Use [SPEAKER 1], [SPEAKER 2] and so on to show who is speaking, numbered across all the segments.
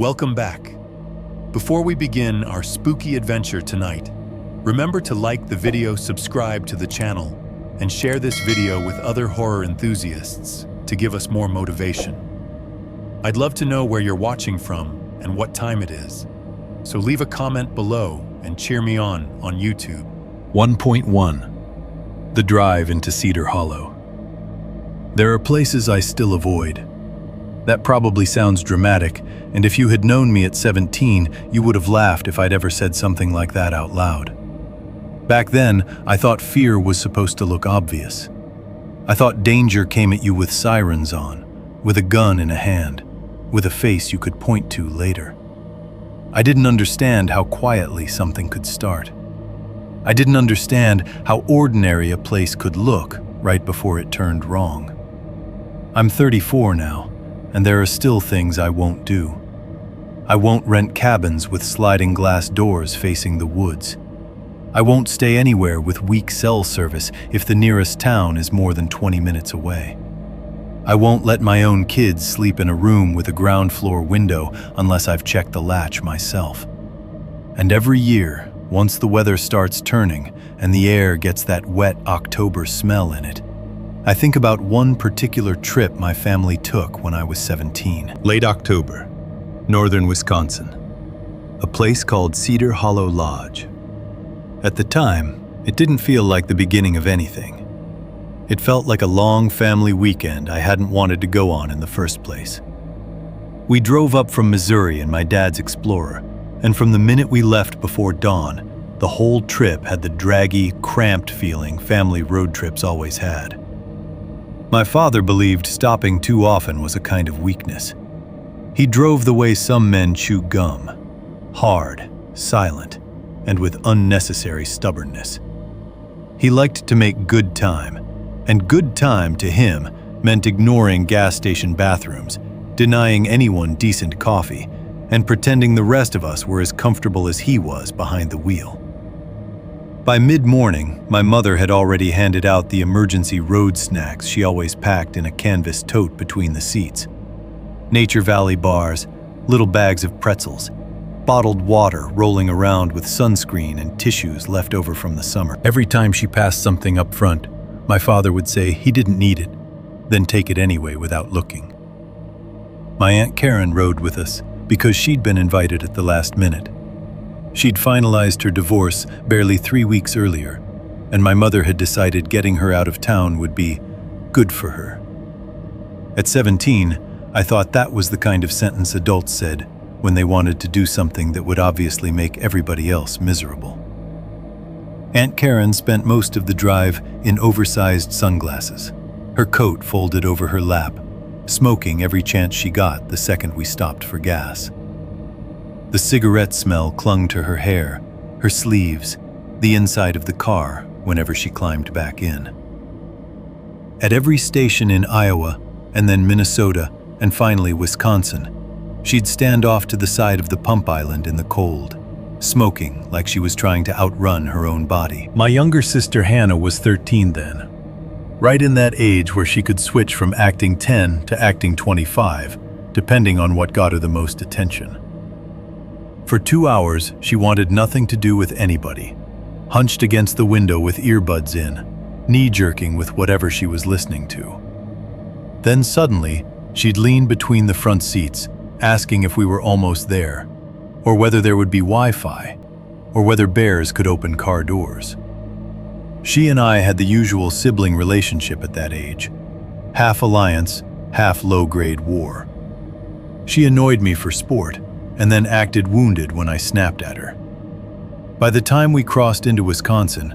[SPEAKER 1] Welcome back. Before we begin our spooky adventure tonight, remember to like the video, subscribe to the channel, and share this video with other horror enthusiasts to give us more motivation. I'd love to know where you're watching from and what time it is, so leave a comment below and cheer me on YouTube. 1.1. The drive into Cedar Hollow. There are places I still avoid. That probably sounds dramatic, and if you had known me at 17, you would have laughed if I'd ever said something like that out loud. Back then, I thought fear was supposed to look obvious. I thought danger came at you with sirens on, with a gun in a hand, with a face you could point to later. I didn't understand how quietly something could start. I didn't understand how ordinary a place could look right before it turned wrong. I'm 34 now, and there are still things I won't do. I won't rent cabins with sliding glass doors facing the woods. I won't stay anywhere with weak cell service if the nearest town is more than 20 minutes away. I won't let my own kids sleep in a room with a ground floor window unless I've checked the latch myself. And every year, once the weather starts turning and the air gets that wet October smell in it, I think about one particular trip my family took when I was 17. Late October, northern Wisconsin, a place called Cedar Hollow Lodge. At the time, it didn't feel like the beginning of anything. It felt like a long family weekend I hadn't wanted to go on in the first place. We drove up from Missouri in my dad's Explorer, and from the minute we left before dawn, the whole trip had the draggy, cramped feeling family road trips always had. My father believed stopping too often was a kind of weakness. He drove the way some men chew gum, hard, silent, and with unnecessary stubbornness. He liked to make good time, and good time to him meant ignoring gas station bathrooms, denying anyone decent coffee, and pretending the rest of us were as comfortable as he was behind the wheel. By mid-morning, my mother had already handed out the emergency road snacks she always packed in a canvas tote between the seats. Nature Valley bars, little bags of pretzels, bottled water rolling around with sunscreen and tissues left over from the summer. Every time she passed something up front, my father would say he didn't need it, then take it anyway without looking. My Aunt Karen rode with us because she'd been invited at the last minute. She'd finalized her divorce barely 3 weeks earlier, and my mother had decided getting her out of town would be good for her. At 17, I thought that was the kind of sentence adults said when they wanted to do something that would obviously make everybody else miserable. Aunt Karen spent most of the drive in oversized sunglasses, her coat folded over her lap, smoking every chance she got the second we stopped for gas. The cigarette smell clung to her hair, her sleeves, the inside of the car whenever she climbed back in. At every station in Iowa, and then Minnesota, and finally Wisconsin, she'd stand off to the side of the pump island in the cold, smoking like she was trying to outrun her own body. My younger sister Hannah was 13 then, right in that age where she could switch from acting 10 to acting 25, depending on what got her the most attention. For 2 hours, she wanted nothing to do with anybody, hunched against the window with earbuds in, knee-jerking with whatever she was listening to. Then suddenly, she'd lean between the front seats, asking if we were almost there, or whether there would be Wi-Fi, or whether bears could open car doors. She and I had the usual sibling relationship at that age, half alliance, half low-grade war. She annoyed me for sport, and then acted wounded when I snapped at her. By the time we crossed into Wisconsin,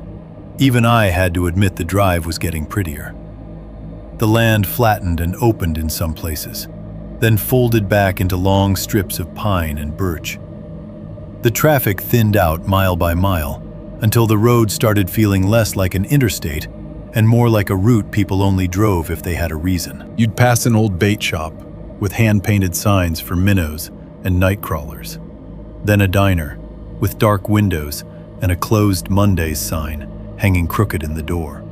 [SPEAKER 1] even I had to admit the drive was getting prettier. The land flattened and opened in some places, then folded back into long strips of pine and birch. The traffic thinned out mile by mile until the road started feeling less like an interstate and more like a route people only drove if they had a reason. You'd pass an old bait shop with hand-painted signs for minnows and night crawlers, then a diner with dark windows and a closed Mondays sign hanging crooked in the door.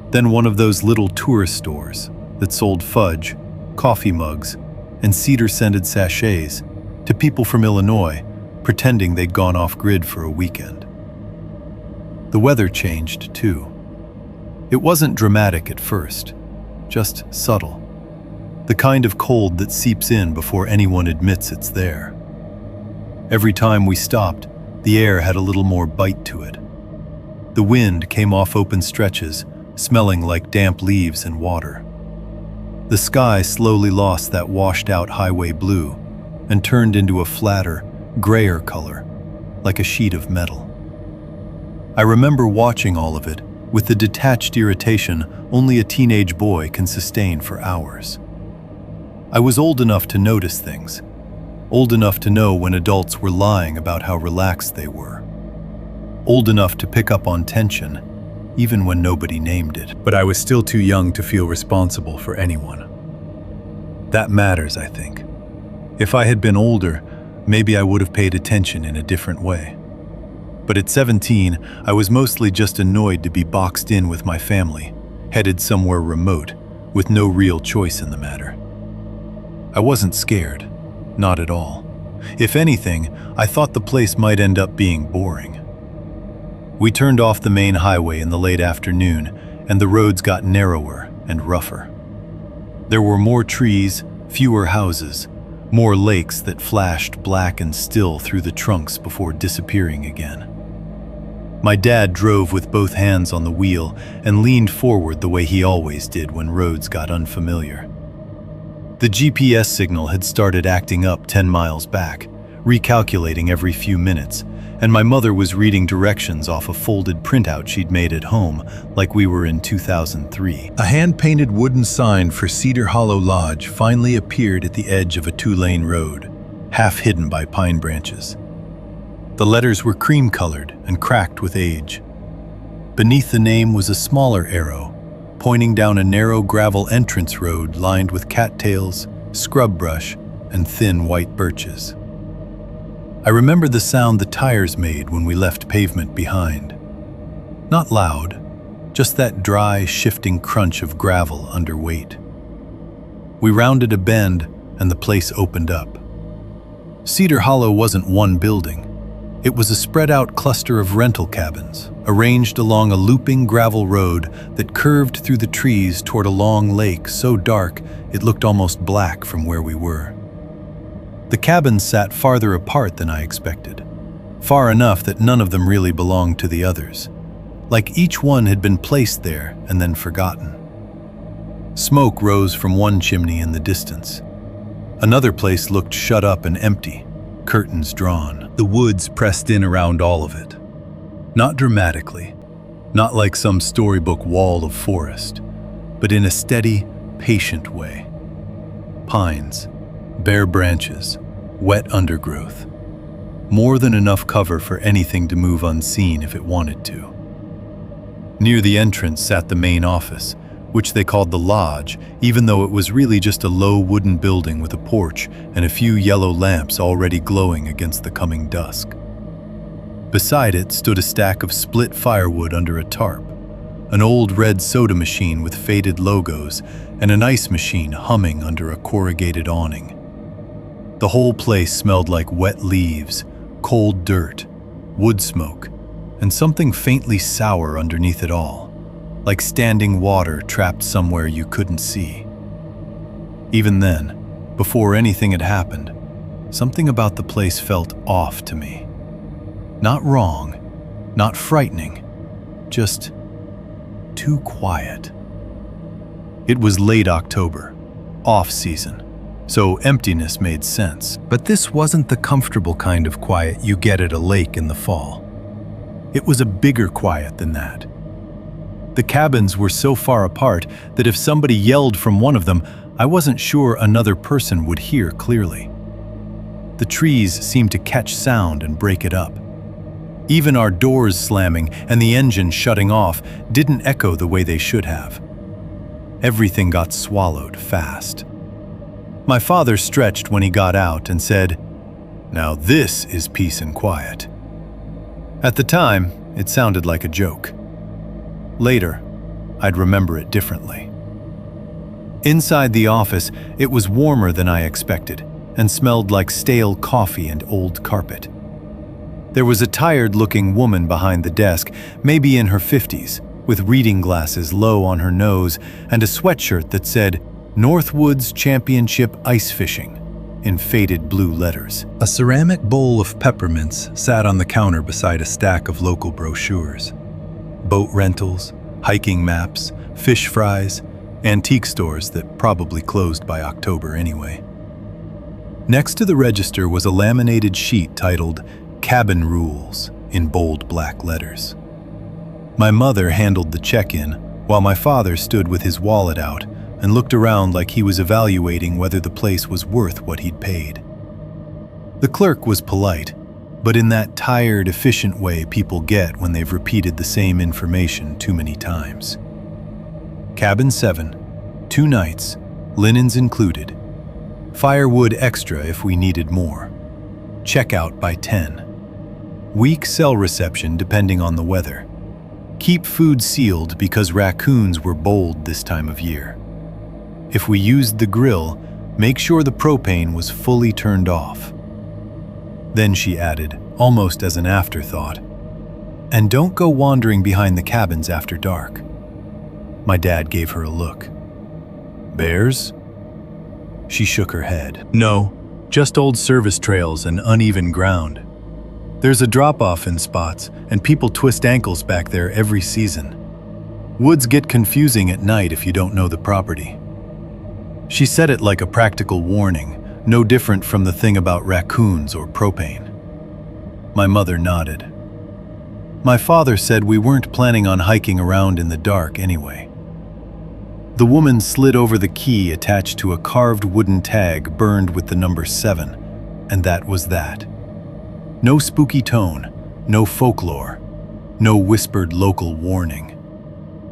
[SPEAKER 1] Then one of those little tourist stores that sold fudge, coffee mugs, and cedar-scented sachets to people from Illinois pretending they'd gone off-grid for a weekend. The weather changed, too. It wasn't dramatic at first, just subtle. The kind of cold that seeps in before anyone admits it's there. Every time we stopped, the air had a little more bite to it. The wind came off open stretches, smelling like damp leaves and water. The sky slowly lost that washed-out highway blue and turned into a flatter, grayer color, like a sheet of metal. I remember watching all of it with the detached irritation only a teenage boy can sustain for hours. I was old enough to notice things, old enough to know when adults were lying about how relaxed they were, old enough to pick up on tension, even when nobody named it. But I was still too young to feel responsible for anyone. That matters, I think. If I had been older, maybe I would have paid attention in a different way. But at 17, I was mostly just annoyed to be boxed in with my family, headed somewhere remote, with no real choice in the matter. I wasn't scared, not at all. If anything, I thought the place might end up being boring. We turned off the main highway in the late afternoon, and the roads got narrower and rougher. There were more trees, fewer houses, more lakes that flashed black and still through the trunks before disappearing again. My dad drove with both hands on the wheel and leaned forward the way he always did when roads got unfamiliar. The GPS signal had started acting up 10 miles back, recalculating every few minutes, and my mother was reading directions off a folded printout she'd made at home, like we were in 2003. A hand-painted wooden sign for Cedar Hollow Lodge finally appeared at the edge of a 2-lane road, half hidden by pine branches. The letters were cream-colored and cracked with age. Beneath the name was a smaller arrow, pointing down a narrow gravel entrance road lined with cattails, scrub brush, and thin white birches. I remember the sound the tires made when we left pavement behind. Not loud, just that dry, shifting crunch of gravel under weight. We rounded a bend and the place opened up. Cedar Hollow wasn't one building. It was a spread-out cluster of rental cabins, arranged along a looping gravel road that curved through the trees toward a long lake so dark it looked almost black from where we were. The cabins sat farther apart than I expected, far enough that none of them really belonged to the others, like each one had been placed there and then forgotten. Smoke rose from one chimney in the distance. Another place looked shut up and empty, curtains drawn. The woods pressed in around all of it. Not dramatically, not like some storybook wall of forest, but in a steady, patient way. Pines, bare branches, wet undergrowth. More than enough cover for anything to move unseen if it wanted to. Near the entrance sat the main office, which they called the lodge, even though it was really just a low wooden building with a porch and a few yellow lamps already glowing against the coming dusk. Beside it stood a stack of split firewood under a tarp, an old red soda machine with faded logos, and an ice machine humming under a corrugated awning. The whole place smelled like wet leaves, cold dirt, wood smoke, and something faintly sour underneath it all, like standing water trapped somewhere you couldn't see. Even then, before anything had happened, something about the place felt off to me. Not wrong, not frightening, just too quiet. It was late October, off-season, so emptiness made sense. But this wasn't the comfortable kind of quiet you get at a lake in the fall. It was a bigger quiet than that. The cabins were so far apart that if somebody yelled from one of them, I wasn't sure another person would hear clearly. The trees seemed to catch sound and break it up. Even our doors slamming and the engine shutting off didn't echo the way they should have. Everything got swallowed fast. My father stretched when he got out and said, "Now this is peace and quiet." At the time, it sounded like a joke. Later, I'd remember it differently. Inside the office, it was warmer than I expected, and smelled like stale coffee and old carpet. There was a tired-looking woman behind the desk, maybe in her 50s, with reading glasses low on her nose and a sweatshirt that said, "Northwoods Championship Ice Fishing," in faded blue letters. A ceramic bowl of peppermints sat on the counter beside a stack of local brochures. Boat rentals, hiking maps, fish fries, antique stores that probably closed by October anyway. Next to the register was a laminated sheet titled "Cabin Rules" in bold black letters. My mother handled the check-in, while my father stood with his wallet out and looked around like he was evaluating whether the place was worth what he'd paid. The clerk was polite, but in that tired, efficient way people get when they've repeated the same information too many times. Cabin 7, 2 nights, linens included. Firewood extra if we needed more. Checkout by 10. Weak cell reception depending on the weather. Keep food sealed because raccoons were bold this time of year. If we used the grill, make sure the propane was fully turned off. Then she added, almost as an afterthought, "And don't go wandering behind the cabins after dark." My dad gave her a look. "Bears?" She shook her head. "No, just old service trails and uneven ground. There's a drop-off in spots, and people twist ankles back there every season. Woods get confusing at night if you don't know the property." She said it like a practical warning, no different from the thing about raccoons or propane. My mother nodded. My father said we weren't planning on hiking around in the dark anyway. The woman slid over the key attached to a carved wooden tag burned with the number 7, and that was that. No spooky tone, no folklore, no whispered local warning.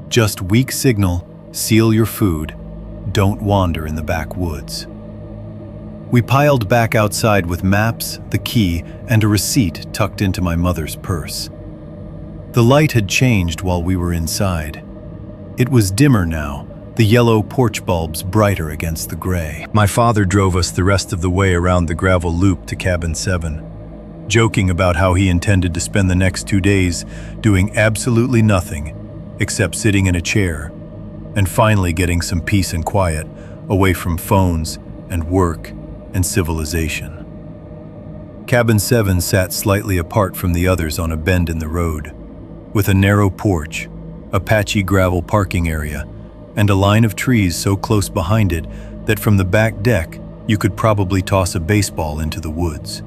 [SPEAKER 1] Just weak signal, seal your food, don't wander in the backwoods. We piled back outside with maps, the key, and a receipt tucked into my mother's purse. The light had changed while we were inside. It was dimmer now, the yellow porch bulbs brighter against the gray. My father drove us the rest of the way around the gravel loop to Cabin 7, joking about how he intended to spend the next 2 days doing absolutely nothing except sitting in a chair and finally getting some peace and quiet away from phones and work and civilization. Cabin 7 sat slightly apart from the others on a bend in the road, with a narrow porch, a patchy gravel parking area, and a line of trees so close behind it that from the back deck you could probably toss a baseball into the woods.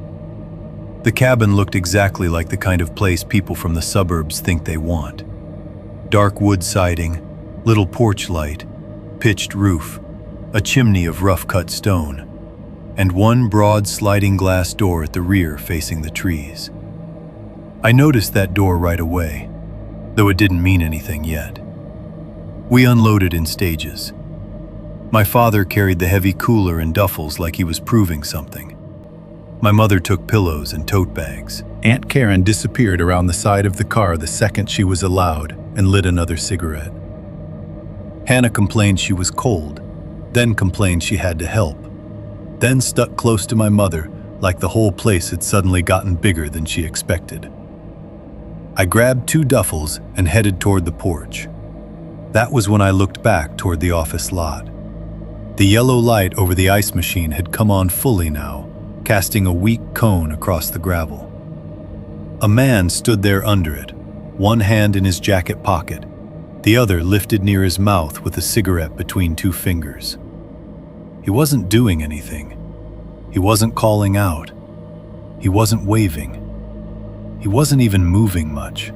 [SPEAKER 1] The cabin looked exactly like the kind of place people from the suburbs think they want. Dark wood siding, little porch light, pitched roof, a chimney of rough-cut stone, and one broad sliding glass door at the rear facing the trees. I noticed that door right away, though it didn't mean anything yet. We unloaded in stages. My father carried the heavy cooler and duffels like he was proving something. My mother took pillows and tote bags. Aunt Karen disappeared around the side of the car the second she was allowed and lit another cigarette. Hannah complained she was cold, then complained she had to help, then stuck close to my mother like the whole place had suddenly gotten bigger than she expected. I grabbed 2 duffels and headed toward the porch. That was when I looked back toward the office lot. The yellow light over the ice machine had come on fully now, casting a weak cone across the gravel. A man stood there under it, one hand in his jacket pocket, the other lifted near his mouth with a cigarette between 2 fingers. He wasn't doing anything. He wasn't calling out. He wasn't waving. He wasn't even moving much.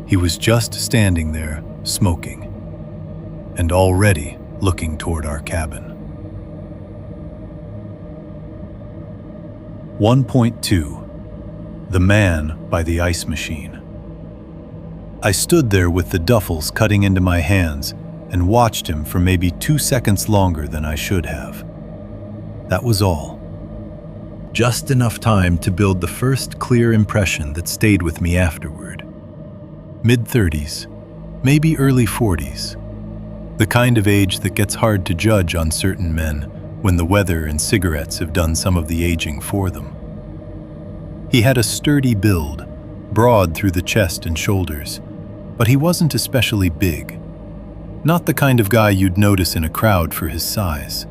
[SPEAKER 1] He was just standing there, smoking, and already looking toward our cabin. 1.2. The Man by the Ice Machine. I stood there with the duffels cutting into my hands and watched him for maybe 2 seconds longer than I should have. That was all. Just enough time to build the first clear impression that stayed with me afterward. Mid-30s, maybe early 40s. The kind of age that gets hard to judge on certain men when the weather and cigarettes have done some of the aging for them. He had a sturdy build, broad through the chest and shoulders, but he wasn't especially big. Not the kind of guy you'd notice in a crowd for his size.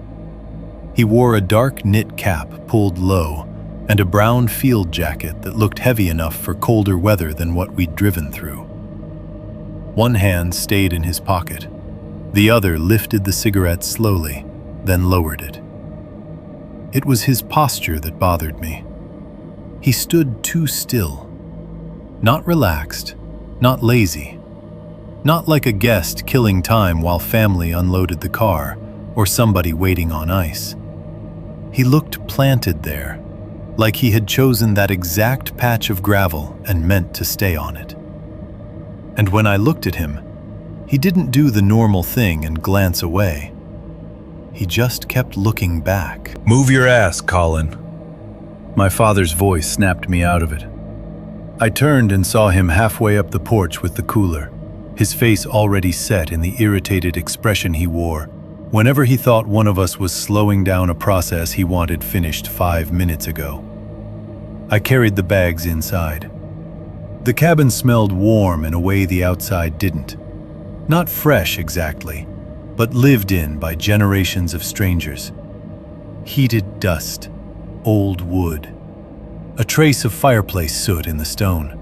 [SPEAKER 1] He wore a dark knit cap pulled low and a brown field jacket that looked heavy enough for colder weather than what we'd driven through. One hand stayed in his pocket. The other lifted the cigarette slowly, then lowered it. It was his posture that bothered me. He stood too still. Not relaxed, not lazy. Not like a guest killing time while family unloaded the car or somebody waiting on ice. He looked planted there, like he had chosen that exact patch of gravel and meant to stay on it. And when I looked at him, he didn't do the normal thing and glance away. He just kept looking back.
[SPEAKER 2] "Move your ass, Colin."
[SPEAKER 1] My father's voice snapped me out of it. I turned and saw him halfway up the porch with the cooler, his face already set in the irritated expression he wore whenever he thought one of us was slowing down a process he wanted finished 5 minutes ago. I carried the bags inside. The cabin smelled warm in a way the outside didn't. Not fresh exactly, but lived in by generations of strangers. Heated dust, old wood, a trace of fireplace soot in the stone.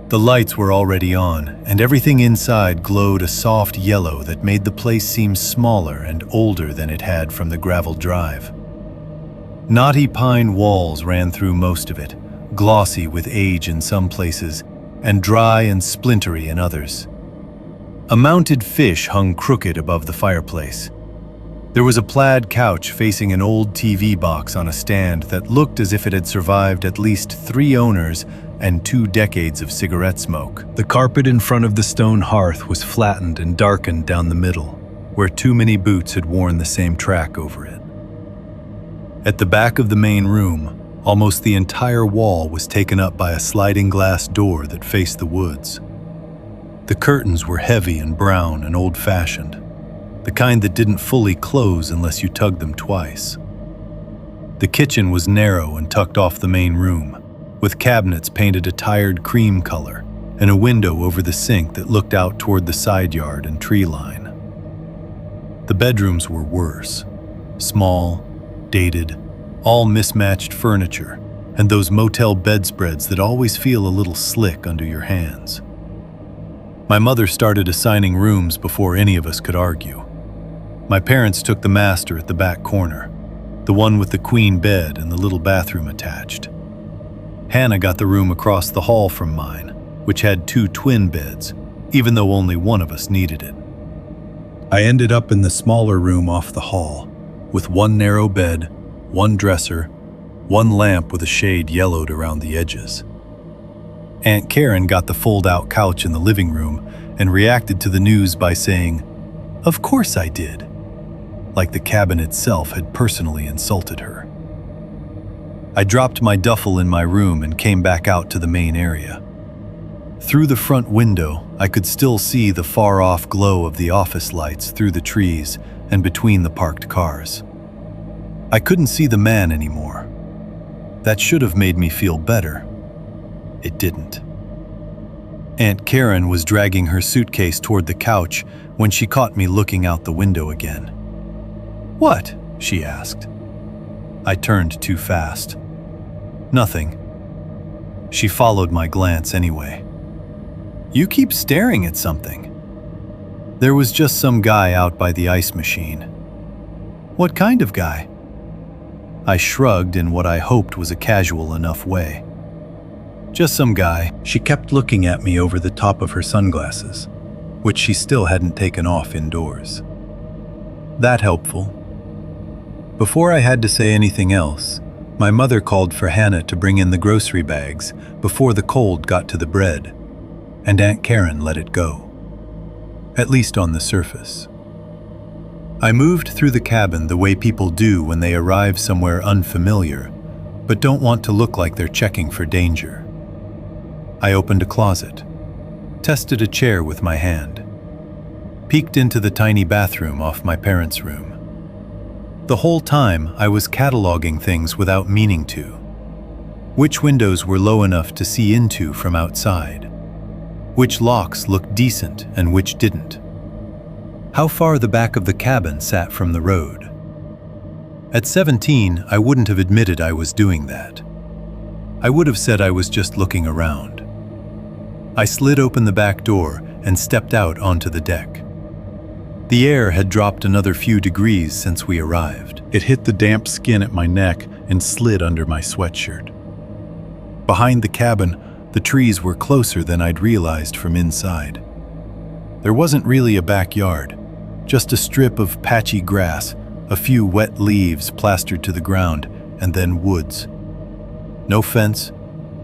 [SPEAKER 1] The lights were already on, and everything inside glowed a soft yellow that made the place seem smaller and older than it had from the gravel drive. Knotty pine walls ran through most of it, glossy with age in some places, and dry and splintery in others. A mounted fish hung crooked above the fireplace. There was a plaid couch facing an old TV box on a stand that looked as if it had survived at least 3 owners and 2 decades of cigarette smoke. The carpet in front of the stone hearth was flattened and darkened down the middle, where too many boots had worn the same track over it. At the back of the main room, almost the entire wall was taken up by a sliding glass door that faced the woods. The curtains were heavy and brown and old-fashioned, the kind that didn't fully close unless you tugged them twice. The kitchen was narrow and tucked off the main room, with cabinets painted a tired cream color and a window over the sink that looked out toward the side yard and tree line. The bedrooms were worse. Small, dated, all mismatched furniture, and those motel bedspreads that always feel a little slick under your hands. My mother started assigning rooms before any of us could argue. My parents took the master at the back corner, the one with the queen bed and the little bathroom attached. Hannah got the room across the hall from mine, which had 2 twin beds, even though only one of us needed it. I ended up in the smaller room off the hall, with 1 narrow bed, 1 dresser, 1 lamp with a shade yellowed around the edges. Aunt Karen got the fold-out couch in the living room and reacted to the news by saying, "Of course I did," like the cabin itself had personally insulted her. I dropped my duffel in my room and came back out to the main area. Through the front window, I could still see the far-off glow of the office lights through the trees and between the parked cars. I couldn't see the man anymore. That should have made me feel better. It didn't. Aunt Karen was dragging her suitcase toward the couch when she caught me looking out the window again. "What?" she asked. I turned too fast. "Nothing." She followed my glance anyway. "You keep staring at something." There was just some guy out by the ice machine. "What kind of guy?" I shrugged in what I hoped was a casual enough way. "Just some guy." She kept looking at me over the top of her sunglasses, which she still hadn't taken off indoors. That helpful. Before I had to say anything else, my mother called for Hannah to bring in the grocery bags before the cold got to the bread, and Aunt Karen let it go. At least on the surface. I moved through the cabin the way people do when they arrive somewhere unfamiliar, but don't want to look like they're checking for danger. I opened a closet, tested a chair with my hand, peeked into the tiny bathroom off my parents' room. The whole time, I was cataloging things without meaning to. Which windows were low enough to see into from outside? Which locks looked decent and which didn't? How far the back of the cabin sat from the road? At 17, I wouldn't have admitted I was doing that. I would have said I was just looking around. I slid open the back door and stepped out onto the deck. The air had dropped another few degrees since we arrived. It hit the damp skin at my neck and slid under my sweatshirt. Behind the cabin, the trees were closer than I'd realized from inside. There wasn't really a backyard, just a strip of patchy grass, a few wet leaves plastered to the ground, and then woods. No fence,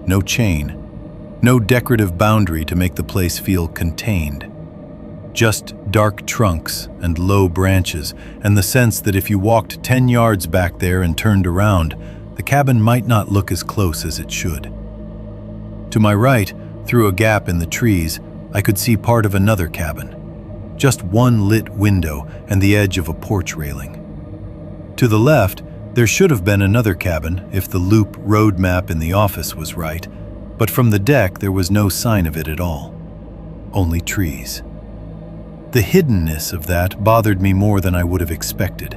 [SPEAKER 1] no chain, no decorative boundary to make the place feel contained. Just dark trunks and low branches, and the sense that if you walked 10 yards back there and turned around, the cabin might not look as close as it should. To my right, through a gap in the trees, I could see part of another cabin. Just one lit window and the edge of a porch railing. To the left, there should have been another cabin if the loop road map in the office was right, but from the deck there was no sign of it at all. Only trees. The hiddenness of that bothered me more than I would have expected.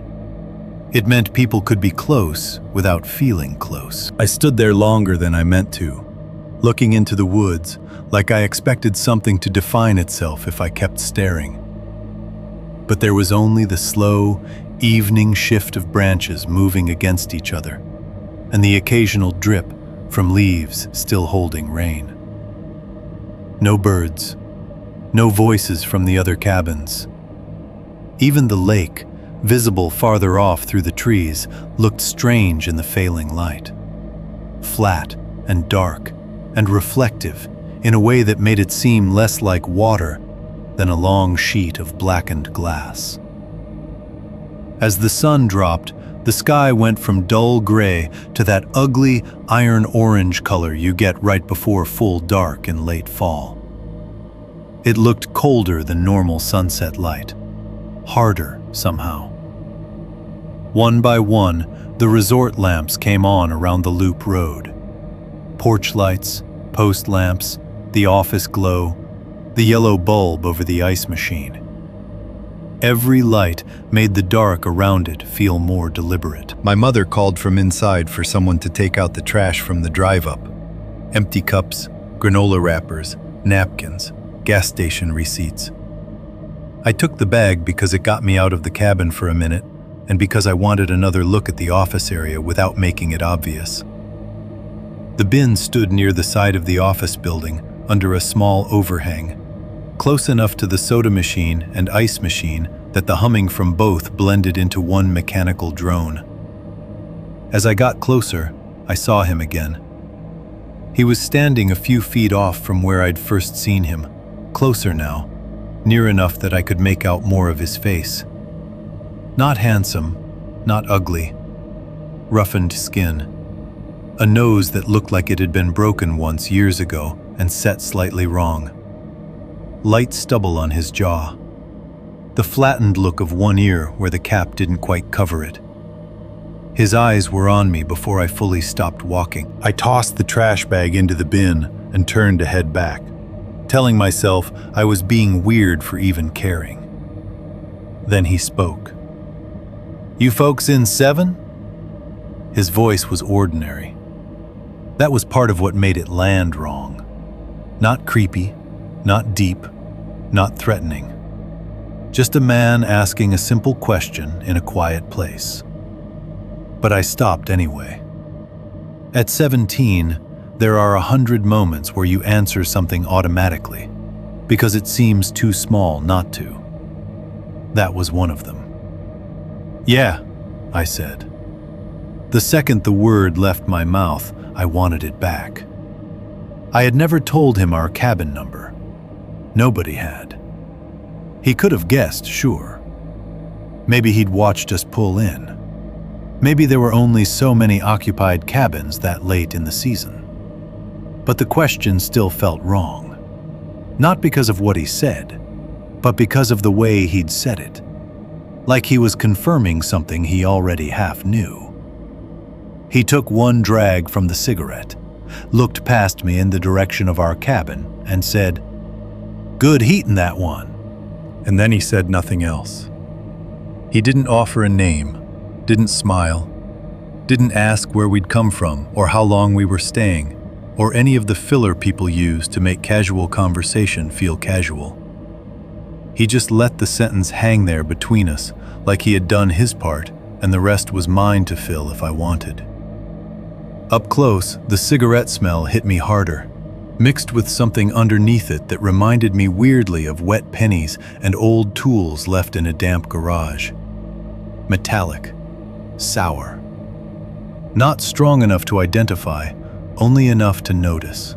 [SPEAKER 1] It meant people could be close without feeling close. I stood there longer than I meant to, looking into the woods like I expected something to define itself if I kept staring. But there was only the slow, evening shift of branches moving against each other, and the occasional drip from leaves still holding rain. No birds, no voices from the other cabins. Even the lake, visible farther off through the trees, looked strange in the failing light. Flat and dark and reflective in a way that made it seem less like water than a long sheet of blackened glass. As the sun dropped, the sky went from dull gray to that ugly iron orange color you get right before full dark in late fall. It looked colder than normal sunset light, harder somehow. One by one, the resort lamps came on around the loop road. Porch lights, post lamps, the office glow, the yellow bulb over the ice machine. Every light made the dark around it feel more deliberate. My mother called from inside for someone to take out the trash from the drive-up. Empty cups, granola wrappers, napkins, gas station receipts. I took the bag because it got me out of the cabin for a minute, and because I wanted another look at the office area without making it obvious. The bin stood near the side of the office building, under a small overhang, close enough to the soda machine and ice machine that the humming from both blended into one mechanical drone. As I got closer, I saw him again. He was standing a few feet off from where I'd first seen him, closer now, near enough that I could make out more of his face. Not handsome, not ugly. Roughened skin. A nose that looked like it had been broken once years ago and set slightly wrong. Light stubble on his jaw. The flattened look of one ear where the cap didn't quite cover it. His eyes were on me before I fully stopped walking. I tossed the trash bag into the bin and turned to head back, telling myself I was being weird for even caring. Then he spoke. "You folks in 7?" His voice was ordinary. That was part of what made it land wrong. Not creepy, not deep, not threatening. Just a man asking a simple question in a quiet place. But I stopped anyway. At 17, there are 100 moments where you answer something automatically, because it seems too small not to. That was one of them. "Yeah," I said. The second the word left my mouth, I wanted it back. I had never told him our cabin number. Nobody had. He could have guessed, sure. Maybe he'd watched us pull in. Maybe there were only so many occupied cabins that late in the season. But the question still felt wrong. Not because of what he said, but because of the way he'd said it. like he was confirming something he already half knew. He took one drag from the cigarette, looked past me in the direction of our cabin, and said, "Good heat in that one."
[SPEAKER 2] And then he said nothing else. He didn't offer a name, didn't smile, didn't ask where we'd come from or how long we were staying, or any of the filler people use to make casual conversation feel casual. He just let the sentence hang there between us, like he had done his part and the rest was mine to fill if I wanted. Up close, the cigarette smell hit me harder, mixed with something underneath it that reminded me weirdly of wet pennies and old tools left in a damp garage. Metallic, sour. Not strong enough to identify, only enough to notice.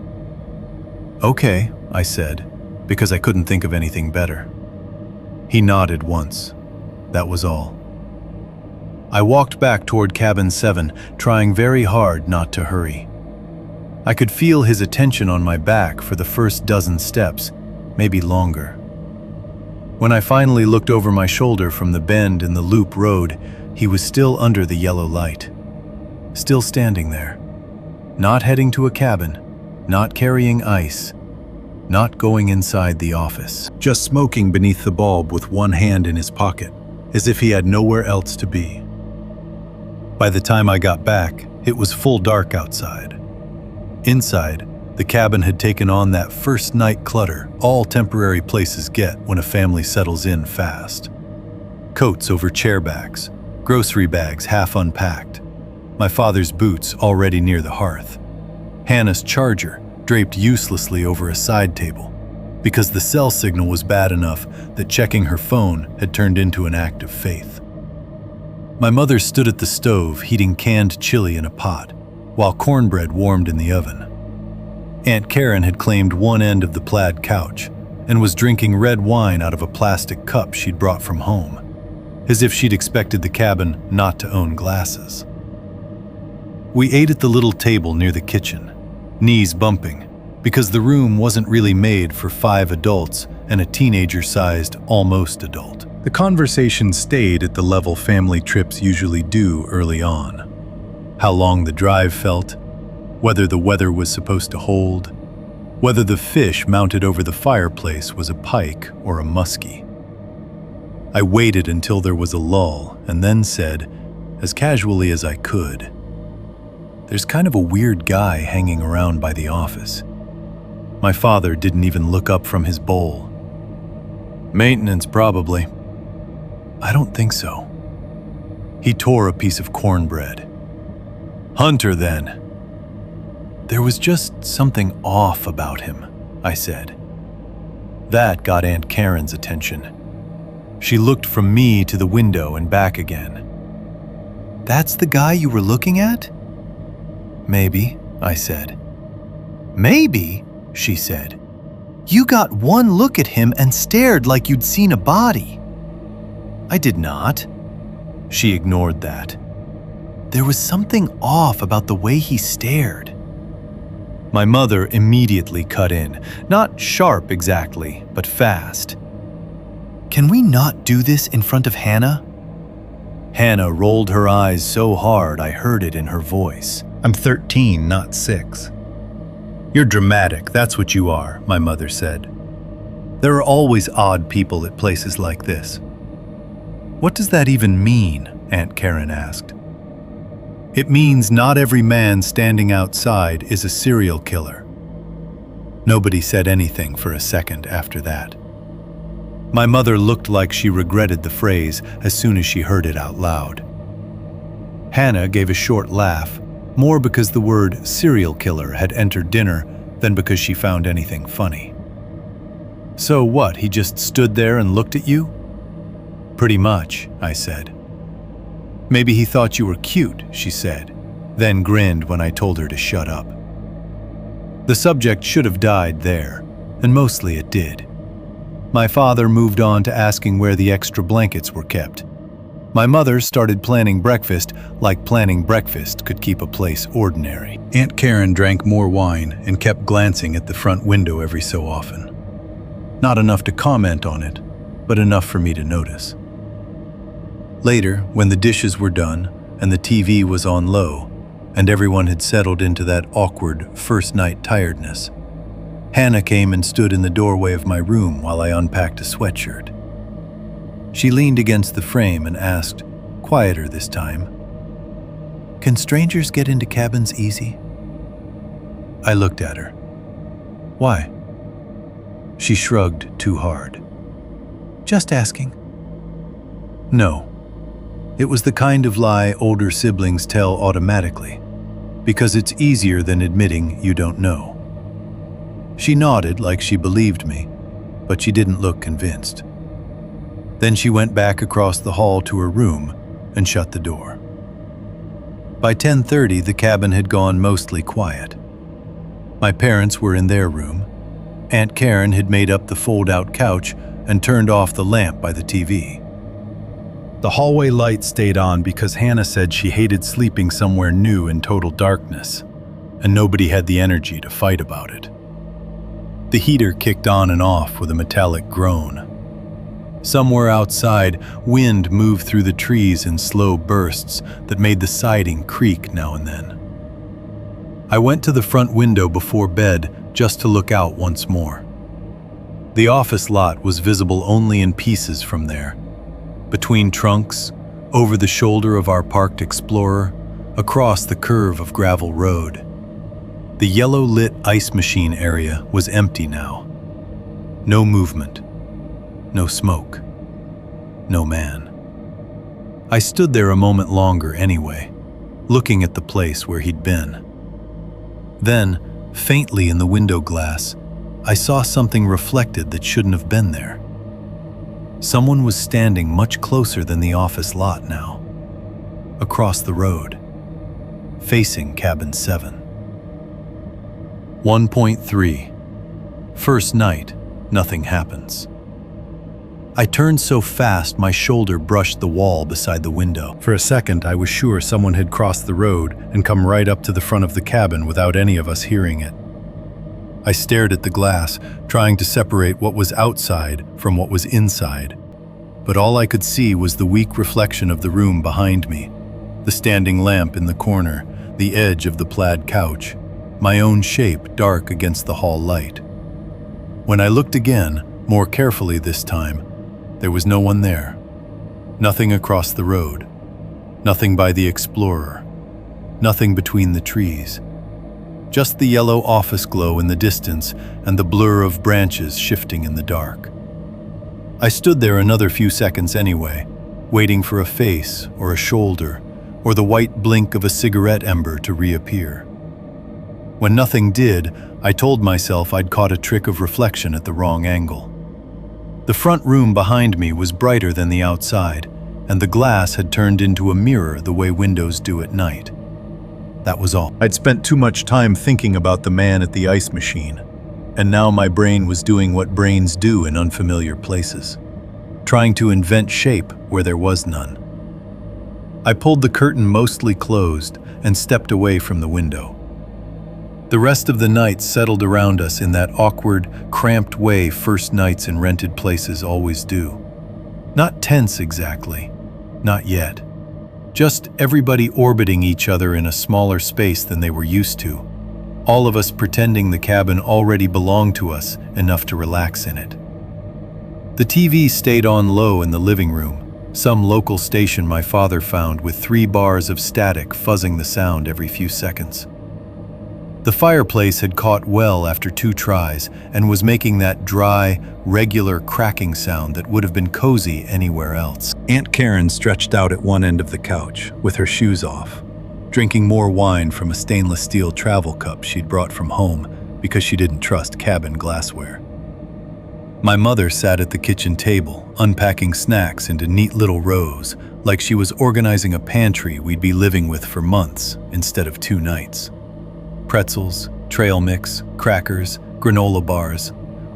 [SPEAKER 2] "Okay," I said, because I couldn't think of anything better. He nodded once. That was all. I walked back toward cabin 7, trying very hard not to hurry. I could feel his attention on my back for the first dozen steps, maybe longer. When I finally looked over my shoulder from the bend in the loop road, he was still under the yellow light. Still standing there. Not heading to a cabin, not carrying ice, not going inside the office. Just smoking beneath the bulb with one hand in his pocket, as if he had nowhere else to be. By the time I got back, it was full dark outside. Inside, the cabin had taken on that first night clutter all temporary places get when a family settles in fast. Coats over chair backs, grocery bags half unpacked, my father's boots already near the hearth, Hannah's charger draped uselessly over a side table because the cell signal was bad enough that checking her phone had turned into an act of faith. My mother stood at the stove heating canned chili in a pot, while cornbread warmed in the oven. Aunt Karen had claimed one end of the plaid couch and was drinking red wine out of a plastic cup she'd brought from home, as if she'd expected the cabin not to own glasses. We ate at the little table near the kitchen, knees bumping, because the room wasn't really made for 5 adults and a teenager-sized almost adult. The conversation stayed at the level family trips usually do early on. How long the drive felt, whether the weather was supposed to hold, whether the fish mounted over the fireplace was a pike or a muskie. I waited until there was a lull and then said, as casually as I could, "There's kind of a weird guy hanging around by the office." My father didn't even look up from his bowl. "Maintenance, probably." "I don't think so." He tore a piece of cornbread. "Hunter, then." "There was just something off about him," I said. That got Aunt Karen's attention. She looked from me to the window and back again. "That's the guy you were looking at?" "Maybe," I said. "Maybe?" she said. "You got one look at him and stared like you'd seen a body." "I did not." She ignored that. "There was something off about the way he stared." My mother immediately cut in, not sharp exactly, but fast. "Can we not do this in front of Hannah?" Hannah rolled her eyes so hard I heard it in her voice. "I'm 13, not 6. "You're dramatic, that's what you are," my mother said. "There are always odd people at places like this." "What does that even mean?" Aunt Karen asked. "It means not every man standing outside is a serial killer." Nobody said anything for a second after that. My mother looked like she regretted the phrase as soon as she heard it out loud. Hannah gave a short laugh, more because the word serial killer had entered dinner than because she found anything funny. "So what, he just stood there and looked at you?" "Pretty much," I said. "Maybe he thought you were cute," she said, then grinned when I told her to shut up. The subject should have died there, and mostly it did. My father moved on to asking where the extra blankets were kept. My mother started planning breakfast like planning breakfast could keep a place ordinary. Aunt Karen drank more wine and kept glancing at the front window every so often. Not enough to comment on it, but enough for me to notice.
[SPEAKER 1] Later, when the dishes were done and the TV was on low, and everyone had settled into that awkward first-night tiredness, Hannah came and stood in the doorway of my room while I unpacked a sweatshirt. She leaned against the frame and asked, quieter this time, "Can strangers get into cabins easy?" I looked at her. "Why?" She shrugged too hard. "Just asking." No. It was the kind of lie older siblings tell automatically, because it's easier than admitting you don't know. She nodded like she believed me, but she didn't look convinced. Then she went back across the hall to her room and shut the door. By 10:30, the cabin had gone mostly quiet. My parents were in their room. Aunt Karen had made up the fold-out couch and turned off the lamp by the TV. The hallway light stayed on because Hannah said she hated sleeping somewhere new in total darkness, and nobody had the energy to fight about it. The heater kicked on and off with a metallic groan. Somewhere outside, wind moved through the trees in slow bursts that made the siding creak now and then. I went to the front window before bed just to look out once more. The office lot was visible only in pieces from there, between trunks, over the shoulder of our parked Explorer, across the curve of gravel road. The yellow-lit ice machine area was empty now. No movement, no smoke, no man. I stood there a moment longer anyway, looking at the place where he'd been. Then, faintly in the window glass, I saw something reflected that shouldn't have been there. Someone was standing much closer than the office lot now, across the road, facing cabin 7. 1.3. First night, nothing happens. I turned so fast my shoulder brushed the wall beside the window. For a second, I was sure someone had crossed the road and come right up to the front of the cabin without any of us hearing it. I stared at the glass, trying to separate what was outside from what was inside. But all I could see was the weak reflection of the room behind me, the standing lamp in the corner, the edge of the plaid couch, my own shape dark against the hall light. When I looked again, more carefully this time, there was no one there. Nothing across the road. Nothing by the Explorer. Nothing between the trees. Just the yellow office glow in the distance and the blur of branches shifting in the dark. I stood there another few seconds anyway, waiting for a face or a shoulder or the white blink of a cigarette ember to reappear. When nothing did, I told myself I'd caught a trick of reflection at the wrong angle. The front room behind me was brighter than the outside, and the glass had turned into a mirror the way windows do at night. That was all. I'd spent too much time thinking about the man at the ice machine, and now my brain was doing what brains do in unfamiliar places, trying to invent shape where there was none. I pulled the curtain mostly closed and stepped away from the window. The rest of the night settled around us in that awkward, cramped way first nights in rented places always do. Not tense exactly, not yet. Just everybody orbiting each other in a smaller space than they were used to. All of us pretending the cabin already belonged to us enough to relax in it. The TV stayed on low in the living room, some local station my father found with 3 bars of static fuzzing the sound every few seconds. The fireplace had caught well after 2 tries and was making that dry, regular cracking sound that would have been cozy anywhere else. Aunt Karen stretched out at one end of the couch, with her shoes off, drinking more wine from a stainless steel travel cup she'd brought from home because she didn't trust cabin glassware. My mother sat at the kitchen table, unpacking snacks into neat little rows, like she was organizing a pantry we'd be living with for months instead of 2 nights. Pretzels, trail mix, crackers, granola bars,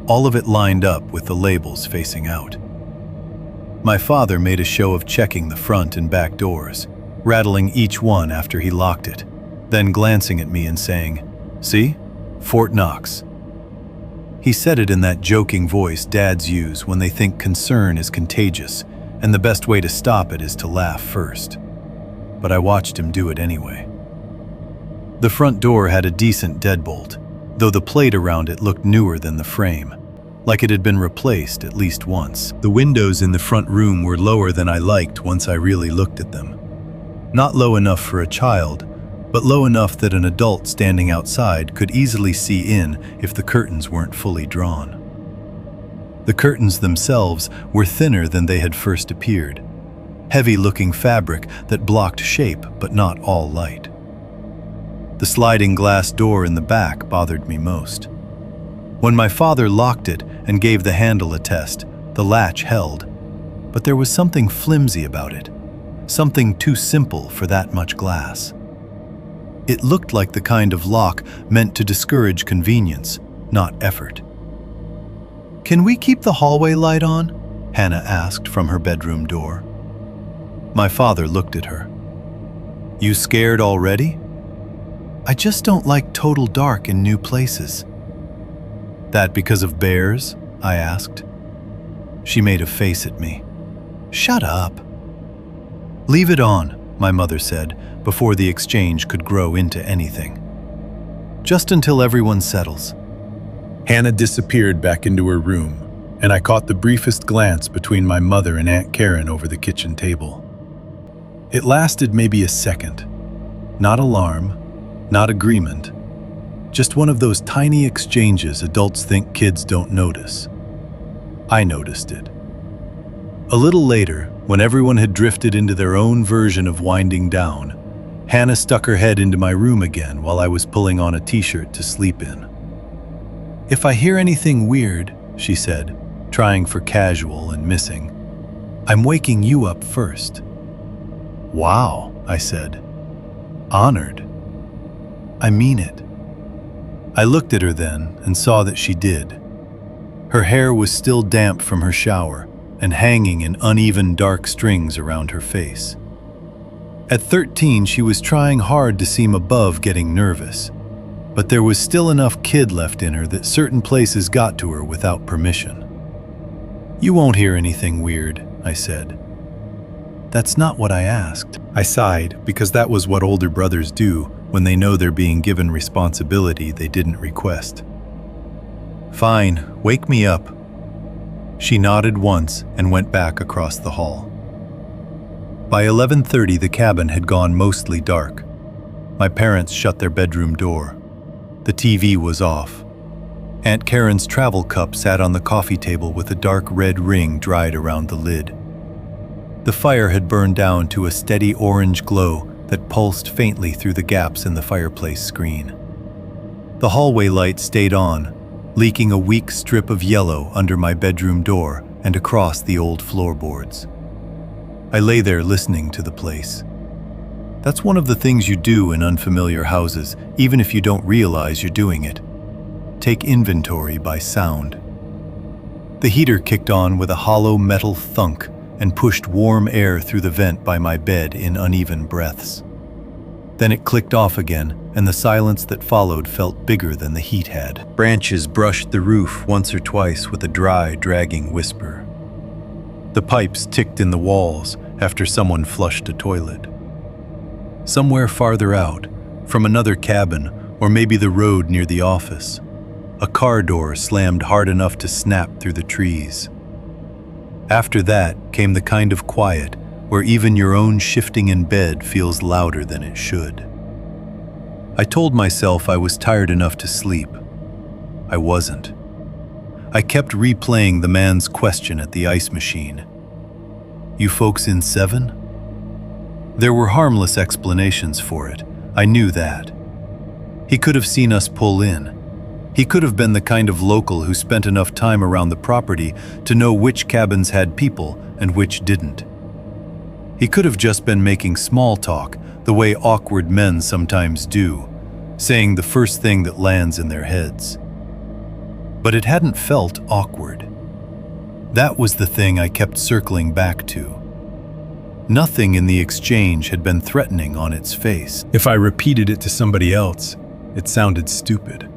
[SPEAKER 1] all of it lined up with the labels facing out. My father made a show of checking the front and back doors, rattling each one after he locked it, then glancing at me and saying, "See? Fort Knox." He said it in that joking voice dads use when they think concern is contagious, and the best way to stop it is to laugh first. But I watched him do it anyway. The front door had a decent deadbolt, though the plate around it looked newer than the frame, like it had been replaced at least once. The windows in the front room were lower than I liked once I really looked at them. Not low enough for a child, but low enough that an adult standing outside could easily see in if the curtains weren't fully drawn. The curtains themselves were thinner than they had first appeared, heavy-looking fabric that blocked shape but not all light. The sliding glass door in the back bothered me most. When my father locked it and gave the handle a test, the latch held, but there was something flimsy about it, something too simple for that much glass. It looked like the kind of lock meant to discourage convenience, not effort. "Can we keep the hallway light on?" Hannah asked from her bedroom door. My father looked at her. "You scared already?" "I just don't like total dark in new places." "That because of bears?" I asked. She made a face at me. "Shut up." "Leave it on," my mother said, before the exchange could grow into anything. "Just until everyone settles."
[SPEAKER 2] Hannah disappeared back into her room, and I caught the briefest glance between my mother and Aunt Karen over the kitchen table. It lasted maybe a second. Not alarm, not agreement, just one of those tiny exchanges adults think kids don't notice. I noticed it. A little later, when everyone had drifted into their own version of winding down, Hannah stuck her head into my room again while I was pulling on a t-shirt to sleep in. "If I hear anything weird," she said, trying for casual and missing, "I'm waking you up first." "Wow," I said. "Honored." "I mean it." I looked at her then and saw that she did. Her hair was still damp from her shower and hanging in uneven dark strings around her face. At 13, she was trying hard to seem above getting nervous, but there was still enough kid left in her that certain places got to her without permission. "You won't hear anything weird," I said. "That's not what I asked." I sighed because that was what older brothers do when they know they're being given responsibility they didn't request. "Fine, wake me up." She nodded once and went back across the hall. By 11:30, the cabin had gone mostly dark. My parents shut their bedroom door. The TV was off. Aunt Karen's travel cup sat on the coffee table with a dark red ring dried around the lid. The fire had burned down to a steady orange glow that pulsed faintly through the gaps in the fireplace screen. The hallway light stayed on, leaking a weak strip of yellow under my bedroom door and across the old floorboards. I lay there listening to the place. That's one of the things you do in unfamiliar houses, even if you don't realize you're doing it. Take inventory by sound. The heater kicked on with a hollow metal thunk and pushed warm air through the vent by my bed in uneven breaths. Then it clicked off again, and the silence that followed felt bigger than the heat had. Branches brushed the roof once or twice with a dry, dragging whisper. The pipes ticked in the walls after someone flushed a toilet. Somewhere farther out, from another cabin, or maybe the road near the office, a car door slammed hard enough to snap through the trees. After that came the kind of quiet where even your own shifting in bed feels louder than it should. I told myself I was tired enough to sleep. I wasn't. I kept replaying the man's question at the ice machine. "You folks in 7?" There were harmless explanations for it. I knew that. He could have seen us pull in. He could have been the kind of local who spent enough time around the property to know which cabins had people and which didn't. He could have just been making small talk, the way awkward men sometimes do, saying the first thing that lands in their heads. But it hadn't felt awkward. That was the thing I kept circling back to. Nothing in the exchange had been threatening on its face. If I repeated it to somebody else, it sounded stupid.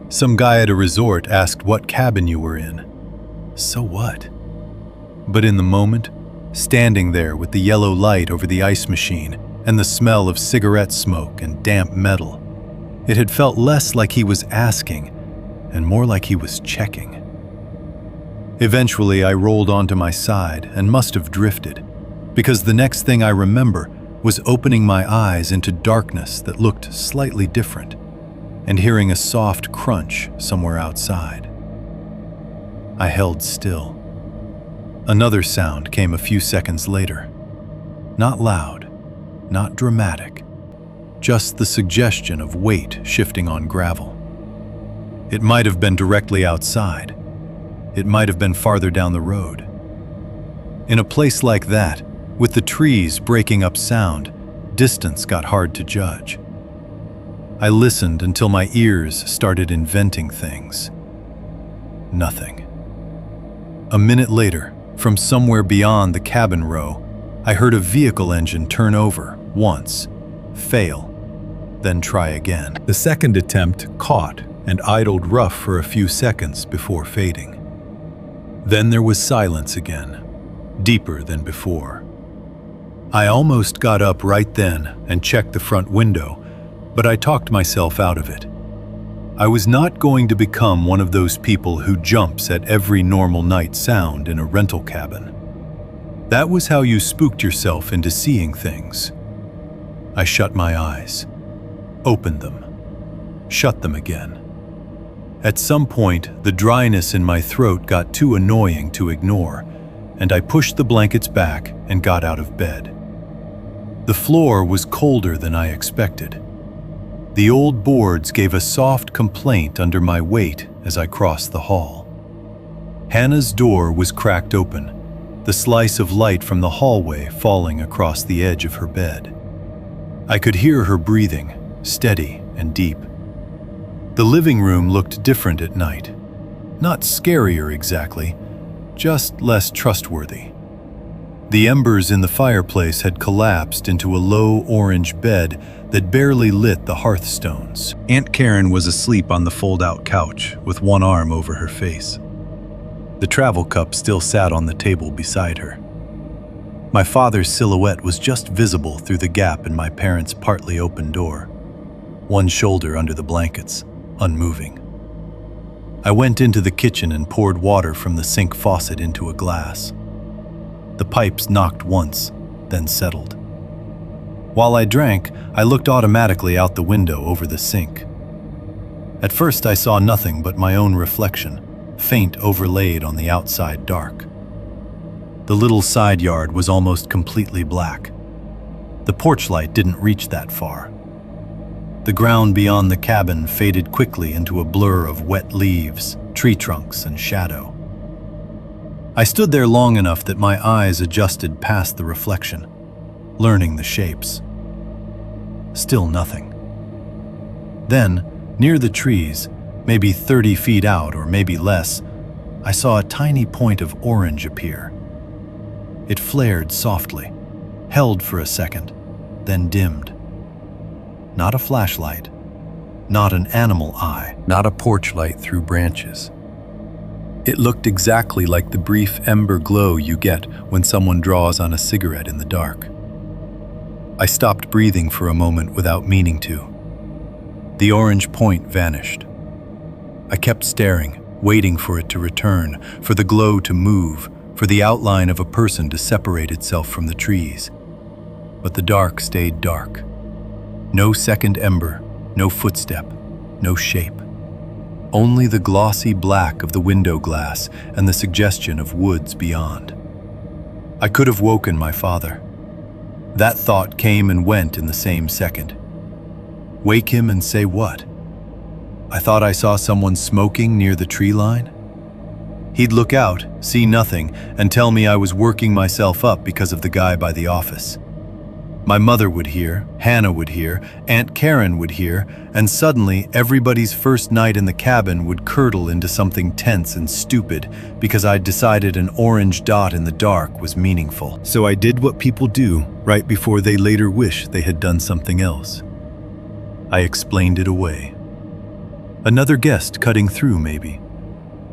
[SPEAKER 2] Some guy at a resort asked what cabin you were in. So what?
[SPEAKER 1] But in the moment, standing there with the yellow light over the ice machine and the smell of cigarette smoke and damp metal, it had felt less like he was asking and more like he was checking. Eventually, I rolled onto my side and must have drifted, because the next thing I remember was opening my eyes into darkness that looked slightly different and hearing a soft crunch somewhere outside. I held still. Another sound came a few seconds later. Not loud, not dramatic, just the suggestion of weight shifting on gravel. It might have been directly outside. It might have been farther down the road. In a place like that, with the trees breaking up sound, distance got hard to judge. I listened until my ears started inventing things. Nothing. A minute later, from somewhere beyond the cabin row, I heard a vehicle engine turn over once, fail, then try again. The second attempt caught and idled rough for a few seconds before fading. Then there was silence again, deeper than before. I almost got up right then and checked the front window, but I talked myself out of it. I was not going to become one of those people who jumps at every normal night sound in a rental cabin. That was how you spooked yourself into seeing things. I shut my eyes, opened them, shut them again. At some point, the dryness in my throat got too annoying to ignore, and I pushed the blankets back and got out of bed. The floor was colder than I expected. The old boards gave a soft complaint under my weight as I crossed the hall. Hannah's door was cracked open, the slice of light from the hallway falling across the edge of her bed. I could hear her breathing, steady and deep. The living room looked different at night. Not scarier exactly, just less trustworthy. The embers in the fireplace had collapsed into a low orange bed that barely lit the hearthstones. Aunt Karen was asleep on the fold-out couch with one arm over her face. The travel cup still sat on the table beside her. My father's silhouette was just visible through the gap in my parents' partly open door, one shoulder under the blankets, unmoving. I went into the kitchen and poured water from the sink faucet into a glass. The pipes knocked once, then settled. While I drank, I looked automatically out the window over the sink. At first I saw nothing but my own reflection, faint overlaid on the outside dark. The little side yard was almost completely black. The porch light didn't reach that far. The ground beyond the cabin faded quickly into a blur of wet leaves, tree trunks, and shadow. I stood there long enough that my eyes adjusted past the reflection, learning the shapes. Still nothing. Then, near the trees, maybe 30 feet out or maybe less, I saw a tiny point of orange appear. It flared softly, held for a second, then dimmed. Not a flashlight, not an animal eye, not a porch light through branches. It looked exactly like the brief ember glow you get when someone draws on a cigarette in the dark. I stopped breathing for a moment without meaning to. The orange point vanished. I kept staring, waiting for it to return, for the glow to move, for the outline of a person to separate itself from the trees. But the dark stayed dark. No second ember, no footstep, no shape. Only the glossy black of the window glass and the suggestion of woods beyond. I could have woken my father. That thought came and went in the same second. Wake him and say what? I thought I saw someone smoking near the tree line. He'd look out, see nothing, and tell me I was working myself up because of the guy by the office. My mother would hear, Hannah would hear, Aunt Karen would hear, and suddenly everybody's first night in the cabin would curdle into something tense and stupid because I'd decided an orange dot in the dark was meaningful. So I did what people do right before they later wish they had done something else. I explained it away. Another guest cutting through, maybe.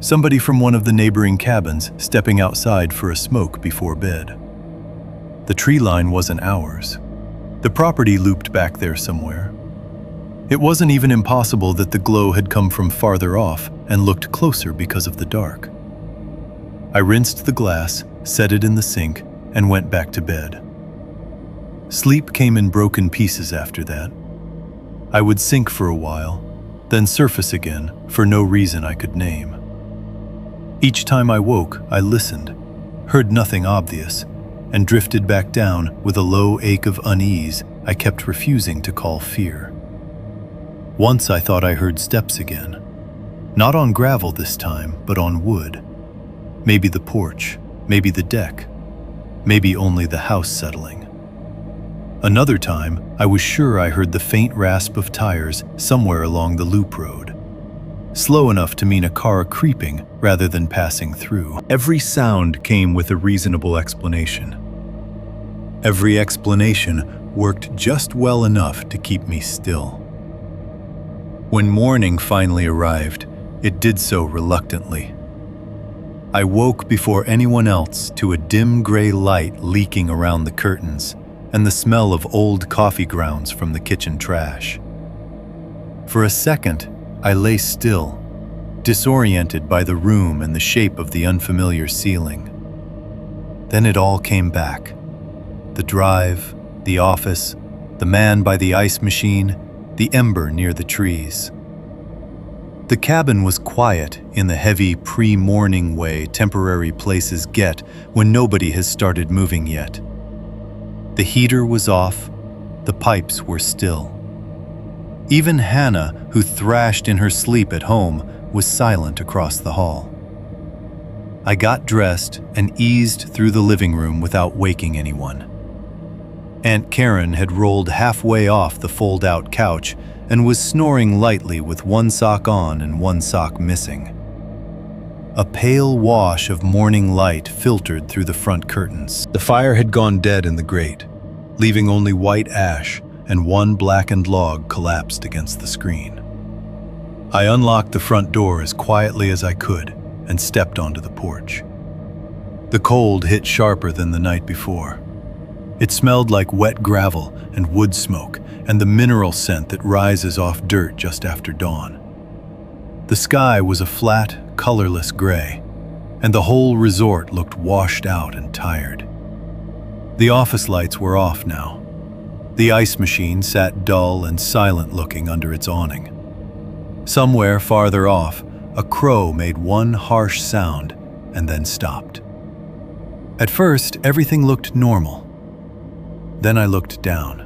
[SPEAKER 1] Somebody from one of the neighboring cabins stepping outside for a smoke before bed. The tree line wasn't ours. The property looped back there somewhere. It wasn't even impossible that the glow had come from farther off and looked closer because of the dark. I rinsed the glass, set it in the sink, and went back to bed. Sleep came in broken pieces after that. I would sink for a while, then surface again for no reason I could name. Each time I woke, I listened, heard nothing obvious, and drifted back down with a low ache of unease I kept refusing to call fear. Once I thought I heard steps again. Not on gravel this time, but on wood. Maybe the porch, maybe the deck, maybe only the house settling. Another time, I was sure I heard the faint rasp of tires somewhere along the loop road. Slow enough to mean a car creeping rather than passing through. Every sound came with a reasonable explanation. Every explanation worked just well enough to keep me still. When morning finally arrived, it did so reluctantly. I woke before anyone else to a dim gray light leaking around the curtains and the smell of old coffee grounds from the kitchen trash. For a second, I lay still, disoriented by the room and the shape of the unfamiliar ceiling. Then it all came back. The drive, the office, the man by the ice machine, the ember near the trees. The cabin was quiet in the heavy pre-morning way temporary places get when nobody has started moving yet. The heater was off, the pipes were still. Even Hannah, who thrashed in her sleep at home, was silent across the hall. I got dressed and eased through the living room without waking anyone. Aunt Karen had rolled halfway off the fold-out couch and was snoring lightly with one sock on and one sock missing. A pale wash of morning light filtered through the front curtains. The fire had gone dead in the grate, leaving only white ash and one blackened log collapsed against the screen. I unlocked the front door as quietly as I could and stepped onto the porch. The cold hit sharper than the night before. It smelled like wet gravel and wood smoke and the mineral scent that rises off dirt just after dawn. The sky was a flat, colorless gray, and the whole resort looked washed out and tired. The office lights were off now. The ice machine sat dull and silent-looking under its awning. Somewhere farther off, a crow made one harsh sound and then stopped. At first, everything looked normal. Then I looked down.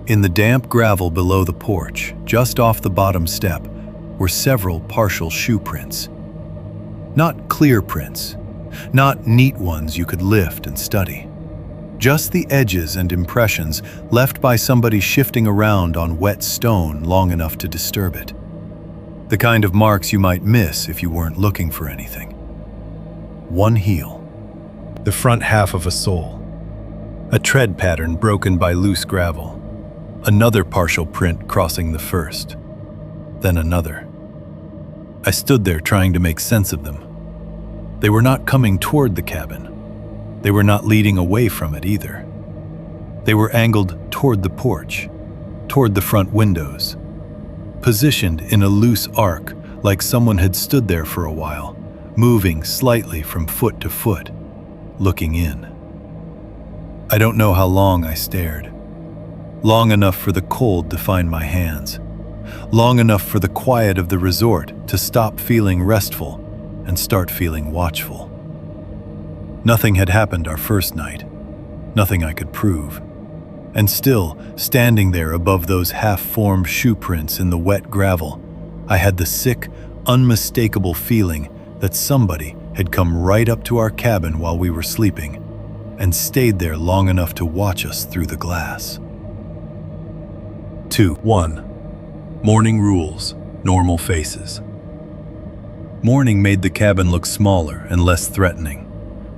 [SPEAKER 1] In the damp gravel below the porch, just off the bottom step, were several partial shoe prints. Not clear prints, not neat ones you could lift and study. Just the edges and impressions left by somebody shifting around on wet stone long enough to disturb it. The kind of marks you might miss if you weren't looking for anything. One heel. The front half of a sole. A tread pattern broken by loose gravel. Another partial print crossing the first. Then another. I stood there trying to make sense of them. They were not coming toward the cabin. They were not leading away from it either. They were angled toward the porch, toward the front windows, positioned in a loose arc like someone had stood there for a while, moving slightly from foot to foot, looking in. I don't know how long I stared. Long enough for the cold to find my hands. Long enough for the quiet of the resort to stop feeling restful and start feeling watchful. Nothing had happened our first night. Nothing I could prove. And still, standing there above those half-formed shoe prints in the wet gravel, I had the sick, unmistakable feeling that somebody had come right up to our cabin while we were sleeping and stayed there long enough to watch us through the glass. 2. 1. Morning rules, normal faces. Morning made the cabin look smaller and less threatening,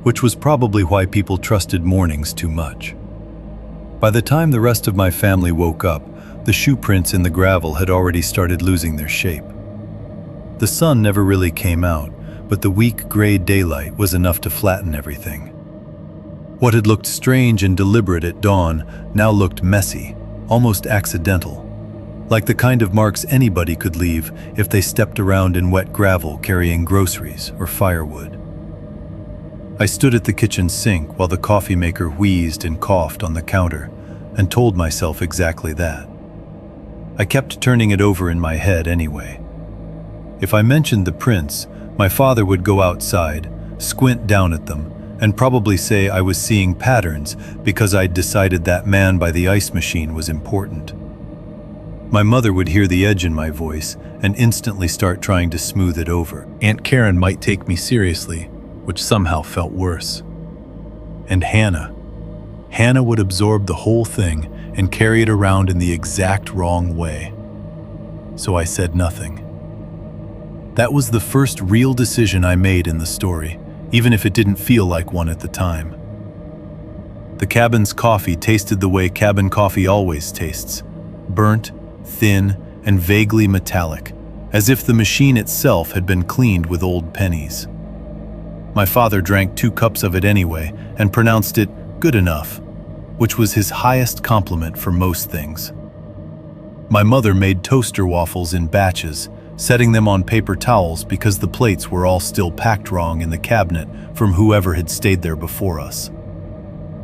[SPEAKER 1] which was probably why people trusted mornings too much. By the time the rest of my family woke up, the shoe prints in the gravel had already started losing their shape. The sun never really came out, but the weak gray daylight was enough to flatten everything. What had looked strange and deliberate at dawn now looked messy, almost accidental, like the kind of marks anybody could leave if they stepped around in wet gravel carrying groceries or firewood. I stood at the kitchen sink while the coffee maker wheezed and coughed on the counter and told myself exactly that. I kept turning it over in my head anyway. If I mentioned the prints, my father would go outside, squint down at them, and probably say I was seeing patterns because I'd decided that man by the ice machine was important. My mother would hear the edge in my voice and instantly start trying to smooth it over.
[SPEAKER 2] Aunt Karen might take me seriously, which somehow felt worse. And Hannah would absorb the whole thing and carry it around in the exact wrong way. So I said nothing. That was the first real decision I made in the story, even if it didn't feel like one at the time. The cabin's coffee tasted the way cabin coffee always tastes, burnt, thin, and vaguely metallic, as if the machine itself had been cleaned with old pennies. My father drank 2 cups of it anyway and pronounced it good enough, which was his highest compliment for most things. My mother made toaster waffles in batches, setting them on paper towels because the plates were all still packed wrong in the cabinet from whoever had stayed there before us.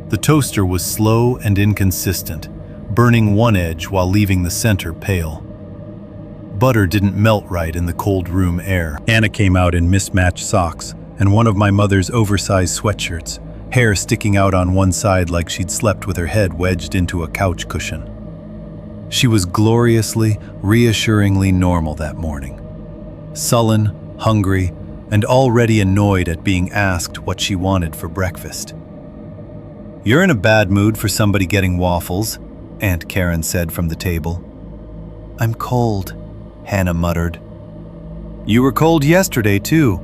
[SPEAKER 2] The toaster was slow and inconsistent, burning one edge while leaving the center pale. Butter didn't melt right in the cold room air. Anna came out in mismatched socks and one of my mother's oversized sweatshirts, hair sticking out on one side like she'd slept with her head wedged into a couch cushion. She was gloriously, reassuringly normal that morning. Sullen, hungry, and already annoyed at being asked what she wanted for breakfast. "You're in a bad mood for somebody getting waffles," Aunt Karen said from the table. "I'm cold," Hannah muttered. "You were cold yesterday, too."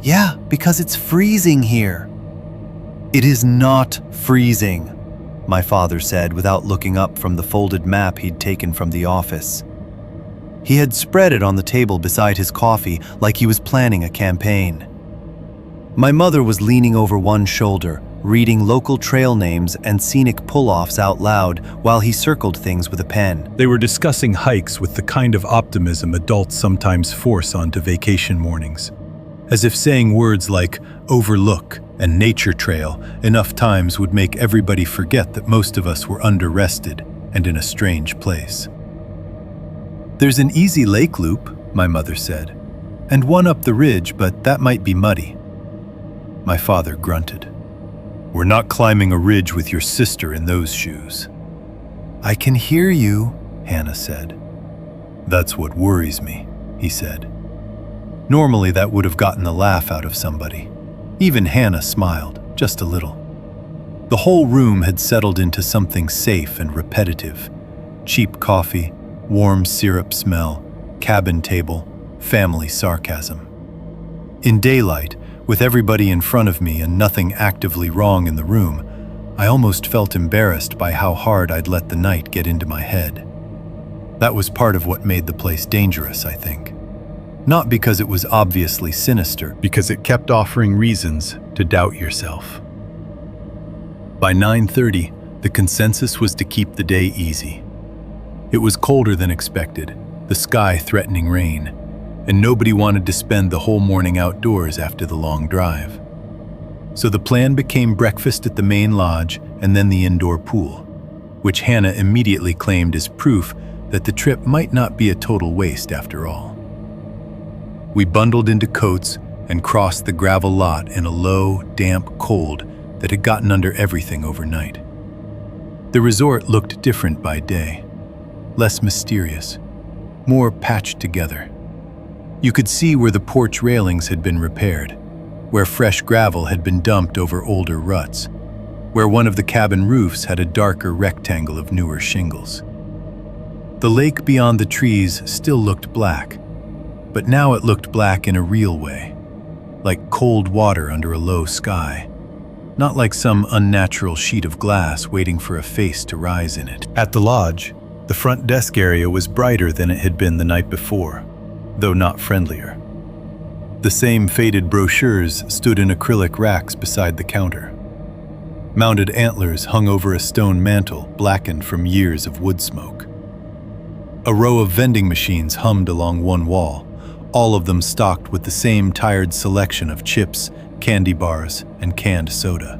[SPEAKER 2] "Yeah, because it's freezing here." "It is not freezing," my father said without looking up from the folded map he'd taken from the office. He had spread it on the table beside his coffee like he was planning a campaign. My mother was leaning over one shoulder, reading local trail names and scenic pull-offs out loud while he circled things with a pen. They were discussing hikes with the kind of optimism adults sometimes force onto vacation mornings, as if saying words like overlook and nature trail enough times would make everybody forget that most of us were under-rested and in a strange place. "There's an easy lake loop," my mother said, "and one up the ridge, but that might be muddy." My father grunted. "We're not climbing a ridge with your sister in those shoes." "I can hear you," Hannah said. "That's what worries me," he said. Normally that would have gotten a laugh out of somebody. Even Hannah smiled, just a little. The whole room had settled into something safe and repetitive. Cheap coffee, warm syrup smell, cabin table, family sarcasm. In daylight, with everybody in front of me and nothing actively wrong in the room, I almost felt embarrassed by how hard I'd let the night get into my head. That was part of what made the place dangerous, I think. Not because it was obviously sinister, because it kept offering reasons to doubt yourself. By 9:30, the consensus was to keep the day easy. It was colder than expected, the sky threatening rain, and nobody wanted to spend the whole morning outdoors after the long drive. So the plan became breakfast at the main lodge and then the indoor pool, which Hannah immediately claimed as proof that the trip might not be a total waste after all. We bundled into coats and crossed the gravel lot in a low, damp cold that had gotten under everything overnight. The resort looked different by day, less mysterious, more patched together. You could see where the porch railings had been repaired, where fresh gravel had been dumped over older ruts, where one of the cabin roofs had a darker rectangle of newer shingles. The lake beyond the trees still looked black, but now it looked black in a real way, like cold water under a low sky, not like some unnatural sheet of glass waiting for a face to rise in it. At the lodge, the front desk area was brighter than it had been the night before, though not friendlier.
[SPEAKER 1] The same faded brochures stood in acrylic racks beside the counter. Mounted antlers hung over a stone mantel blackened from years of wood smoke. A row of vending machines hummed along one wall, all of them stocked with the same tired selection of chips, candy bars, and canned soda.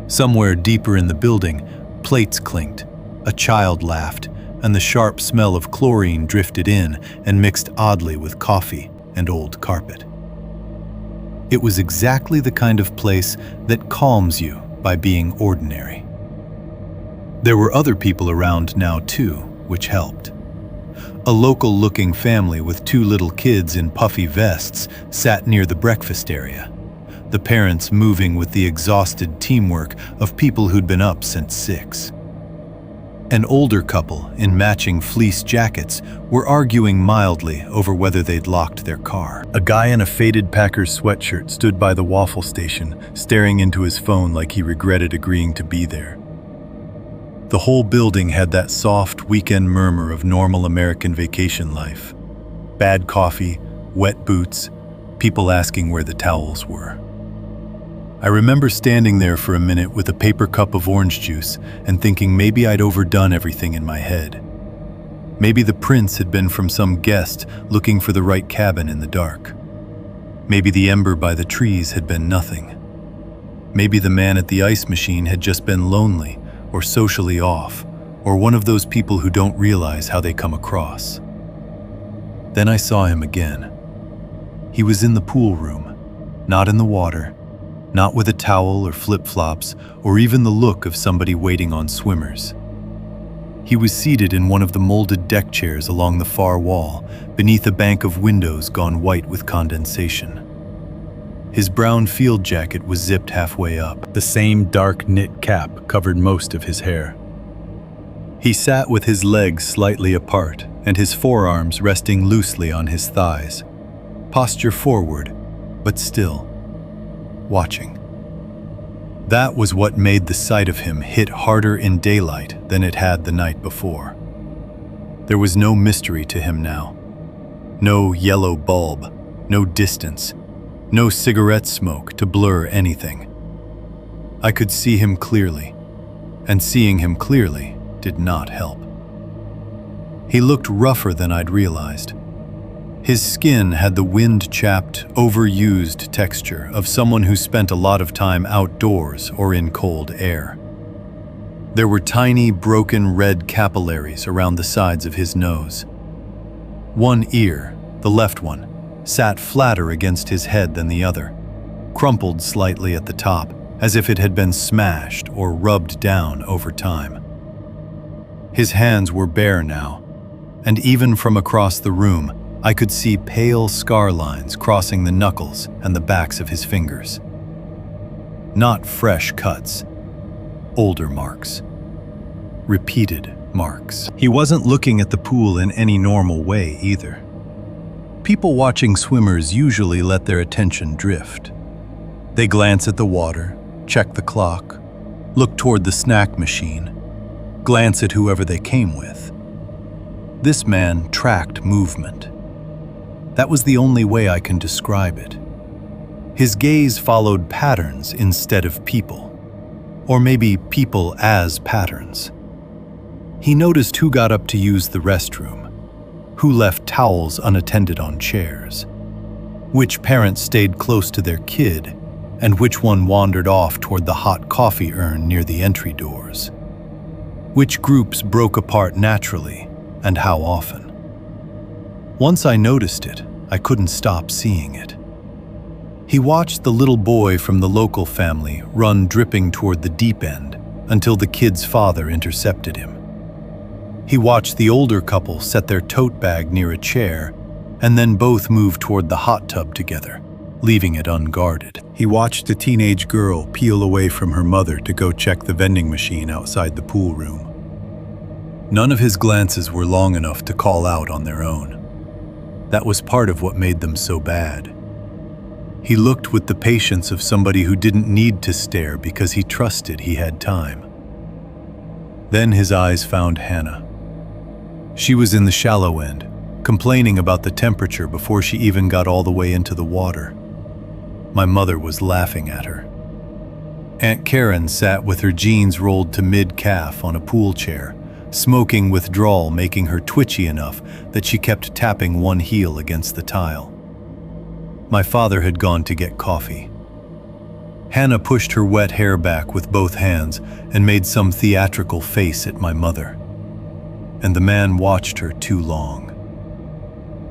[SPEAKER 1] Somewhere deeper in the building, plates clinked, a child laughed, and the sharp smell of chlorine drifted in and mixed oddly with coffee and old carpet. It was exactly the kind of place that calms you by being ordinary. There were other people around now too, which helped. A local-looking family with 2 little kids in puffy vests sat near the breakfast area, the parents moving with the exhausted teamwork of people who'd been up since 6. An older couple in matching fleece jackets were arguing mildly over whether they'd locked their car.
[SPEAKER 2] A guy in a faded Packers sweatshirt stood by the waffle station, staring into his phone like he regretted agreeing to be there. The whole building had that soft weekend murmur of normal American vacation life. Bad coffee, wet boots, people asking where the towels were. I remember standing there for a minute with a paper cup of orange juice and thinking maybe I'd overdone everything in my head. Maybe the prints had been from some guest looking for the right cabin in the dark. Maybe the ember by the trees had been nothing. Maybe the man at the ice machine had just been lonely or socially off, or one of those people who don't realize how they come across. Then I saw him again. He was in the pool room, not in the water, not with a towel or flip-flops, or even the look of somebody waiting on swimmers. He was seated in one of the molded deck chairs along the far wall, beneath a bank of windows gone white with condensation. His brown field jacket was zipped halfway up. The same dark knit cap covered most of his hair. He sat with his legs slightly apart and his forearms resting loosely on his thighs, posture forward, but still watching. That was what made the sight of him hit harder in daylight than it had the night before. There was no mystery to him now. No yellow bulb, no distance, no cigarette smoke to blur anything. I could see him clearly, and seeing him clearly did not help. He looked rougher than I'd realized. His skin had the wind-chapped, overused texture of someone who spent a lot of time outdoors or in cold air. There were tiny, broken red capillaries around the sides of his nose. One ear, the left one, sat flatter against his head than the other, crumpled slightly at the top, as if it had been smashed or rubbed down over time. His hands were bare now, and even from across the room, I could see pale scar lines crossing the knuckles and the backs of his fingers. Not fresh cuts, older marks. Repeated marks. He wasn't looking at the pool in any normal way either. People watching swimmers usually let their attention drift. They glance at the water, check the clock, look toward the snack machine, glance at whoever they came with. This man tracked movement. That was the only way I can describe it. His gaze followed patterns instead of people, or maybe people as patterns. He noticed who got up to use the restroom, who left towels unattended on chairs, which parents stayed close to their kid, and which one wandered off toward the hot coffee urn near the entry doors. Which groups broke apart naturally, and how often. Once I noticed it, I couldn't stop seeing it. He watched the little boy from the local family run dripping toward the deep end until the kid's father intercepted him. He watched the older couple set their tote bag near a chair and then both move toward the hot tub together, leaving it unguarded. He watched a teenage girl peel away from her mother to go check the vending machine outside the pool room. None of his glances were long enough to call out on their own. That was part of what made them so bad. He looked with the patience of somebody who didn't need to stare because he trusted he had time. Then his eyes found Hannah. She was in the shallow end,
[SPEAKER 1] complaining about the temperature before she even got all the way into the water. My mother was laughing at her. Aunt Karen sat with her jeans rolled to mid-calf on a pool chair, smoking withdrawal making her twitchy enough that she kept tapping one heel against the tile. My father had gone to get coffee. Hannah pushed her wet hair back with both hands and made some theatrical face at my mother. And the man watched her too long.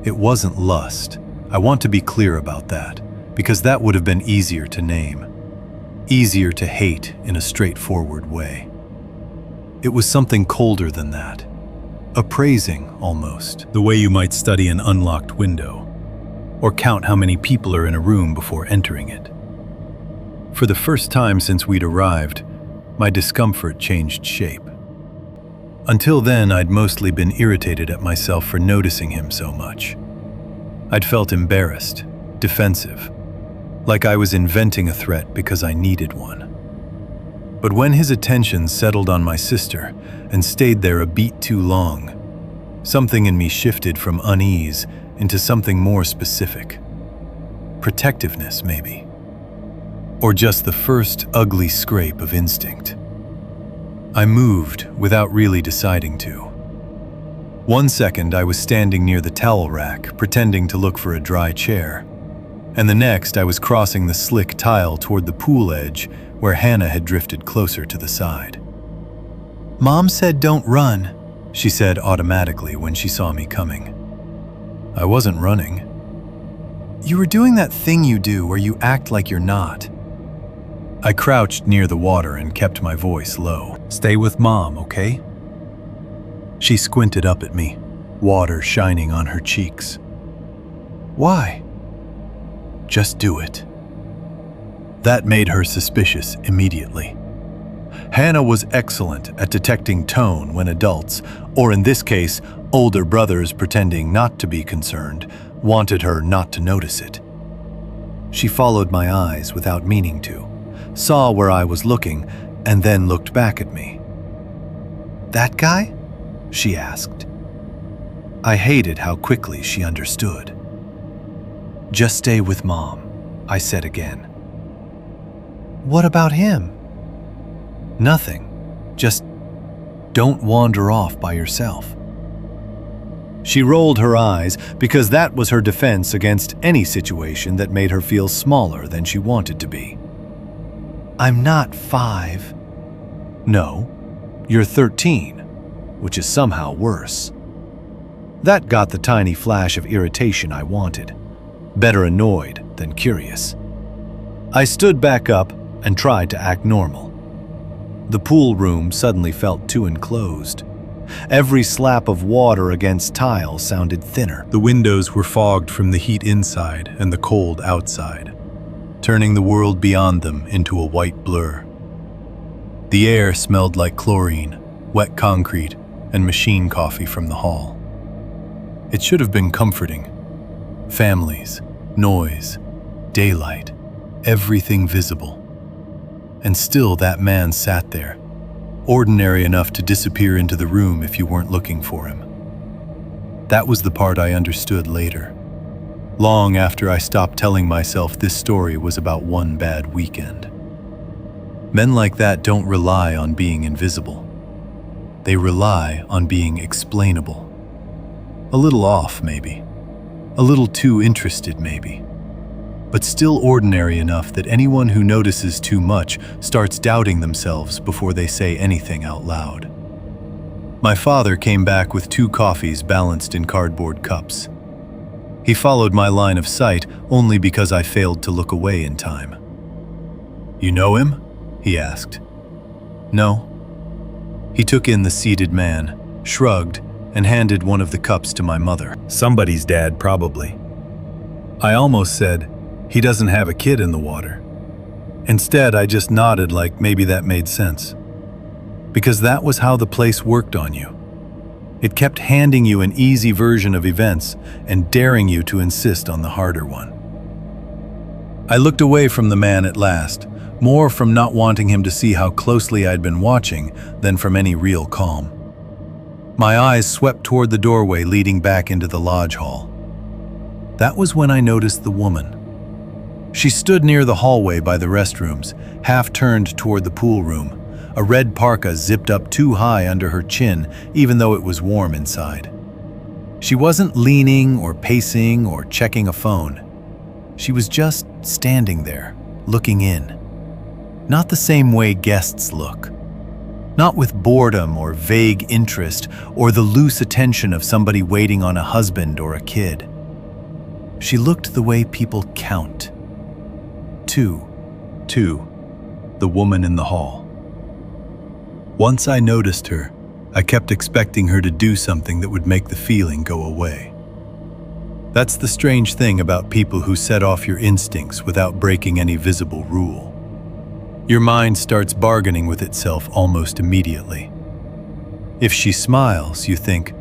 [SPEAKER 1] It wasn't lust. I want to be clear about that, because that would have been easier to name. Easier to hate in a straightforward way. It was something colder than that. Appraising, almost. The way you might study an unlocked window, or count how many people are in a room before entering it. For the first time since we'd arrived, my discomfort changed shape. Until then, I'd mostly been irritated at myself for noticing him so much. I'd felt embarrassed, defensive, like I was inventing a threat because I needed one. But when his attention settled on my sister and stayed there a beat too long, something in me shifted from unease into something more specific. Protectiveness, maybe. Or just the first ugly scrape of instinct. I moved without really deciding to. One second I was standing near the towel rack, pretending to look for a dry chair. And the next I was crossing the slick tile toward the pool edge where Hannah had drifted closer to the side. "Mom said don't run," she said automatically when she saw me coming. I wasn't running. "You were doing that thing you do where you act like you're not." I crouched near the water and kept my voice low. "Stay with Mom, okay?" She squinted up at me, water shining on her cheeks. "Why?" "Just do it." That made her suspicious immediately. Hannah was excellent at detecting tone when adults, or in this case, older brothers pretending not to be concerned, wanted her not to notice it. She followed my eyes without meaning to, saw where I was looking, and then looked back at me. "That guy?" she asked. I hated how quickly she understood. "Just stay with Mom," I said again. "What about him?" "Nothing. Just don't wander off by yourself." She rolled her eyes because that was her defense against any situation that made her feel smaller than she wanted to be. "I'm not 5. "No, you're 13, which is somehow worse." That got the tiny flash of irritation I wanted. Better annoyed than curious. I stood back up and tried to act normal. The pool room suddenly felt too enclosed. Every slap of water against tile sounded thinner. The windows were fogged from the heat inside and the cold outside, turning the world beyond them into a white blur. The air smelled like chlorine, wet concrete, and machine coffee from the hall. It should have been comforting. Families, noise, daylight, everything visible. And still that man sat there, ordinary enough to disappear into the room if you weren't looking for him. That was the part I understood later, long after I stopped telling myself this story was about one bad weekend. Men like that don't rely on being invisible. They rely on being explainable. A little off, maybe. A little too interested, maybe. But still ordinary enough that anyone who notices too much starts doubting themselves before they say anything out loud. My father came back with 2 coffees balanced in cardboard cups. He followed my line of sight only because I failed to look away in time. "You know him?" he asked. "No." He took in the seated man, shrugged, and handed one of the cups to my mother. "Somebody's dad, probably." I almost said, "He doesn't have a kid in the water." Instead, I just nodded like maybe that made sense. Because that was how the place worked on you. It kept handing you an easy version of events and daring you to insist on the harder one. I looked away from the man at last, more from not wanting him to see how closely I'd been watching than from any real calm. My eyes swept toward the doorway leading back into the lodge hall. That was when I noticed the woman. She stood near the hallway by the restrooms, half turned toward the pool room, a red parka zipped up too high under her chin, even though it was warm inside. She wasn't leaning or pacing or checking a phone. She was just standing there, looking in. Not the same way guests look. Not with boredom or vague interest or the loose attention of somebody waiting on a husband or a kid. She looked the way people count. Two, the woman in the hall. Once I noticed her, I kept expecting her to do something that would make the feeling go away. That's the strange thing about people who set off your instincts without breaking any visible rule. Your mind starts bargaining with itself almost immediately. If she smiles, you think,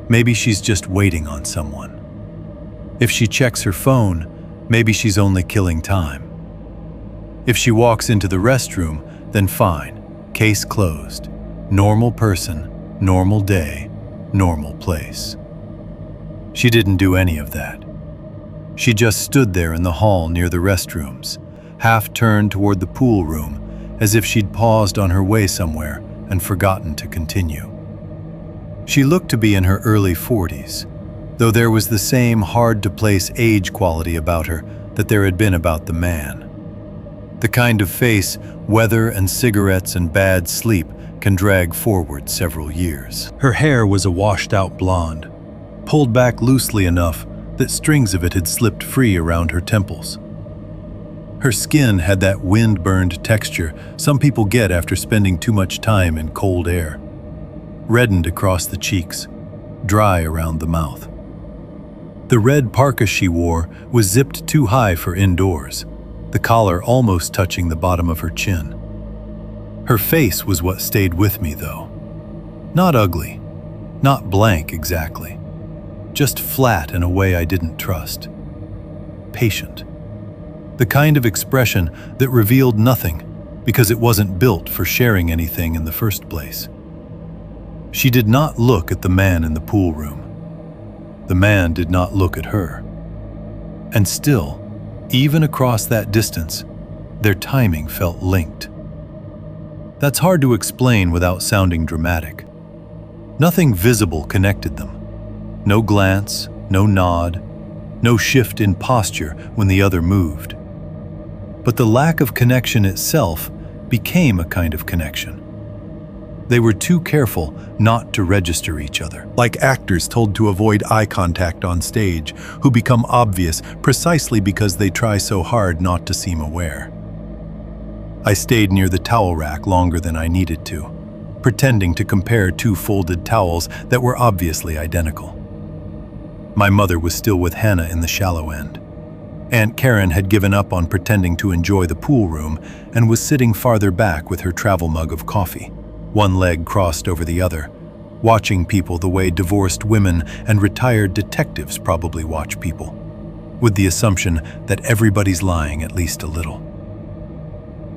[SPEAKER 1] maybe she's just waiting on someone. If she checks her phone, maybe she's only killing time. If she walks into the restroom, then fine, case closed. Normal person, normal day, normal place. She didn't do any of that. She just stood there in the hall near the restrooms, half turned toward the pool room, as if she'd paused on her way somewhere and forgotten to continue. She looked to be in her early 40s, though there was the same hard-to-place age quality about her that there had been about the man. The kind of face weather and cigarettes and bad sleep can drag forward several years. Her hair was a washed-out blonde, pulled back loosely enough that strings of it had slipped free around her temples. Her skin had that wind-burned texture some people get after spending too much time in cold air. Reddened across the cheeks, dry around the mouth. The red parka she wore was zipped too high for indoors, the collar almost touching the bottom of her chin. Her face was what stayed with me, though. Not ugly, not blank exactly, just flat in a way I didn't trust. Patient. The kind of expression that revealed nothing because it wasn't built for sharing anything in the first place. She did not look at the man in the pool room. The man did not look at her. And still, even across that distance, their timing felt linked. That's hard to explain without sounding dramatic. Nothing visible connected them. No glance, no nod, no shift in posture when the other moved. But the lack of connection itself became a kind of connection. They were too careful not to register each other, like actors told to avoid eye contact on stage, who become obvious precisely because they try so hard not to seem aware. I stayed near the towel rack longer than I needed to, pretending to compare two folded towels that were obviously identical. My mother was still with Hannah in the shallow end. Aunt Karen had given up on pretending to enjoy the pool room and was sitting farther back with her travel mug of coffee, one leg crossed over the other, watching people the way divorced women and retired detectives probably watch people, with the assumption that everybody's lying at least a little.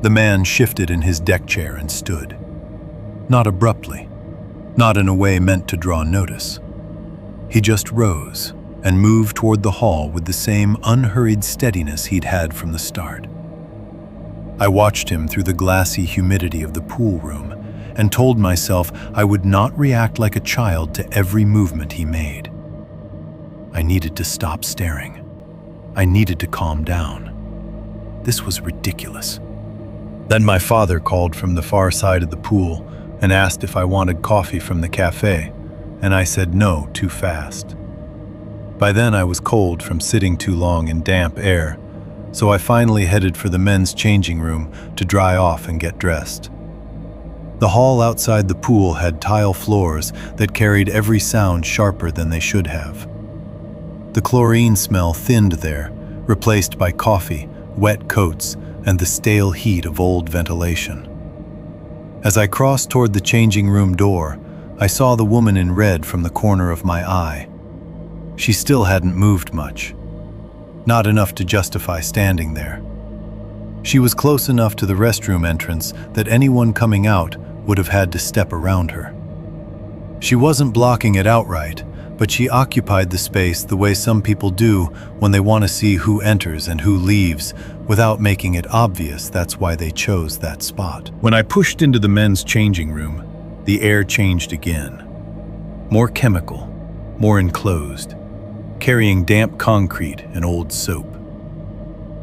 [SPEAKER 1] The man shifted in his deck chair and stood. Not abruptly, not in a way meant to draw notice. He just rose and moved toward the hall with the same unhurried steadiness he'd had from the start. I watched him through the glassy humidity of the pool room and told myself I would not react like a child to every movement he made. I needed to stop staring. I needed to calm down. This was ridiculous. Then my father called from the far side of the pool and asked if I wanted coffee from the cafe, and I said no too fast. By then I was cold from sitting too long in damp air, so I finally headed for the men's changing room to dry off and get dressed. The hall outside the pool had tile floors that carried every sound sharper than they should have. The chlorine smell thinned there, replaced by coffee, wet coats, and the stale heat of old ventilation. As I crossed toward the changing room door, I saw the woman in red from the corner of my eye. She still hadn't moved much. Not enough to justify standing there. She was close enough to the restroom entrance that anyone coming out would have had to step around her. She wasn't blocking it outright, but she occupied the space the way some people do when they want to see who enters and who leaves, without making it obvious that's why they chose that spot. When I pushed into the men's changing room, the air changed again. More chemical, more enclosed, carrying damp concrete and old soap.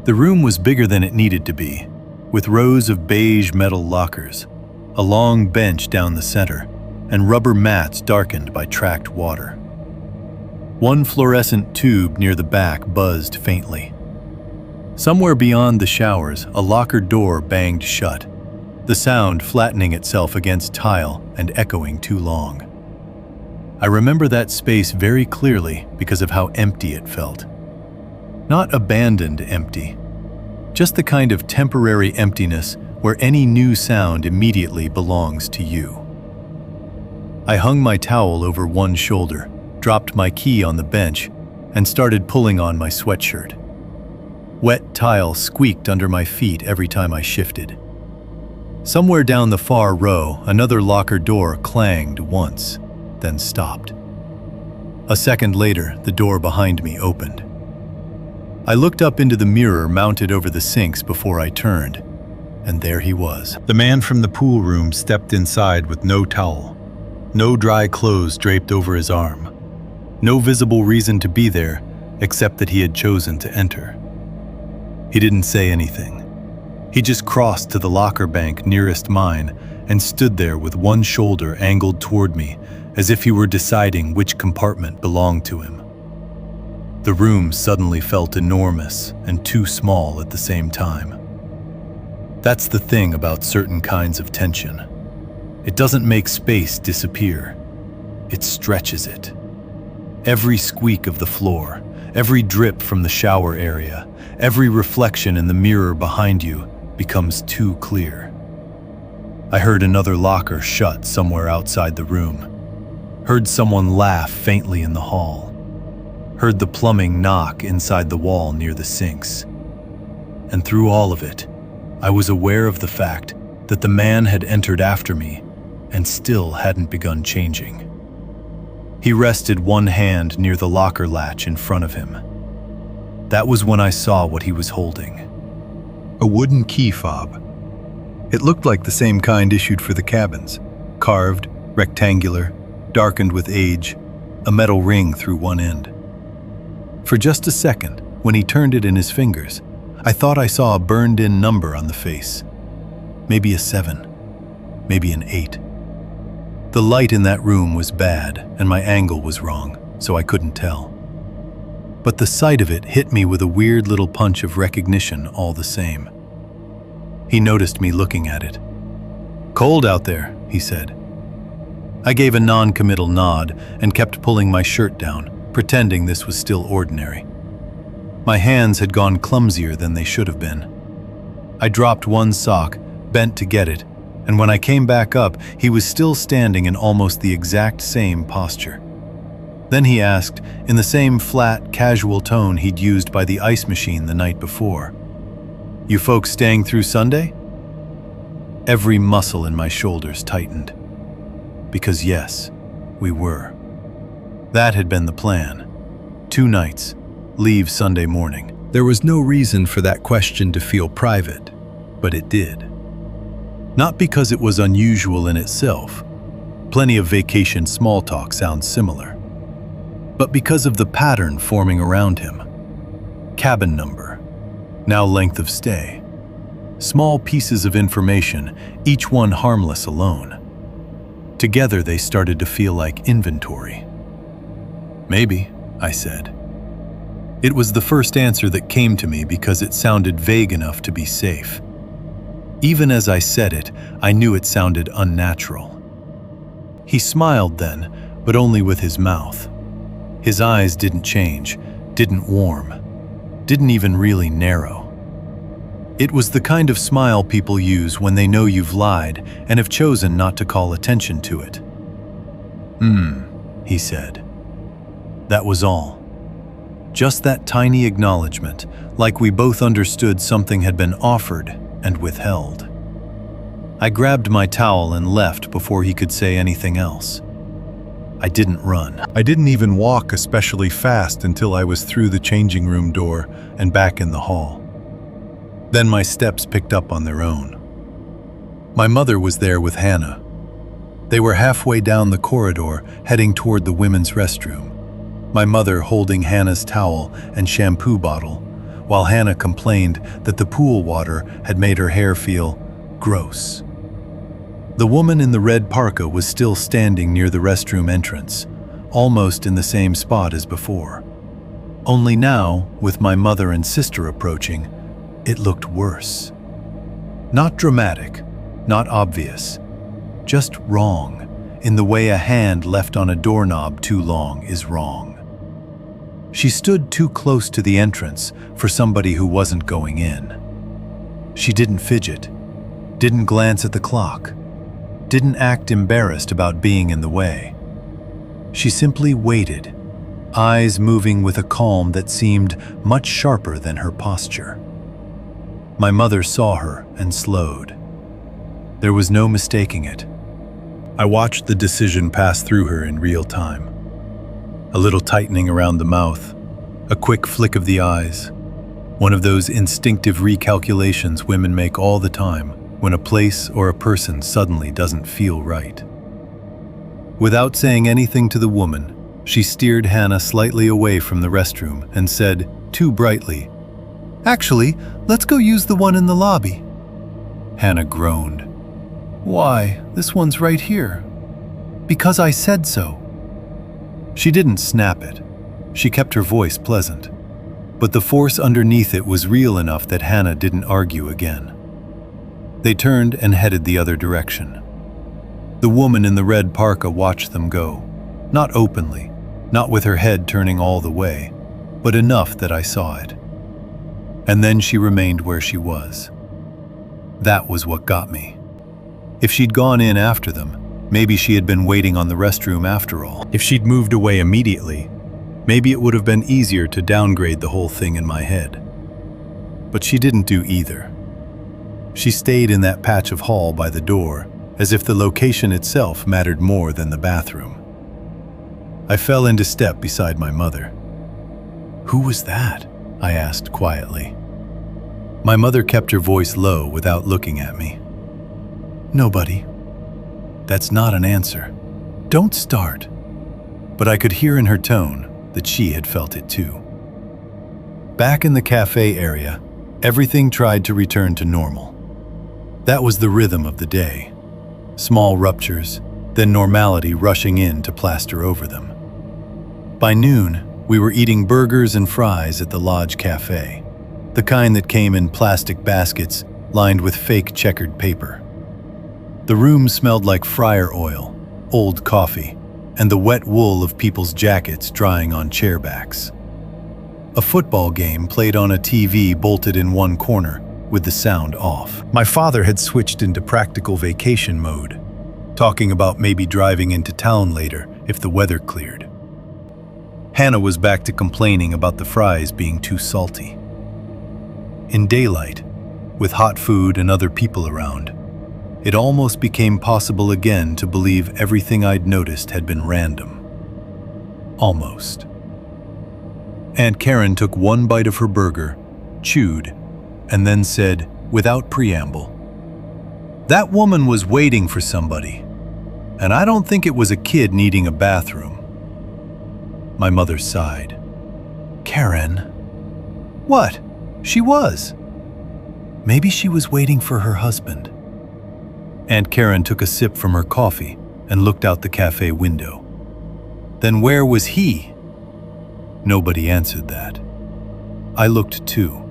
[SPEAKER 1] The room was bigger than it needed to be, with rows of beige metal lockers, a long bench down the center, and rubber mats darkened by tracked water. One fluorescent tube near the back buzzed faintly. Somewhere beyond the showers, a locker door banged shut, the sound flattening itself against tile and echoing too long. I remember that space very clearly because of how empty it felt. Not abandoned empty, just the kind of temporary emptiness where any new sound immediately belongs to you. I hung my towel over one shoulder, dropped my key on the bench, and started pulling on my sweatshirt. Wet tile squeaked under my feet every time I shifted. Somewhere down the far row, another locker door clanged once, then stopped. A second later, the door behind me opened. I looked up into the mirror mounted over the sinks before I turned, and there he was. The man from the pool room stepped inside with no towel, no dry clothes draped over his arm, no visible reason to be there except that he had chosen to enter. He didn't say anything. He just crossed to the locker bank nearest mine and stood there with one shoulder angled toward me as if he were deciding which compartment belonged to him. The room suddenly felt enormous and too small at the same time. That's the thing about certain kinds of tension. It doesn't make space disappear. It stretches it. Every squeak of the floor, every drip from the shower area, every reflection in the mirror behind you becomes too clear. I heard another locker shut somewhere outside the room. Heard someone laugh faintly in the hall. Heard the plumbing knock inside the wall near the sinks. And through all of it, I was aware of the fact that the man had entered after me and still hadn't begun changing. He rested one hand near the locker latch in front of him. That was when I saw what he was holding. A wooden key fob. It looked like the same kind issued for the cabins, carved, rectangular, darkened with age, a metal ring through one end. For just a second, when he turned it in his fingers, I thought I saw a burned-in number on the face. Maybe a 7, maybe an 8. The light in that room was bad, and my angle was wrong, so I couldn't tell. But the sight of it hit me with a weird little punch of recognition all the same. He noticed me looking at it. "Cold out there," he said. I gave a non-committal nod and kept pulling my shirt down, pretending this was still ordinary. My hands had gone clumsier than they should have been. I dropped one sock, bent to get it, and when I came back up, he was still standing in almost the exact same posture. Then he asked, in the same flat, casual tone he'd used by the ice machine the night before, "You folks staying through Sunday?" Every muscle in my shoulders tightened. Because yes, we were. That had been the plan. 2 nights, leave Sunday morning. There was no reason for that question to feel private, but it did. Not because it was unusual in itself. Plenty of vacation small talk sounds similar. But because of the pattern forming around him. Cabin number, now length of stay. Small pieces of information, each one harmless alone. Together they started to feel like inventory. "Maybe," I said. It was the first answer that came to me because it sounded vague enough to be safe. Even as I said it, I knew it sounded unnatural. He smiled then, but only with his mouth. His eyes didn't change, didn't warm, didn't even really narrow. It was the kind of smile people use when they know you've lied and have chosen not to call attention to it. He said. That was all. Just that tiny acknowledgement, like we both understood something had been offered and withheld. I grabbed my towel and left before he could say anything else. I didn't run.
[SPEAKER 2] I didn't even walk especially fast until I was through the changing room door and back in the hall. Then my steps picked up on their own. My mother was there with Hannah. They were halfway down the corridor, heading toward the women's restroom. My mother holding Hannah's towel and shampoo bottle, while Hannah complained that the pool water had made her hair feel gross. The woman in the red parka was still standing near the restroom entrance, almost in the same spot as before. Only now, with my mother and sister approaching, it looked worse. Not dramatic, not obvious, just wrong, in the way a hand left on a doorknob too long is wrong. She stood too close to the entrance for somebody who wasn't going in. She didn't fidget, didn't glance at the clock, didn't act embarrassed about being in the way. She simply waited, eyes moving with a calm that seemed much sharper than her posture. My mother saw her and slowed. There was no mistaking it. I watched the decision pass through her in real time. A little tightening around the mouth, a quick flick of the eyes, one of those instinctive recalculations women make all the time when a place or a person suddenly doesn't feel right. Without saying anything to the woman, she steered Hannah slightly away from the restroom and said, too brightly, "Actually, let's go use the one in the lobby." Hannah groaned. "Why, this one's right here." "Because I said so." She didn't snap it. She kept her voice pleasant. But the force underneath it was real enough that Hannah didn't argue again. They turned and headed the other direction. The woman in the red parka watched them go, not openly, not with her head turning all the way, but enough that I saw it. And then she remained where she was. That was what got me. If she'd gone in after them, maybe she had been waiting on the restroom after all. If she'd moved away immediately, maybe it would have been easier to downgrade the whole thing in my head. But she didn't do either. She stayed in that patch of hall by the door, as if the location itself mattered more than the bathroom. I fell into step beside my mother. "Who was that?" I asked quietly. My mother kept her voice low without looking at me. "Nobody." That's not an answer. Don't start. But I could hear in her tone that she had felt it too. Back in the cafe area, everything tried to return to normal. That was the rhythm of the day. Small ruptures, then normality rushing in to plaster over them. By noon, we were eating burgers and fries at the Lodge Cafe, the kind that came in plastic baskets lined with fake checkered paper. The room smelled like fryer oil, old coffee, and the wet wool of people's jackets drying on chairbacks. A football game played on a TV bolted in one corner, with the sound off. My father had switched into practical vacation mode, talking about maybe driving into town later if the weather cleared. Hannah was back to complaining about the fries being too salty. In daylight, with hot food and other people around, it almost became possible again to believe everything I'd noticed had been random. Almost. Aunt Karen took one bite of her burger, chewed, and then said, without preamble, "That woman was waiting for somebody, and I don't think it was a kid needing a bathroom." My mother sighed. "Karen?" "What? She was." "Maybe she was waiting for her husband." Aunt Karen took a sip from her coffee and looked out the cafe window. "Then where was he?" Nobody answered that. I looked too.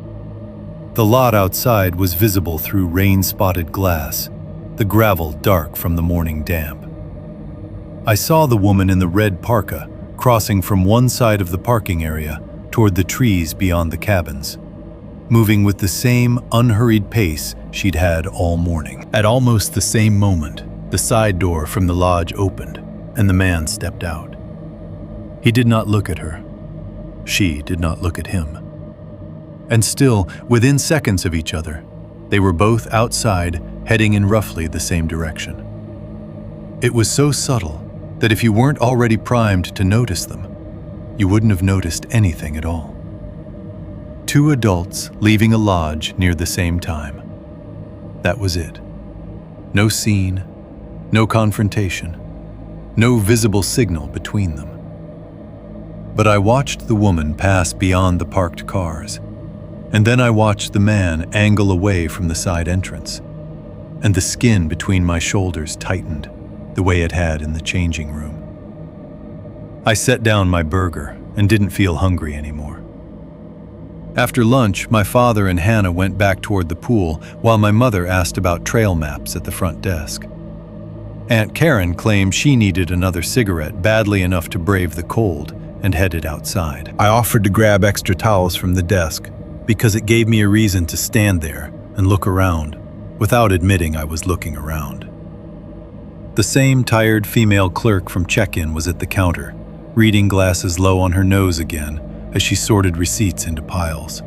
[SPEAKER 2] The lot outside was visible through rain-spotted glass, the gravel dark from the morning damp. I saw the woman in the red parka crossing from one side of the parking area toward the trees beyond the cabins, moving with the same unhurried pace she'd had all morning. At almost the same moment, the side door from the lodge opened, and the man stepped out. He did not look at her. She did not look at him. And still, within seconds of each other, they were both outside, heading in roughly the same direction. It was so subtle,
[SPEAKER 1] that if you weren't already primed to notice them, you wouldn't have noticed anything at all. Two adults leaving a lodge near the same time. That was it. No scene, no confrontation, no visible signal between them. But I watched the woman pass beyond the parked cars, and then I watched the man angle away from the side entrance, and the skin between my shoulders tightened the way it had in the changing room. I set down my burger and didn't feel hungry anymore. After lunch, my father and Hannah went back toward the pool while my mother asked about trail maps at the front desk. Aunt Karen claimed she needed another cigarette badly enough to brave the cold and headed outside. I offered to grab extra towels from the desk because it gave me a reason to stand there and look around without admitting I was looking around. The same tired female clerk from check-in was at the counter, reading glasses low on her nose again as she sorted receipts into piles.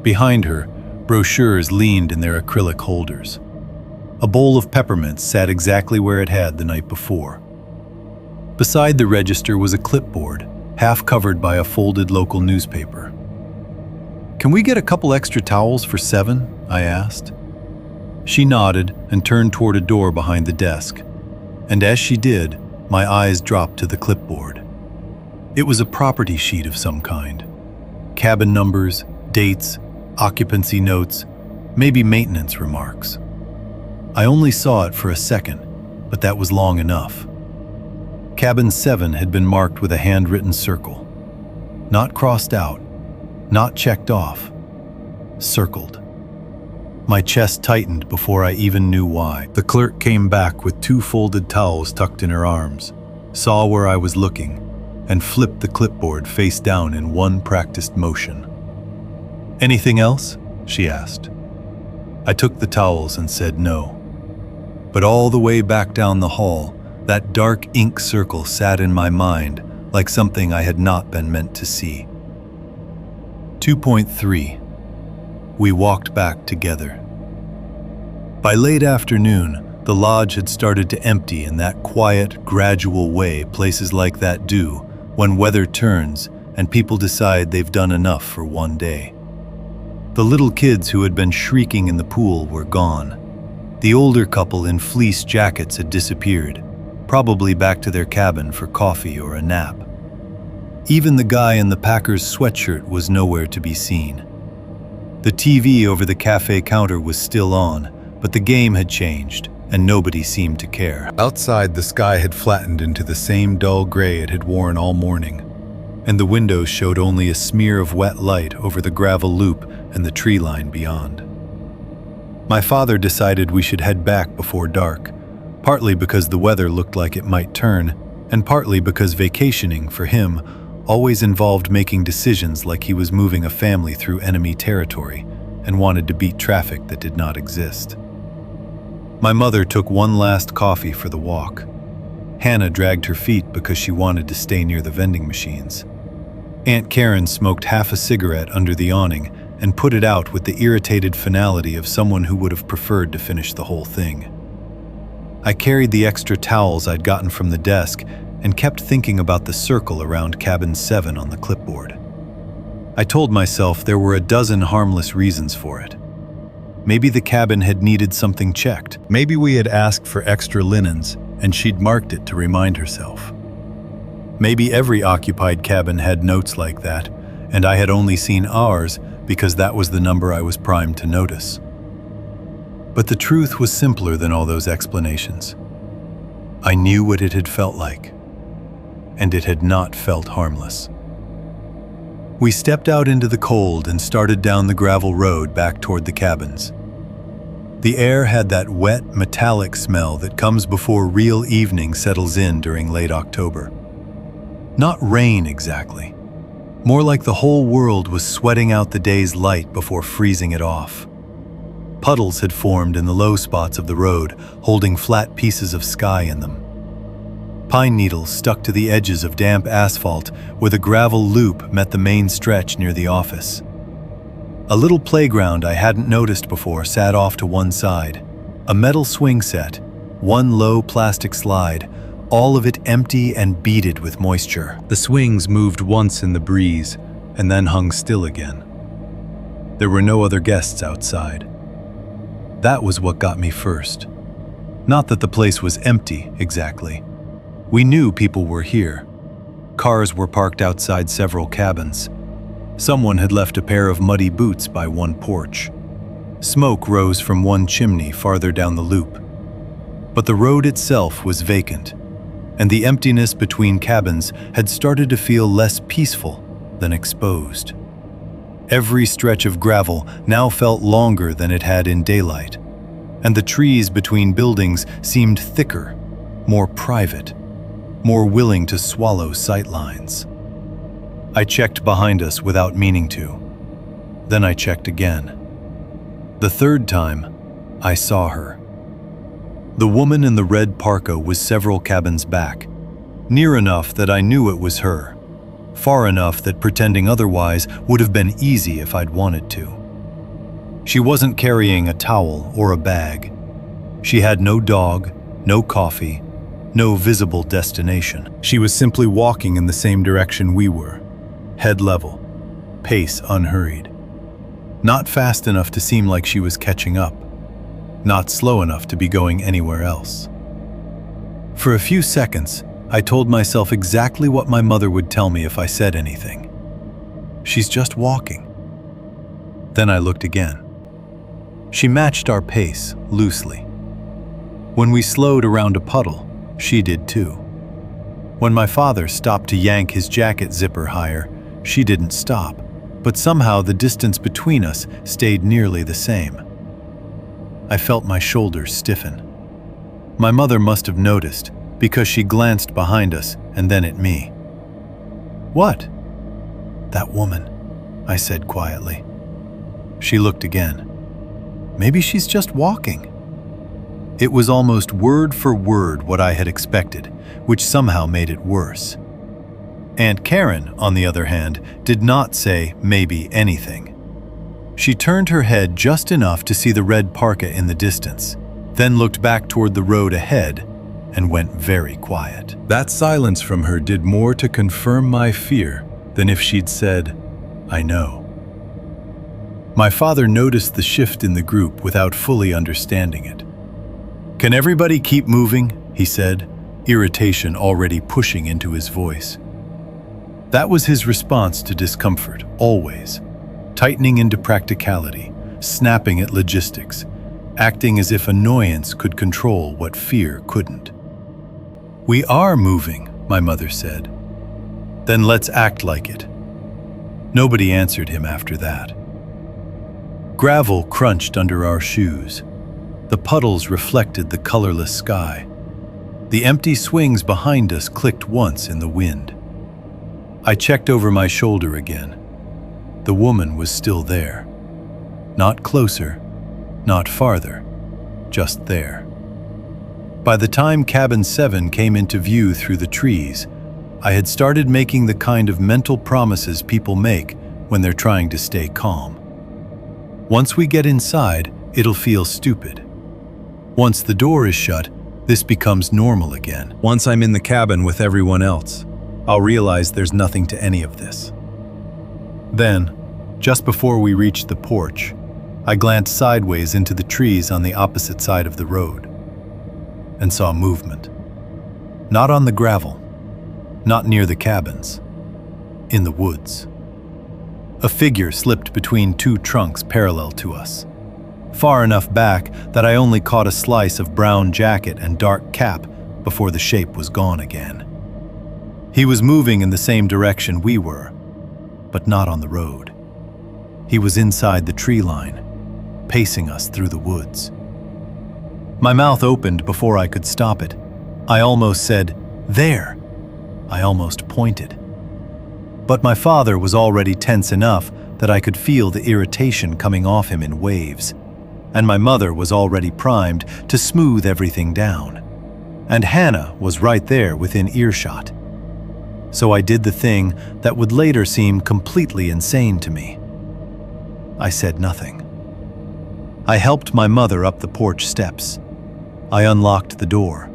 [SPEAKER 1] Behind her, brochures leaned in their acrylic holders. A bowl of peppermints sat exactly where it had the night before. Beside the register was a clipboard, half covered by a folded local newspaper. "Can we get a couple extra towels for 7?" I asked. She nodded and turned toward a door behind the desk, and as she did, my eyes dropped to the clipboard. It was a property sheet of some kind. Cabin numbers, dates, occupancy notes, maybe maintenance remarks. I only saw it for a second, but that was long enough. Cabin 7 had been marked with a handwritten circle. Not crossed out, not checked off, circled. My chest tightened before I even knew why. The clerk came back with 2 folded towels tucked in her arms, saw where I was looking, and flipped the clipboard face down in one practiced motion. "Anything else?" she asked. I took the towels and said no. But all the way back down the hall, that dark ink circle sat in my mind like something I had not been meant to see. 2.3. We walked back together. By late afternoon, the lodge had started to empty in that quiet, gradual way places like that do when weather turns and people decide they've done enough for one day. The little kids who had been shrieking in the pool were gone. The older couple in fleece jackets had disappeared, probably back to their cabin for coffee or a nap. Even the guy in the Packers sweatshirt was nowhere to be seen. The TV over the cafe counter was still on, but the game had changed, and nobody seemed to care. Outside, the sky had flattened into the same dull gray it had worn all morning, and the windows showed only a smear of wet light over the gravel loop and the tree line beyond. My father decided we should head back before dark, partly because the weather looked like it might turn, and partly because vacationing, for him, always involved making decisions like he was moving a family through enemy territory and wanted to beat traffic that did not exist. My mother took one last coffee for the walk. Hannah dragged her feet because she wanted to stay near the vending machines. Aunt Karen smoked half a cigarette under the awning and put it out with the irritated finality of someone who would have preferred to finish the whole thing. I carried the extra towels I'd gotten from the desk and kept thinking about the circle around cabin 7 on the clipboard. I told myself there were a dozen harmless reasons for it. Maybe the cabin had needed something checked. Maybe we had asked for extra linens and she'd marked it to remind herself. Maybe every occupied cabin had notes like that, and I had only seen ours because that was the number I was primed to notice. But the truth was simpler than all those explanations. I knew what it had felt like, and it had not felt harmless. We stepped out into the cold and started down the gravel road back toward the cabins. The air had that wet, metallic smell that comes before real evening settles in during late October. Not rain exactly. More like the whole world was sweating out the day's light before freezing it off. Puddles had formed in the low spots of the road, holding flat pieces of sky in them. Pine needles stuck to the edges of damp asphalt where the gravel loop met the main stretch near the office. A little playground I hadn't noticed before sat off to one side. A metal swing set, one low plastic slide,
[SPEAKER 2] all of it empty and beaded with moisture. The swings moved once in the breeze and then hung still again. There were no other guests outside. That was what got me first. Not that the place was empty, exactly. We knew people were here. Cars were parked outside several cabins. Someone had left a pair of muddy boots by one porch. Smoke rose from one chimney farther down the loop. But the road itself was vacant, and the emptiness between cabins had started to feel less peaceful than exposed. Every stretch of gravel now felt longer than it had in daylight, and the trees between buildings seemed thicker, more private, more willing to swallow sightlines. I checked behind us without meaning to. Then I checked again. The third time, I saw her. The woman in the red parka was several cabins back, near enough that I knew it was her, far enough that pretending otherwise would have been easy if I'd wanted to. She wasn't carrying a towel or a bag. She had no dog, no coffee, no visible destination. She was simply walking in the same direction we were, head level, pace unhurried. Not fast enough to seem like she was catching up, not slow enough to be going anywhere else. For a few seconds, I told myself exactly what my mother would tell me if I said anything. She's just walking. Then I looked again. She matched our pace, loosely. When we slowed around a puddle, she did too. When my father stopped to yank his jacket zipper higher, she didn't stop, but somehow the distance between us stayed nearly the same. I felt my shoulders stiffen. My mother must have noticed, because she glanced behind us and then at me. "What?" "That woman," I said quietly. She looked again. Maybe she's just walking. It was almost word for word what I had expected, which somehow made it worse. Aunt Karen, on the other hand, did not say maybe anything. She turned her head just enough to see the red parka in the distance, then looked back toward the road ahead and went very quiet. That silence from her did more to confirm my fear than if she'd said, "I know." My father noticed the shift in the group without fully understanding it. "Can everybody keep moving?" he said, irritation already pushing into his voice. That was his response to discomfort, always. Tightening into practicality, snapping at logistics, acting as if annoyance could control what fear couldn't. "We are moving," my mother said. "Then let's act like it." Nobody answered him after that. Gravel crunched under our shoes. The puddles reflected the colorless sky. The empty swings behind us clicked once in the wind. I checked over my shoulder again. The woman was still there. Not closer, not farther, just there. By the time Cabin 7 came into view through the trees, I had started making the kind of mental promises people make when they're trying to stay calm. Once we get inside, it'll feel stupid. Once the door is shut, this becomes normal again. Once I'm in the cabin with everyone else, I'll realize there's nothing to any of this. Then, just before we reached the porch, I glanced sideways into the trees on the opposite side of the road and saw movement. Not on the gravel, not near the cabins, in the woods. A figure slipped between two trunks parallel to us, far enough back that I only caught a slice of brown jacket and dark cap before the shape was gone again. He was moving in the same direction we were, but not on the road. He was inside the tree line, pacing us through the woods. My mouth opened before I could stop it. I almost said, "There!" I almost pointed. But my father was already tense enough that I could feel the irritation coming off him in waves, and my mother was already primed to smooth everything down. And Hannah was right there within earshot. So I did the thing that would later seem completely insane to me. I said nothing. I helped my mother up the porch steps. I unlocked the door.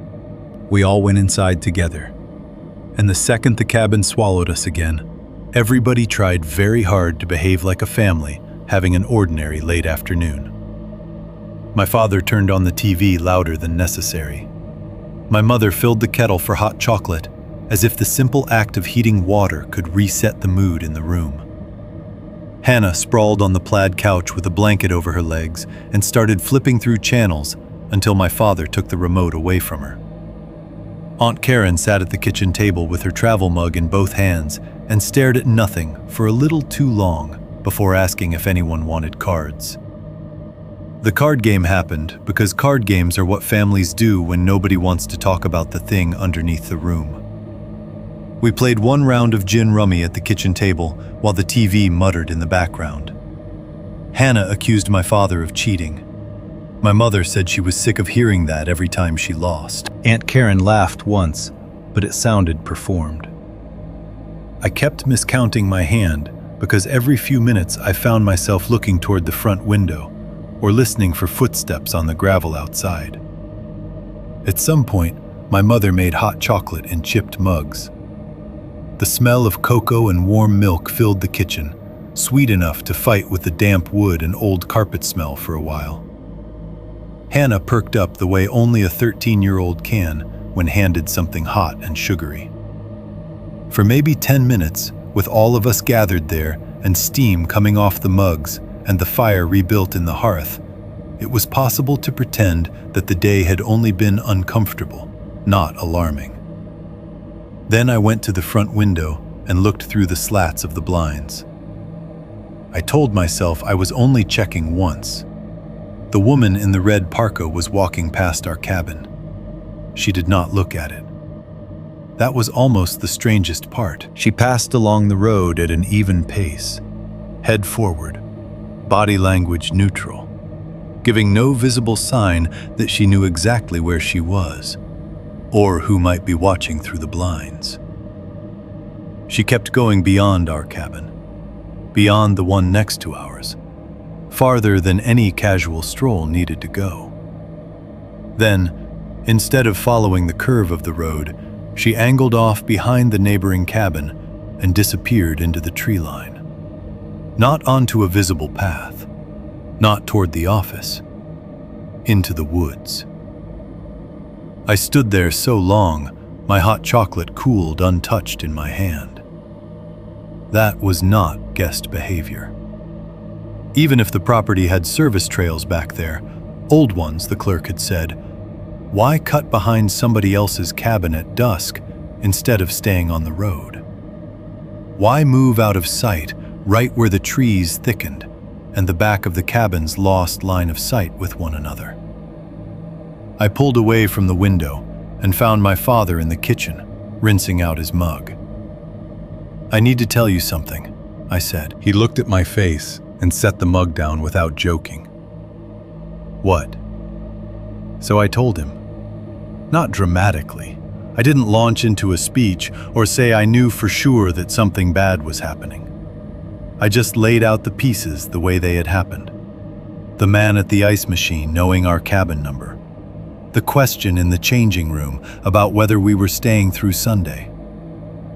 [SPEAKER 2] We all went inside together. And the second the cabin swallowed us again, everybody tried very hard to behave like a family having an ordinary late afternoon. My father turned on the TV louder than necessary. My mother filled the kettle for hot chocolate, as if the simple act of heating water could reset the mood in the room. Hannah sprawled on the plaid couch with a blanket over her legs and started flipping through channels until my father took the remote away from her. Aunt Karen sat at the kitchen table with her travel mug in both hands and stared at nothing for a little too long before asking if anyone wanted cards. The card game happened because card games are what families do when nobody wants to talk about the thing underneath the room. We played one round of gin rummy at the kitchen table while the TV muttered in the background. Hannah accused my father of cheating. My mother said she was sick of hearing that every time she lost. Aunt Karen laughed once, but it sounded performed. I kept miscounting my hand because every few minutes I found myself looking toward the front window or listening for footsteps on the gravel outside. At some point, my mother made hot chocolate in chipped mugs. The smell of cocoa and warm milk filled the kitchen, sweet enough to fight with the damp wood and old carpet smell for a while. Hannah perked up the way only a 13-year-old can when handed something hot and sugary. For maybe 10 minutes, with all of us gathered there and steam coming off the mugs and the fire rebuilt in the hearth, it was possible to pretend that the day had only been uncomfortable, not alarming. Then I went to the front window and looked through the slats of the blinds. I told myself I was only checking once. The woman in the red parka was walking past our cabin. She did not look at it. That was almost the strangest part. She passed along the road at an even pace, head forward, body language neutral, giving no visible sign that she knew exactly where she was, or who might be watching through the blinds. She kept going beyond our cabin, beyond the one next to ours, farther than any casual stroll needed to go. Then, instead of following the curve of the road, she angled off behind the neighboring cabin and disappeared into the tree line. Not onto a visible path, not toward the office, into the woods. I stood there so long, my hot chocolate cooled untouched in my hand. That was not guest behavior. Even if the property had service trails back there, old ones, the clerk had said, why cut behind somebody else's cabin at dusk instead of staying on the road? Why move out of sight right where the trees thickened and the back of the cabins lost line of sight with one another? I pulled away from the window and found my father in the kitchen, rinsing out his mug. I need to tell you something, I said. He looked at my face and set the mug down without joking. What? So I told him. Not dramatically. I didn't launch into a speech or say I knew for sure that something bad was happening. I just laid out the pieces the way they had happened. The man at the ice machine knowing our cabin number. The question in the changing room about whether we were staying through Sunday.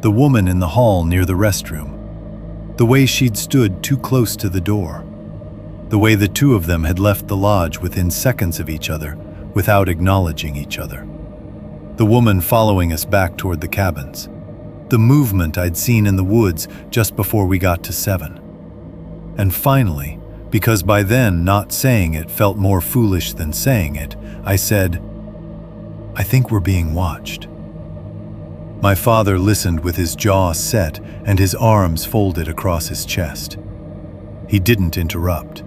[SPEAKER 2] The woman in the hall near the restroom. The way she'd stood too close to the door. The way the two of them had left the lodge within seconds of each other without acknowledging each other. The woman following us back toward the cabins. The movement I'd seen in the woods just before we got to 7. And finally, because by then not saying it felt more foolish than saying it, I said, I think we're being watched. My father listened with his jaw set and his arms folded across his chest. He didn't interrupt.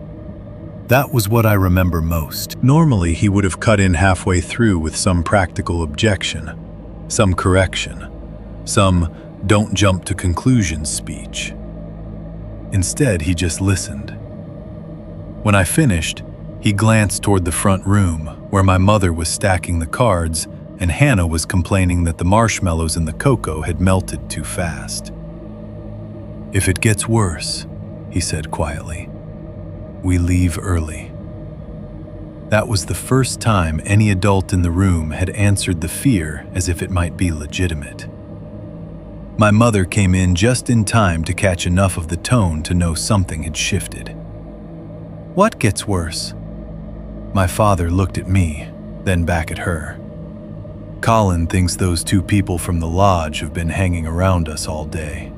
[SPEAKER 2] That was what I remember most. Normally, he would have cut in halfway through with some practical objection, some correction, some don't jump to conclusions speech. Instead, he just listened. When I finished, he glanced toward the front room where my mother was stacking the cards and Hannah was complaining that the marshmallows in the cocoa had melted too fast. If it gets worse, he said quietly, we leave early.
[SPEAKER 1] That was the first time any adult in the room had answered the fear as if it might be legitimate. My mother came in just in time to catch enough of the tone to know something had shifted. "What gets worse?" My father looked at me, then back at her. "Colin thinks those two people from the lodge have been hanging around us all day."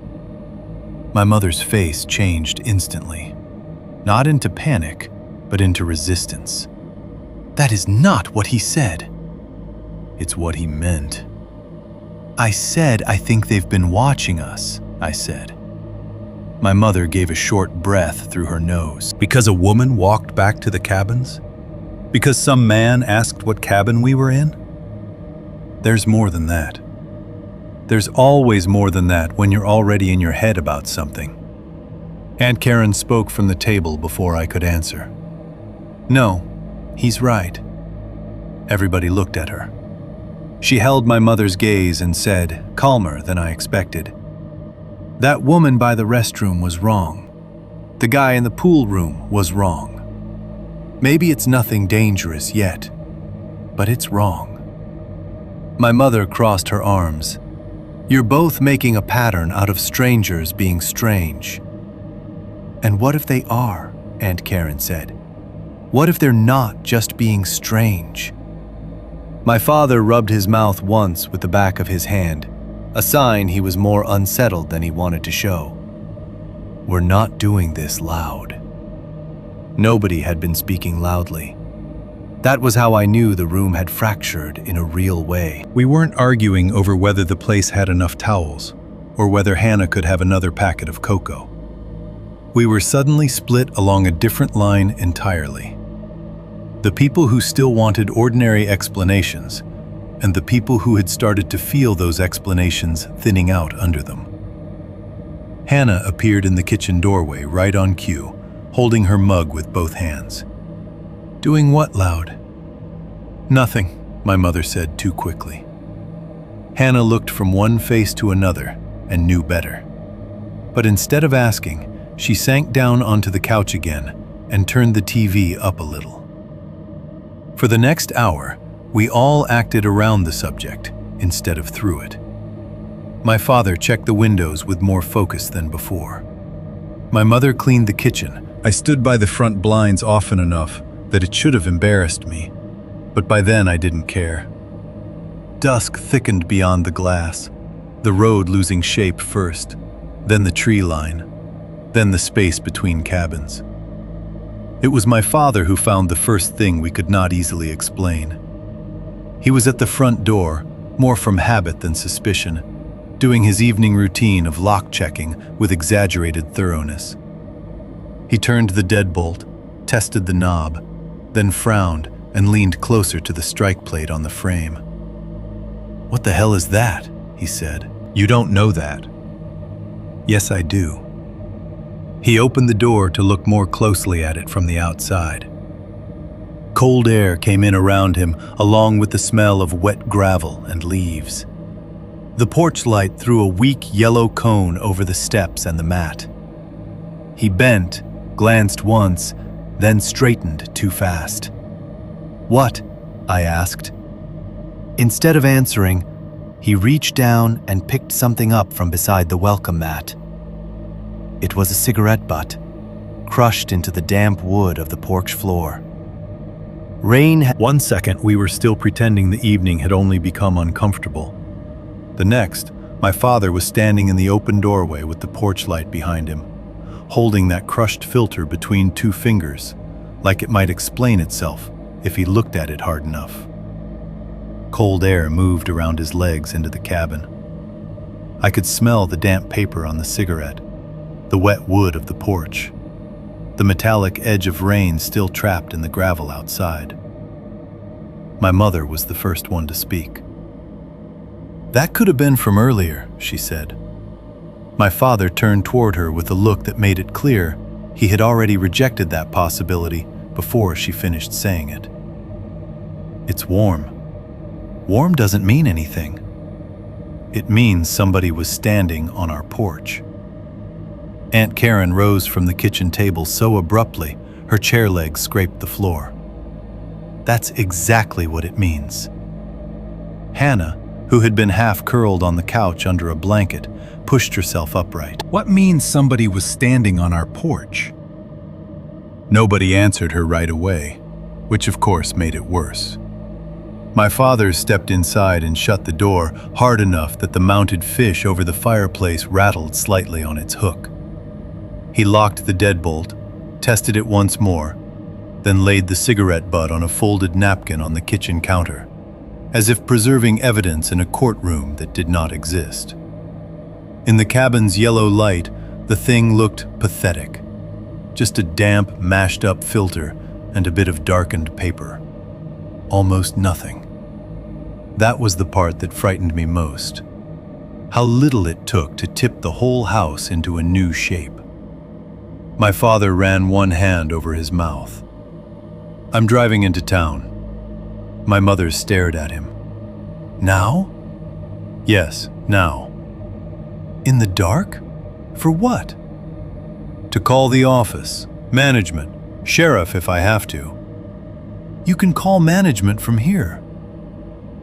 [SPEAKER 1] My mother's face changed instantly, not into panic, but into resistance. "That is not what he said." "It's what he meant." "I said I think they've been watching us," I said. My mother gave a short breath through her nose.
[SPEAKER 2] Because a woman walked back to the cabins? Because some man asked what cabin we were in?
[SPEAKER 1] There's more than that. There's always more than that when you're already in your head about something. Aunt Karen spoke from the table before I could answer. "No, he's right." Everybody looked at her. She held my mother's gaze and said, calmer than I expected, "That woman by the restroom was wrong. The guy in the pool room was wrong. Maybe it's nothing dangerous yet, but it's wrong." My mother crossed her arms. "You're both making a pattern out of strangers being strange." "And what if they are?" Aunt Karen said. "What if they're not just being strange?" My father rubbed his mouth once with the back of his hand, a sign he was more unsettled than he wanted to show. "We're not doing this loud." Nobody had been speaking loudly. That was how I knew the room had fractured in a real way.
[SPEAKER 2] We weren't arguing over whether the place had enough towels, or whether Hannah could have another packet of cocoa. We were suddenly split along a different line entirely. The people who still wanted ordinary explanations, and the people who had started to feel those explanations thinning out under them. Hannah appeared in the kitchen doorway right on cue, holding her mug with both hands. "Doing what loud?" "Nothing," my mother said too quickly. Hannah looked from one face to another and knew better. But instead of asking, she sank down onto the couch again and turned the TV up a little. For the next hour, we all acted around the subject instead of through it. My father checked the windows with more focus than before. My mother cleaned the kitchen. I stood by the front blinds often enough that it should have embarrassed me, but by then I didn't care. Dusk thickened beyond the glass, the road losing shape first, then the tree line, then the space between cabins. It was my father who found the first thing we could not easily explain. He was at the front door, more from habit than suspicion, doing his evening routine of lock-checking with exaggerated thoroughness. He turned the deadbolt, tested the knob, then frowned and leaned closer to the strike plate on the frame. "What the hell is that?" he said. "You don't know that." "Yes, I do." He opened the door to look more closely at it from the outside. Cold air came in around him, along with the smell of wet gravel and leaves. The porch light threw a weak yellow cone over the steps and the mat. He bent, glanced once, then straightened too fast. "What?" I asked. Instead of answering, he reached down and picked something up from beside the welcome mat. It was a cigarette butt, crushed into the damp wood of the porch floor. One second, we were still pretending the evening had only become uncomfortable. The next, my father was standing in the open doorway with the porch light behind him, holding that crushed filter between two fingers, like it might explain itself if he looked at it hard enough. Cold air moved around his legs into the cabin. I could smell the damp paper on the cigarette, the wet wood of the porch, the metallic edge of rain still trapped in the gravel outside. My mother was the first one to speak. "That could have been from earlier," she said. My father turned toward her with a look that made it clear he had already rejected that possibility before she finished saying it. "It's warm." "Warm doesn't mean anything." "It means somebody was standing on our porch." Aunt Karen rose from the kitchen table so abruptly, her chair legs scraped the floor.
[SPEAKER 1] That's exactly what it means. Hannah, who had been half curled on the couch under a blanket, pushed herself upright.
[SPEAKER 2] What means somebody was standing on our porch?
[SPEAKER 1] Nobody answered her right away, which of course made it worse. My father stepped inside and shut the door hard enough that the mounted fish over the fireplace rattled slightly on its hook. He locked the deadbolt, tested it once more, then laid the cigarette butt on a folded napkin on the kitchen counter, as if preserving evidence in a courtroom that did not exist. In the cabin's yellow light, the thing looked pathetic. Just a damp, mashed-up filter and a bit of darkened paper. Almost nothing. That was the part that frightened me most. How little it took to tip the whole house into a new shape. My father ran one hand over his mouth. "I'm driving into town." My mother stared at him. "Now?" "Yes, now." "In the dark? For what?" "To call the office, management, sheriff if I have to." "You can call management from here."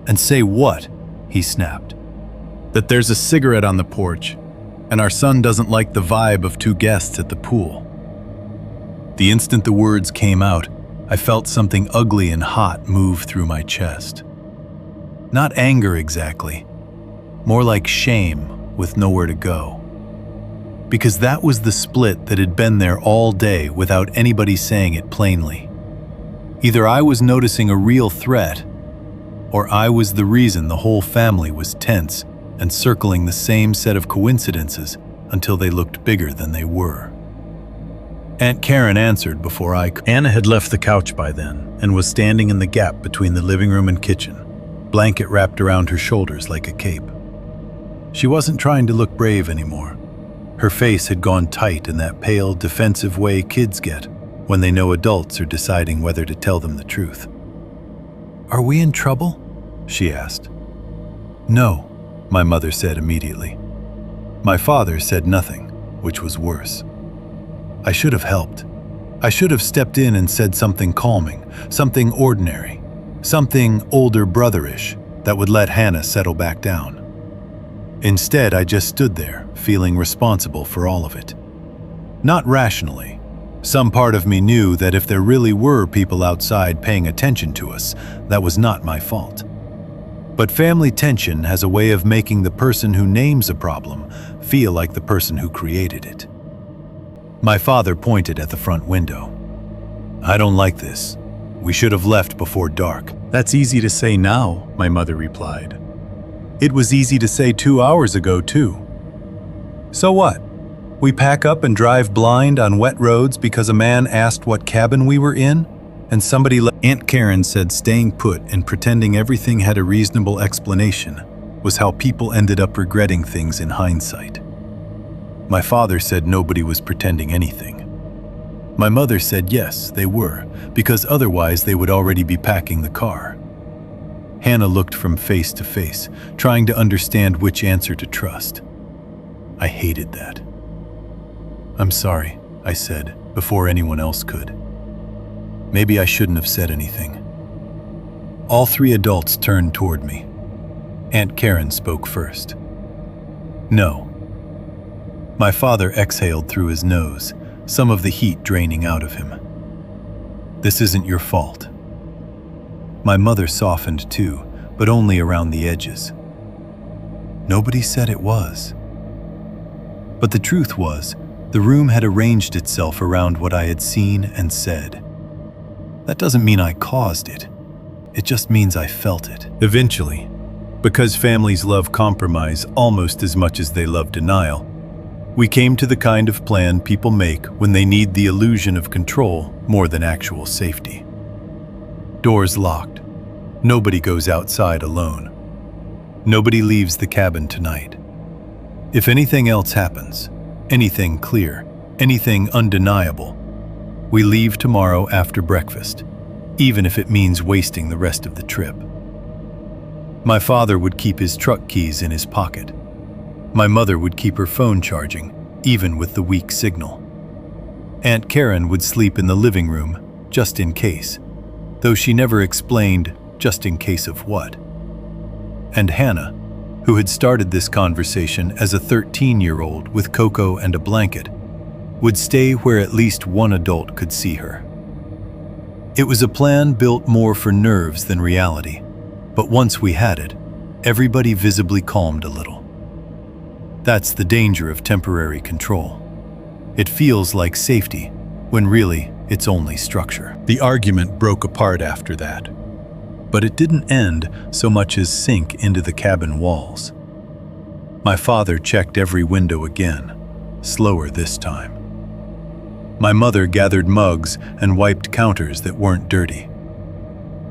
[SPEAKER 1] "And say what?" he snapped.
[SPEAKER 2] That there's a cigarette on the porch, and our son doesn't like the vibe of two guests at the pool. The instant the words came out, I felt something ugly and hot move through my chest. Not anger exactly, more like shame with nowhere to go. Because that was the split that had been there all day without anybody saying it plainly. Either I was noticing a real threat, or I was the reason the whole family was tense and circling the same set of coincidences until they looked bigger than they were. Aunt Karen answered before I could. Anna had left the couch by then and was standing in the gap between the living room and kitchen, blanket wrapped around her shoulders like a cape. She wasn't trying to look brave anymore. Her face had gone tight in that pale, defensive way kids get when they know adults are deciding whether to tell them the truth. "Are we in trouble?" she asked. "No," my mother said immediately. My father said nothing, which was worse. I should have helped. I should have stepped in and said something calming, something ordinary, something older brotherish that would let Hannah settle back down. Instead, I just stood there, feeling responsible for all of it. Not rationally. Some part of me knew that if there really were people outside paying attention to us, that was not my fault. But family tension has a way of making the person who names a problem feel like the person who created it. My father pointed at the front window. "I don't like this. We should have left before dark." "That's easy to say now," my mother replied. "It was easy to say 2 hours ago, too." "So what? We pack up and drive blind on wet roads because a man asked what cabin we were in, and somebody Aunt Karen said staying put and pretending everything had a reasonable explanation was how people ended up regretting things in hindsight. My father said nobody was pretending anything. My mother said yes, they were, because otherwise they would already be packing the car. Hannah looked from face to face, trying to understand which answer to trust. I hated that. "I'm sorry," I said, before anyone else could. Maybe I shouldn't have said anything. All three adults turned toward me. Aunt Karen spoke first. "No." My father exhaled through his nose, some of the heat draining out of him. "This isn't your fault." My mother softened too, but only around the edges. Nobody said it was. But the truth was, the room had arranged itself around what I had seen and said. That doesn't mean I caused it. It just means I felt it. Eventually, because families love compromise almost as much as they love denial, we came to the kind of plan people make when they need the illusion of control more than actual safety. Doors locked. Nobody goes outside alone. Nobody leaves the cabin tonight. If anything else happens, anything clear, anything undeniable, we leave tomorrow after breakfast, even if it means wasting the rest of the trip. My father would keep his truck keys in his pocket. My mother would keep her phone charging, even with the weak signal. Aunt Karen would sleep in the living room, just in case.
[SPEAKER 1] though she never explained just in case of what. And Hannah, who had started this conversation as a 13-year-old with cocoa and a blanket, would stay where at least one adult could see her. It was a plan built more for nerves than reality, but once we had it, everybody visibly calmed a little. That's the danger of temporary control. It feels like safety, when really it's only structure. The argument broke apart after that, but it didn't end so much as sink into the cabin walls. My father checked every window again, slower this time. My mother gathered mugs and wiped counters that weren't dirty.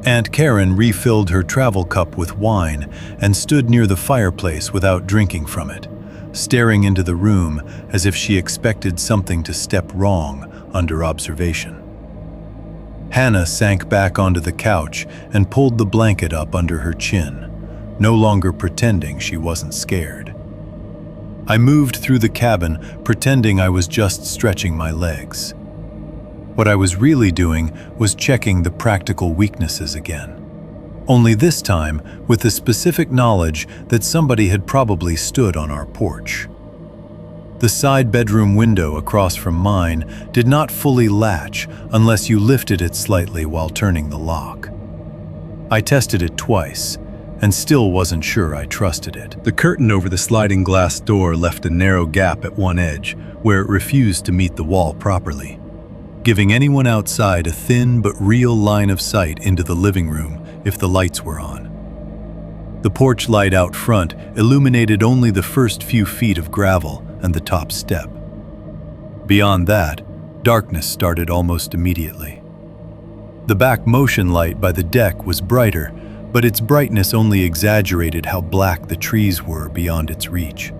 [SPEAKER 1] Aunt Karen refilled her travel cup with wine and stood near the fireplace without drinking from it, staring into the room as if she expected something to step wrong under observation. Hannah sank back onto the couch and pulled the blanket up under her chin, no longer pretending she wasn't scared. I moved through the cabin, pretending I was just stretching my legs. What I was really doing was checking the practical weaknesses again. Only this time with the specific knowledge that somebody had probably stood on our porch. The side bedroom window across from mine did not fully latch unless you lifted it slightly while turning the lock. I tested it twice, and still wasn't sure I trusted it. The curtain over the sliding glass door left a narrow gap at one edge where it refused to meet the wall properly, giving anyone outside a thin but real line of sight into the living room if the lights were on. The porch light out front illuminated only the first few feet of gravel and the top step. Beyond that, darkness started almost immediately. The back motion light by the deck was brighter, but its brightness only exaggerated how black the trees were beyond its reach.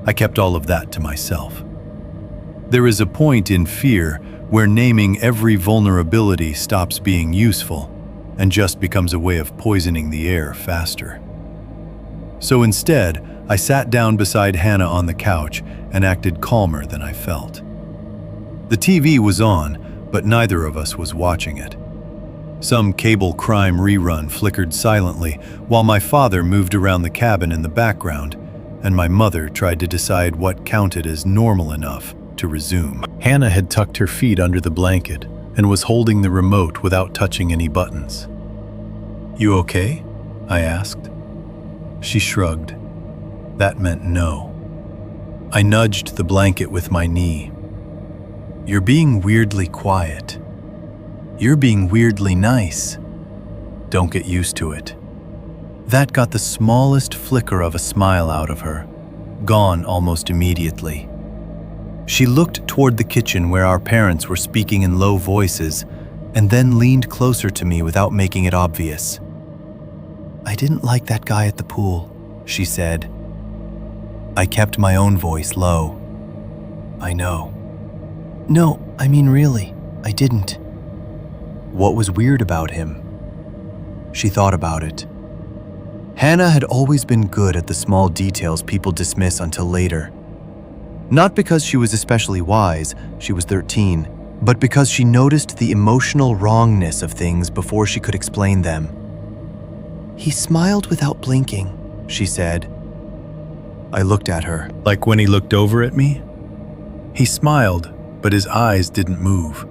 [SPEAKER 1] I kept all of that to myself. There is a point in fear where naming every vulnerability stops being useful and just becomes a way of poisoning the air faster. So instead, I sat down beside Hannah on the couch and acted calmer than I felt. The TV was on, but neither of us was watching it. Some cable crime rerun flickered silently while my father moved around the cabin in the background, and my mother tried to decide what counted as normal enough to resume. Hannah had tucked her feet under the blanket and was holding the remote without touching any buttons. "You okay?" I asked. She shrugged. That meant no. I nudged the blanket with my knee. "You're being weirdly quiet. You're being weirdly nice. Don't get used to it." That got the smallest flicker of a smile out of her, gone almost immediately. She looked toward the kitchen where our parents were speaking in low voices, and then leaned closer to me without making it obvious. "I didn't like that guy at the pool," she said. I kept my own voice low. "I know." "No, I mean really, I didn't." "What was weird about him?" She thought about it. Hannah had always been good at the small details people dismiss until later. Not because she was especially wise, she was 13, but because she noticed the emotional wrongness of things before she could explain them. "He smiled without blinking," she said. I looked at her. "Like when he looked over at me?" "He smiled, but his eyes didn't move."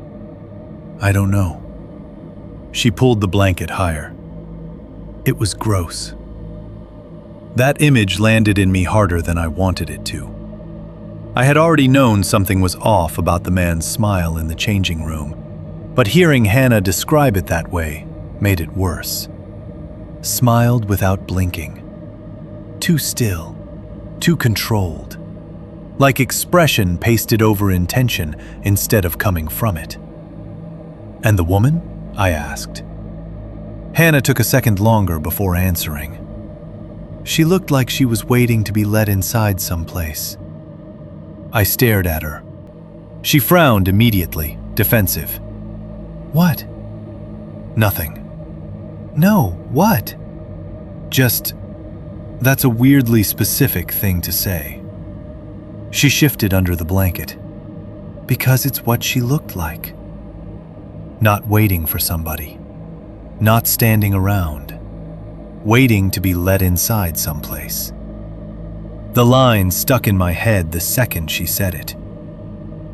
[SPEAKER 1] "I don't know." She pulled the blanket higher. It was gross. That image landed in me harder than I wanted it to. I had already known something was off about the man's smile in the changing room, but hearing Hannah describe it that way made it worse. Smiled without blinking. Too still, too controlled. Like expression pasted over intention instead of coming from it. "And the woman?" I asked. Hannah took a second longer before answering. She looked like she was waiting to be let inside someplace. I stared at her. She frowned immediately, defensive. "What?" "Nothing." "No, what?" "Just, that's a weirdly specific thing to say." She shifted under the blanket. "Because it's what she looked like." Not waiting for somebody,
[SPEAKER 2] not standing around, waiting to be let inside someplace. The line stuck in my head the second she said it.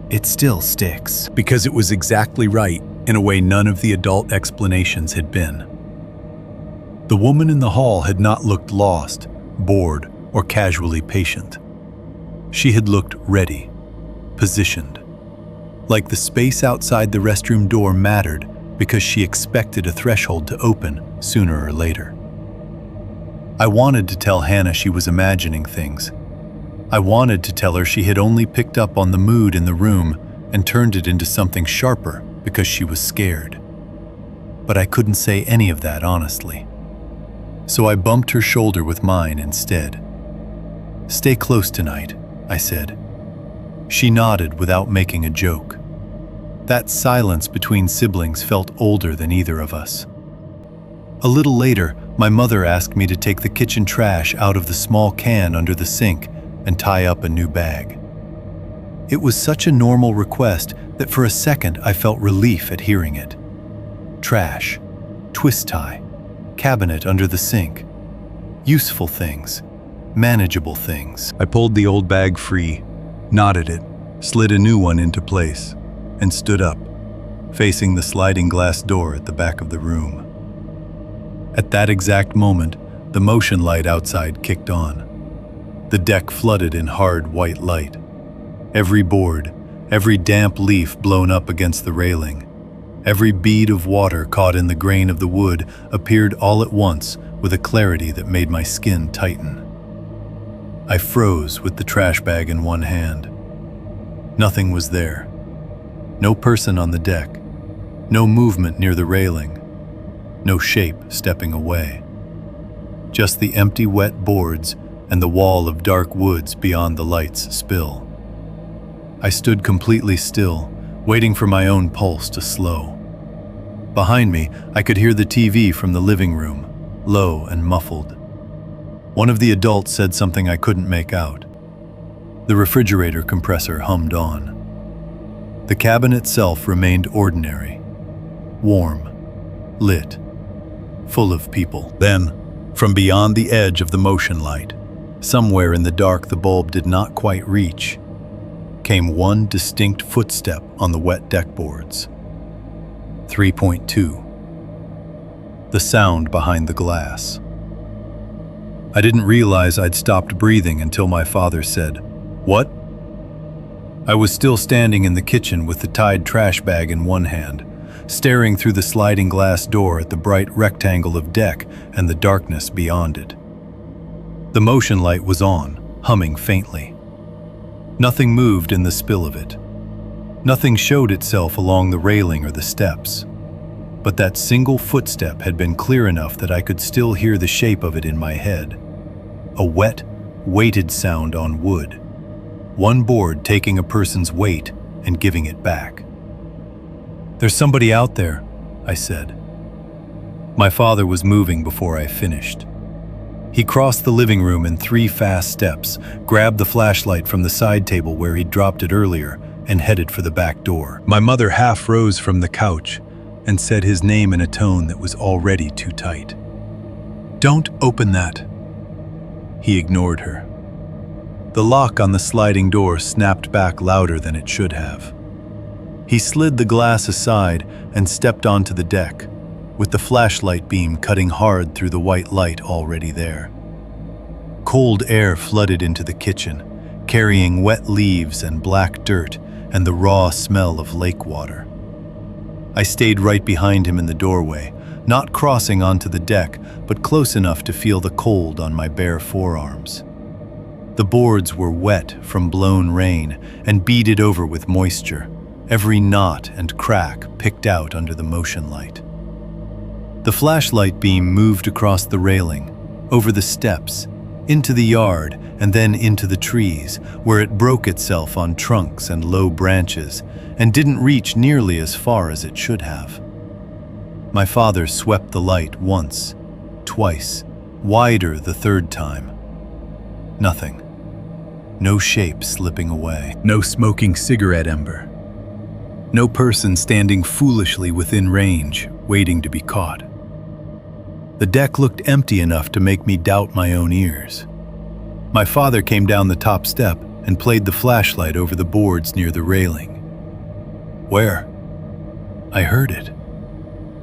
[SPEAKER 2] It still sticks.
[SPEAKER 1] Because it was exactly right in a way none of the adult explanations had been. The woman in the hall had not looked lost, bored, or casually patient. She had looked ready, positioned. Like the space outside the restroom door mattered because she expected a threshold to open sooner or later. I wanted to tell Hannah she was imagining things. I wanted to tell her she had only picked up on the mood in the room and turned it into something sharper because she was scared. But I couldn't say any of that honestly. So I bumped her shoulder with mine instead. "Stay close tonight," I said. She nodded without making a joke. That silence between siblings felt older than either of us. A little later, my mother asked me to take the kitchen trash out of the small can under the sink and tie up a new bag. It was such a normal request that for a second I felt relief at hearing it. Trash, twist tie, cabinet under the sink. Useful things, manageable things. I pulled the old bag free, knotted it, slid a new one into place, and stood up, facing the sliding glass door at the back of the room. At that exact moment, the motion light outside kicked on. The deck flooded in hard white light. Every board, every damp leaf blown up against the railing, every bead of water caught in the grain of the wood appeared all at once with a clarity that made my skin tighten. I froze with the trash bag in one hand. Nothing was there. No person on the deck. No movement near the railing. No shape stepping away. Just the empty wet boards and the wall of dark woods beyond the light's spill. I stood completely still, waiting for my own pulse to slow. Behind me, I could hear the TV from the living room, low and muffled. One of the adults said something I couldn't make out. The refrigerator compressor hummed on. The cabin itself remained ordinary, warm, lit, full of people. Then, from beyond the edge of the motion light, somewhere in the dark the bulb did not quite reach, came one distinct footstep on the wet deck boards. 3.2. The sound behind the glass. I didn't realize I'd stopped breathing until my father said, "What?" I was still standing in the kitchen with the tied trash bag in one hand, staring through the sliding glass door at the bright rectangle of deck and the darkness beyond it. The motion light was on, humming faintly. Nothing moved in the spill of it. Nothing showed itself along the railing or the steps. But that single footstep had been clear enough that I could still hear the shape of it in my head. A wet, weighted sound on wood. One board taking a person's weight and giving it back. "There's somebody out there," I said. My father was moving before I finished. He crossed the living room in 3 fast steps, grabbed the flashlight from the side table where he'd dropped it earlier, and headed for the back door. My mother half rose from the couch and said his name in a tone that was already too tight. "Don't open that." He ignored her. The lock on the sliding door snapped back louder than it should have. He slid the glass aside and stepped onto the deck, with the flashlight beam cutting hard through the white light already there. Cold air flooded into the kitchen, carrying wet leaves and black dirt and the raw smell of lake water. I stayed right behind him in the doorway, not crossing onto the deck, but close enough to feel the cold on my bare forearms. The boards were wet from blown rain and beaded over with moisture, every knot and crack picked out under the motion light. The flashlight beam moved across the railing, over the steps, into the yard, and then into the trees, where it broke itself on trunks and low branches, and didn't reach nearly as far as it should have. My father swept the light once, twice, wider the third time. Nothing. No shape slipping away. No smoking cigarette ember. No person standing foolishly within range, waiting to be caught. The deck looked empty enough to make me doubt my own ears. My father came down the top step and played the flashlight over the boards near the railing. Where? I heard it.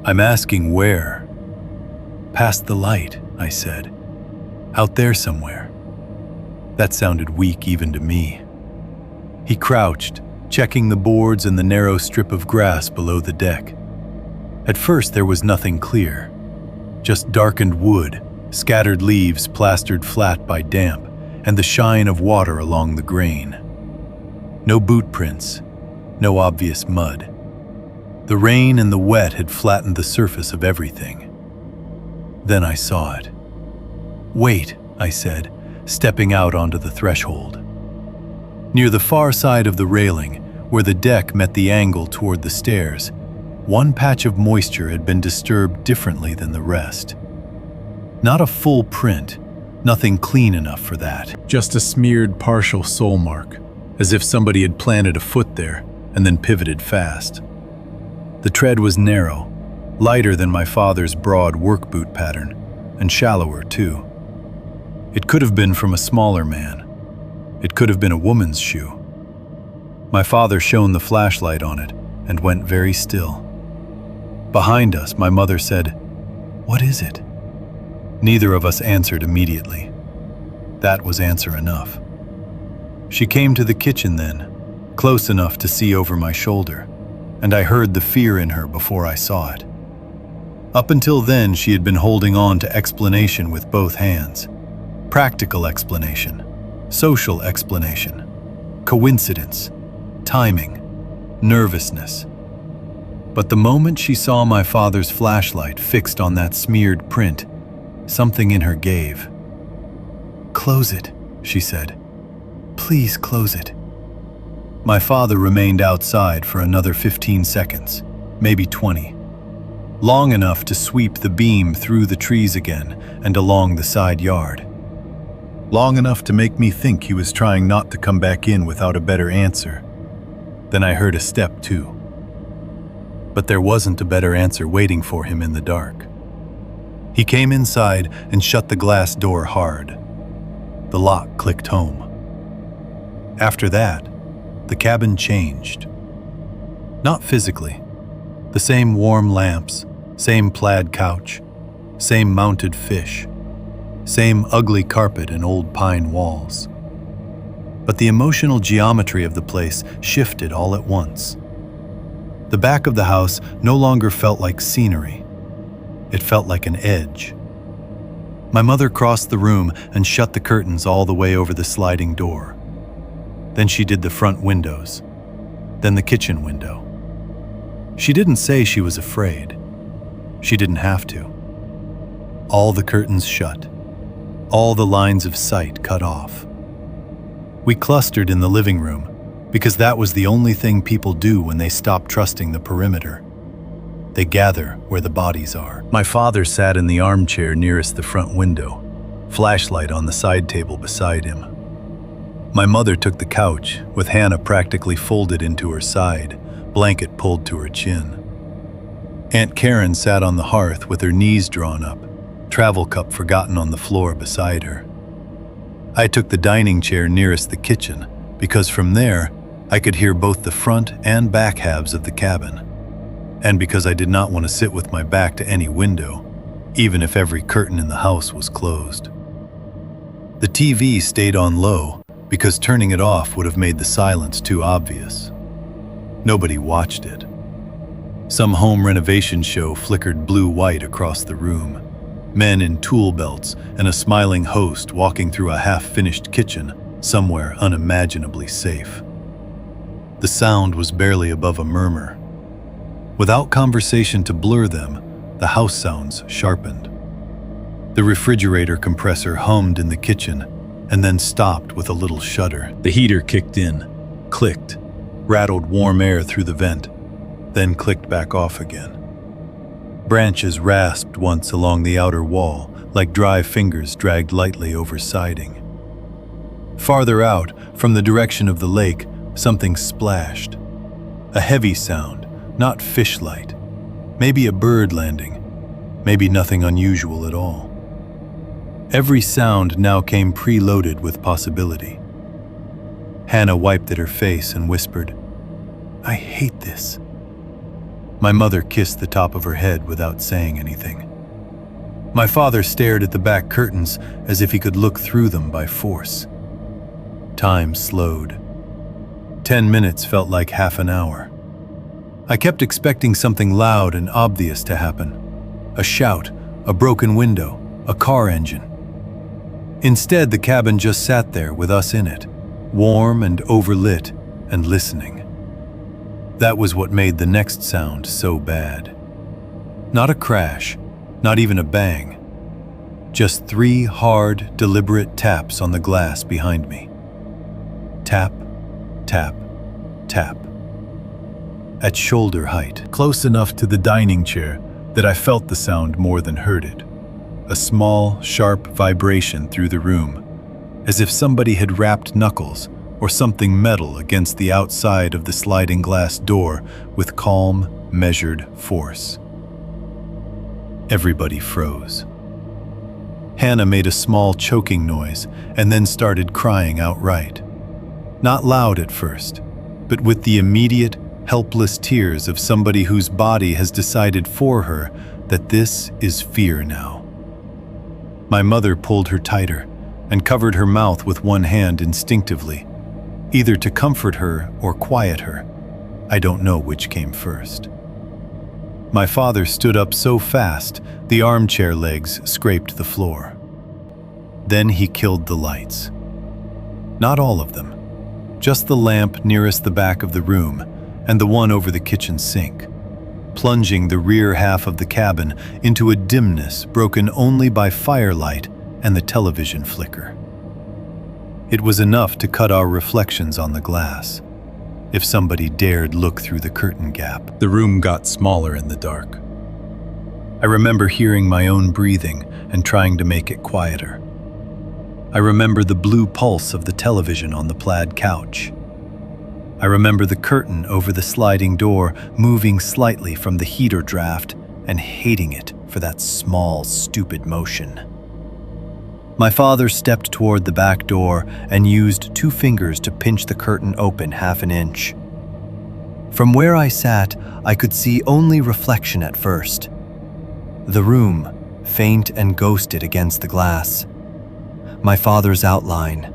[SPEAKER 1] I'm asking where? Past the light, I said. Out there somewhere. That sounded weak even to me. He crouched, checking the boards and the narrow strip of grass below the deck. At first there was nothing clear. Just darkened wood, scattered leaves plastered flat by damp, and the shine of water along the grain. No boot prints, no obvious mud. The rain and the wet had flattened the surface of everything. Then I saw it. Wait, I said, stepping out onto the threshold. Near the far side of the railing, where the deck met the angle toward the stairs, one patch of moisture had been disturbed differently than the rest. Not a full print, nothing clean enough for that. Just a smeared partial sole mark, as if somebody had planted a foot there and then pivoted fast. The tread was narrow, lighter than my father's broad work boot pattern, and shallower too. It could have been from a smaller man. It could have been a woman's shoe. My father shone the flashlight on it and went very still. Behind us, my mother said, "What is it?" Neither of us answered immediately. That was answer enough. She came to the kitchen then, close enough to see over my shoulder, and I heard the fear in her before I saw it. Up until then, she had been holding on to explanation with both hands. Practical explanation, social explanation, coincidence, timing, nervousness. But the moment she saw my father's flashlight fixed on that smeared print, something in her gave. "Close it," she said. "Please close it." My father remained outside for another 15 seconds, maybe 20. Long enough to sweep the beam through the trees again and along the side yard. Long enough to make me think he was trying not to come back in without a better answer. Then I heard a step too. But there wasn't a better answer waiting for him in the dark. He came inside and shut the glass door hard. The lock clicked home. After that, the cabin changed. Not physically. The same warm lamps, same plaid couch, same mounted fish, same ugly carpet and old pine walls. But the emotional geometry of the place shifted all at once. The back of the house no longer felt like scenery. It felt like an edge. My mother crossed the room and shut the curtains all the way over the sliding door. Then she did the front windows, then the kitchen window. She didn't say she was afraid. She didn't have to. All the curtains shut, all the lines of sight cut off. We clustered in the living room because that was the only thing people do when they stop trusting the perimeter. They gather where the bodies are. My father sat in the armchair nearest the front window, flashlight on the side table beside him. My mother took the couch, with Hannah practically folded into her side, blanket pulled to her chin. Aunt Karen sat on the hearth with her knees drawn up, travel cup forgotten on the floor beside her. I took the dining chair nearest the kitchen because from there I could hear both the front and back halves of the cabin, and because I did not want to sit with my back to any window, even if every curtain in the house was closed. The TV stayed on low because turning it off would have made the silence too obvious. Nobody watched it. Some home renovation show flickered blue-white across the room. Men in tool belts and a smiling host walking through a half-finished kitchen somewhere unimaginably safe. The sound was barely above a murmur. Without conversation to blur them, the house sounds sharpened. The refrigerator compressor hummed in the kitchen and then stopped with a little shudder. The heater kicked in, clicked, rattled warm air through the vent, then clicked back off again. Branches rasped once along the outer wall, like dry fingers dragged lightly over siding. Farther out, from the direction of the lake, something splashed. A heavy sound, not fish-light. Maybe a bird landing. maybe nothing unusual at all. Every sound now came preloaded with possibility. Hannah wiped at her face and whispered, "I hate this." My mother kissed the top of her head without saying anything. My father stared at the back curtains as if he could look through them by force. Time slowed. 10 minutes felt like half an hour. I kept expecting something loud and obvious to happen. A shout, a broken window, a car engine. Instead, the cabin just sat there with us in it, warm and overlit, and listening. That was what made the next sound so bad. Not a crash, not even a bang. Just 3 hard, deliberate taps on the glass behind me. Tap, tap, tap. At shoulder height, close enough to the dining chair that I felt the sound more than heard it. A small, sharp vibration through the room, as if somebody had rapped knuckles or something metal against the outside of the sliding glass door with calm, measured force. Everybody froze. Hannah made a small choking noise and then started crying outright. Not loud at first, but with the immediate, helpless tears of somebody whose body has decided for her that this is fear now. My mother pulled her tighter and covered her mouth with one hand instinctively, either to comfort her or quiet her. I don't know which came first. My father stood up so fast, the armchair legs scraped the floor. Then he killed the lights. Not all of them, just the lamp nearest the back of the room and the one over the kitchen sink, plunging the rear half of the cabin into a dimness broken only by firelight and the television flicker. It was enough to cut our reflections on the glass. If somebody dared look through the curtain gap, the room got smaller in the dark. I remember hearing my own breathing and trying to make it quieter. I remember the blue pulse of the television on the plaid couch. I remember the curtain over the sliding door moving slightly from the heater draft and hating it for that small, stupid motion. My father stepped toward the back door and used 2 fingers to pinch the curtain open half an inch. From where I sat, I could see only reflection at first. The room, faint and ghosted against the glass. My father's outline.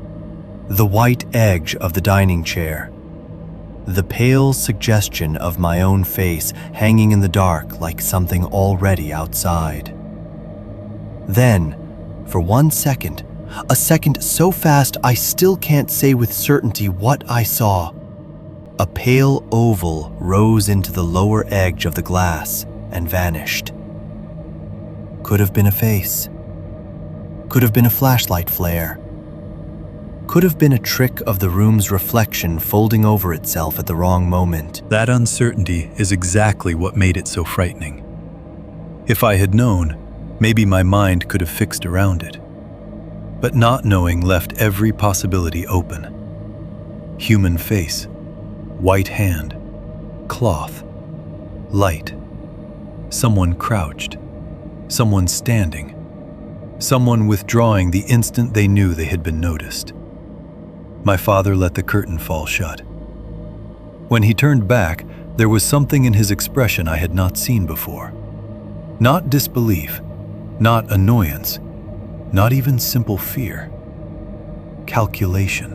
[SPEAKER 1] The white edge of the dining chair. The pale suggestion of my own face hanging in the dark like something already outside. Then, for 1 second, a second so fast I still can't say with certainty what I saw. A pale oval rose into the lower edge of the glass and vanished. Could have been a face. Could have been a flashlight flare. Could have been a trick of the room's reflection folding over itself at the wrong moment. That uncertainty is exactly what made it so frightening. If I had known, maybe my mind could have fixed around it. But not knowing left every possibility open. Human face, white hand, cloth, light, someone crouched, someone standing, someone withdrawing the instant they knew they had been noticed. My father let the curtain fall shut. When he turned back, there was something in his expression I had not seen before. Not disbelief, not annoyance, not even simple fear. Calculation.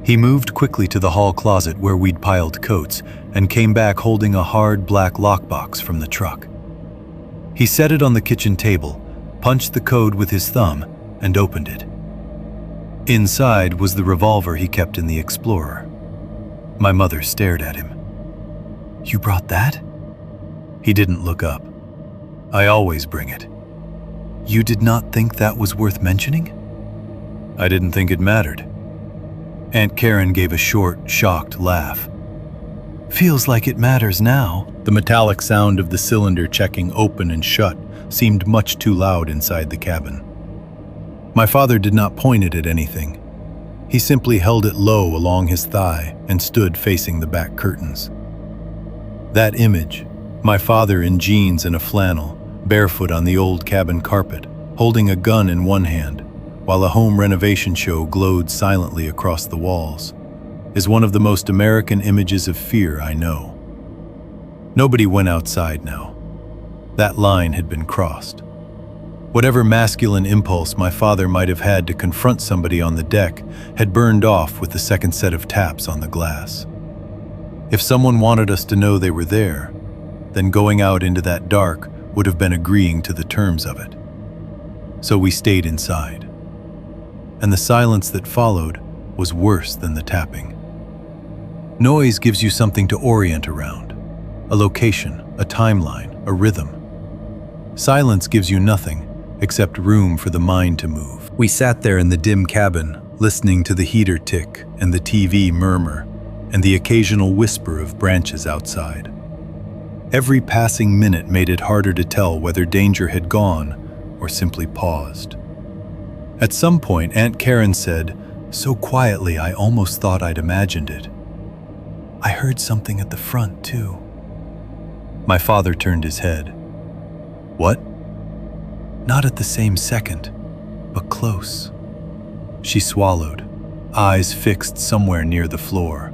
[SPEAKER 1] He moved quickly to the hall closet where we'd piled coats and came back holding a hard black lockbox from the truck. He set it on the kitchen table, punched the code with his thumb, and opened it. Inside was the revolver he kept in the Explorer. My mother stared at him. "You brought that?" He didn't look up. "I always bring it." "You did not think that was worth mentioning?" "I didn't think it mattered." Aunt Karen gave a short, shocked laugh. "Feels like it matters now." The metallic sound of the cylinder checking open and shut seemed much too loud inside the cabin. My father did not point it at anything. He simply held it low along his thigh and stood facing the back curtains. That image, my father in jeans and a flannel, barefoot on the old cabin carpet, holding a gun in one hand, while a home renovation show glowed silently across the walls, is one of the most American images of fear I know. Nobody went outside now. That line had been crossed. Whatever masculine impulse my father might have had to confront somebody on the deck had burned off with the second set of taps on the glass. If someone wanted us to know they were there, then going out into that dark would have been agreeing to the terms of it. So we stayed inside. And the silence that followed was worse than the tapping. Noise gives you something to orient around, a location, a timeline, a rhythm. Silence gives you nothing except room for the mind to move. We sat there in the dim cabin, listening to the heater tick and the TV murmur and the occasional whisper of branches outside. Every passing minute made it harder to tell whether danger had gone or simply paused. At some point, Aunt Karen said, so quietly I almost thought I'd imagined it, "I heard something at the front, too." My father turned his head. "What?" "Not at the same second, but close." She swallowed, eyes fixed somewhere near the floor.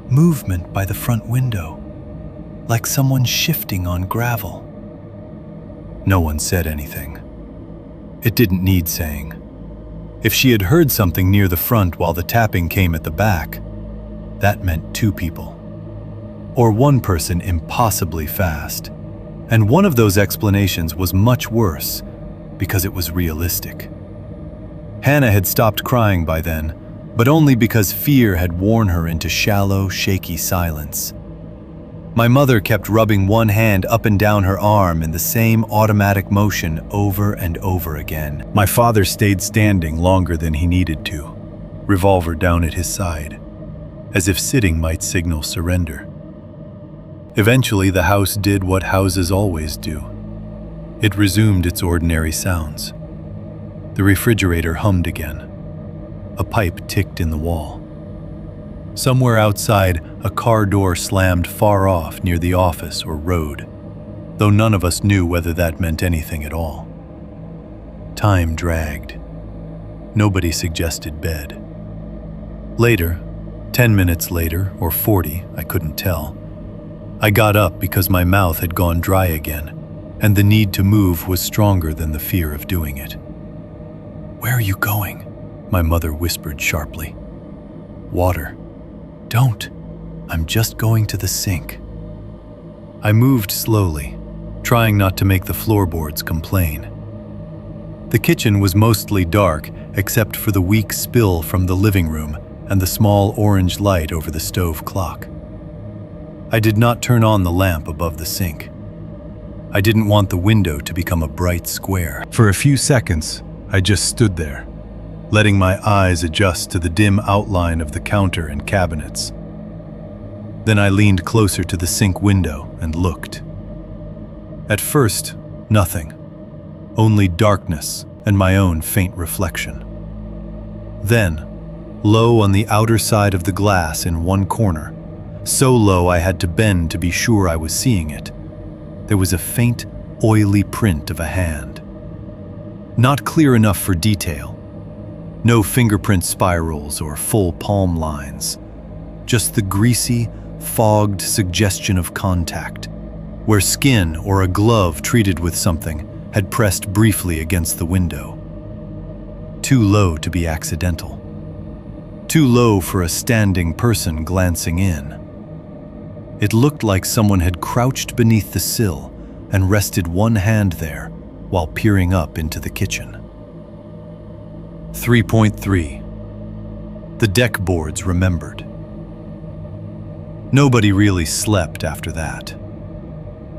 [SPEAKER 1] "Movement by the front window, like someone shifting on gravel." No one said anything. It didn't need saying. If she had heard something near the front while the tapping came at the back, that meant two people. Or one person impossibly fast. And one of those explanations was much worse because it was realistic. Hannah had stopped crying by then, but only because fear had worn her into shallow, shaky silence. My mother kept rubbing one hand up and down her arm in the same automatic motion over and over again. My father stayed standing longer than he needed to, revolver down at his side, as if sitting might signal surrender. Eventually, the house did what houses always do. It resumed its ordinary sounds. The refrigerator hummed again. A pipe ticked in the wall. Somewhere outside, a car door slammed far off near the office or road, though none of us knew whether that meant anything at all. Time dragged. Nobody suggested bed. Later, 10 minutes later, or 40, I couldn't tell, I got up because my mouth had gone dry again, and the need to move was stronger than the fear of doing it. "Where are you going?" my mother whispered sharply. "Water." "Don't. I'm just going to the sink." I moved slowly, trying not to make the floorboards complain. The kitchen was mostly dark except for the weak spill from the living room and the small orange light over the stove clock. I did not turn on the lamp above the sink. I didn't want the window to become a bright square. For a few seconds, I just stood there, letting my eyes adjust to the dim outline of the counter and cabinets. Then I leaned closer to the sink window and looked. At first, nothing. Only darkness and my own faint reflection. Then, low on the outer side of the glass in one corner, so low I had to bend to be sure I was seeing it, there was a faint, oily print of a hand. Not clear enough for detail. No fingerprint spirals or full palm lines. Just the greasy, fogged suggestion of contact, where skin or a glove treated with something had pressed briefly against the window. Too low to be accidental. Too low for a standing person glancing in. It looked like someone had crouched beneath the sill and rested one hand there while peering up into the kitchen. 3.3. The deck boards remembered. Nobody really slept after that.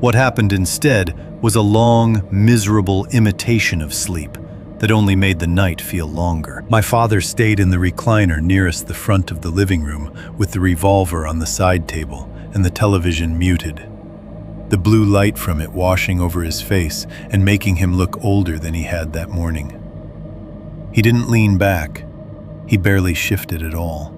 [SPEAKER 1] What happened instead was a long, miserable imitation of sleep that only made the night feel longer. My father stayed in the recliner nearest the front of the living room with the revolver on the side table and the television muted, the blue light from it washing over his face and making him look older than he had that morning. He didn't lean back. He barely shifted at all.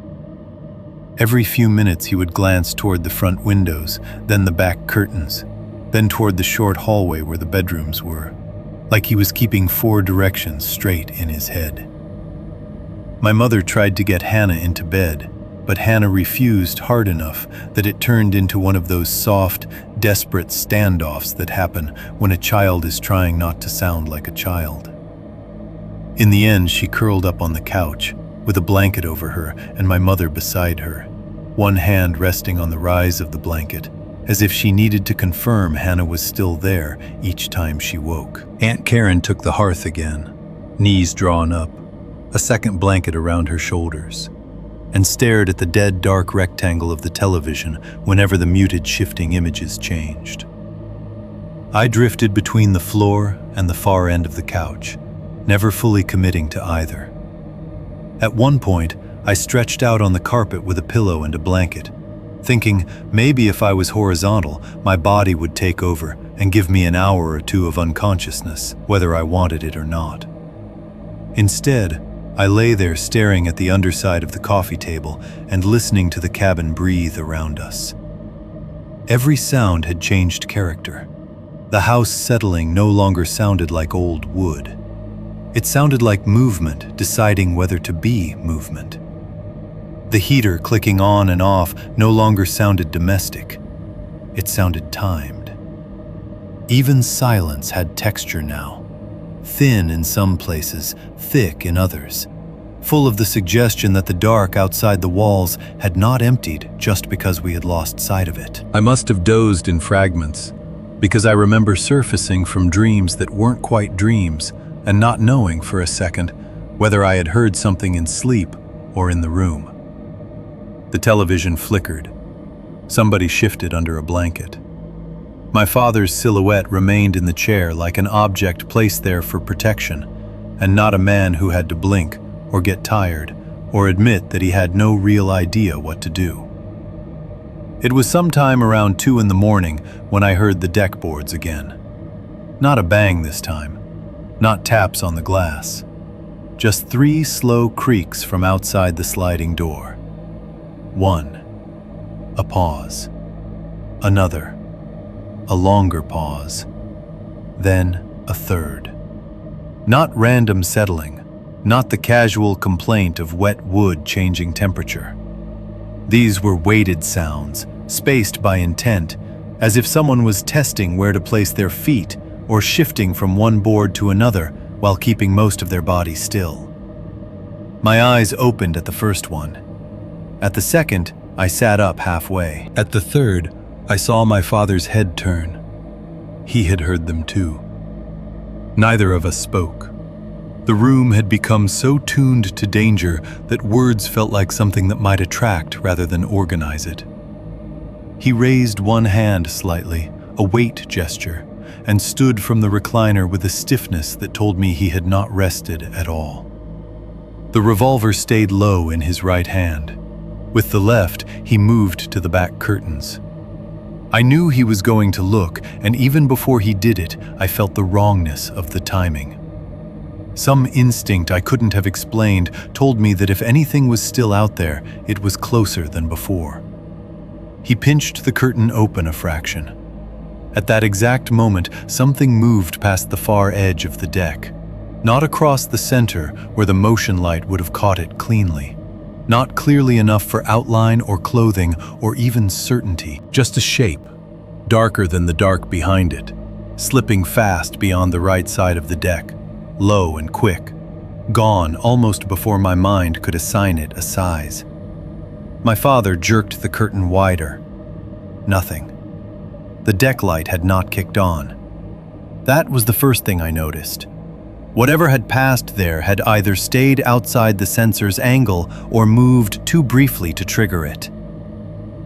[SPEAKER 1] Every few minutes he would glance toward the front windows, then the back curtains,
[SPEAKER 2] then toward the short hallway where the bedrooms were, like he was keeping 4 directions straight in his head. My mother tried to get Hannah into bed, but Hannah refused hard enough that it turned into one of those soft, desperate standoffs that happen when a child is trying not to sound like a child. In the end, she curled up on the couch, with a blanket over her and my mother beside her, one hand resting on the rise of the blanket, as if she needed to confirm Hannah was still there each time she woke. Aunt Karen took the hearth again, knees drawn up, a second blanket around her shoulders, and stared at the dead dark rectangle of the television whenever the muted shifting images changed. I drifted between the floor and the far end of the couch, never fully committing to either. At one point, I stretched out on the carpet with a pillow and a blanket, thinking maybe if I was horizontal, my body would take over and give me an hour or two of unconsciousness, whether I wanted it or not. Instead, I lay there staring at the underside of the coffee table and listening to the cabin breathe around us. Every sound had changed character. The house settling no longer sounded like old wood. It sounded like movement deciding whether to be movement. The heater clicking on and off no longer sounded domestic. It sounded timed. Even silence had texture now. Thin in some places, thick in others. Full of the suggestion that the dark outside the walls had not emptied just because we had lost sight of it. I must have dozed in fragments, because I remember surfacing from dreams that weren't quite dreams and not knowing for a second whether I had heard something in sleep or in the room. The television flickered. Somebody shifted under a blanket. My father's silhouette remained in the chair like an object placed there for protection, and not a man who had to blink or get tired or admit that he had no real idea what to do. It was sometime around 2 in the morning when I heard the deck boards again. Not a bang this time, not taps on the glass, just 3 slow creaks from outside the sliding door. 1. A pause. Another. A longer pause. Then a third. Not random settling, not the casual complaint of wet wood changing temperature. These were weighted sounds, spaced by intent, as if someone was testing where to place their feet or shifting from one board to another while keeping most of their body still. My eyes opened at the first one. At the second, I sat up halfway. At the third, I saw my father's head turn. He had heard them too. Neither of us spoke. The room had become so tuned to danger that words felt like something that might attract rather than organize it. He raised one hand slightly, a weight gesture, and stood from the recliner with a stiffness that told me he had not rested at all. The revolver stayed low in his right hand. With the left, he moved to the back curtains. I knew he was going to look, and even before he did it, I felt the wrongness of the timing. Some instinct I couldn't have explained told me that if anything was still out there, it was closer than before. He pinched the curtain open a fraction. At that exact moment, something moved past the far edge of the deck. Not across the center, where the motion light would have caught it cleanly. Not clearly enough for outline or clothing or even certainty. Just a shape, darker than the dark behind it, slipping fast beyond the right side of the deck, low and quick, gone almost before my mind could assign it a size. My father jerked the curtain wider. Nothing. The deck light had not kicked on. That was the first thing I noticed. Whatever had passed there had either stayed outside the sensor's angle or moved too briefly to trigger it.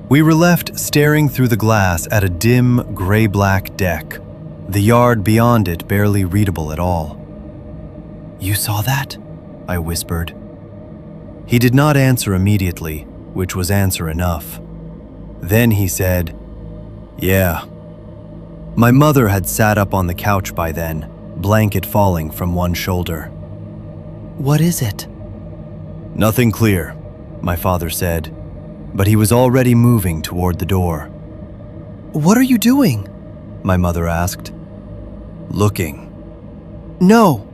[SPEAKER 2] We were left staring through the glass at a dim, gray-black deck, the yard beyond it barely readable at all. "You saw that?" I whispered. He did not answer immediately, which was answer enough. Then he said, "Yeah." My mother had sat up on the couch by then, blanket falling from one shoulder. "What is it?" "Nothing clear," my father said, but he was already moving toward the door. "What are you doing?"
[SPEAKER 3] my mother asked. Looking. No!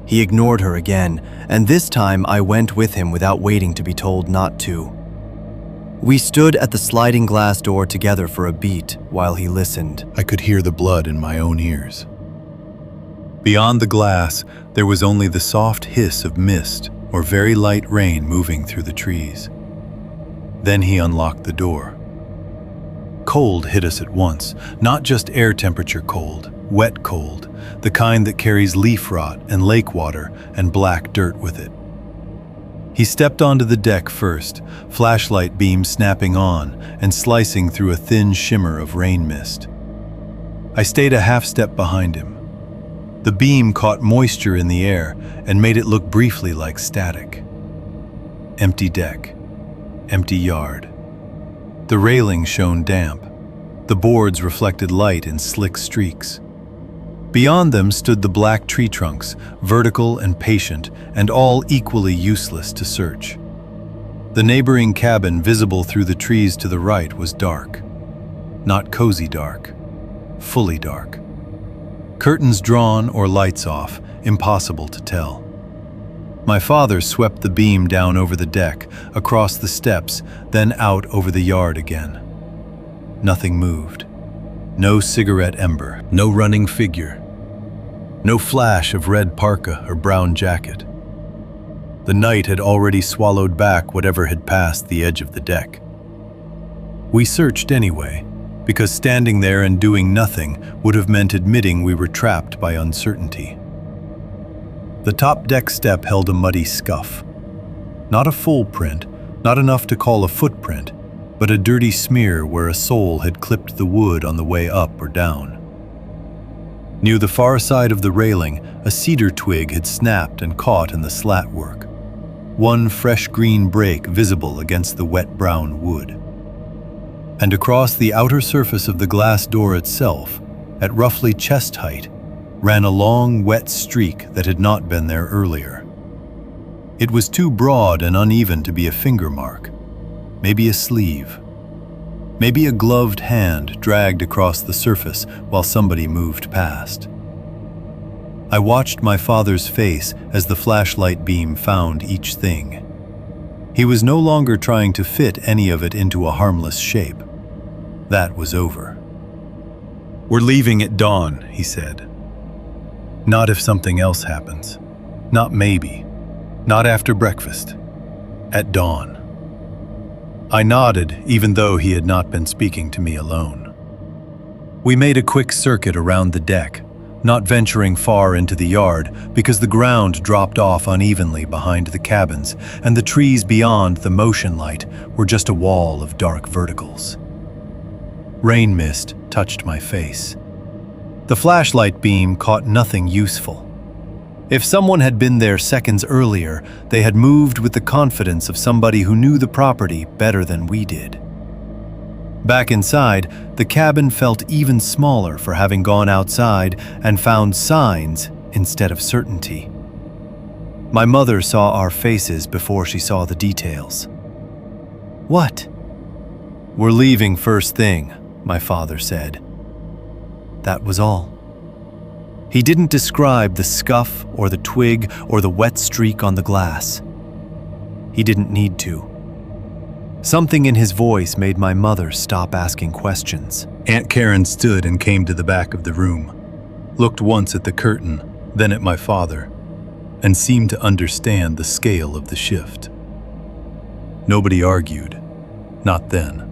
[SPEAKER 3] He ignored her again, and this time I went with him without waiting to be told not to. We stood at the sliding glass door together for a beat while he listened.
[SPEAKER 1] I could hear the blood in my own ears. Beyond the glass, there was only the soft hiss of mist or very light rain moving through the trees. Then he unlocked the door. Cold hit us at once, not just air temperature cold, wet cold, the kind that carries leaf rot and lake water and black dirt with it. He stepped onto the deck first, flashlight beam snapping on and slicing through a thin shimmer of rain mist. I stayed a half step behind him. The beam caught moisture in the air and made it look briefly like static. Empty deck, empty yard. The railing shone damp. The boards reflected light in slick streaks. Beyond them stood the black tree trunks, vertical and patient, and all equally useless to search. The neighboring cabin visible through the trees to the right was dark. Not cozy dark, fully dark. Curtains drawn or lights off, impossible to tell. My father swept the beam down over the deck, across the steps, then out over the yard again. Nothing moved. No cigarette ember, no running figure. No flash of red parka or brown jacket. The night had already swallowed back whatever had passed the edge of the deck. We searched anyway, because standing there and doing nothing would have meant admitting we were trapped by uncertainty. The top deck step held a muddy scuff. Not a full print, not enough to call a footprint, but a dirty smear where a sole had clipped the wood on the way up or down. Near the far side of the railing, a cedar twig had snapped and caught in the slat work. One fresh green break visible against the wet brown wood. And across the outer surface of the glass door itself, at roughly chest height, ran a long, wet streak that had not been there earlier. It was too broad and uneven to be a finger mark, maybe a sleeve, maybe a gloved hand dragged across the surface while somebody moved past. I watched my father's face as the flashlight beam found each thing. He was no longer trying to fit any of it into a harmless shape. That was over. "We're leaving at dawn," he said. "Not if something else happens. Not maybe. Not after breakfast. At dawn." I nodded, even though he had not been speaking to me alone. We made a quick circuit around the deck, not venturing far into the yard because the ground dropped off unevenly behind the cabins, and the trees beyond the motion light were just a wall of dark verticals. Rain mist touched my face. The flashlight beam caught nothing useful. If someone had been there seconds earlier, they had moved with the confidence of somebody who knew the property better than we did. Back inside, the cabin felt even smaller for having gone outside and found signs instead of certainty. My mother saw our faces before she saw the details. "What?" "We're leaving first thing," my father said. That was all. He didn't describe the scuff or the twig or the wet streak on the glass. He didn't need to. Something in his voice made my mother stop asking questions. Aunt Karen stood and came to the back of the room, looked once at the curtain, then at my father, and seemed to understand the scale of the shift. Nobody argued, not then.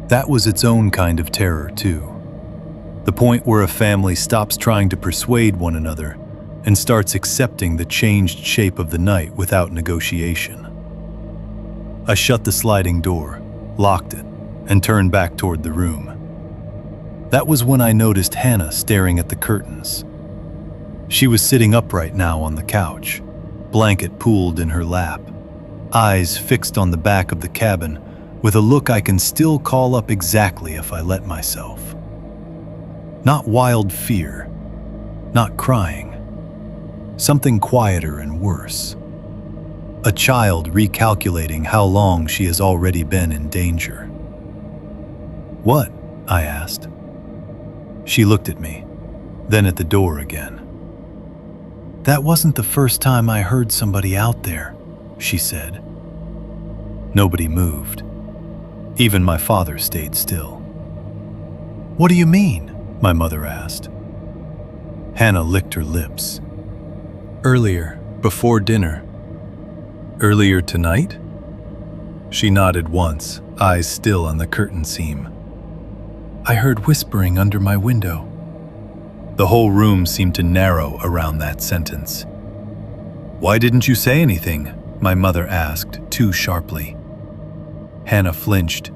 [SPEAKER 1] That was its own kind of terror, too. The point where a family stops trying to persuade one another and starts accepting the changed shape of the night without negotiation. I shut the sliding door, locked it, and turned back toward the room. That was when I noticed Hannah staring at the curtains. She was sitting upright now on the couch, blanket pooled in her lap, eyes fixed on the back of the cabin with a look I can still call up exactly if I let myself. Not wild fear, not crying. Something quieter and worse. A child recalculating how long she has already been in danger. "What?" I asked. She looked at me, then at the door again. "That wasn't the first time I heard somebody out there," she said. Nobody moved. Even my father stayed still. "What do you mean?" my mother asked. Hannah licked her lips. "Earlier, before dinner." "Earlier tonight?" She nodded once, eyes still on the curtain seam. "I heard whispering under my window." The whole room seemed to narrow around that sentence. "Why didn't you say anything?" my mother asked, too sharply. Hannah flinched.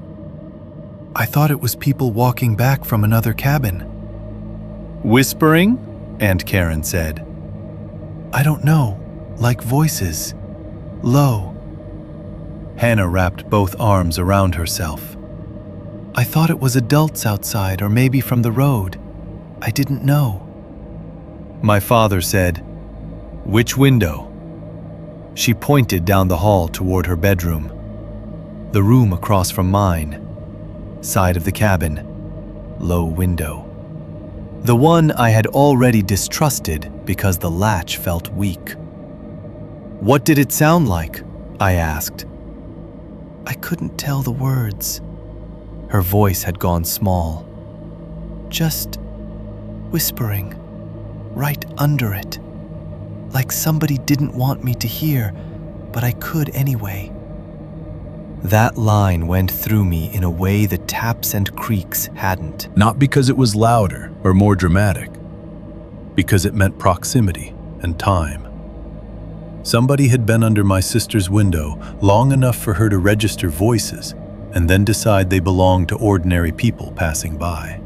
[SPEAKER 1] "I thought it was people walking back from another cabin." "Whispering?" Aunt Karen said. "I don't know, like voices. Low." Hannah wrapped both arms around herself. "I thought it was adults outside, or maybe from the road. I didn't know." My father said, "Which window?" She pointed down the hall toward her bedroom. "The room across from mine. Side of the cabin. Low window. The one I had already distrusted because the latch felt weak." "What did it sound like?" I asked. "I couldn't tell the words." Her voice had gone small. "Just whispering, right under it. Like somebody didn't want me to hear, but I could anyway." That line went through me in a way the taps and creaks hadn't. Not because it was louder or more dramatic, because it meant proximity and time. Somebody had been under my sister's window long enough for her to register voices and then decide they belonged to ordinary people passing by.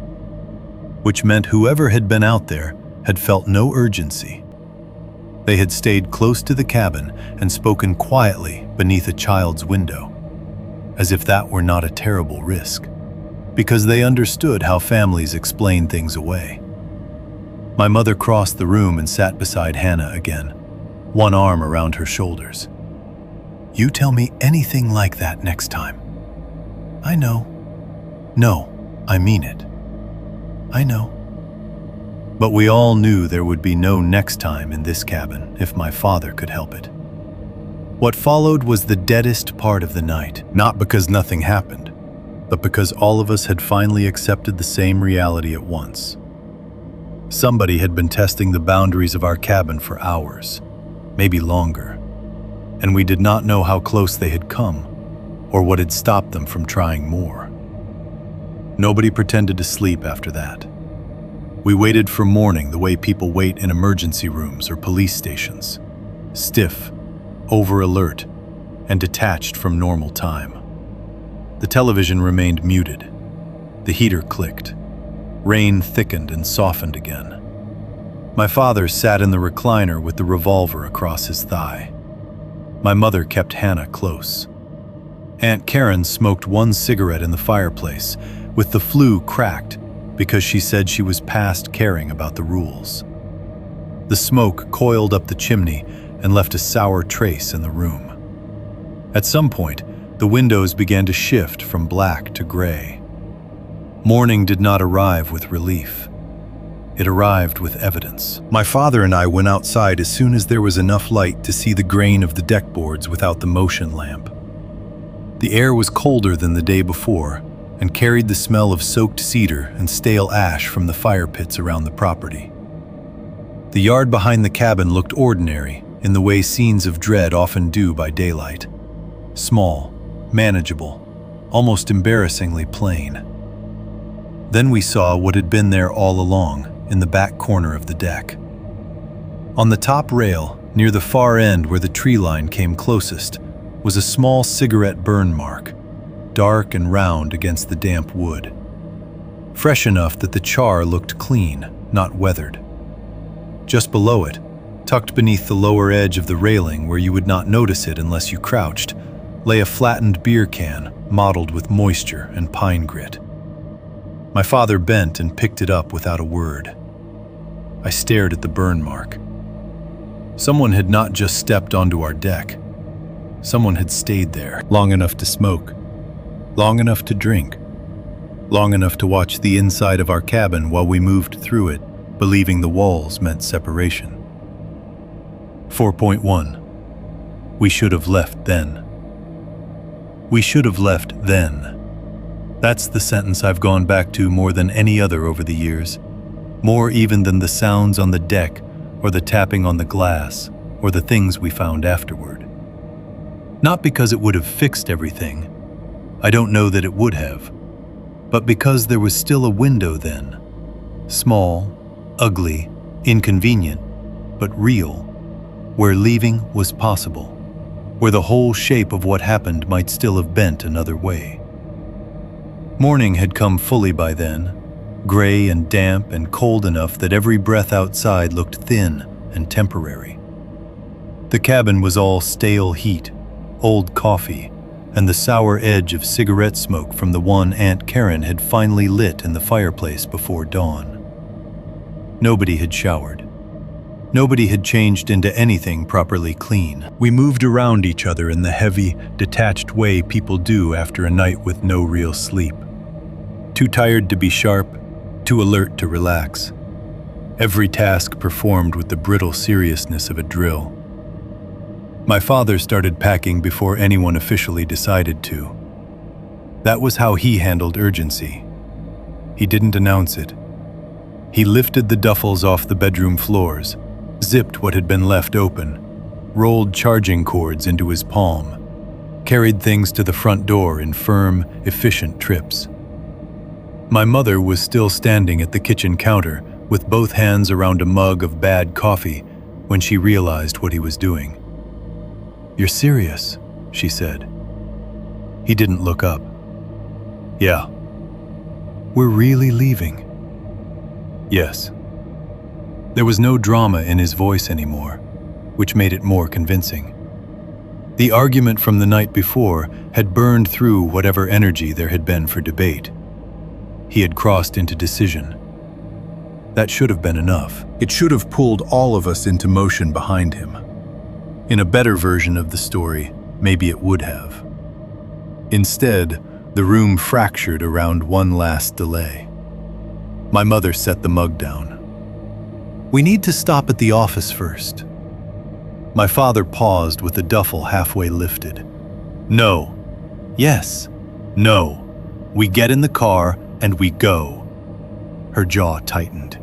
[SPEAKER 1] Which meant whoever had been out there had felt no urgency. They had stayed close to the cabin and spoken quietly beneath a child's window, as if that were not a terrible risk, because they understood how families explain things away. My mother crossed the room and sat beside Hannah again, one arm around her shoulders. "You tell me anything like that next time." "I know." "No, I mean it." "I know." But we all knew there would be no next time in this cabin if my father could help it. What followed was the deadest part of the night, not because nothing happened, but because all of us had finally accepted the same reality at once. Somebody had been testing the boundaries of our cabin for hours, maybe longer, and we did not know how close they had come or what had stopped them from trying more. Nobody pretended to sleep after that. We waited for morning the way people wait in emergency rooms or police stations, stiff, over alert, and detached from normal time. The television remained muted. The heater clicked. Rain thickened and softened again. My father sat in the recliner with the revolver across his thigh. My mother kept Hannah close. Aunt Karen smoked one cigarette in the fireplace, with the flue cracked because she said she was past caring about the rules. The smoke coiled up the chimney and left a sour trace in the room. At some point, the windows began to shift from black to gray. Morning did not arrive with relief. It arrived with evidence. My father and I went outside as soon as there was enough light to see the grain of the deck boards without the motion lamp. The air was colder than the day before and carried the smell of soaked cedar and stale ash from the fire pits around the property. The yard behind the cabin looked ordinary in the way scenes of dread often do by daylight. Small, manageable, almost embarrassingly plain. Then we saw what had been there all along, in the back corner of the deck. On the top rail, near the far end where the tree line came closest, was a small cigarette burn mark, dark and round against the damp wood. Fresh enough that the char looked clean, not weathered. Just below it, tucked beneath the lower edge of the railing where you would not notice it unless you crouched, lay a flattened beer can mottled with moisture and pine grit. My father bent and picked it up without a word. I stared at the burn mark. Someone had not just stepped onto our deck. Someone had stayed there long enough to smoke, long enough to drink, long enough to watch the inside of our cabin while we moved through it, believing the walls meant separation. 4.1. We should have left then. We should have left then. That's the sentence I've gone back to more than any other over the years, more even than the sounds on the deck or the tapping on the glass or the things we found afterward. Not because it would have fixed everything, I don't know that it would have, but because there was still a window then, small, ugly, inconvenient, but real, where leaving was possible, where the whole shape of what happened might still have bent another way. Morning had come fully by then, gray and damp and cold enough that every breath outside looked thin and temporary. The cabin was all stale heat, old coffee, and the sour edge of cigarette smoke from the one Aunt Karen had finally lit in the fireplace before dawn. Nobody had showered. Nobody had changed into anything properly clean. We moved around each other in the heavy, detached way people do after a night with no real sleep. Too tired to be sharp, too alert to relax. Every task performed with the brittle seriousness of a drill. My father started packing before anyone officially decided to. That was how he handled urgency. He didn't announce it. He lifted the duffels off the bedroom floors, zipped what had been left open, rolled charging cords into his palm, carried things to the front door in firm, efficient trips. My mother was still standing at the kitchen counter with both hands around a mug of bad coffee when she realized what he was doing. "You're serious," she said. He didn't look up. "Yeah." "We're really leaving?" "Yes." There was no drama in his voice anymore, which made it more convincing. The argument from the night before had burned through whatever energy there had been for debate. He had crossed into decision. That should have been enough. It should have pulled all of us into motion behind him. In a better version of the story, maybe it would have. Instead, the room fractured around one last delay. My mother set the mug down. "We need to stop at the office first." My father paused with the duffel halfway lifted. "No." "Yes." "No. We get in the car and we go." Her jaw tightened.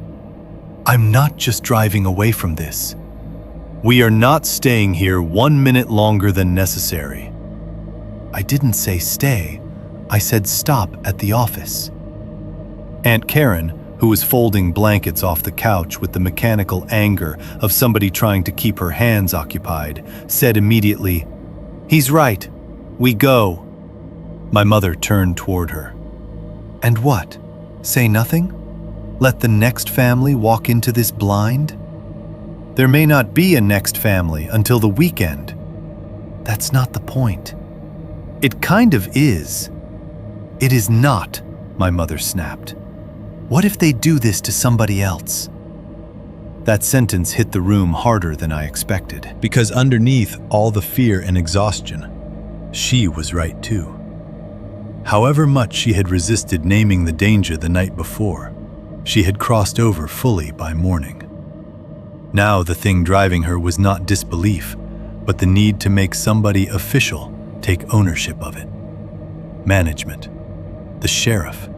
[SPEAKER 1] "I'm not just driving away from this. We are not staying here 1 minute longer than necessary." "I didn't say stay. I said stop at the office." Aunt Karen, who was folding blankets off the couch with the mechanical anger of somebody trying to keep her hands occupied, said immediately, "He's right. We go." My mother turned toward her. "And what? Say nothing? Let the next family walk into this blind?" "There may not be a next family until the weekend." "That's not the point." "It kind of is." "It is not," my mother snapped. "What if they do this to somebody else?" That sentence hit the room harder than I expected. Because underneath all the fear and exhaustion, she was right too. However much she had resisted naming the danger the night before, she had crossed over fully by morning. Now the thing driving her was not disbelief, but the need to make somebody official take ownership of it. Management. The sheriff.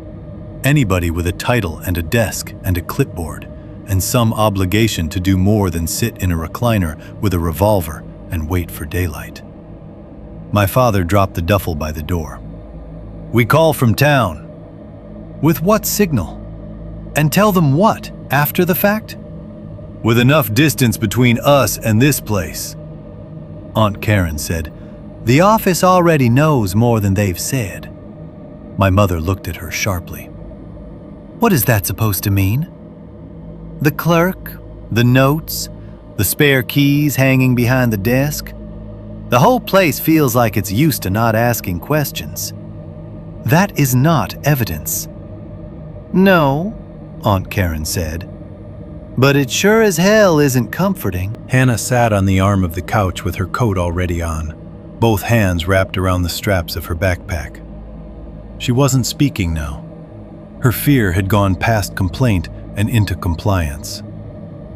[SPEAKER 1] Anybody with a title and a desk and a clipboard and some obligation to do more than sit in a recliner with a revolver and wait for daylight. My father dropped the duffel by the door. "We call from town." "With what signal? And tell them what, after the fact?" "With enough distance between us and this place." Aunt Karen said, "The office already knows more than they've said." My mother looked at her sharply. "What is that supposed to mean?" "The clerk, the notes, the spare keys hanging behind the desk. The whole place feels like it's used to not asking questions. That is not evidence." "No," Aunt Karen said, "but it sure as hell isn't comforting." Hannah sat on the arm of the couch with her coat already on, both hands wrapped around the straps of her backpack. She wasn't speaking now, Her fear had gone past complaint and into compliance.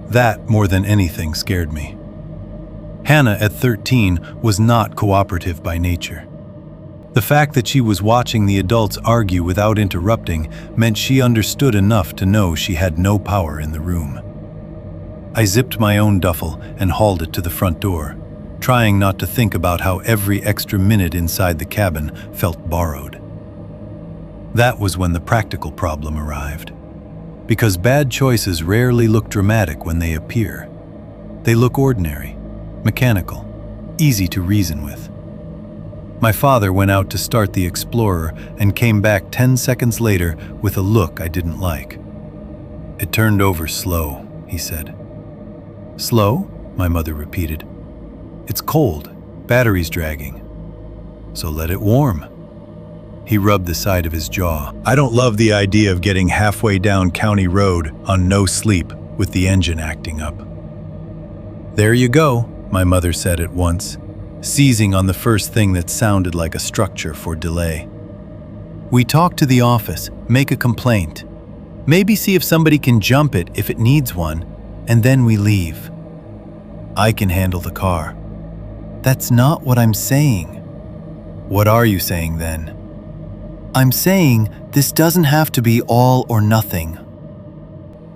[SPEAKER 1] That, more than anything, scared me. Hannah, at 13, was not cooperative by nature. The fact that she was watching the adults argue without interrupting meant she understood enough to know she had no power in the room. I zipped my own duffel and hauled it to the front door, trying not to think about how every extra minute inside the cabin felt borrowed. That was when the practical problem arrived. Because bad choices rarely look dramatic when they appear. They look ordinary, mechanical, easy to reason with. My father went out to start the Explorer and came back 10 seconds later with a look I didn't like. "It turned over slow," he said. "Slow?" my mother repeated. "It's cold, battery's dragging. So let it warm." He rubbed the side of his jaw.
[SPEAKER 2] I don't love the idea of getting halfway down County Road on no sleep with the engine acting up.
[SPEAKER 1] "There you go," my mother said at once, seizing on the first thing that sounded like a structure for delay. "We talk to the office, make a complaint. Maybe see if somebody can jump it if it needs one, and then we leave. I can handle the car." "That's not what I'm saying." "What are you saying then?" "I'm saying this doesn't have to be all or nothing."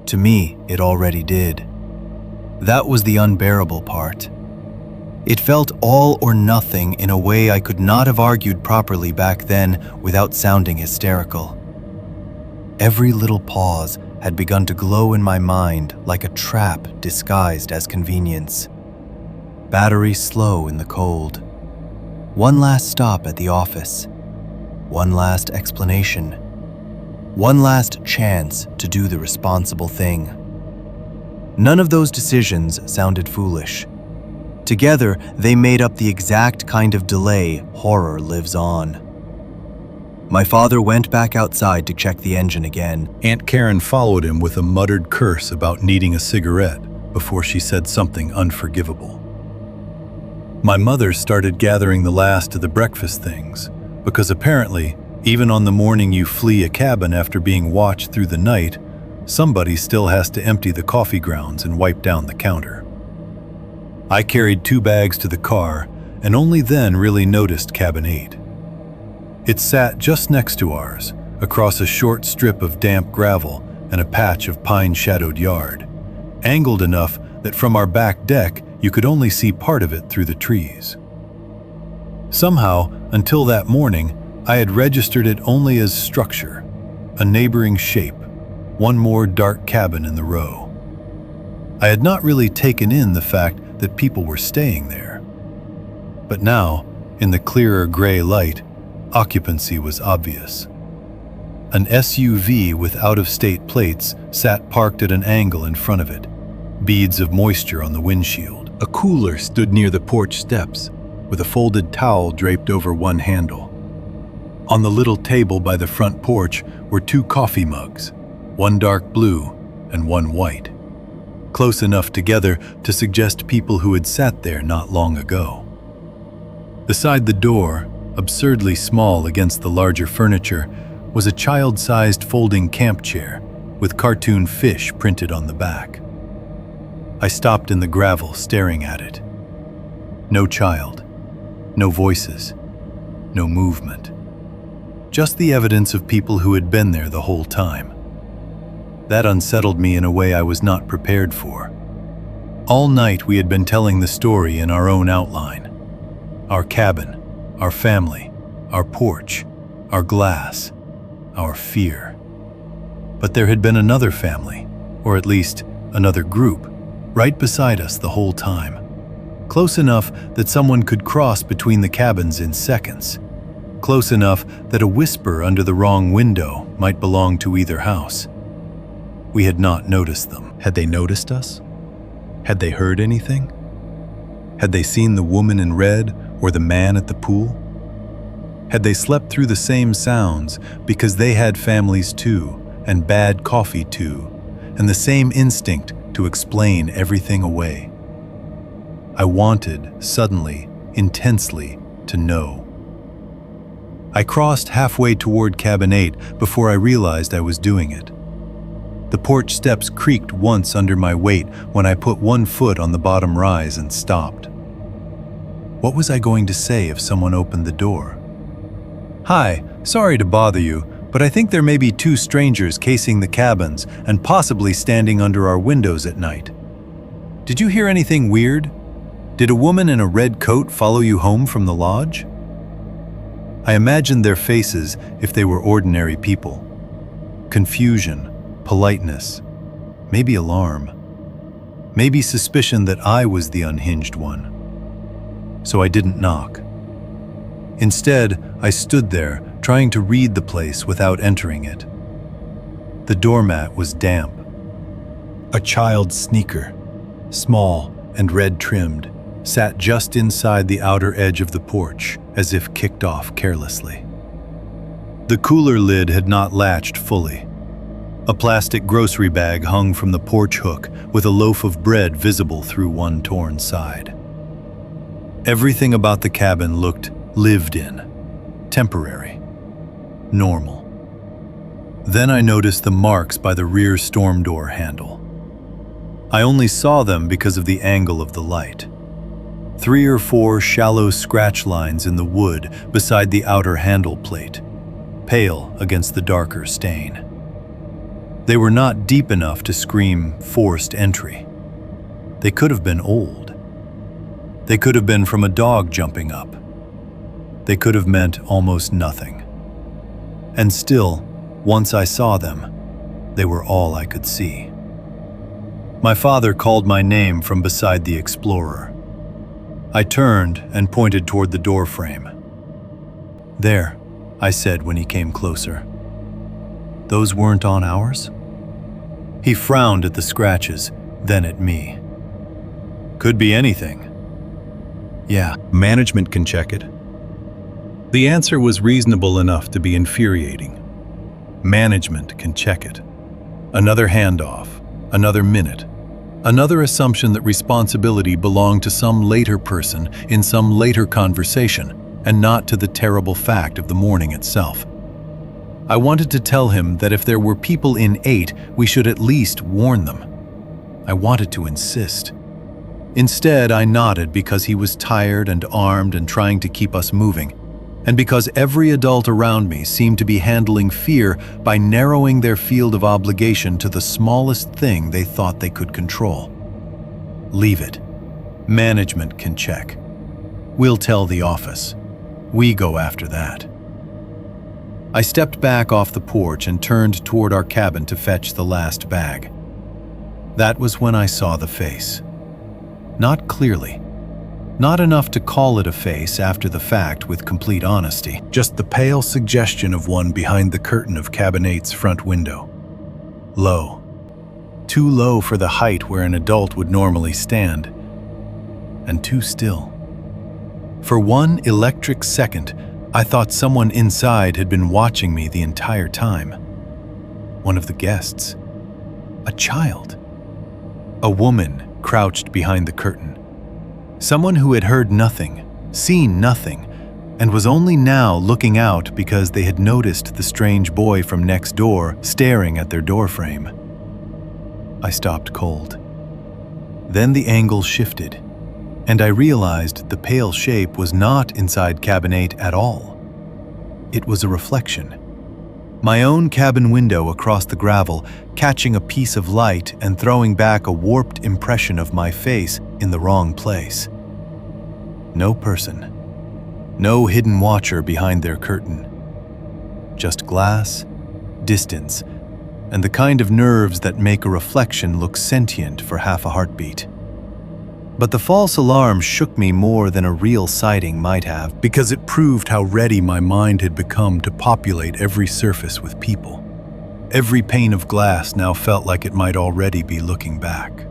[SPEAKER 1] To me, it already did. That was the unbearable part. It felt all or nothing in a way I could not have argued properly back then without sounding hysterical. Every little pause had begun to glow in my mind like a trap disguised as convenience. Battery slow in the cold. One last stop at the office. One last explanation. One last chance to do the responsible thing. None of those decisions sounded foolish. Together, they made up the exact kind of delay horror lives on. My father went back outside to check the engine again. Aunt Karen followed him with a muttered curse about needing a cigarette before she said something unforgivable. My mother started gathering the last of the breakfast things, because apparently, even on the morning you flee a cabin after being watched through the night, somebody still has to empty the coffee grounds and wipe down the counter. I carried 2 bags to the car and only then really noticed cabin 8. It sat just next to ours, across a short strip of damp gravel and a patch of pine-shadowed yard, angled enough that from our back deck you could only see part of it through the trees. Somehow, until that morning, I had registered it only as structure, a neighboring shape, one more dark cabin in the row. I had not really taken in the fact that people were staying there. But now, in the clearer gray light, occupancy was obvious. An SUV with out-of-state plates sat parked at an angle in front of it, beads of moisture on the windshield. A cooler stood near the porch steps, with a folded towel draped over one handle. On the little table by the front porch were 2 coffee mugs, one dark blue and one white, close enough together to suggest people who had sat there not long ago. Beside the door, absurdly small against the larger furniture, was a child-sized folding camp chair with cartoon fish printed on the back. I stopped in the gravel staring at it. No child, no voices, no movement. Just the evidence of people who had been there the whole time. That unsettled me in a way I was not prepared for. All night we had been telling the story in our own outline. Our cabin, our family, our porch, our glass, our fear. But there had been another family, or at least another group, right beside us the whole time. Close enough that someone could cross between the cabins in seconds. Close enough that a whisper under the wrong window might belong to either house. We had not noticed them. Had they noticed us? Had they heard anything? Had they seen the woman in red or the man at the pool? Had they slept through the same sounds because they had families too, and bad coffee too, and the same instinct to explain everything away? I wanted, suddenly, intensely, to know.
[SPEAKER 2] I crossed halfway toward cabin 8 before I realized I was doing it. The porch steps creaked once under my weight when I put one foot on the bottom rise and stopped. What was I going to say if someone opened the door? "Hi, sorry to bother you, but I think there may be two strangers casing the cabins and possibly standing under our windows at night. Did you hear anything weird? Did a woman in a red coat follow you home from the lodge?" I imagined their faces if they were ordinary people. Confusion, politeness, maybe alarm, maybe suspicion that I was the unhinged one. So I didn't knock. Instead, I stood there, trying to read the place without entering it. The doormat was damp. A child's sneaker, small and red-trimmed, sat just inside the outer edge of the porch, as if kicked off carelessly. The cooler lid had not latched fully. A plastic grocery bag hung from the porch hook with a loaf of bread visible through one torn side. Everything about the cabin looked lived in, temporary, normal. Then I noticed the marks by the rear storm door handle. I only saw them because of the angle of the light. 3 or 4 shallow scratch lines in the wood beside the outer handle plate, pale against the darker stain. They were not deep enough to scream forced entry. They could have been old. They could have been from a dog jumping up. They could have meant almost nothing. And still, once I saw them, they were all I could see. My father called my name from beside the Explorer. I turned and pointed toward the door frame. "There," I said when he came closer. "Those weren't on ours?" He frowned at the scratches, then at me. "Could be anything." "Yeah, management can check it." The answer was reasonable enough to be infuriating. Management can check it. Another handoff, another minute, another assumption that responsibility belonged to some later person in some later conversation, and not to the terrible fact of the morning itself. I wanted to tell him that if there were people in 8, we should at least warn them. I wanted to insist. Instead, I nodded because he was tired and armed and trying to keep us moving, and because every adult around me seemed to be handling fear by narrowing their field of obligation to the smallest thing they thought they could control. "Leave it. Management can check. We'll tell the office. We go after that." I stepped back off the porch and turned toward our cabin to fetch the last bag. That was when I saw the face. Not clearly. Not enough to call it a face after the fact with complete honesty. Just the pale suggestion of one behind the curtain of cabin 8's front window. Low. Too low for the height where an adult would normally stand. And too still. For one electric second, I thought someone inside had been watching me the entire time. One of the guests. A child. A woman crouched behind the curtain. Someone who had heard nothing, seen nothing, and was only now looking out because they had noticed the strange boy from next door staring at their doorframe. I stopped cold. Then the angle shifted, and I realized the pale shape was not inside cabin 8 at all. It was a reflection. My own cabin window across the gravel, catching a piece of light and throwing back a warped impression of my face in the wrong place. No person. No hidden watcher behind their curtain. Just glass, distance, and the kind of nerves that make a reflection look sentient for half a heartbeat. But the false alarm shook me more than a real sighting might have, because it proved how ready my mind had become to populate every surface with people. Every pane of glass now felt like it might already be looking back.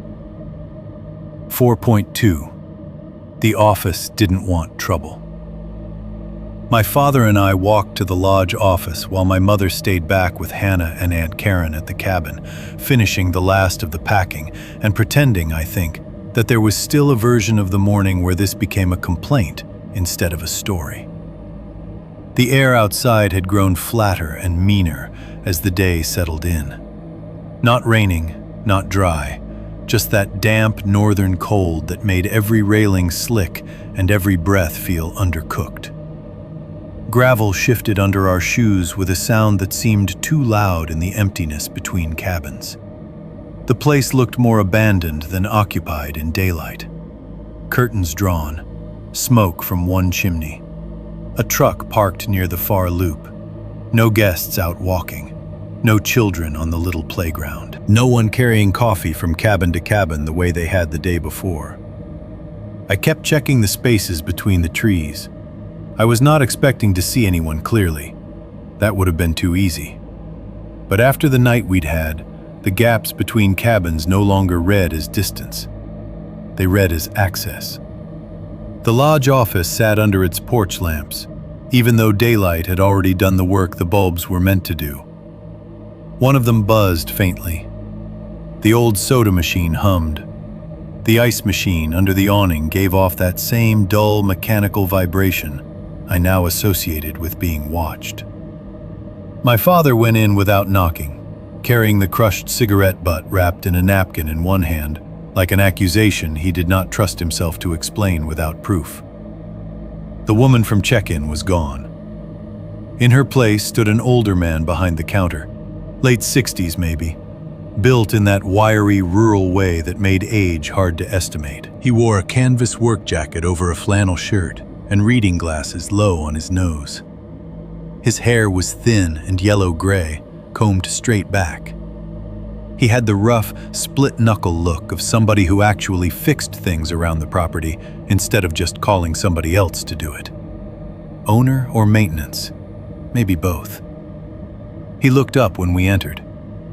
[SPEAKER 2] 4.2. The office didn't want trouble. My father and I walked to the lodge office while my mother stayed back with Hannah and Aunt Karen at the cabin, finishing the last of the packing and pretending, I think, that there was still a version of the morning where this became a complaint instead of a story.
[SPEAKER 1] The air outside had grown flatter and meaner as the day settled in. Not raining, not dry, just that damp northern cold that made every railing slick and every breath feel undercooked. Gravel shifted under our shoes with a sound that seemed too loud in the emptiness between cabins. The place looked more abandoned than occupied in daylight. Curtains drawn, smoke from one chimney. A truck parked near the far loop. No guests out walking. No children on the little playground. No one carrying coffee from cabin to cabin the way they had the day before. I kept checking the spaces between the trees. I was not expecting to see anyone clearly. That would have been too easy. But after the night we'd had, the gaps between cabins no longer read as distance. They read as access. The lodge office sat under its porch lamps, even though daylight had already done the work the bulbs were meant to do. One of them buzzed faintly. The old soda machine hummed. The ice machine under the awning gave off that same dull mechanical vibration I now associated with being watched. My father went in without knocking, carrying the crushed cigarette butt wrapped in a napkin in one hand, like an accusation he did not trust himself to explain without proof. The woman from check-in was gone. In her place stood an older man behind the counter, late 60s maybe, built in that wiry rural way that made age hard to estimate. He wore a canvas work jacket over a flannel shirt and reading glasses low on his nose. His hair was thin and yellow-gray, combed straight back. He had the rough, split-knuckle look of somebody who actually fixed things around the property instead of just calling somebody else to do it. Owner or maintenance? Maybe both. He looked up when we entered,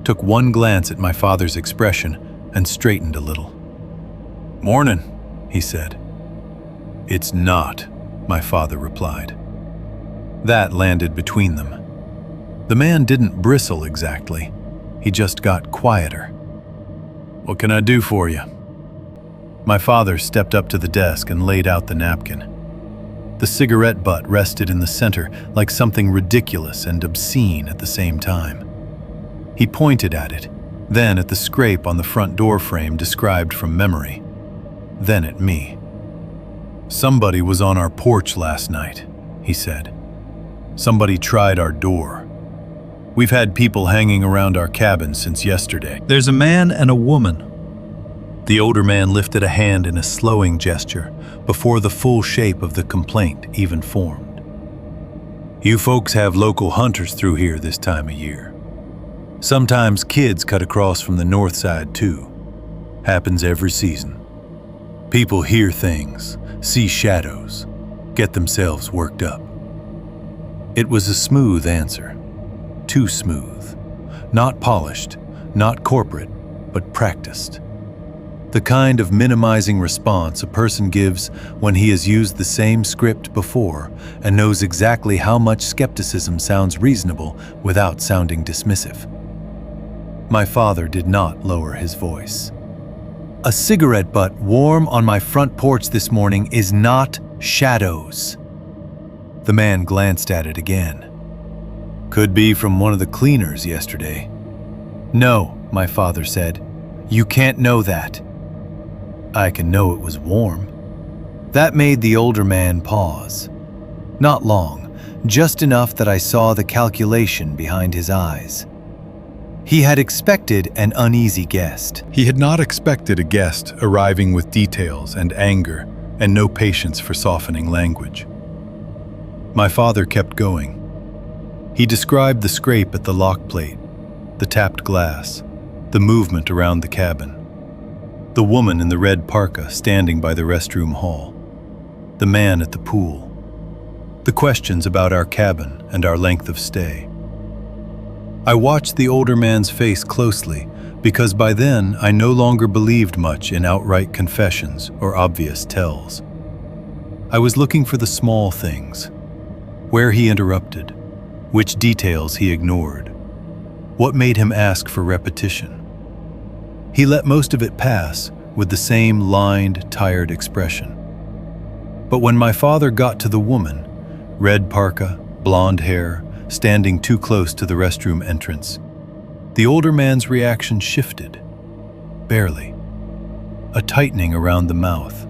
[SPEAKER 1] took one glance at my father's expression, and straightened a little. "Mornin'," he said. "It's not," my father replied. That landed between them. The man didn't bristle exactly. He just got quieter. "What can I do for you?" My father stepped up to the desk and laid out the napkin. The cigarette butt rested in the center like something ridiculous and obscene at the same time. He pointed at it, then at the scrape on the front door frame described from memory, then at me. "Somebody was on our porch last night," he said. "Somebody tried our door. We've had people hanging around our cabin since yesterday."
[SPEAKER 2] There's a man and a woman.
[SPEAKER 1] The older man lifted a hand in a slowing gesture before the full shape of the complaint even formed. "You folks have local hunters through here this time of year. Sometimes kids cut across from the north side too. Happens every season. People hear things, see shadows, get themselves worked up." It was a smooth answer. Too smooth. Not polished, not corporate, but practiced. The kind of minimizing response a person gives when he has used the same script before and knows exactly how much skepticism sounds reasonable without sounding dismissive. My father did not lower his voice. "A cigarette butt warm on my front porch this morning is not shadows." The man glanced at it again. "Could be from one of the cleaners yesterday." "No," my father said. "You can't know that." "I can know it was warm." That made the older man pause. Not long, just enough that I saw the calculation behind his eyes. He had expected an uneasy guest.
[SPEAKER 2] He had not expected a guest arriving with details and anger and no patience for softening language.
[SPEAKER 1] My father kept going. He described the scrape at the lock plate, the tapped glass, the movement around the cabin, the woman in the red parka standing by the restroom hall, the man at the pool, the questions about our cabin and our length of stay. I watched the older man's face closely because by then I no longer believed much in outright confessions or obvious tells. I was looking for the small things, where he interrupted, which details he ignored, what made him ask for repetition. He let most of it pass with the same lined, tired expression. But when my father got to the woman, red parka, blonde hair, standing too close to the restroom entrance. The older man's reaction shifted. Barely. A tightening around the mouth.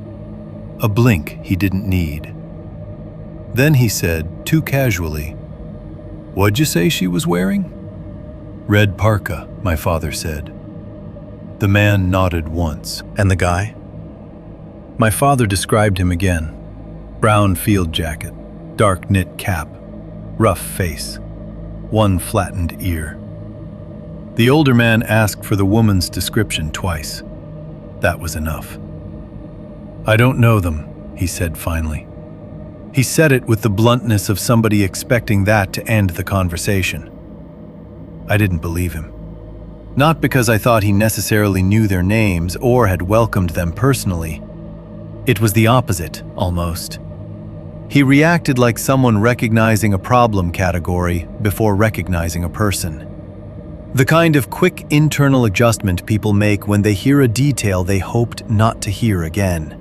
[SPEAKER 1] A blink he didn't need. Then he said, too casually, "What'd you say she was wearing?" "Red parka," my father said. The man nodded once.
[SPEAKER 2] And the guy? My father described him again. Brown field jacket, dark knit cap, rough face, one flattened ear. The older man asked for the woman's description twice. That was enough. "I don't know them," he said finally. He said it with the bluntness of somebody expecting that to end the conversation. I didn't believe him. Not because I thought he necessarily knew their names or had welcomed them personally. It was the opposite, almost. He reacted like someone recognizing a problem category before recognizing a person. The kind of quick internal adjustment people make when they hear a detail they hoped not to hear again.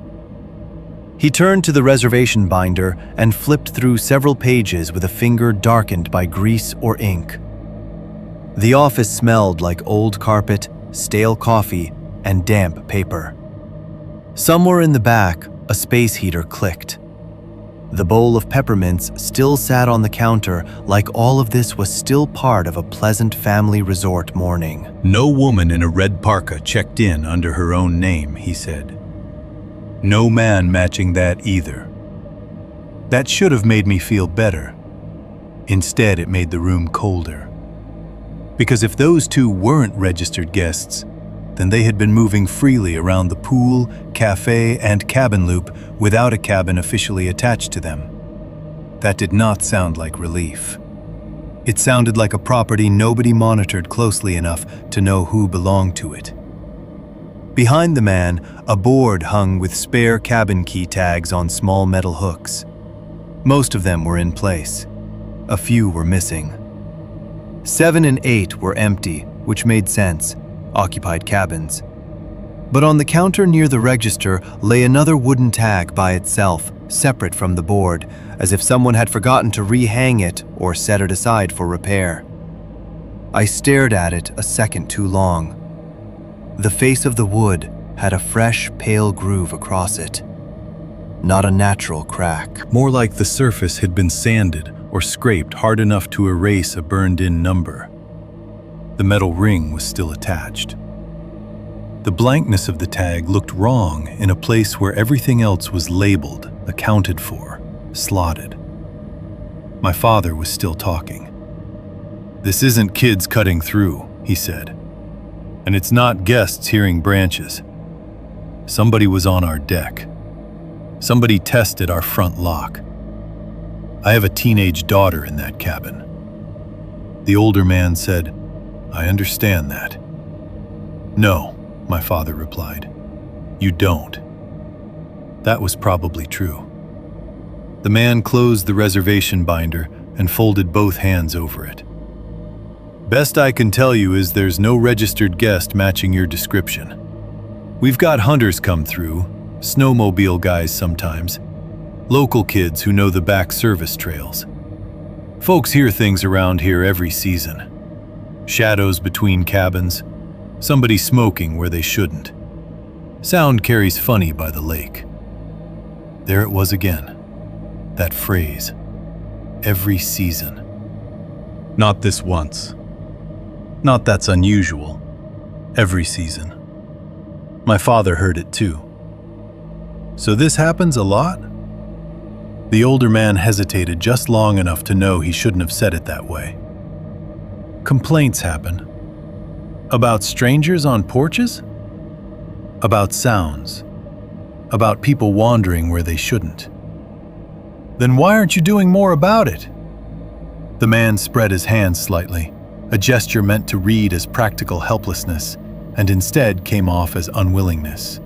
[SPEAKER 2] He turned to the reservation binder and flipped through several pages with a finger darkened by grease or ink. The office smelled like old carpet, stale coffee, and damp paper. Somewhere in the back, a space heater clicked. The bowl of peppermints still sat on the counter like all of this was still part of a pleasant family resort morning.
[SPEAKER 1] "No woman in a red parka checked in under her own name," he said. "No man matching that either." That should have made me feel better. Instead, it made the room colder. Because if those two weren't registered guests, then they had been moving freely around the pool, cafe, and cabin loop without a cabin officially attached to them. That did not sound like relief. It sounded like a property nobody monitored closely enough to know who belonged to it. Behind the man, a board hung with spare cabin key tags on small metal hooks. Most of them were in place. A few were missing. 7 and 8 were empty, which made sense. Occupied cabins. But on the counter near the register lay another wooden tag by itself, separate from the board, as if someone had forgotten to rehang it or set it aside for repair. I stared at it a second too long. The face of the wood had a fresh, pale groove across it. Not a natural crack.
[SPEAKER 2] More like the surface had been sanded or scraped hard enough to erase a burned-in number. The metal ring was still attached. The blankness of the tag looked wrong in a place where everything else was labeled, accounted for, slotted. My father was still talking. "This isn't kids cutting through," he said. "And it's not guests hearing branches. Somebody was on our deck. Somebody tested our front lock. I have a teenage daughter in that cabin." The older man said, "I understand that." "No," my father replied. "You don't." That was probably true. The man closed the reservation binder and folded both hands over it. "Best I can tell you is there's no registered guest matching your description. We've got hunters come through, snowmobile guys sometimes, local kids who know the back service trails. Folks hear things around here every season. Shadows between cabins, somebody smoking where they shouldn't. Sound carries funny by the lake." There it was again, that phrase, every season. Not this once. Not that's unusual. Every season. My father heard it too. "So this happens a lot?" The older man hesitated just long enough to know he shouldn't have said it that way. "Complaints happen. About strangers on porches? About sounds. About people wandering where they shouldn't." "Then why aren't you doing more about it?" The man spread his hands slightly, a gesture meant to read as practical helplessness, and instead came off as unwillingness.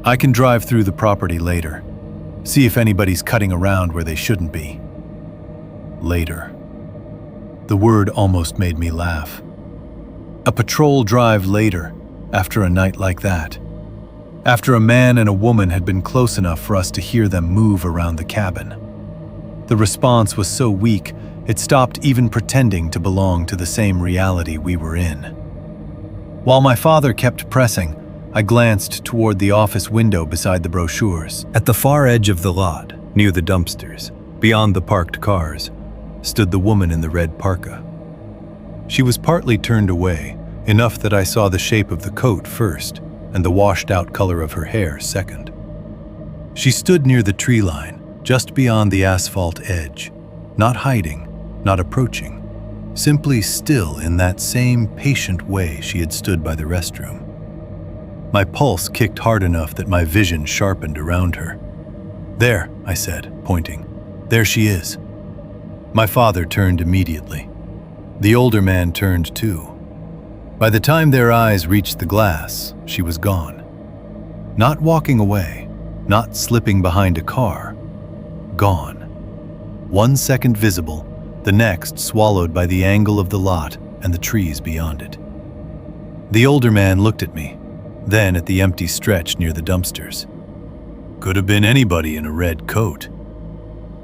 [SPEAKER 2] "I can drive through the property later, see if anybody's cutting around where they shouldn't be." Later. The word almost made me laugh. A patrol drive later, after a night like that. After a man and a woman had been close enough for us to hear them move around the cabin.
[SPEAKER 1] The response was so weak, it stopped even pretending to belong to the same reality we were in. While my father kept pressing, I glanced toward the office window beside the brochures.
[SPEAKER 2] At the far edge of the lot, near the dumpsters, beyond the parked cars, stood the woman in the red parka. She was partly turned away, enough that I saw the shape of the coat first and the washed-out color of her hair second. She stood near the tree line, just beyond the asphalt edge, not hiding, not approaching, simply still in that same patient way she had stood by the restroom. My pulse kicked hard enough that my vision sharpened around her. "There," I said, pointing. "There she is." My father turned immediately. The older man turned too. By the time their eyes reached the glass, she was gone. Not walking away, not slipping behind a car. Gone. 1 second visible, the next swallowed by the angle of the lot and the trees beyond it. The older man looked at me, then at the empty stretch near the dumpsters. "Could have been anybody in a red coat."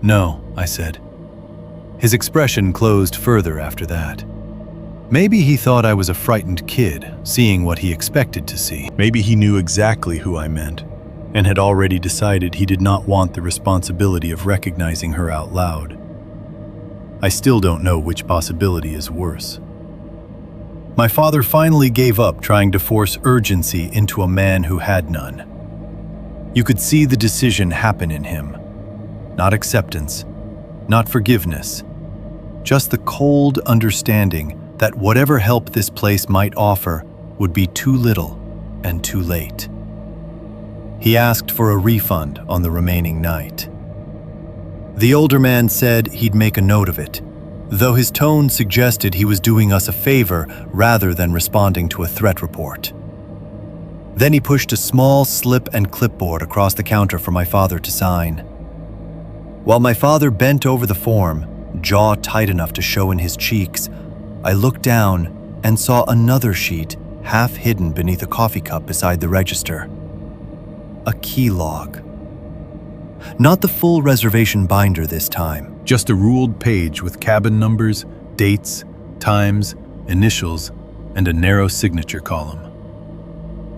[SPEAKER 2] "No," I said. His expression closed further after that. Maybe he thought I was a frightened kid, seeing what he expected to see. Maybe he knew exactly who I meant, and had already decided he did not want the responsibility of recognizing her out loud. I still don't know which possibility is worse. My father finally gave up trying to force urgency into a man who had none. You could see the decision happen in him. Not acceptance, not forgiveness, just the cold understanding that whatever help this place might offer would be too little and too late. He asked for a refund on the remaining night. The older man said he'd make a note of it, though his tone suggested he was doing us a favor rather than responding to a threat report. Then he pushed a small slip and clipboard across the counter for my father to sign. While my father bent over the form, jaw tight enough to show in his cheeks, I looked down and saw another sheet half hidden beneath a coffee cup beside the register. A key log. Not the full reservation binder this time.
[SPEAKER 1] Just a ruled page with cabin numbers, dates, times, initials, and a narrow signature column.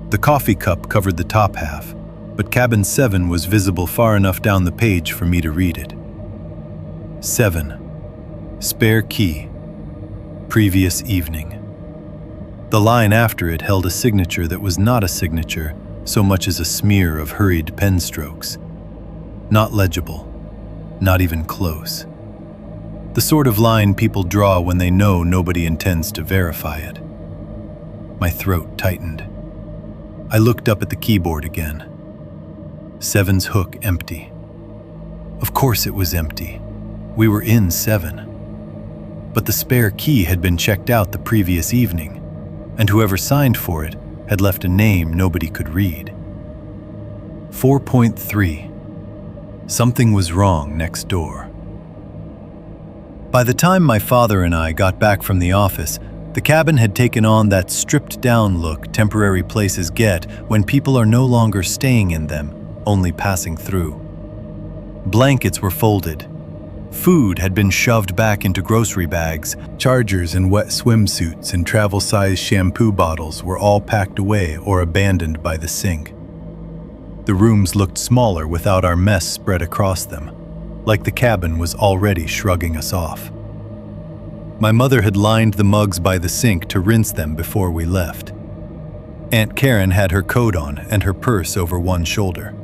[SPEAKER 1] The coffee cup covered the top half, but cabin 7 was visible far enough down the page for me to read it. 7. Spare key. Previous evening. The line after it held a signature that was not a signature so much as a smear of hurried pen strokes. Not legible, not even close. The sort of line people draw when they know nobody intends to verify it. My throat tightened. I looked up at the keyboard again. 7's hook empty. Of course it was empty. We were in 7. But the spare key had been checked out the previous evening, and whoever signed for it had left a name nobody could read. 4.3. Something was wrong next door. By the time my father and I got back from the office, the cabin had taken on that stripped-down look temporary places get when people are no longer staying in them, only passing through. Blankets were folded. Food had been shoved back into grocery bags. Chargers and wet swimsuits and travel-sized shampoo bottles were all packed away or abandoned by the sink. The rooms looked smaller without our mess spread across them, like the cabin was already shrugging us off. My mother had lined the mugs by the sink to rinse them before we left. Aunt Karen had her coat on and her purse over one shoulder.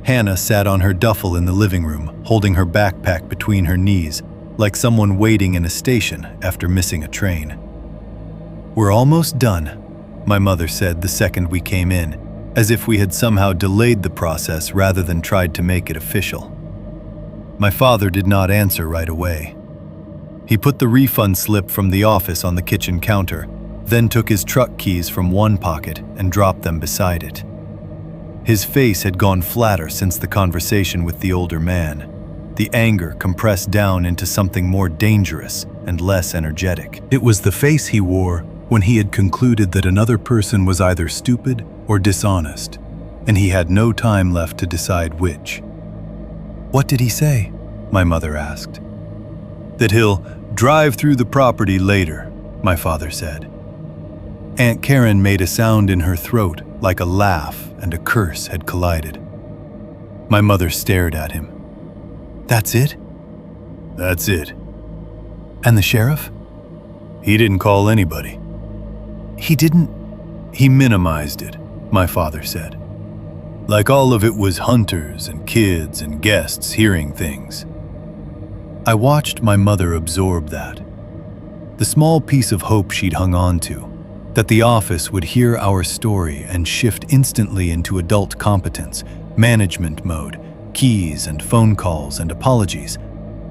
[SPEAKER 1] Hannah sat on her duffel in the living room, holding her backpack between her knees, like someone waiting in a station after missing a train. "We're almost done," my mother said the second we came in, as if we had somehow delayed the process rather than tried to make it official. My father did not answer right away. He put the refund slip from the office on the kitchen counter, then took his truck keys from one pocket and dropped them beside it. His face had gone flatter since the conversation with the older man, the anger compressed down into something more dangerous and less energetic. It was the face he wore when he had concluded that another person was either stupid or dishonest, and he had no time left to decide which. "What did he say?" my mother asked. That he'll drive through the property later, my father said. Aunt Karen made a sound in her throat like a laugh and a curse had collided. My mother stared at him. That's it? That's it. And the sheriff? He didn't call anybody. He didn't? He minimized it, my father said. Like all of it was hunters and kids and guests hearing things. I watched my mother absorb that. The small piece of hope she'd hung on to, that the office would hear our story and shift instantly into adult competence, management mode, keys and phone calls and apologies,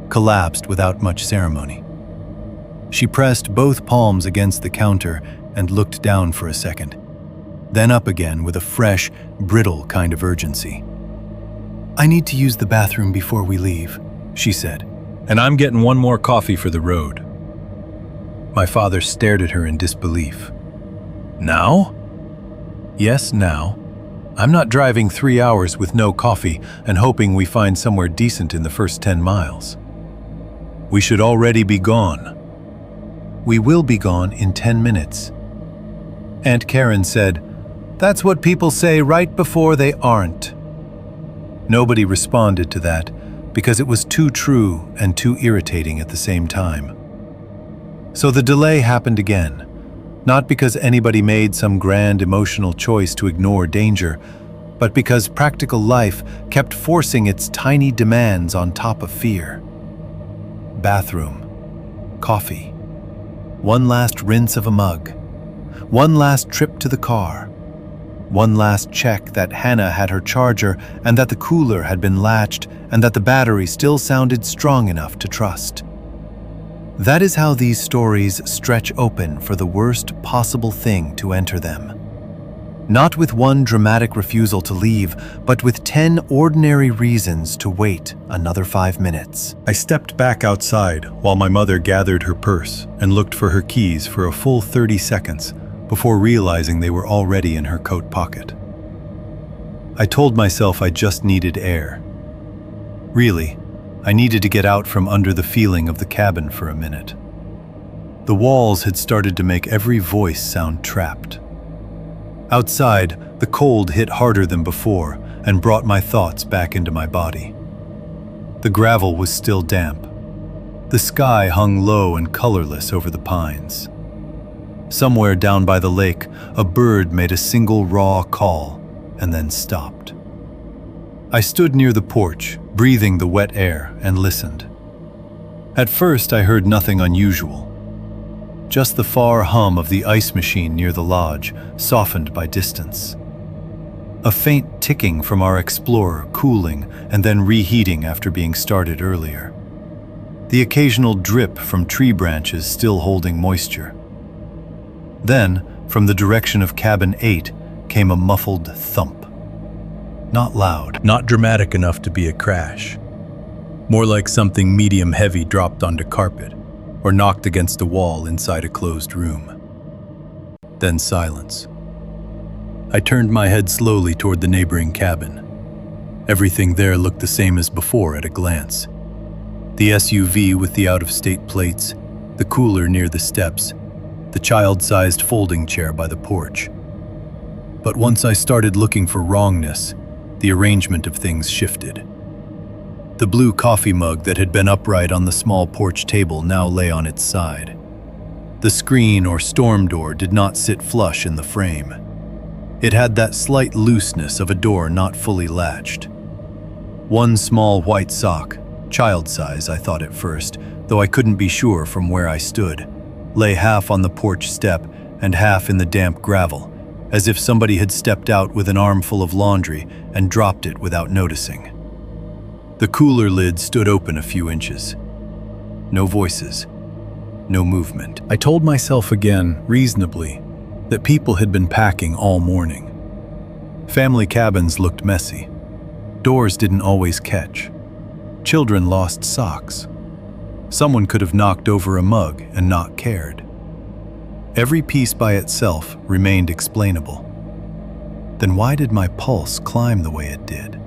[SPEAKER 1] collapsed without much ceremony. She pressed both palms against the counter and looked down for a second, then up again with a fresh, brittle kind of urgency. I need to use the bathroom before we leave, she said. And I'm getting one more coffee for the road. My father stared at her in disbelief. Now? Yes, now. I'm not driving 3 hours with no coffee and hoping we find somewhere decent in the first 10 miles. We should already be gone. We will be gone in 10 minutes. Aunt Karen said, That's what people say right before they aren't. Nobody responded to that because it was too true and too irritating at the same time. So the delay happened again, not because anybody made some grand emotional choice to ignore danger, but because practical life kept forcing its tiny demands on top of fear. Bathroom, coffee, one last rinse of a mug, one last trip to the car, one last check that Hannah had her charger and that the cooler had been latched and that the battery still sounded strong enough to trust. That is how these stories stretch open for the worst possible thing to enter them. Not with one dramatic refusal to leave, but with 10 ordinary reasons to wait another 5 minutes. I stepped back outside while my mother gathered her purse and looked for her keys for a full 30 seconds before realizing they were already in her coat pocket. I told myself I just needed air. Really, I needed to get out from under the feeling of the cabin for a minute. The walls had started to make every voice sound trapped. Outside, the cold hit harder than before and brought my thoughts back into my body. The gravel was still damp. The sky hung low and colorless over the pines. Somewhere down by the lake, a bird made a single raw call and then stopped. I stood near the porch, breathing the wet air, and listened. At first, I heard nothing unusual. Just the far hum of the ice machine near the lodge, softened by distance. A faint ticking from our Explorer cooling and then reheating after being started earlier. The occasional drip from tree branches still holding moisture. Then, from the direction of cabin 8, came a muffled thump. Not loud, not dramatic enough to be a crash. More like something medium-heavy dropped onto carpet or knocked against a wall inside a closed room. Then silence. I turned my head slowly toward the neighboring cabin. Everything there looked the same as before at a glance. The SUV with the out-of-state plates, the cooler near the steps, the child-sized folding chair by the porch. But once I started looking for wrongness, the arrangement of things shifted. The blue coffee mug that had been upright on the small porch table now lay on its side. The screen or storm door did not sit flush in the frame. It had that slight looseness of a door not fully latched. One small white sock, child size I thought at first, though I couldn't be sure from where I stood, lay half on the porch step and half in the damp gravel, as if somebody had stepped out with an armful of laundry and dropped it without noticing. The cooler lid stood open a few inches. No voices, no movement. I told myself again, reasonably, that people had been packing all morning. Family cabins looked messy. Doors didn't always catch. Children lost socks. Someone could have knocked over a mug and not cared. Every piece by itself remained explainable. Then why did my pulse climb the way it did?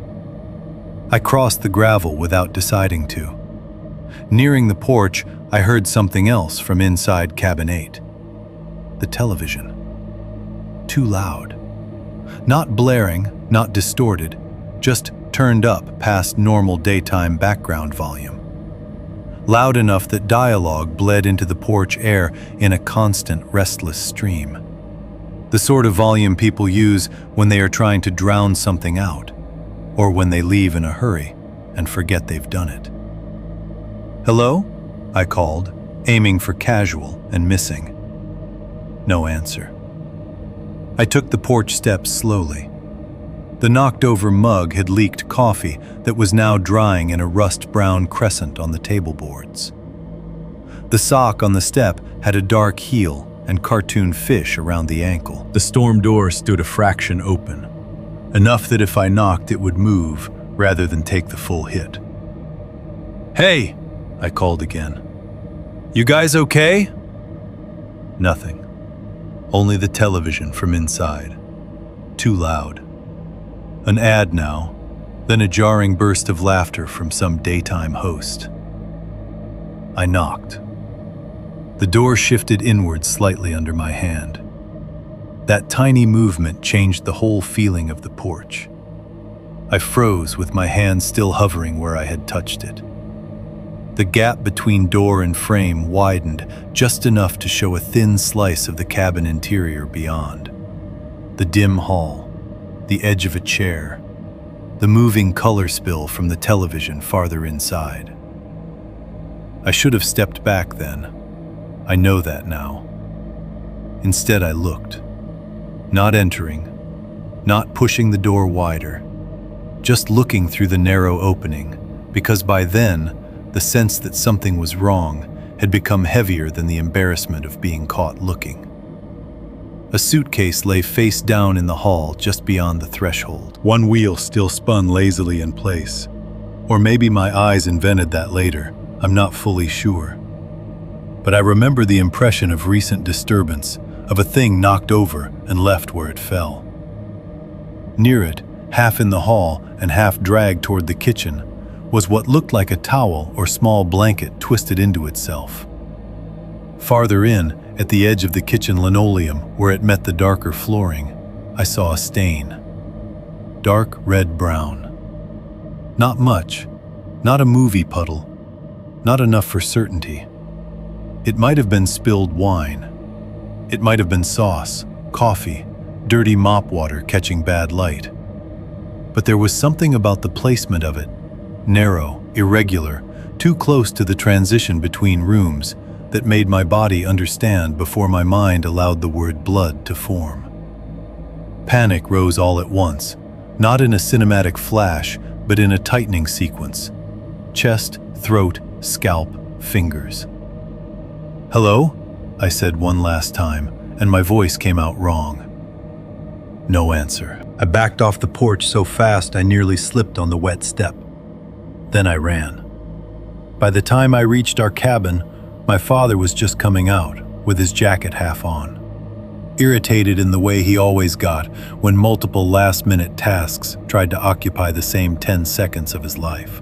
[SPEAKER 1] I crossed the gravel without deciding to, Nearing the porch, I heard something else from inside cabin 8. The television. Too loud. Not blaring, not distorted, just turned up past normal daytime background volume. Loud enough that dialogue bled into the porch air in a constant, restless stream. The sort of volume people use when they are trying to drown something out, or when they leave in a hurry and forget they've done it. "Hello?" I called, aiming for casual and missing. No answer. I took the porch steps slowly. The knocked-over mug had leaked coffee that was now drying in a rust-brown crescent on the table boards. The sock on the step had a dark heel and cartoon fish around the ankle. The storm door stood a fraction open, enough that if I knocked it would move rather than take the full hit. "Hey!" I called again. "You guys okay?" Nothing. Only the television from inside. Too loud. An ad now, then a jarring burst of laughter from some daytime host. I knocked. The door shifted inward slightly under my hand. That tiny movement changed the whole feeling of the porch. I froze with my hand still hovering where I had touched it. The gap between door and frame widened just enough to show a thin slice of the cabin interior beyond. The dim hall, the edge of a chair, the moving color spill from the television farther inside. I should have stepped back then. I know that now. Instead, I looked. Not entering, not pushing the door wider, just looking through the narrow opening, because by then, the sense that something was wrong had become heavier than the embarrassment of being caught looking. A suitcase lay face down in the hall just beyond the threshold. One wheel still spun lazily in place. Or maybe my eyes invented that later, I'm not fully sure. But I remember the impression of recent disturbance, of a thing knocked over and left where it fell. Near it, half in the hall and half dragged toward the kitchen, was what looked like a towel or small blanket twisted into itself. Farther in, at the edge of the kitchen linoleum where it met the darker flooring, I saw a stain. Dark red-brown. Not much, not a movie puddle, not enough for certainty. It might have been spilled wine. It might have been sauce, coffee, dirty mop water catching bad light. But there was something about the placement of it, narrow, irregular, too close to the transition between rooms, that made my body understand before my mind allowed the word blood to form. Panic rose all at once, not in a cinematic flash, but in a tightening sequence. Chest, throat, scalp, fingers. "Hello?" I said one last time, and my voice came out wrong. No answer. I backed off the porch so fast I nearly slipped on the wet step. Then I ran. By the time I reached our cabin, my father was just coming out, with his jacket half on. Irritated in the way he always got when multiple last-minute tasks tried to occupy the same 10 seconds of his life.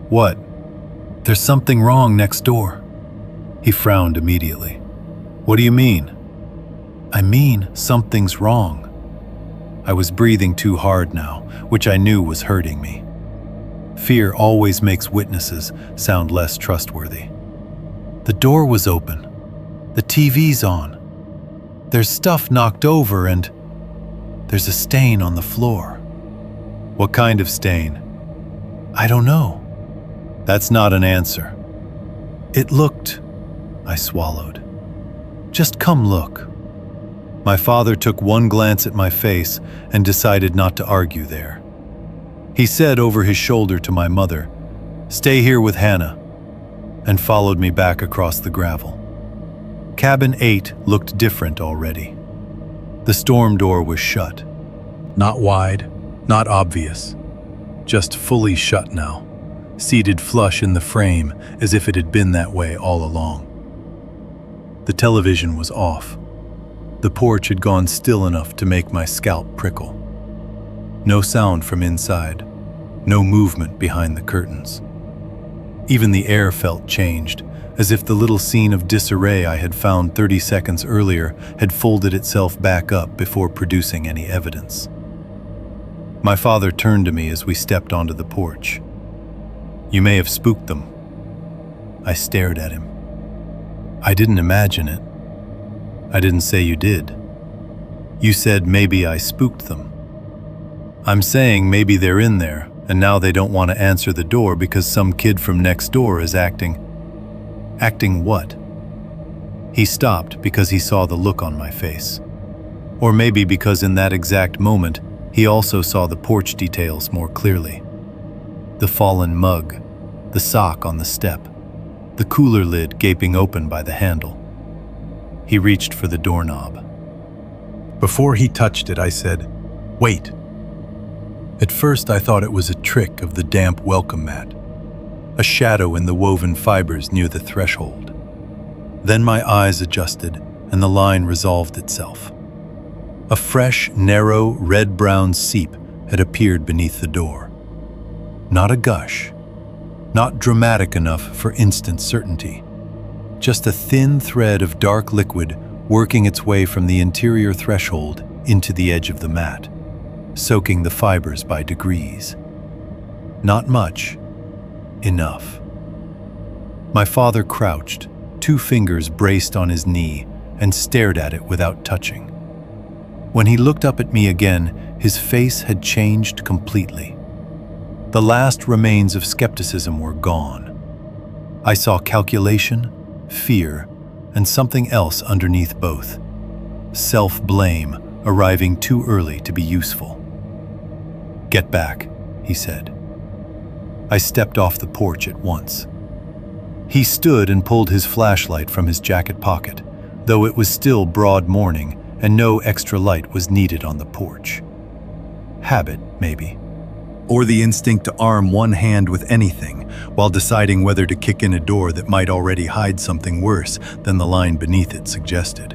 [SPEAKER 1] "What? There's something wrong next door." He frowned immediately. "What do you mean?" "I mean, something's wrong." I was breathing too hard now, which I knew was hurting me. Fear always makes witnesses sound less trustworthy. The door was open. The TV's on. There's stuff knocked over and there's a stain on the floor. "What kind of stain?" "I don't know." "That's not an answer." "It looked..." I swallowed. "Just come look." My father took one glance at my face and decided not to argue there. He said over his shoulder to my mother, "Stay here with Hannah," and followed me back across the gravel. Cabin 8 looked different already. The storm door was shut. Not wide, not obvious, just fully shut now, seated flush in the frame as if it had been that way all along. The television was off. The porch had gone still enough to make my scalp prickle. No sound from inside, no movement behind the curtains. Even the air felt changed, as if the little scene of disarray I had found 30 seconds earlier had folded itself back up before producing any evidence. My father turned to me as we stepped onto the porch. "You may have spooked them." I stared at him. "I didn't imagine it." "I didn't say you did. You said maybe I spooked them." "I'm saying maybe they're in there, and now they don't want to answer the door because some kid from next door is acting." "Acting what?" He stopped because he saw the look on my face. Or maybe because in that exact moment, he also saw the porch details more clearly. The fallen mug, the sock on the step, the cooler lid gaping open by the handle. He reached for the doorknob. Before he touched it, I said, "Wait." At first, I thought it was a trick of the damp welcome mat, a shadow in the woven fibers near the threshold. Then my eyes adjusted and the line resolved itself. A fresh, narrow, red-brown seep had appeared beneath the door. Not a gush, not dramatic enough for instant certainty. Just a thin thread of dark liquid working its way from the interior threshold into the edge of the mat, soaking the fibers by degrees. Not much, enough. My father crouched, 2 fingers braced on his knee, and stared at it without touching. When he looked up at me again, his face had changed completely. The last remains of skepticism were gone. I saw calculation, fear, and something else underneath both. Self-blame arriving too early to be useful. "Get back," he said. I stepped off the porch at once. He stood and pulled his flashlight from his jacket pocket, though it was still broad morning and no extra light was needed on the porch. Habit, maybe. Or the instinct to arm one hand with anything while deciding whether to kick in a door that might already hide something worse than the line beneath it suggested.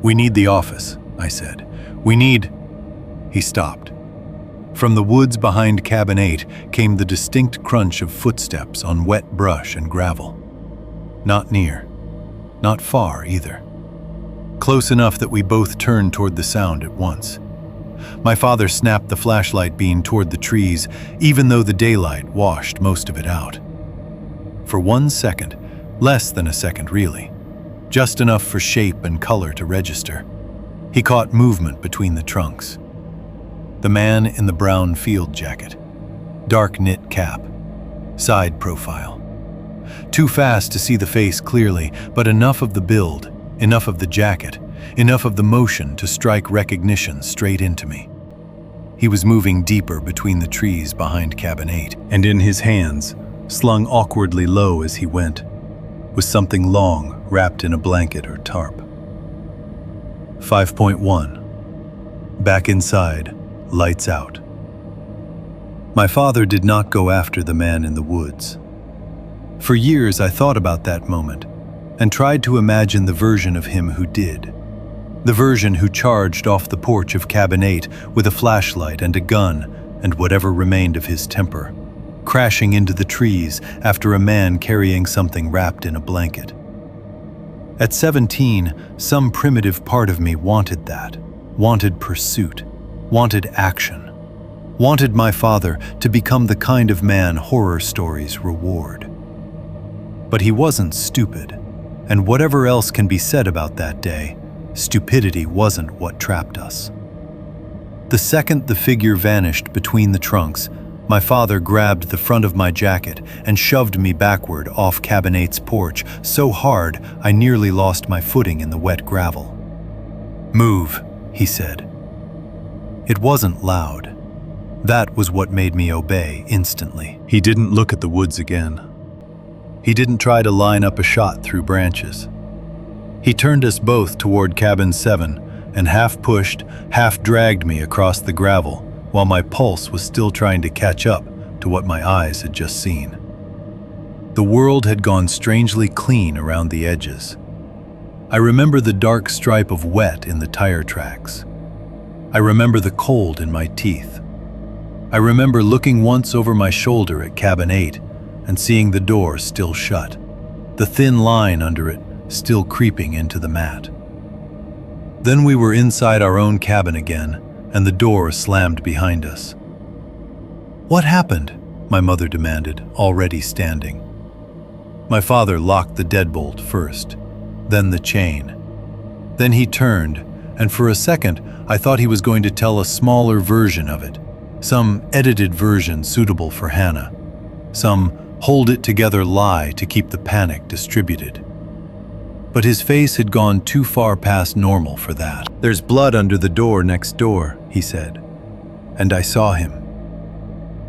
[SPEAKER 1] "We need the office," I said. "We need—" He stopped. From the woods behind Cabin 8 came the distinct crunch of footsteps on wet brush and gravel. Not near. Not far either. Close enough that we both turned toward the sound at once. My father snapped the flashlight beam toward the trees, even though the daylight washed most of it out. For 1 second, less than a second really, just enough for shape and color to register, he caught movement between the trunks. The man in the brown field jacket, dark knit cap, side profile. Too fast to see the face clearly, but enough of the build, enough of the jacket, enough of the motion to strike recognition straight into me. He was moving deeper between the trees behind Cabin 8, and in his hands, slung awkwardly low as he went, was something long wrapped in a blanket or tarp. 5.1. Back inside, lights out. My father did not go after the man in the woods. For years I thought about that moment and tried to imagine the version of him who did. The version who charged off the porch of Cabin 8 with a flashlight and a gun and whatever remained of his temper, crashing into the trees after a man carrying something wrapped in a blanket. At 17, some primitive part of me wanted that, wanted pursuit, wanted action, wanted my father to become the kind of man horror stories reward. But he wasn't stupid, and whatever else can be said about that day, stupidity wasn't what trapped us. The second the figure vanished between the trunks, my father grabbed the front of my jacket and shoved me backward off Cabin 8's porch so hard I nearly lost my footing in the wet gravel. "Move," he said. It wasn't loud. That was what made me obey instantly. He didn't look at the woods again. He didn't try to line up a shot through branches. He turned us both toward Cabin 7 and half pushed, half dragged me across the gravel while my pulse was still trying to catch up to what my eyes had just seen. The world had gone strangely clean around the edges. I remember the dark stripe of wet in the tire tracks. I remember the cold in my teeth. I remember looking once over my shoulder at Cabin 8,
[SPEAKER 2] and seeing the door still shut, the thin line under it still creeping into the mat. Then we were inside our own cabin again, and the door slammed behind us. "What happened?" my mother demanded, already standing. My father locked the deadbolt first, then the chain. Then he turned, and for a second I thought he was going to tell a smaller version of it, some edited version suitable for Hannah, some hold-it-together lie to keep the panic distributed. But his face had gone too far past normal for that. "There's blood under the door next door," he said, and I saw him.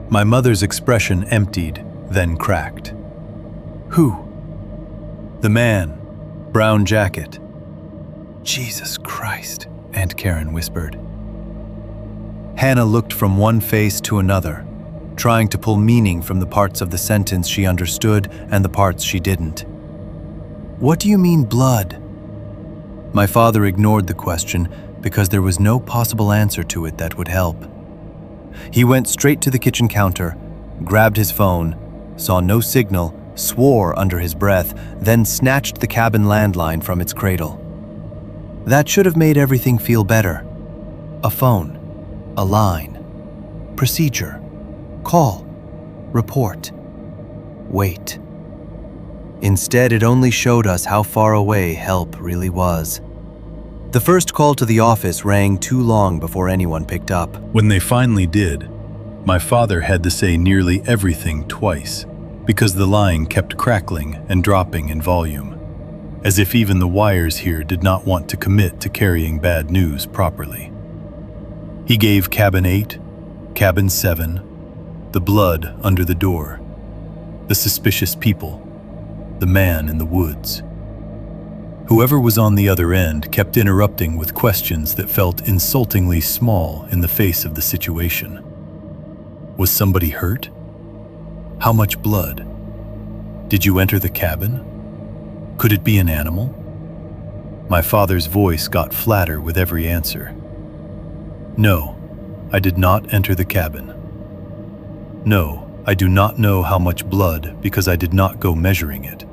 [SPEAKER 2] My mother's expression emptied, then cracked. "Who?" "The man, brown jacket." "Jesus Christ," Aunt Karen whispered. Hannah looked from one face to another, trying to pull meaning from the parts of the sentence she understood and the parts she didn't. "What do you mean, blood?" My father ignored the question because there was no possible answer to it that would help. He went straight to the kitchen counter, grabbed his phone, saw no signal, swore under his breath, then snatched the cabin landline from its cradle. That should have made everything feel better. A phone, a line, procedure, call, report, wait. Instead, it only showed us how far away help really was. The first call to the office rang too long before anyone picked up. When they finally did, my father had to say nearly everything twice, because the line kept crackling and dropping in volume, as if even the wires here did not want to commit to carrying bad news properly. He gave cabin 8, cabin 7, the blood under the door, the suspicious people, the man in the woods. Whoever was on the other end kept interrupting with questions that felt insultingly small in the face of the situation. Was somebody hurt? How much blood? Did you enter the cabin? Could it be an animal? My father's voice got flatter with every answer. No, I did not enter the cabin. No, I do not know how much blood because I did not go measuring it.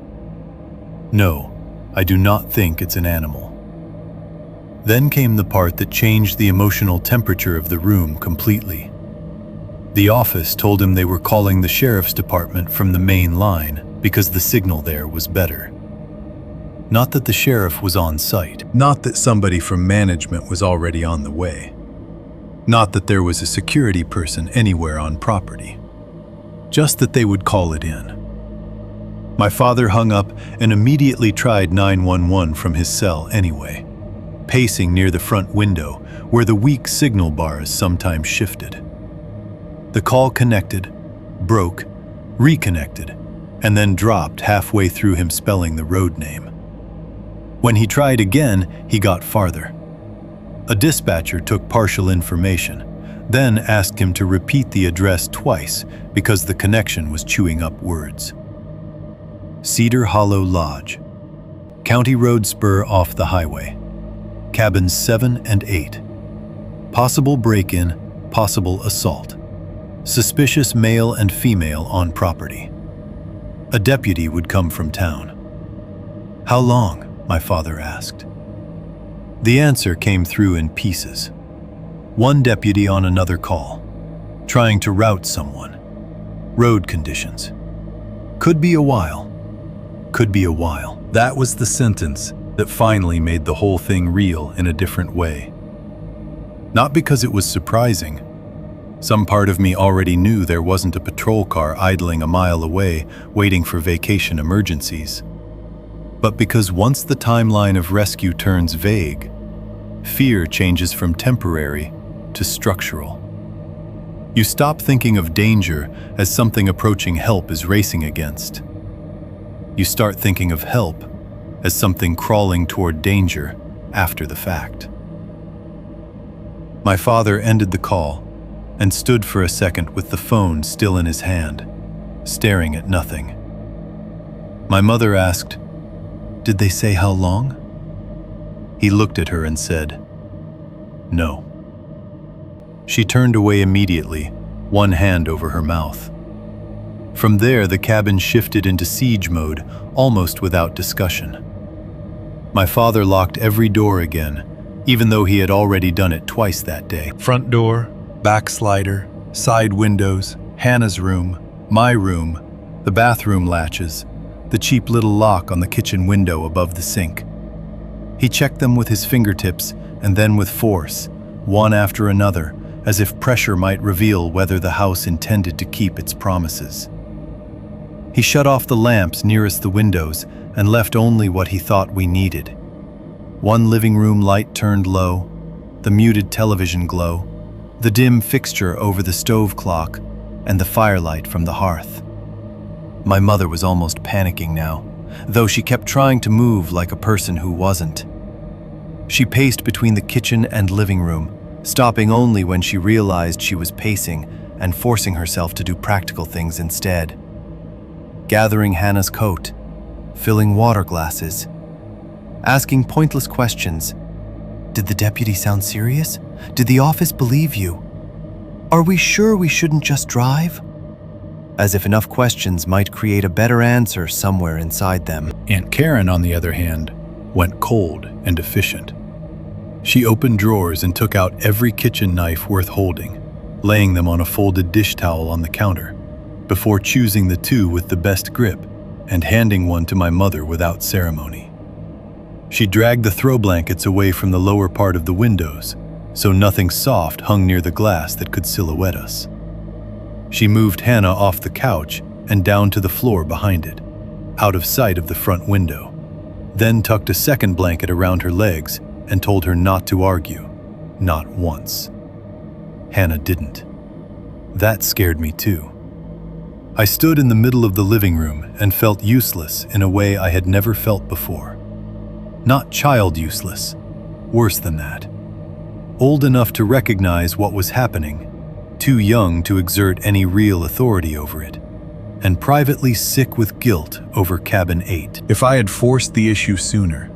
[SPEAKER 2] No, I do not think it's an animal. Then came the part that changed the emotional temperature of the room completely. The office told him they were calling the sheriff's department from the main line because the signal there was better. Not that the sheriff was on site, not that somebody from management was already on the way, not that there was a security person anywhere on property, just that they would call it in. My father hung up and immediately tried 911 from his cell anyway, pacing near the front window where the weak signal bars sometimes shifted. The call connected, broke, reconnected, and then dropped halfway through him spelling the road name. When he tried again, he got farther. A dispatcher took partial information, then asked him to repeat the address twice because the connection was chewing up words. Cedar Hollow Lodge, County Road spur off the highway, cabins 7 and 8. Possible break-in, possible assault. Suspicious male and female on property. A deputy would come from town. How long? My father asked. The answer came through in pieces. One deputy on another call, trying to route someone. Road conditions. Could be a while. Could be a while. That was the sentence that finally made the whole thing real in a different way. Not because it was surprising. Some part of me already knew there wasn't a patrol car idling a mile away waiting for vacation emergencies. But because once the timeline of rescue turns vague, fear changes from temporary to structural. You stop thinking of danger as something approaching help is racing against. You start thinking of help as something crawling toward danger after the fact. My father ended the call and stood for a second with the phone still in his hand, staring at nothing. My mother asked, "Did they say how long?" He looked at her and said, "No." She turned away immediately, one hand over her mouth.
[SPEAKER 1] From there, the cabin shifted into siege mode, almost without discussion. My father locked every door again, even though he had already done it twice that day.
[SPEAKER 2] Front door, back slider, side windows, Hannah's room, my room, the bathroom latches, the cheap little lock on the kitchen window above the sink. He checked them with his fingertips and then with force, one after another, as if pressure might reveal whether the house intended to keep its promises. He shut off the lamps nearest the windows and left only what he thought we needed. One living room light turned low, the muted television glow, the dim fixture over the stove clock, and the firelight from the hearth. My mother was almost panicking now, though she kept trying to move like a person who wasn't. She paced between the kitchen and living room, stopping only when she realized she was pacing and forcing herself to do practical things instead. Gathering Hannah's coat, filling water glasses, asking pointless questions. Did the deputy sound serious? Did the office believe you? Are we sure we shouldn't just drive? As if enough questions might create a better answer somewhere inside them.
[SPEAKER 1] Aunt Karen, on the other hand, went cold and efficient. She opened drawers and took out every kitchen knife worth holding, laying them on a folded dish towel on the counter, before choosing the two with the best grip and handing one to my mother without ceremony. She dragged the throw blankets away from the lower part of the windows, so nothing soft hung near the glass that could silhouette us. She moved Hannah off the couch and down to the floor behind it, out of sight of the front window, then tucked a second blanket around her legs and told her not to argue, not once. Hannah didn't. That scared me too. I stood in the middle of the living room and felt useless in a way I had never felt before. Not child useless, worse than that. Old enough to recognize what was happening, too young to exert any real authority over it, and privately sick with guilt over Cabin 8.
[SPEAKER 2] If I had forced the issue sooner,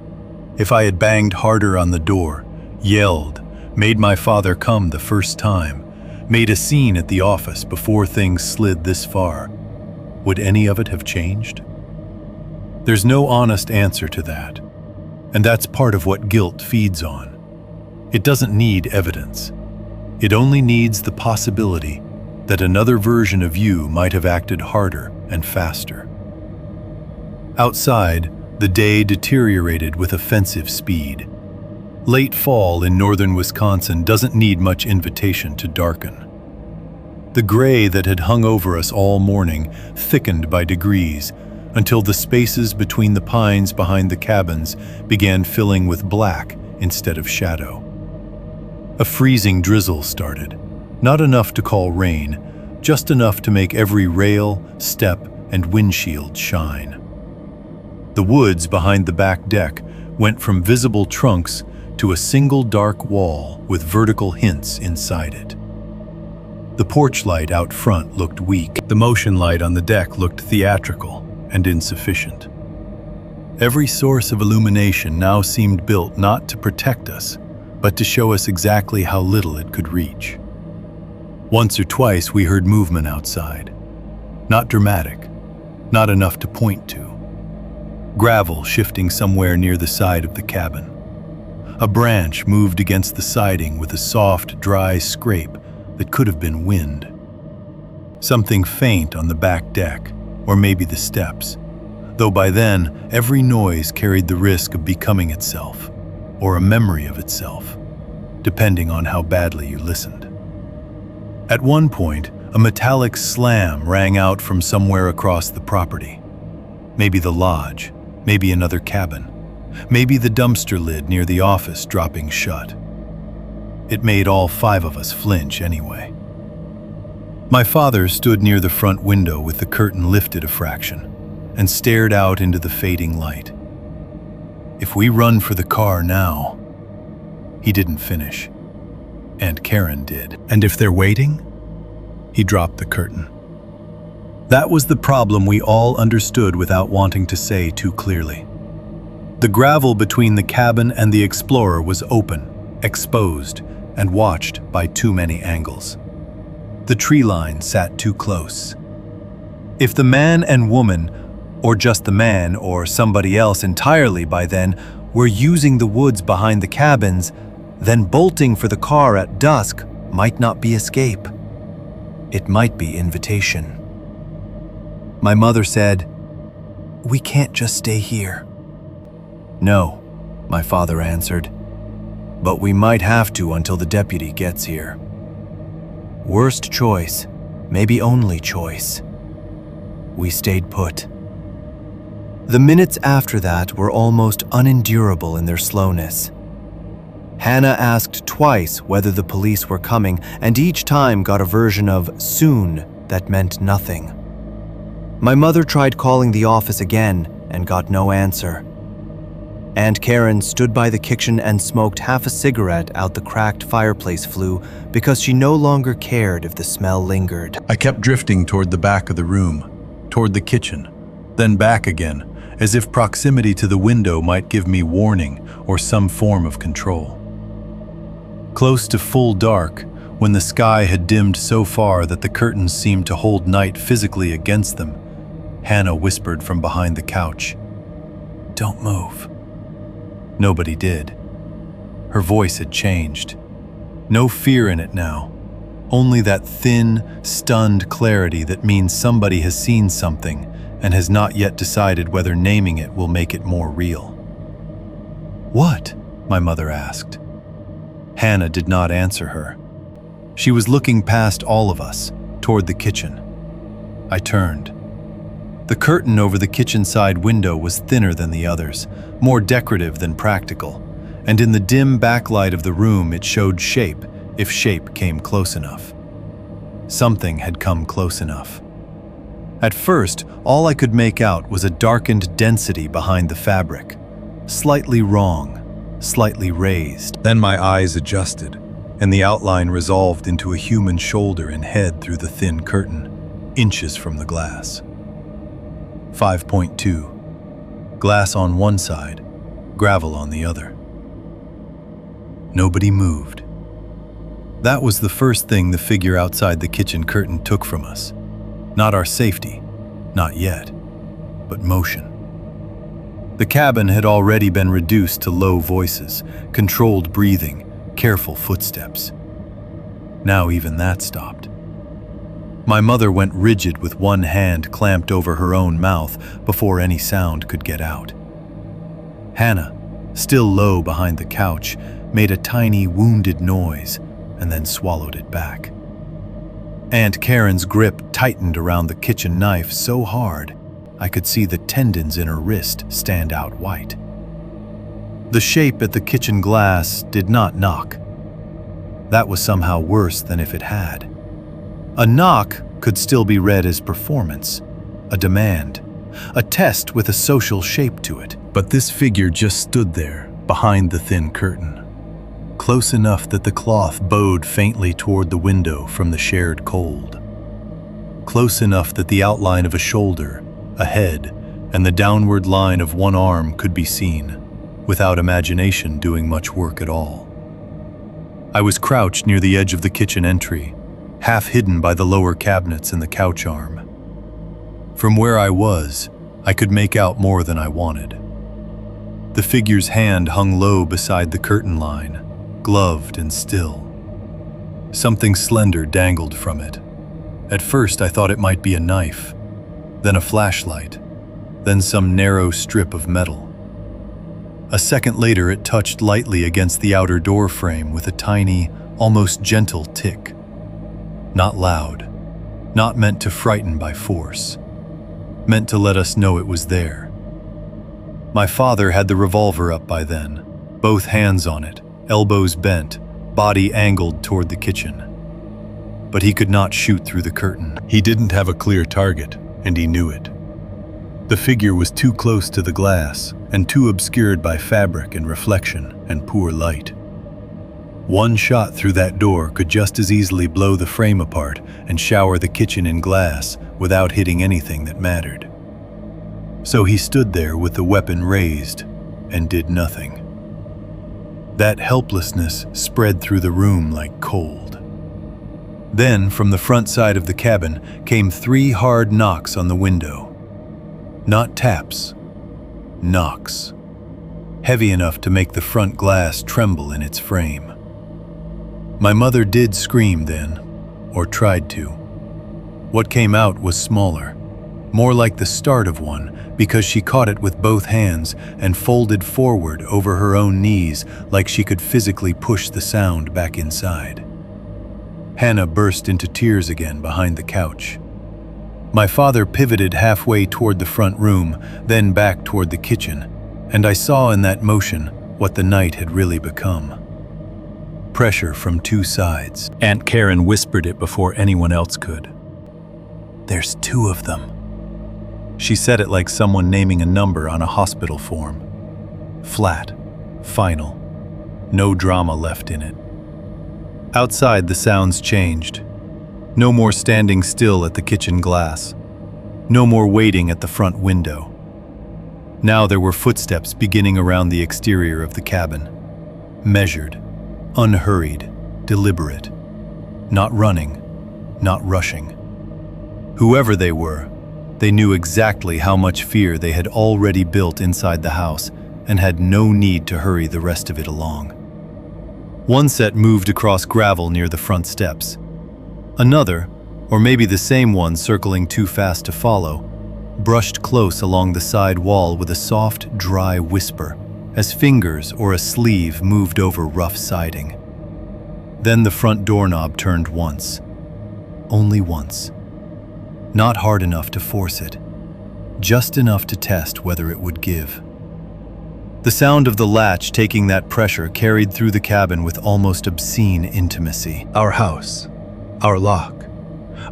[SPEAKER 2] if I had banged harder on the door, yelled, made my father come the first time, made a scene at the office before things slid this far, would any of it have changed? There's no honest answer to that, and that's part of what guilt feeds on. It doesn't need evidence. It only needs the possibility that another version of you might have acted harder and faster. Outside, the day deteriorated with offensive speed. Late fall in northern Wisconsin doesn't need much invitation to darken. The gray that had hung over us all morning thickened by degrees until the spaces between the pines behind the cabins began filling with black instead of shadow. A freezing drizzle started, not enough to call rain, just enough to make every rail, step, and windshield shine. The woods behind the back deck went from visible trunks to a single dark wall with vertical hints inside it. The porch light out front looked weak. The motion light on the deck looked theatrical and insufficient. Every source of illumination now seemed built not to protect us, but to show us exactly how little it could reach. Once or twice we heard movement outside. Not dramatic, not enough to point to. Gravel shifting somewhere near the side of the cabin. A branch moved against the siding with a soft, dry scrape that could have been wind. Something faint on the back deck, or maybe the steps, though by then every noise carried the risk of becoming itself, or a memory of itself, depending on how badly you listened. At one point, a metallic slam rang out from somewhere across the property. Maybe the lodge, maybe another cabin, maybe the dumpster lid near the office dropping shut. It made all 5 of us flinch anyway. My father stood near the front window with the curtain lifted a fraction and stared out into the fading light. If we run for the car now, he didn't finish. Aunt Karen did. And if they're waiting? He dropped the curtain. That was the problem we all understood without wanting to say too clearly. The gravel between the cabin and the Explorer was open, exposed, and watched by too many angles. The tree line sat too close. If the man and woman, or just the man or somebody else entirely by then, were using the woods behind the cabins, then bolting for the car at dusk might not be escape. It might be invitation. My mother said, "We can't just stay here." "No," my father answered, "but we might have to until the deputy gets here." Worst choice, maybe only choice. We stayed put. The minutes after that were almost unendurable in their slowness. Hannah asked twice whether the police were coming, and each time got a version of soon that meant nothing. My mother tried calling the office again and got no answer. Aunt Karen stood by the kitchen and smoked half a cigarette out the cracked fireplace flue because she no longer cared if the smell lingered.
[SPEAKER 1] I kept drifting toward the back of the room, toward the kitchen, then back again, as if proximity to the window might give me warning or some form of control. Close to full dark, when the sky had dimmed so far that the curtains seemed to hold night physically against them, Hannah whispered from behind the couch, "Don't move." Nobody did. Her voice had changed. No fear in it now, only that thin, stunned clarity that means somebody has seen something and has not yet decided whether naming it will make it more real. "What?" my mother asked. Hannah did not answer her. She was looking past all of us, toward the kitchen. I turned. The curtain over the kitchen side window was thinner than the others, more decorative than practical, and in the dim backlight of the room it showed shape, if shape came close enough. Something had come close enough. At first, all I could make out was a darkened density behind the fabric, slightly wrong, slightly raised. Then my eyes adjusted, and the outline resolved into a human shoulder and head through the thin curtain, inches from the glass. 5.2. Glass on one side, gravel on the other. Nobody moved. That was the first thing the figure outside the kitchen curtain took from us. Not our safety, not yet, but motion. The cabin had already been reduced to low voices, controlled breathing, careful footsteps. Now even that stopped. My mother went rigid with one hand clamped over her own mouth before any sound could get out. Hannah, still low behind the couch, made a tiny wounded noise and then swallowed it back. Aunt Karen's grip tightened around the kitchen knife so hard I could see the tendons in her wrist stand out white. The shape at the kitchen glass did not knock. That was somehow worse than if it had. A knock could still be read as performance, a demand, a test with a social shape to it. But this figure just stood there, behind the thin curtain, close enough that the cloth bowed faintly toward the window from the shared cold. Close enough that the outline of a shoulder, a head, and the downward line of one arm could be seen, without imagination doing much work at all. I was crouched near the edge of the kitchen entry, half hidden by the lower cabinets and the couch arm. From where I was, I could make out more than I wanted. The figure's hand hung low beside the curtain line, gloved and still. Something slender dangled from it. At first I thought it might be a knife, then a flashlight, then some narrow strip of metal. A second later it touched lightly against the outer door frame with a tiny, almost gentle tick. Not loud, not meant to frighten by force, meant to let us know it was there. My father had the revolver up by then, both hands on it, elbows bent, body angled toward the kitchen. But he could not shoot through the curtain. He didn't have a clear target, and he knew it. The figure was too close to the glass and too obscured by fabric and reflection and poor light. One shot through that door could just as easily blow the frame apart and shower the kitchen in glass without hitting anything that mattered. So he stood there with the weapon raised and did nothing. That helplessness spread through the room like cold. Then, from the front side of the cabin, came 3 hard knocks on the window. Not taps, knocks. Heavy enough to make the front glass tremble in its frame. My mother did scream then, or tried to. What came out was smaller, more like the start of one, because she caught it with both hands and folded forward over her own knees like she could physically push the sound back inside. Hannah burst into tears again behind the couch. My father pivoted halfway toward the front room, then back toward the kitchen, and I saw in that motion what the night had really become. Pressure from 2 sides. Aunt Karen whispered it before anyone else could. "There's 2 of them." She said it like someone naming a number on a hospital form. Flat, final, no drama left in it. Outside, the sounds changed. No more standing still at the kitchen glass. No more waiting at the front window. Now there were footsteps beginning around the exterior of the cabin. Measured, unhurried, deliberate. Not running, not rushing. Whoever they were, they knew exactly how much fear they had already built inside the house and had no need to hurry the rest of it along. One set moved across gravel near the front steps. Another, or maybe the same one circling too fast to follow, brushed close along the side wall with a soft, dry whisper as fingers or a sleeve moved over rough siding. Then the front doorknob turned once. Only once. Not hard enough to force it, just enough to test whether it would give. The sound of the latch taking that pressure carried through the cabin with almost obscene intimacy. Our house, our lock,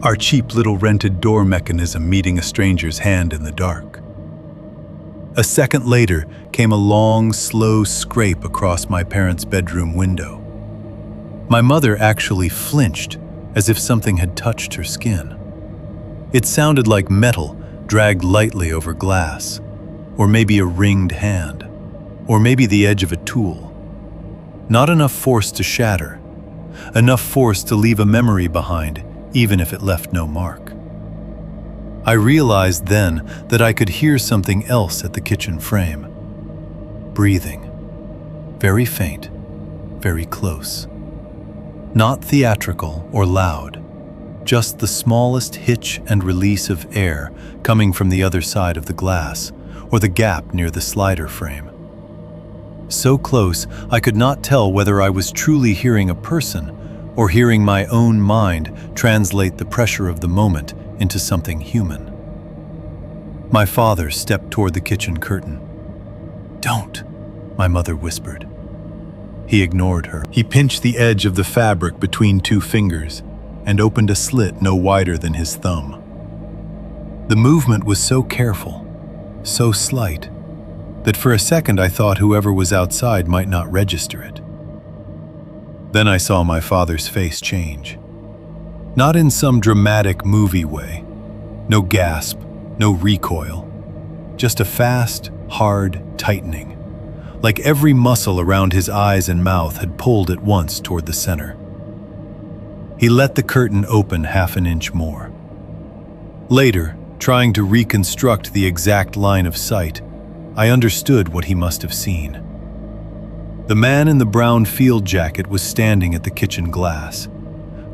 [SPEAKER 1] our cheap little rented door mechanism meeting a stranger's hand in the dark. A second later came a long, slow scrape across my parents' bedroom window. My mother actually flinched as if something had touched her skin. It sounded like metal dragged lightly over glass, or maybe a ringed hand, or maybe the edge of a tool. Not enough force to shatter, enough force to leave a memory behind, even if it left no mark. I realized then that I could hear something else at the kitchen frame. Breathing. Very faint, very close. Not theatrical or loud. Just the smallest hitch and release of air coming from the other side of the glass, or the gap near the slider frame. So close, I could not tell whether I was truly hearing a person or hearing my own mind translate the pressure of the moment into something human. My father stepped toward the kitchen curtain. "Don't," my mother whispered. He ignored her. He pinched the edge of the fabric between 2 fingers and opened a slit no wider than his thumb. The movement was so careful, so slight, that for a second I thought whoever was outside might not register it. Then I saw my father's face change. Not in some dramatic movie way. No gasp, no recoil. Just a fast, hard tightening, like every muscle around his eyes and mouth had pulled at once toward the center. He let the curtain open half an inch more. Later, trying to reconstruct the exact line of sight, I understood what he must have seen. The man in the brown field jacket was standing at the kitchen glass,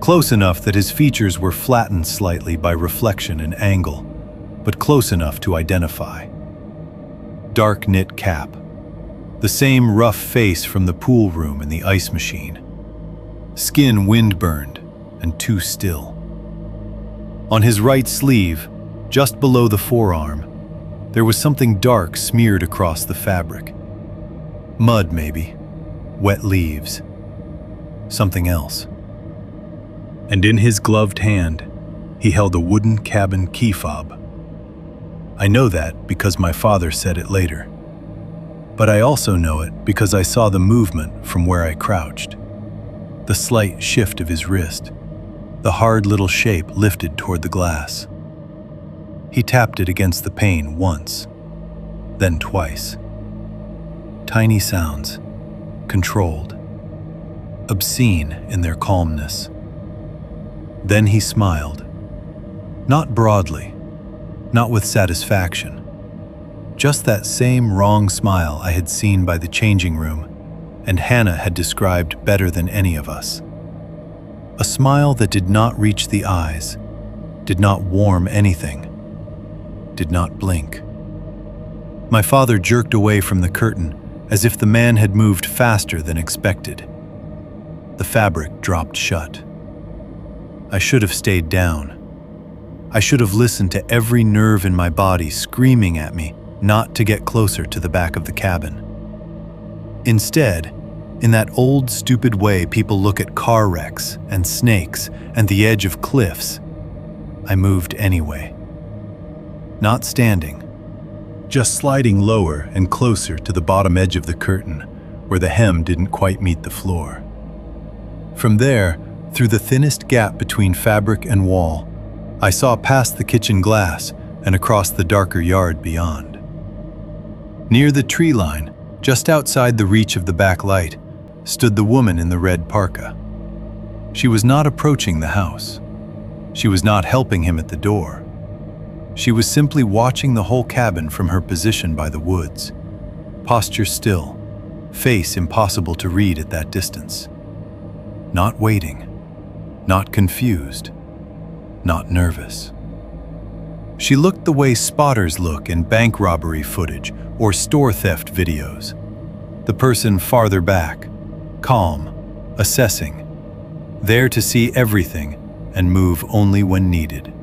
[SPEAKER 1] close enough that his features were flattened slightly by reflection and angle, but close enough to identify. Dark knit cap, the same rough face from the pool room and the ice machine. Skin wind-burned and too still. On his right sleeve, just below the forearm, there was something dark smeared across the fabric. Mud, maybe. Wet leaves. Something else. And in his gloved hand, he held a wooden cabin key fob. I know that because my father said it later. But I also know it because I saw the movement from where I crouched. The slight shift of his wrist. The hard little shape lifted toward the glass. He tapped it against the pane once, then twice. Tiny sounds, controlled, obscene in their calmness.
[SPEAKER 2] Then he smiled. Not broadly, not with satisfaction. Just that same wrong smile I had seen by the changing room, and Hannah had described better than any of us. A smile that did not reach the eyes, did not warm anything, did not blink. My father jerked away from the curtain as if the man had moved faster than expected. The fabric dropped shut. I should have stayed down. I should have listened to every nerve in my body screaming at me not to get closer to the back of the cabin. Instead, in that old stupid way people look at car wrecks and snakes and the edge of cliffs, I moved anyway. Not standing, just sliding lower and closer to the bottom edge of the curtain where the hem didn't quite meet the floor. From there, through the thinnest gap between fabric and wall, I saw past the kitchen glass and across the darker yard beyond. Near the tree line, just outside the reach of the back light, stood the woman in the red parka. She was not approaching the house. She was not helping him at the door. She was simply watching the whole cabin from her position by the woods, posture still, face impossible to read at that distance. Not waiting, not confused, not nervous. She looked the way spotters look in bank robbery footage or store theft videos. The person farther back, calm, assessing, there to see everything and move only when needed.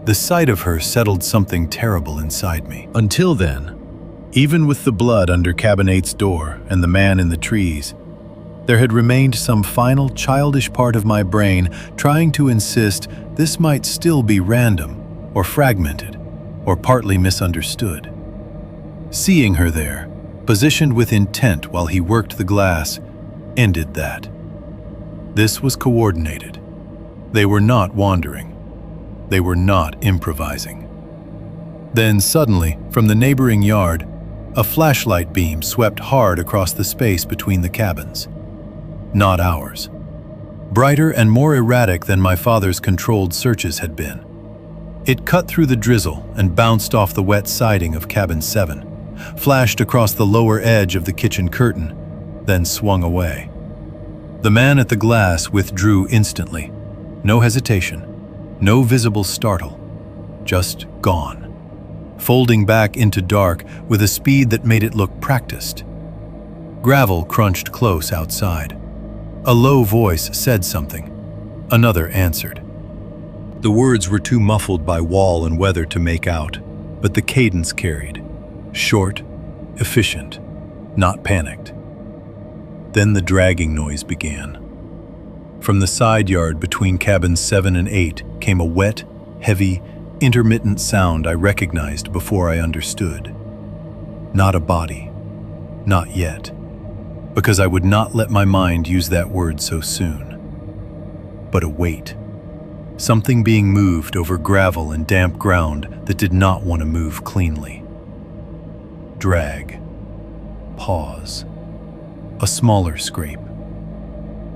[SPEAKER 2] The sight of her settled something terrible inside me.
[SPEAKER 1] Until then, even with the blood under Cabin 8's door and the man in the trees, there had remained some final childish part of my brain trying to insist this might still be random or fragmented or partly misunderstood. Seeing her there, positioned with intent while he worked the glass, ended that. This was coordinated. They were not wandering. They were not improvising. Then suddenly, from the neighboring yard, a flashlight beam swept hard across the space between the cabins. Not ours. Brighter and more erratic than my father's controlled searches had been. It cut through the drizzle and bounced off the wet siding of cabin 7, flashed across the lower edge of the kitchen curtain, then swung away. The man at the glass withdrew instantly. No hesitation, no visible startle, just gone, folding back into dark with a speed that made it look practiced. Gravel crunched close outside. A low voice said something. Another answered. The words were too muffled by wall and weather to make out, but the cadence carried. Short, efficient, not panicked. Then the dragging noise began. From the side yard between cabins 7 and 8 came a wet, heavy, intermittent sound I recognized before I understood. Not a body. Not yet. Because I would not let my mind use that word so soon. But a weight. Something being moved over gravel and damp ground that did not want to move cleanly. Drag. Pause. A smaller scrape.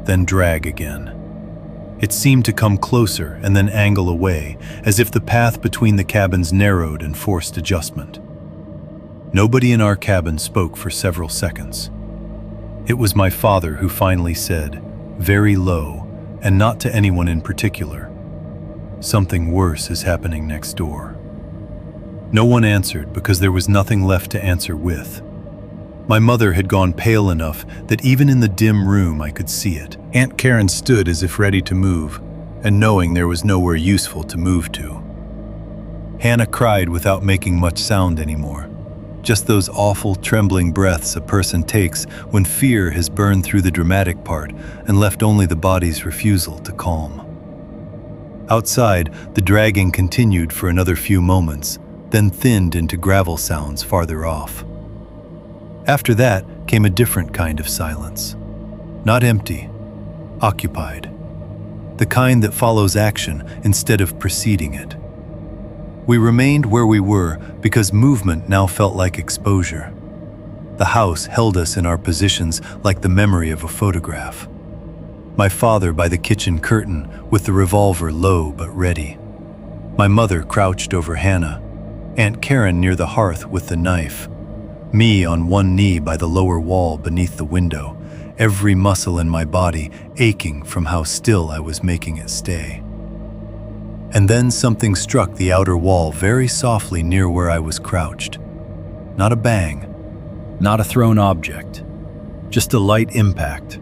[SPEAKER 1] Then drag again. It seemed to come closer and then angle away, as if the path between the cabins narrowed and forced adjustment. Nobody in our cabin spoke for several seconds. It was my father who finally said, very low, and not to anyone in particular, "Something worse is happening next door." No one answered because there was nothing left to answer with. My mother had gone pale enough that even in the dim room I could see it. Aunt Karen stood as if ready to move, and knowing there was nowhere useful to move to. Hannah cried without making much sound anymore. Just those awful, trembling breaths a person takes when fear has burned through the dramatic part and left only the body's refusal to calm. Outside, the dragging continued for another few moments, then thinned into gravel sounds farther off. After that came a different kind of silence. Not empty, occupied. The kind that follows action instead of preceding it. We remained where we were because movement now felt like exposure. The house held us in our positions like the memory of a photograph.
[SPEAKER 2] My father by the kitchen curtain with the revolver low but ready. My mother crouched over Hannah, Aunt Karen near the hearth with the knife, me on one knee by the lower wall beneath the window, every muscle in my body aching from how still I was making it stay. And then something struck the outer wall very softly near where I was crouched. Not a bang, not a thrown object, just a light impact,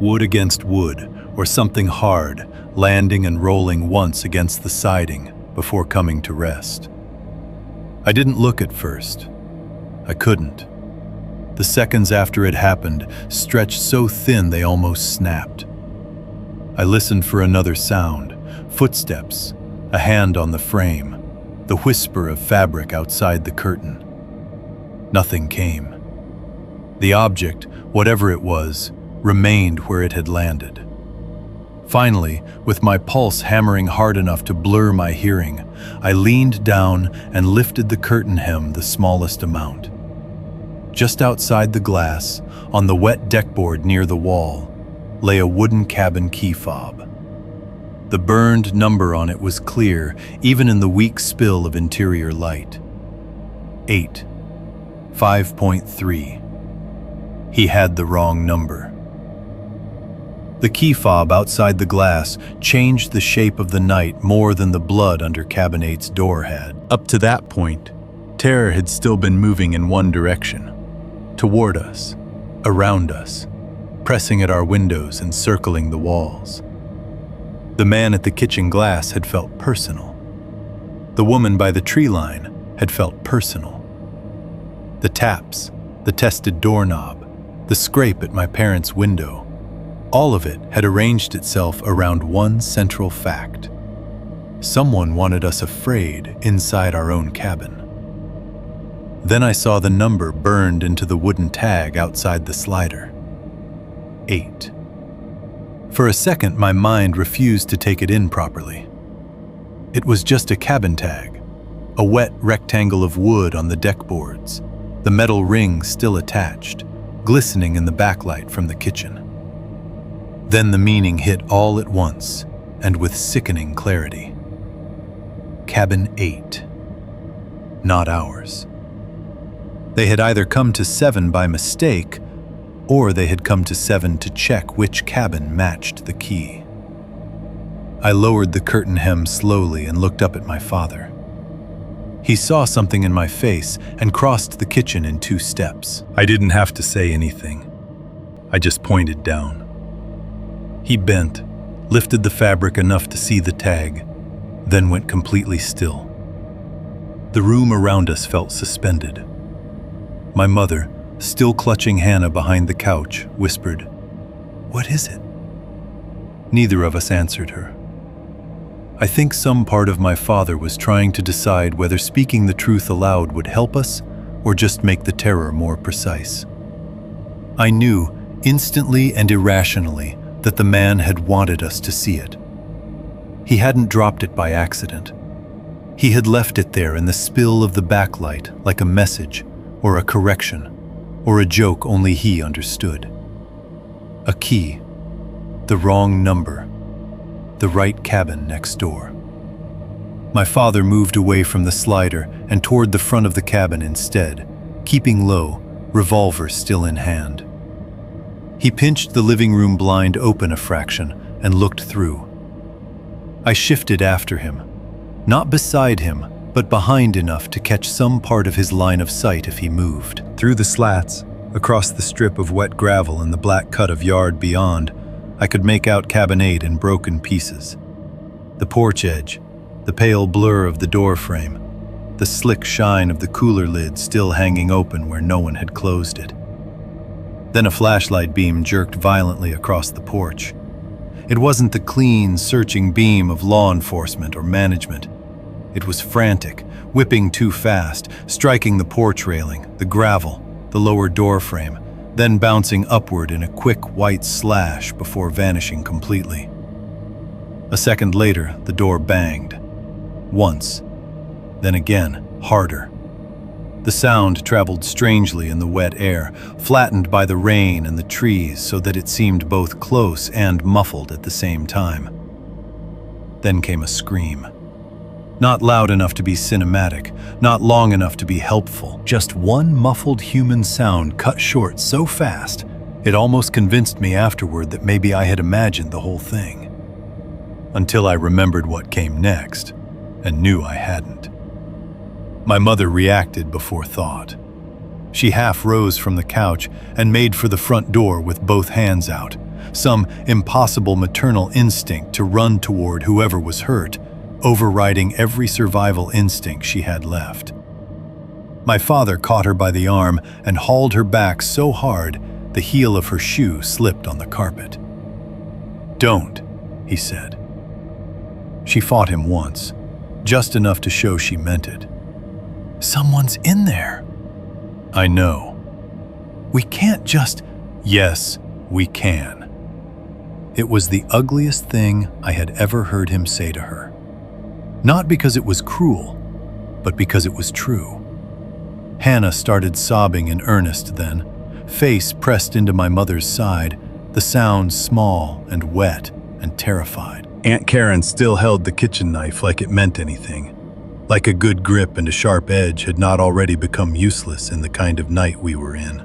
[SPEAKER 2] wood against wood, or something hard, landing and rolling once against the siding before coming to rest. I didn't look at first. I couldn't. The seconds after it happened stretched so thin they almost snapped. I listened for another sound, footsteps, a hand on the frame, the whisper of fabric outside the curtain. Nothing came. The object, whatever it was, remained where it had landed. Finally, with my pulse hammering hard enough to blur my hearing, I leaned down and lifted the curtain hem the smallest amount. Just outside the glass, on the wet deckboard near the wall, lay a wooden cabin key fob. The burned number on it was clear, even in the weak spill of interior light. 8. 5.3. He had the wrong number. The key fob outside the glass changed the shape of the night more than the blood under Cabin 8's door had.
[SPEAKER 1] Up to that point, terror had still been moving in one direction, toward us, around us, pressing at our windows and circling the walls. The man at the kitchen glass had felt personal. The woman by the tree line had felt personal. The taps, the tested doorknob, the scrape at my parents' window, all of it had arranged itself around one central fact. Someone wanted us afraid inside our own cabin. Then I saw the number burned into the wooden tag outside the slider. 8. For a second, my mind refused to take it in properly. It was just a cabin tag, a wet rectangle of wood on the deck boards, the metal ring still attached, glistening in the backlight from the kitchen. Then the meaning hit all at once, and with sickening clarity. Cabin 8. Not ours. They had either come to 7 by mistake, or they had come to 7 to check which cabin matched the key. I lowered the curtain hem slowly and looked up at my father. He saw something in my face and crossed the kitchen in 2 steps. I didn't have to say anything. I just pointed down. He bent, lifted the fabric enough to see the tag, then went completely still. The room around us felt suspended. My mother, still clutching Hannah behind the couch, whispered, "What is it?" Neither of us answered her. I think some part of my father was trying to decide whether speaking the truth aloud would help us or just make the terror more precise. I knew, instantly and irrationally, that the man had wanted us to see it. He hadn't dropped it by accident. He had left it there in the spill of the backlight like a message or a correction or a joke only he understood. A key, the wrong number, the right cabin next door. My father moved away from the slider and toward the front of the cabin instead, keeping low, revolver still in hand. He pinched the living room blind open a fraction and looked through. I shifted after him, not beside him, but behind enough to catch some part of his line of sight if he moved. Through the slats, across the strip of wet gravel and the black cut of yard beyond, I could make out Cabin 8 in broken pieces. The porch edge, the pale blur of the door frame, the slick shine of the cooler lid still hanging open where no one had closed it. Then a flashlight beam jerked violently across the porch. It wasn't the clean, searching beam of law enforcement or management. It was frantic, whipping too fast, striking the porch railing, the gravel, the lower door frame, then bouncing upward in a quick white slash before vanishing completely. A second later, the door banged. Once, then again, harder. The sound traveled strangely in the wet air, flattened by the rain and the trees so that it seemed both close and muffled at the same time. Then came a scream. Not loud enough to be cinematic, not long enough to be helpful. Just one muffled human sound cut short so fast, it almost convinced me afterward that maybe I had imagined the whole thing. Until I remembered what came next, and knew I hadn't. My mother reacted before thought. She half rose from the couch and made for the front door with both hands out, some impossible maternal instinct to run toward whoever was hurt, overriding every survival instinct she had left. My father caught her by the arm and hauled her back so hard the heel of her shoe slipped on the carpet. "Don't," he said. She fought him once, just enough to show she meant it. "Someone's in there." "I know." "We can't just—" "Yes, we can." It was the ugliest thing I had ever heard him say to her. Not because it was cruel, but because it was true. Hannah started sobbing in earnest then, face pressed into my mother's side, the sound small and wet and terrified. Aunt Karen still held the kitchen knife like it meant anything, like a good grip and a sharp edge had not already become useless in the kind of night we were in.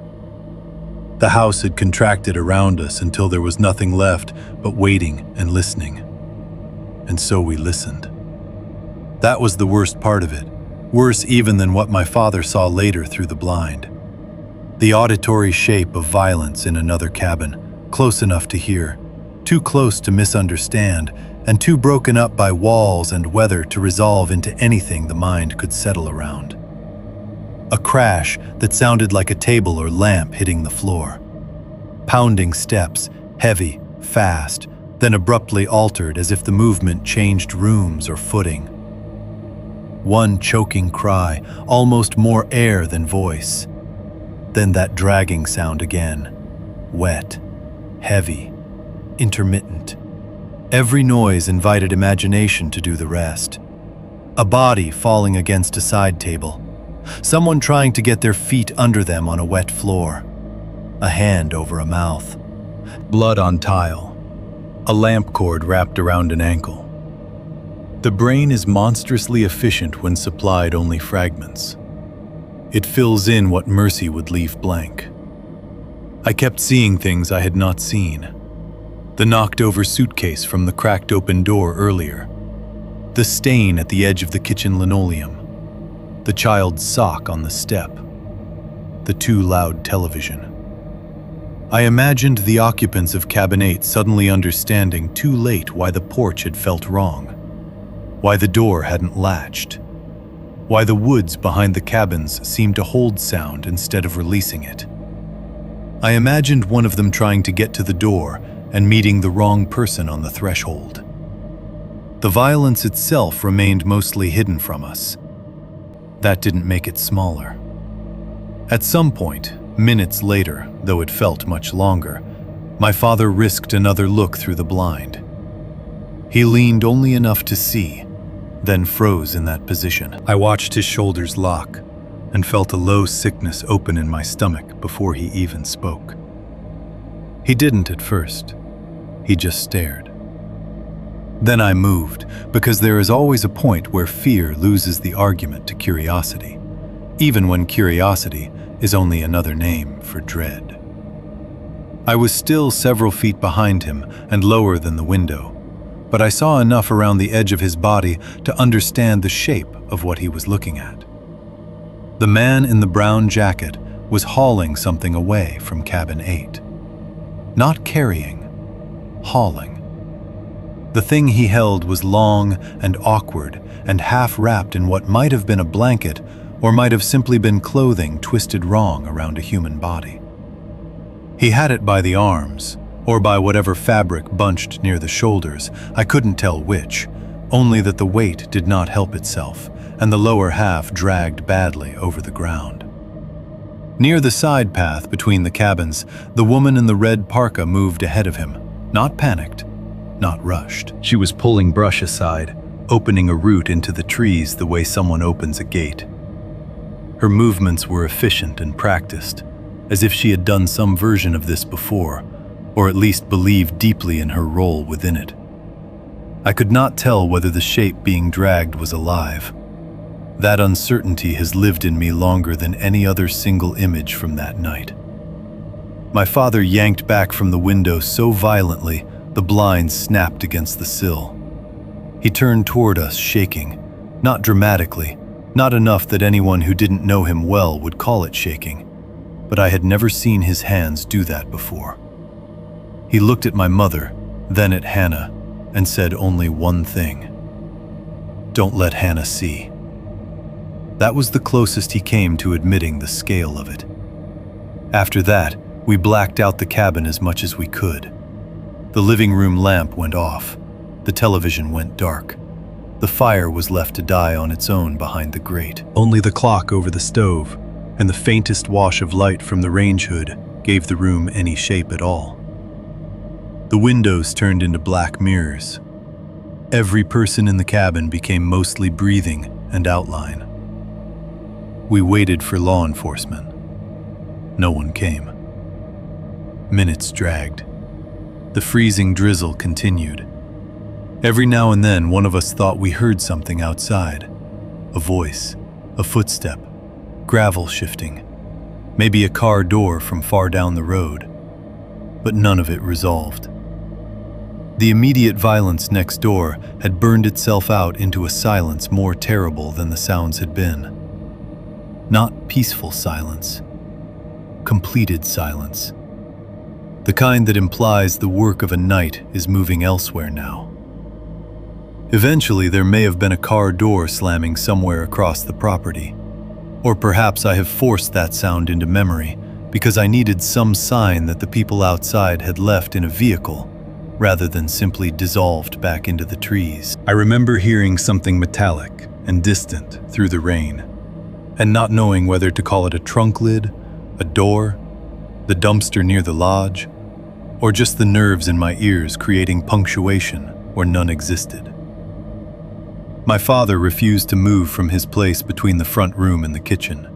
[SPEAKER 1] The house had contracted around us until there was nothing left but waiting and listening. And so we listened. That was the worst part of it, worse even than what my father saw later through the blind. The auditory shape of violence in another cabin, close enough to hear, too close to misunderstand, and too broken up by walls and weather to resolve into anything the mind could settle around. A crash that sounded like a table or lamp hitting the floor. Pounding steps, heavy, fast, then abruptly altered as if the movement changed rooms or footing. One choking cry, almost more air than voice. Then that dragging sound again, wet, heavy, intermittent. Every noise invited imagination to do the rest. A body falling against a side table. Someone trying to get their feet under them on a wet floor. A hand over a mouth. Blood on tile. A lamp cord wrapped around an ankle. The brain is monstrously efficient when supplied only fragments. It fills in what mercy would leave blank. I kept seeing things I had not seen. The knocked-over suitcase from the cracked open door earlier. The stain at the edge of the kitchen linoleum. The child's sock on the step. The too loud television. I imagined the occupants of Cabin 8 suddenly understanding too late why the porch had felt wrong. Why the door hadn't latched. Why the woods behind the cabins seemed to hold sound instead of releasing it. I imagined one of them trying to get to the door and meeting the wrong person on the threshold. The violence itself remained mostly hidden from us. That didn't make it smaller. At some point, minutes later, though it felt much longer, my father risked another look through the blind. He leaned only enough to see, then froze in that position. I watched his shoulders lock and felt a low sickness open in my stomach before he even spoke. He didn't at first. He just stared. Then I moved, because there is always a point where fear loses the argument to curiosity, even when curiosity is only another name for dread. I was still several feet behind him and lower than the window, but I saw enough around the edge of his body to understand the shape of what he was looking at. The man in the brown jacket was hauling something away from Cabin 8. Not carrying, hauling. The thing he held was long and awkward and half wrapped in what might have been a blanket or might have simply been clothing twisted wrong around a human body. He had it by the arms, or by whatever fabric bunched near the shoulders. I couldn't tell which, only that the weight did not help itself, and the lower half dragged badly over the ground. Near the side path between the cabins, the woman in the red parka moved ahead of him, not panicked, not rushed. She was pulling brush aside, opening a route into the trees the way someone opens a gate. Her movements were efficient and practiced, as if she had done some version of this before, or at least believed deeply in her role within it. I could not tell whether the shape being dragged was alive. That uncertainty has lived in me longer than any other single image from that night. My father yanked back from the window so violently the blinds snapped against the sill. He turned toward us, shaking, not dramatically, not enough that anyone who didn't know him well would call it shaking, but I had never seen his hands do that before. He looked at my mother, then at Hannah, and said only one thing: "Don't let Hannah see." That was the closest he came to admitting the scale of it. After that, we blacked out the cabin as much as we could. The living room lamp went off. The television went dark. The fire was left to die on its own behind the grate.
[SPEAKER 2] Only the clock over the stove and the faintest wash of light from the range hood gave the room any shape at all. The windows turned into black mirrors. Every person in the cabin became mostly breathing and outline. We waited for law enforcement. No one came. Minutes dragged. The freezing drizzle continued. Every now and then, one of us thought we heard something outside. A voice, a footstep, gravel shifting, maybe a car door from far down the road. But none of it resolved. The immediate violence next door had burned itself out into a silence more terrible than the sounds had been. Not peaceful silence, completed silence. The kind that implies the work of a night is moving elsewhere now. Eventually, there may have been a car door slamming somewhere across the property. Or perhaps I have forced that sound into memory because I needed some sign that the people outside had left in a vehicle rather than simply dissolved back into the trees. I remember hearing something metallic and distant through the rain, and not knowing whether to call it a trunk lid, a door, the dumpster near the lodge, or just the nerves in my ears creating punctuation where none existed. My father refused to move from his place between the front room and the kitchen.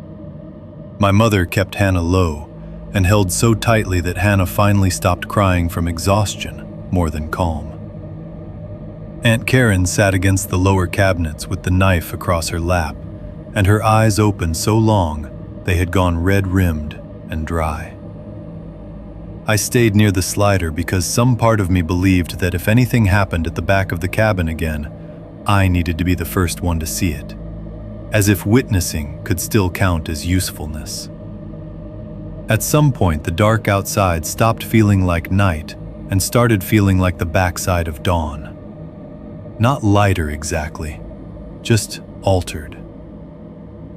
[SPEAKER 2] My mother kept Hannah low and held so tightly that Hannah finally stopped crying from exhaustion more than calm. Aunt Karen sat against the lower cabinets with the knife across her lap, and her eyes open so long they had gone red-rimmed and dry. I stayed near the slider because some part of me believed that if anything happened at the back of the cabin again, I needed to be the first one to see it, as if witnessing could still count as usefulness. At some point, the dark outside stopped feeling like night and started feeling like the backside of dawn. Not lighter exactly, just altered.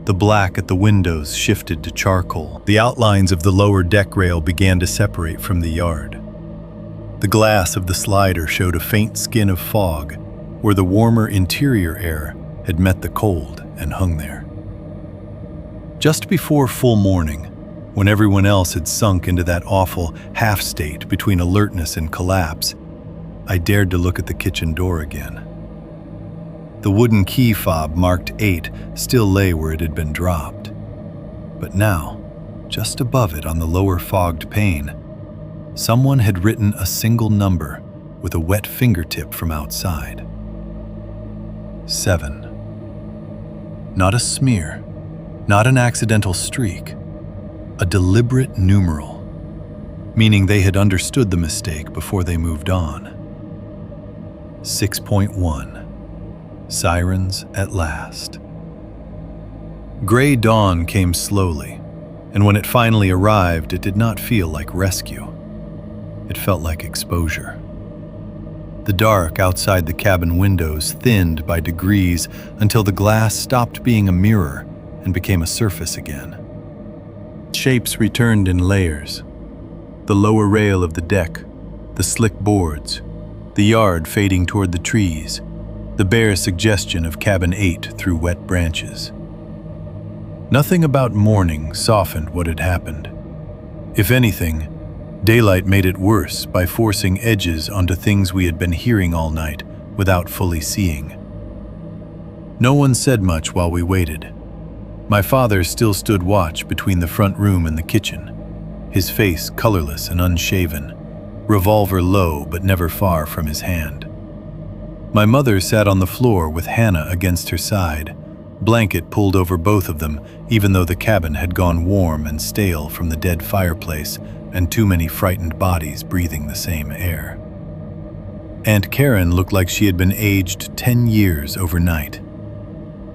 [SPEAKER 2] The black at the windows shifted to charcoal. The outlines of the lower deck rail began to separate from the yard. The glass of the slider showed a faint skin of fog where the warmer interior air had met the cold and hung there. Just before full morning, when everyone else had sunk into that awful half-state between alertness and collapse, I dared to look at the kitchen door again. The wooden key fob marked 8 still lay where it had been dropped. But now, just above it on the lower fogged pane, someone had written a single number with a wet fingertip from outside. 7. Not a smear, not an accidental streak, a deliberate numeral, meaning they had understood the mistake before they moved on. 6.1. Sirens at last. Gray dawn came slowly, and when it finally arrived, it did not feel like rescue. It felt like exposure. The dark outside the cabin windows thinned by degrees until the glass stopped being a mirror and became a surface again. Shapes returned in layers. The lower rail of the deck, the slick boards, the yard fading toward the trees, the bare suggestion of cabin 8 through wet branches. Nothing about morning softened what had happened. If anything, daylight made it worse by forcing edges onto things we had been hearing all night without fully seeing. No one said much while we waited.
[SPEAKER 1] My father still stood watch between the front room and the kitchen, his face colorless and unshaven, revolver low but never far from his hand. My mother sat on the floor with Hannah against her side, blanket pulled over both of them, even though the cabin had gone warm and stale from the dead fireplace and too many frightened bodies breathing the same air. Aunt Karen looked like she had been aged 10 years overnight.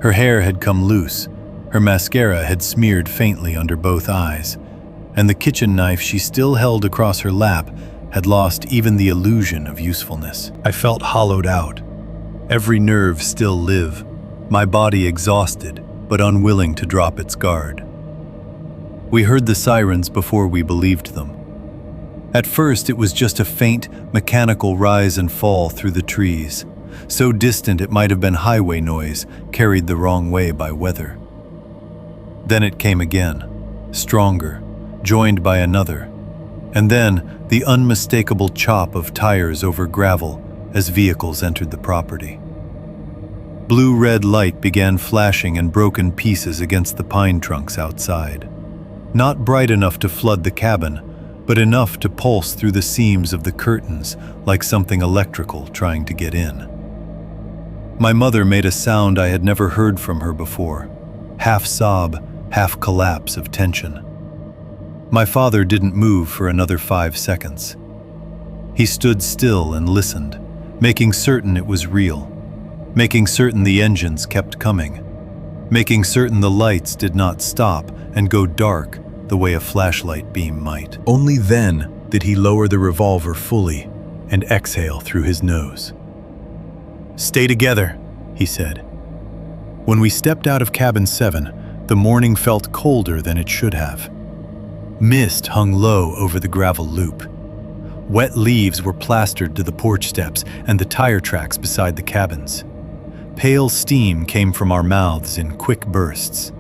[SPEAKER 1] Her hair had come loose, her mascara had smeared faintly under both eyes, and the kitchen knife she still held across her lap had lost even the illusion of usefulness. I felt hollowed out, every nerve still live, my body exhausted but unwilling to drop its guard. We heard the sirens before we believed them. At first it was just a faint, mechanical rise and fall through the trees, so distant it might have been highway noise carried the wrong way by weather. Then it came again, stronger, joined by another, and then the unmistakable chop of tires over gravel as vehicles entered the property. Blue-red light began flashing in broken pieces against the pine trunks outside. Not bright enough to flood the cabin, but enough to pulse through the seams of the curtains like something electrical trying to get in. My mother made a sound I had never heard from her before, half sob, half collapse of tension. My father didn't move for another 5 seconds. He stood still and listened, making certain it was real, making certain the engines kept coming, making certain the lights did not stop and go dark the way a flashlight beam might. Only then did he lower the revolver fully and exhale through his nose. "Stay together," he said. When we stepped out of cabin 7, the morning felt colder than it should have. Mist hung low over the gravel loop. Wet leaves were plastered to the porch steps and the tire tracks beside the cabins. Pale steam came from our mouths in quick bursts.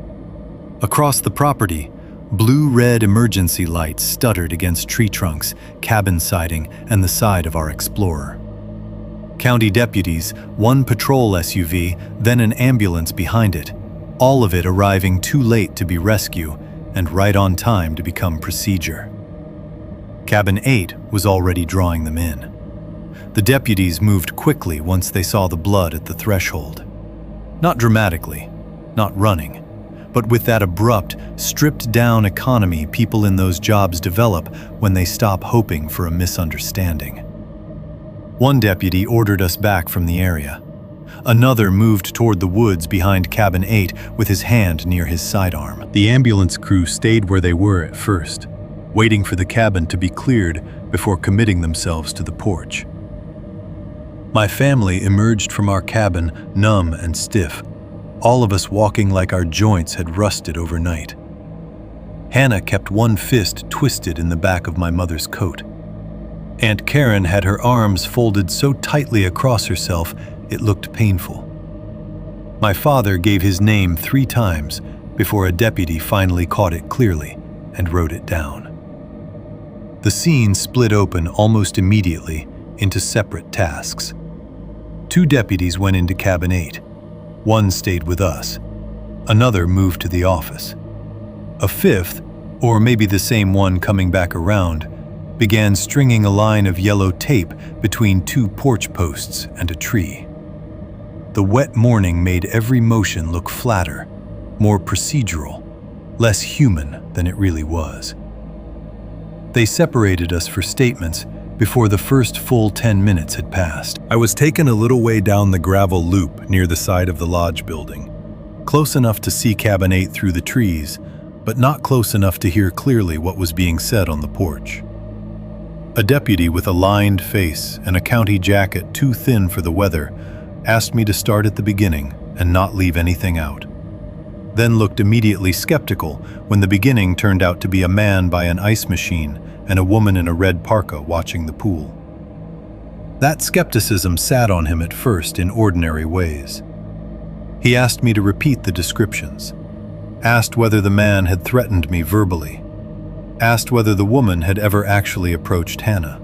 [SPEAKER 1] Across the property, blue-red emergency lights stuttered against tree trunks, cabin siding, and the side of our Explorer. County deputies, one patrol SUV, then an ambulance behind it, all of it arriving too late to be rescue and right on time to become procedure. Cabin 8 was already drawing them in. The deputies moved quickly once they saw the blood at the threshold. Not dramatically, not running, but with that abrupt, stripped-down economy people in those jobs develop when they stop hoping for a misunderstanding. One deputy ordered us back from the area. Another moved toward the woods behind cabin 8 with his hand near his sidearm. The ambulance crew stayed where they were at first, waiting for the cabin to be cleared before committing themselves to the porch. My family emerged from our cabin numb and stiff, all of us walking like our joints had rusted overnight. Hannah kept one fist twisted in the back of my mother's coat. Aunt Karen had her arms folded so tightly across herself it looked painful. My father gave his name 3 times before a deputy finally caught it clearly and wrote it down. The scene split open almost immediately into separate tasks. 2 deputies went into cabin 8. One stayed with us. Another moved to the office. A 5th, or maybe the same one coming back around, began stringing a line of yellow tape between 2 porch posts and a tree. The wet morning made every motion look flatter, more procedural, less human than it really was. They separated us for statements before the first full 10 minutes had passed. I was taken a little way down the gravel loop near the side of the lodge building, close enough to see cabin 8 through the trees, but not close enough to hear clearly what was being said on the porch. A deputy with a lined face and a county jacket too thin for the weather asked me to start at the beginning and not leave anything out, then looked immediately skeptical when the beginning turned out to be a man by an ice machine and a woman in a red parka watching the pool. That skepticism sat on him at first in ordinary ways. He asked me to repeat the descriptions, asked whether the man had threatened me verbally, asked whether the woman had ever actually approached Hannah,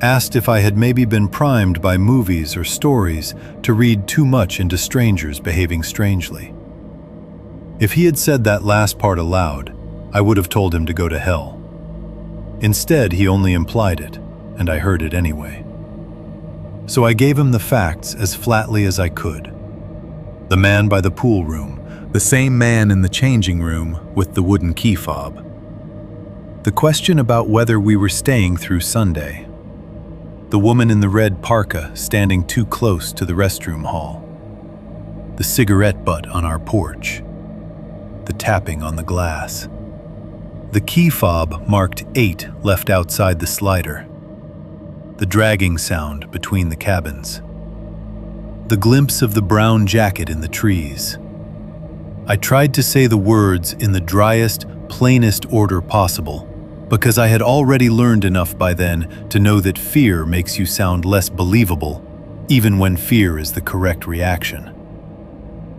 [SPEAKER 1] asked if I had maybe been primed by movies or stories to read too much into strangers behaving strangely. If he had said that last part aloud, I would have told him to go to hell. Instead, he only implied it, and I heard it anyway. So I gave him the facts as flatly as I could. The man by the pool room, the same man in the changing room with the wooden key fob. The question about whether we were staying through Sunday. The woman in the red parka standing too close to the restroom hall. The cigarette butt on our porch. The tapping on the glass. The key fob marked 8 left outside the slider. The dragging sound between the cabins. The glimpse of the brown jacket in the trees. I tried to say the words in the driest, plainest order possible, because I had already learned enough by then to know that fear makes you sound less believable, even when fear is the correct reaction.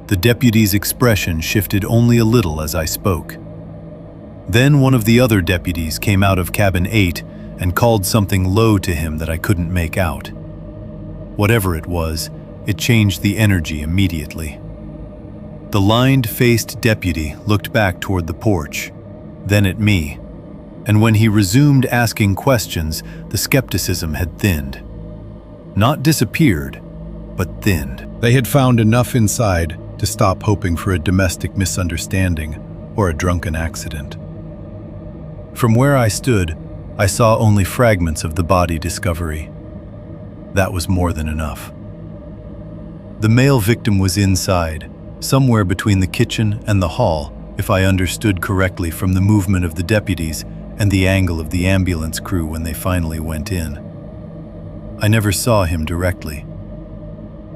[SPEAKER 1] The deputy's expression shifted only a little as I spoke. Then one of the other deputies came out of cabin 8 and called something low to him that I couldn't make out. Whatever it was, it changed the energy immediately. The lined-faced deputy looked back toward the porch, then at me, and when he resumed asking questions, the skepticism had thinned. Not disappeared, but thinned. They had found enough inside to stop hoping for a domestic misunderstanding or a drunken accident. From where I stood, I saw only fragments of the body discovery. That was more than enough. The male victim was inside, somewhere between the kitchen and the hall, if I understood correctly from the movement of the deputies and the angle of the ambulance crew when they finally went in. I never saw him directly.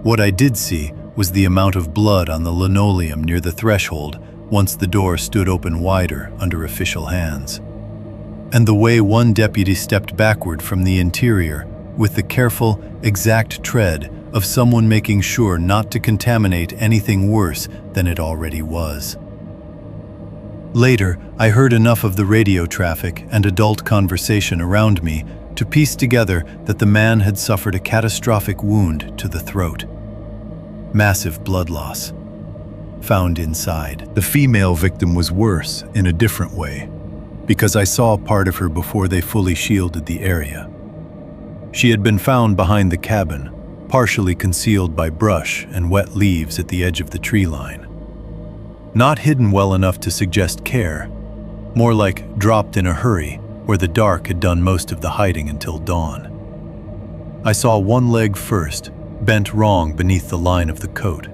[SPEAKER 1] What I did see was the amount of blood on the linoleum near the threshold once the door stood open wider under official hands. And the way one deputy stepped backward from the interior with the careful, exact tread of someone making sure not to contaminate anything worse than it already was. Later, I heard enough of the radio traffic and adult conversation around me to piece together that the man had suffered a catastrophic wound to the throat. Massive blood loss. Found inside. The female victim was worse in a different way, because I saw part of her before they fully shielded the area. She had been found behind the cabin, partially concealed by brush and wet leaves at the edge of the tree line. Not hidden well enough to suggest care, more like dropped in a hurry where the dark had done most of the hiding until dawn. I saw one leg first, bent wrong beneath the line of the coat.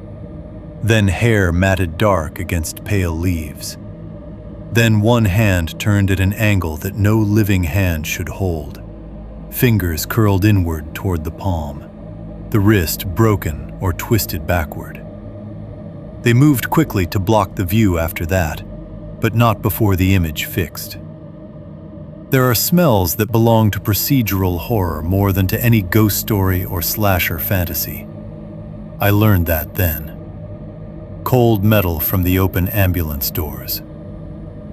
[SPEAKER 1] Then hair matted dark against pale leaves. Then one hand turned at an angle that no living hand should hold. Fingers curled inward toward the palm. The wrist broken or twisted backward. They moved quickly to block the view after that, but not before the image fixed. There are smells that belong to procedural horror more than to any ghost story or slasher fantasy. I learned that then. Cold metal from the open ambulance doors.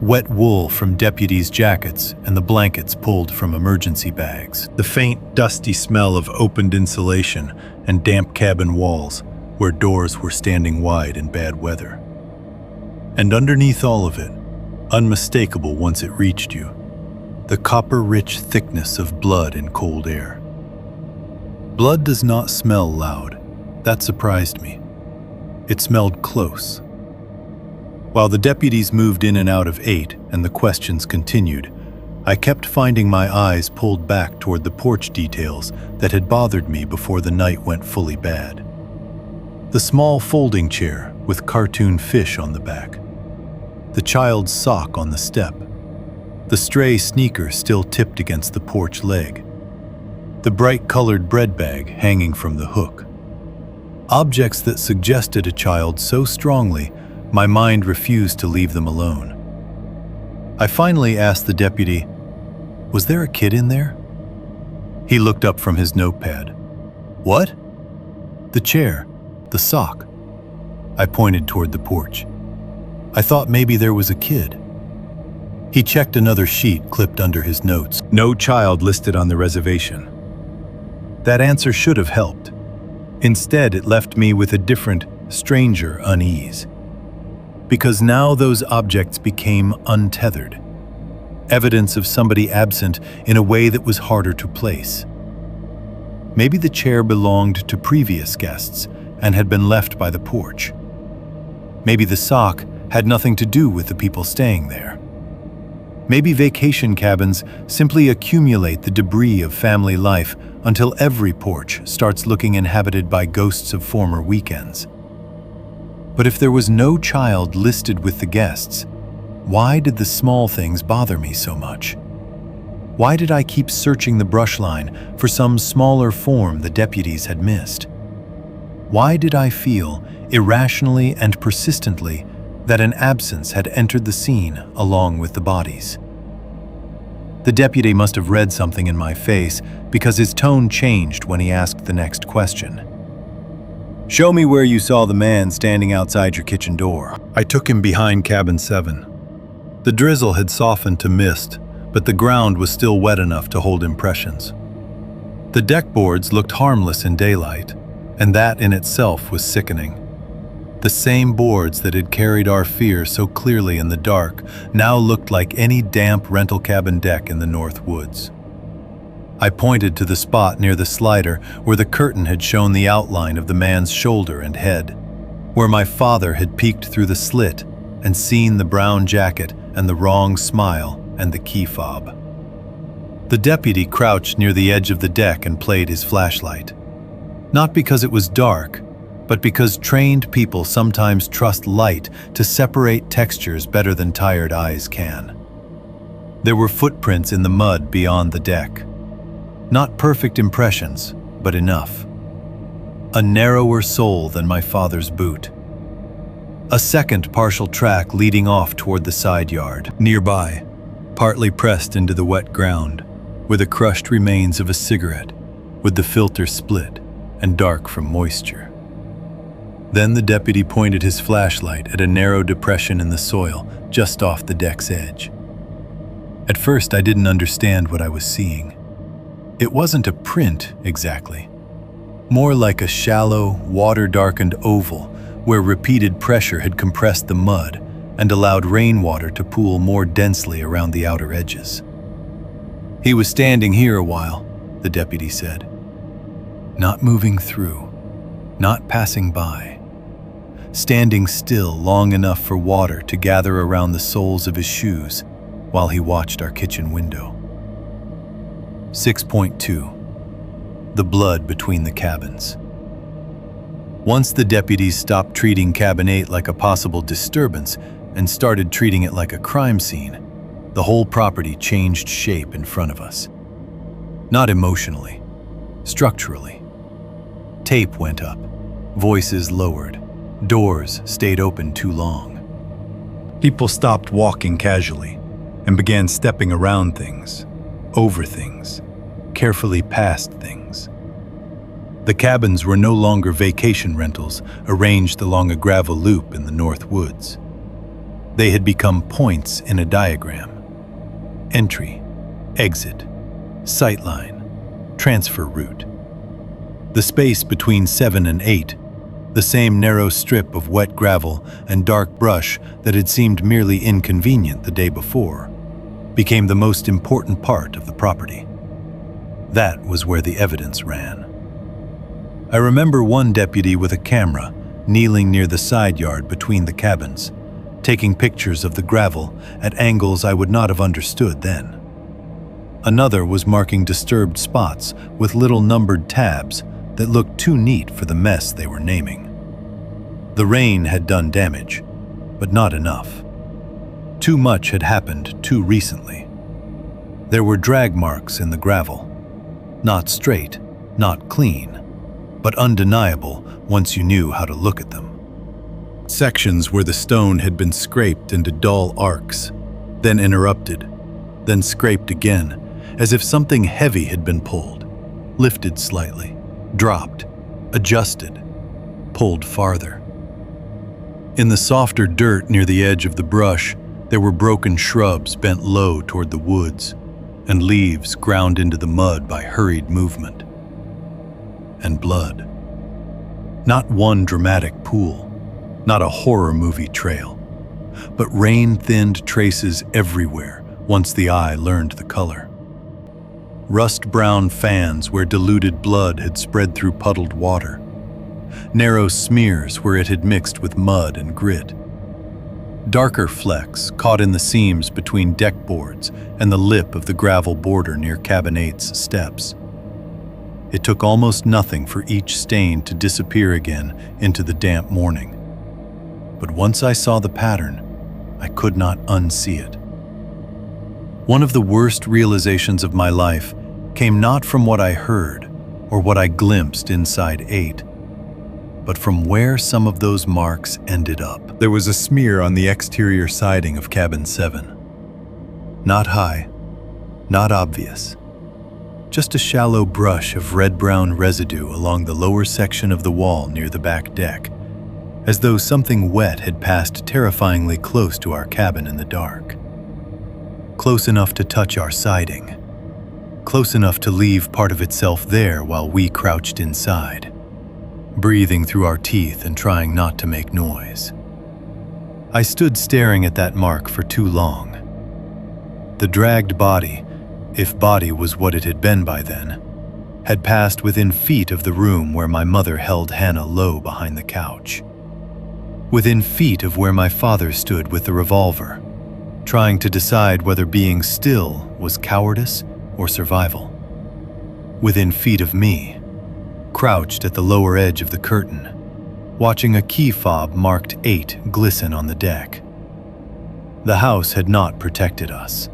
[SPEAKER 1] Wet wool from deputies' jackets and the blankets pulled from emergency bags. The faint, dusty smell of opened insulation and damp cabin walls where doors were standing wide in bad weather. And underneath all of it, unmistakable once it reached you, the copper-rich thickness of blood in cold air. Blood does not smell loud. That surprised me. It smelled close. While the deputies moved in and out of 8 and the questions continued, I kept finding my eyes pulled back toward the porch details that had bothered me before the night went fully bad. The small folding chair with cartoon fish on the back. The child's sock on the step. The stray sneaker still tipped against the porch leg. The bright-colored bread bag hanging from the hook. Objects that suggested a child so strongly my mind refused to leave them alone. I finally asked the deputy, "Was there a kid in there?" He looked up from his notepad. "What?" "The chair, the sock." I pointed toward the porch. "I thought maybe there was a kid." He checked another sheet clipped under his notes. No child listed on the reservation. That answer should have helped. Instead, it left me with a different, stranger unease. because now those objects became untethered, evidence of somebody absent in a way that was harder to place. Maybe the chair belonged to previous guests and had been left by the porch. Maybe the sock had nothing to do with the people staying there. Maybe vacation cabins simply accumulate the debris of family life until every porch starts looking inhabited by ghosts of former weekends. But if there was no child listed with the guests, why did the small things bother me so much? Why did I keep searching the brush line for some smaller form the deputies had missed? Why did I feel, irrationally and persistently, that an absence had entered the scene along with the bodies? The deputy must have read something in my face because his tone changed when he asked the next question. "Show me where you saw the man standing outside your kitchen door."
[SPEAKER 2] I took him behind cabin 7. The drizzle had softened to mist, but the ground was still wet enough to hold impressions. The deck boards looked harmless in daylight, and that in itself was sickening. The same boards that had carried our fear so clearly in the dark now looked like any damp rental cabin deck in the North Woods. I pointed to the spot near the slider where the curtain had shown the outline of the man's shoulder and head, where my father had peeked through the slit and seen the brown jacket and the wrong smile and the key fob. The deputy crouched near the edge of the deck and played his flashlight. Not because it was dark, but because trained people sometimes trust light to separate textures better than tired eyes can. There were footprints in the mud beyond the deck. Not perfect impressions, but enough. A narrower sole than my father's boot. A second partial track leading off toward the side yard. Nearby, partly pressed into the wet ground, were the crushed remains of a cigarette, with the filter split and dark from moisture. Then the deputy pointed his flashlight at a narrow depression in the soil just off the deck's edge. At first, I didn't understand what I was seeing. It wasn't a print exactly, more like a shallow, water-darkened oval where repeated pressure had compressed the mud and allowed rainwater to pool more densely around the outer edges. "He was standing here a while," the deputy said. "Not moving through, not passing by. Standing still long enough for water to gather around the soles of his shoes while he watched our kitchen window." 6.2. The blood between the cabins. Once the deputies stopped treating Cabin 8 like a possible disturbance and started treating it like a crime scene, the whole property changed shape in front of us. Not emotionally, structurally. Tape went up, voices lowered, doors stayed open too long. People stopped walking casually and began stepping around things, over things, carefully past things. The cabins were no longer vacation rentals arranged along a gravel loop in the North Woods. They had become points in a diagram. Entry, exit, sightline, transfer route. The space between 7 and 8, the same narrow strip of wet gravel and dark brush that had seemed merely inconvenient the day before, became the most important part of the property. That was where the evidence ran. I remember one deputy with a camera kneeling near the side yard between the cabins, taking pictures of the gravel at angles I would not have understood then. Another was marking disturbed spots with little numbered tabs that looked too neat for the mess they were naming. The rain had done damage, but not enough. Too much had happened too recently. There were drag marks in the gravel. Not straight, not clean, but undeniable once you knew how to look at them. Sections where the stone had been scraped into dull arcs, then interrupted, then scraped again, as if something heavy had been pulled, lifted slightly, dropped, adjusted, pulled farther. In the softer dirt near the edge of the brush, there were broken shrubs bent low toward the woods, and leaves ground into the mud by hurried movement. And blood. Not one dramatic pool, not a horror movie trail, but rain-thinned traces everywhere once the eye learned the color. Rust-brown fans where diluted blood had spread through puddled water. Narrow smears where it had mixed with mud and grit. Darker flecks caught in the seams between deck boards and the lip of the gravel border near Cabin 8's steps. It took almost nothing for each stain to disappear again into the damp morning. But once I saw the pattern, I could not unsee it. One of the worst realizations of my life came not from what I heard or what I glimpsed inside 8, but from where some of those marks ended up. There was a smear on the exterior siding of Cabin 7. Not high, not obvious. Just a shallow brush of red-brown residue along the lower section of the wall near the back deck, as though something wet had passed terrifyingly close to our cabin in the dark. Close enough to touch our siding. Close enough to leave part of itself there while we crouched inside, breathing through our teeth and trying not to make noise. I stood staring at that mark for too long. The dragged body, if body was what it had been by then, had passed within feet of the room where my mother held Hannah low behind the couch. Within feet of where my father stood with the revolver, trying to decide whether being still was cowardice or survival. Within feet of me, crouched at the lower edge of the curtain, watching a key fob marked 8 glisten on the deck. The house had not protected us.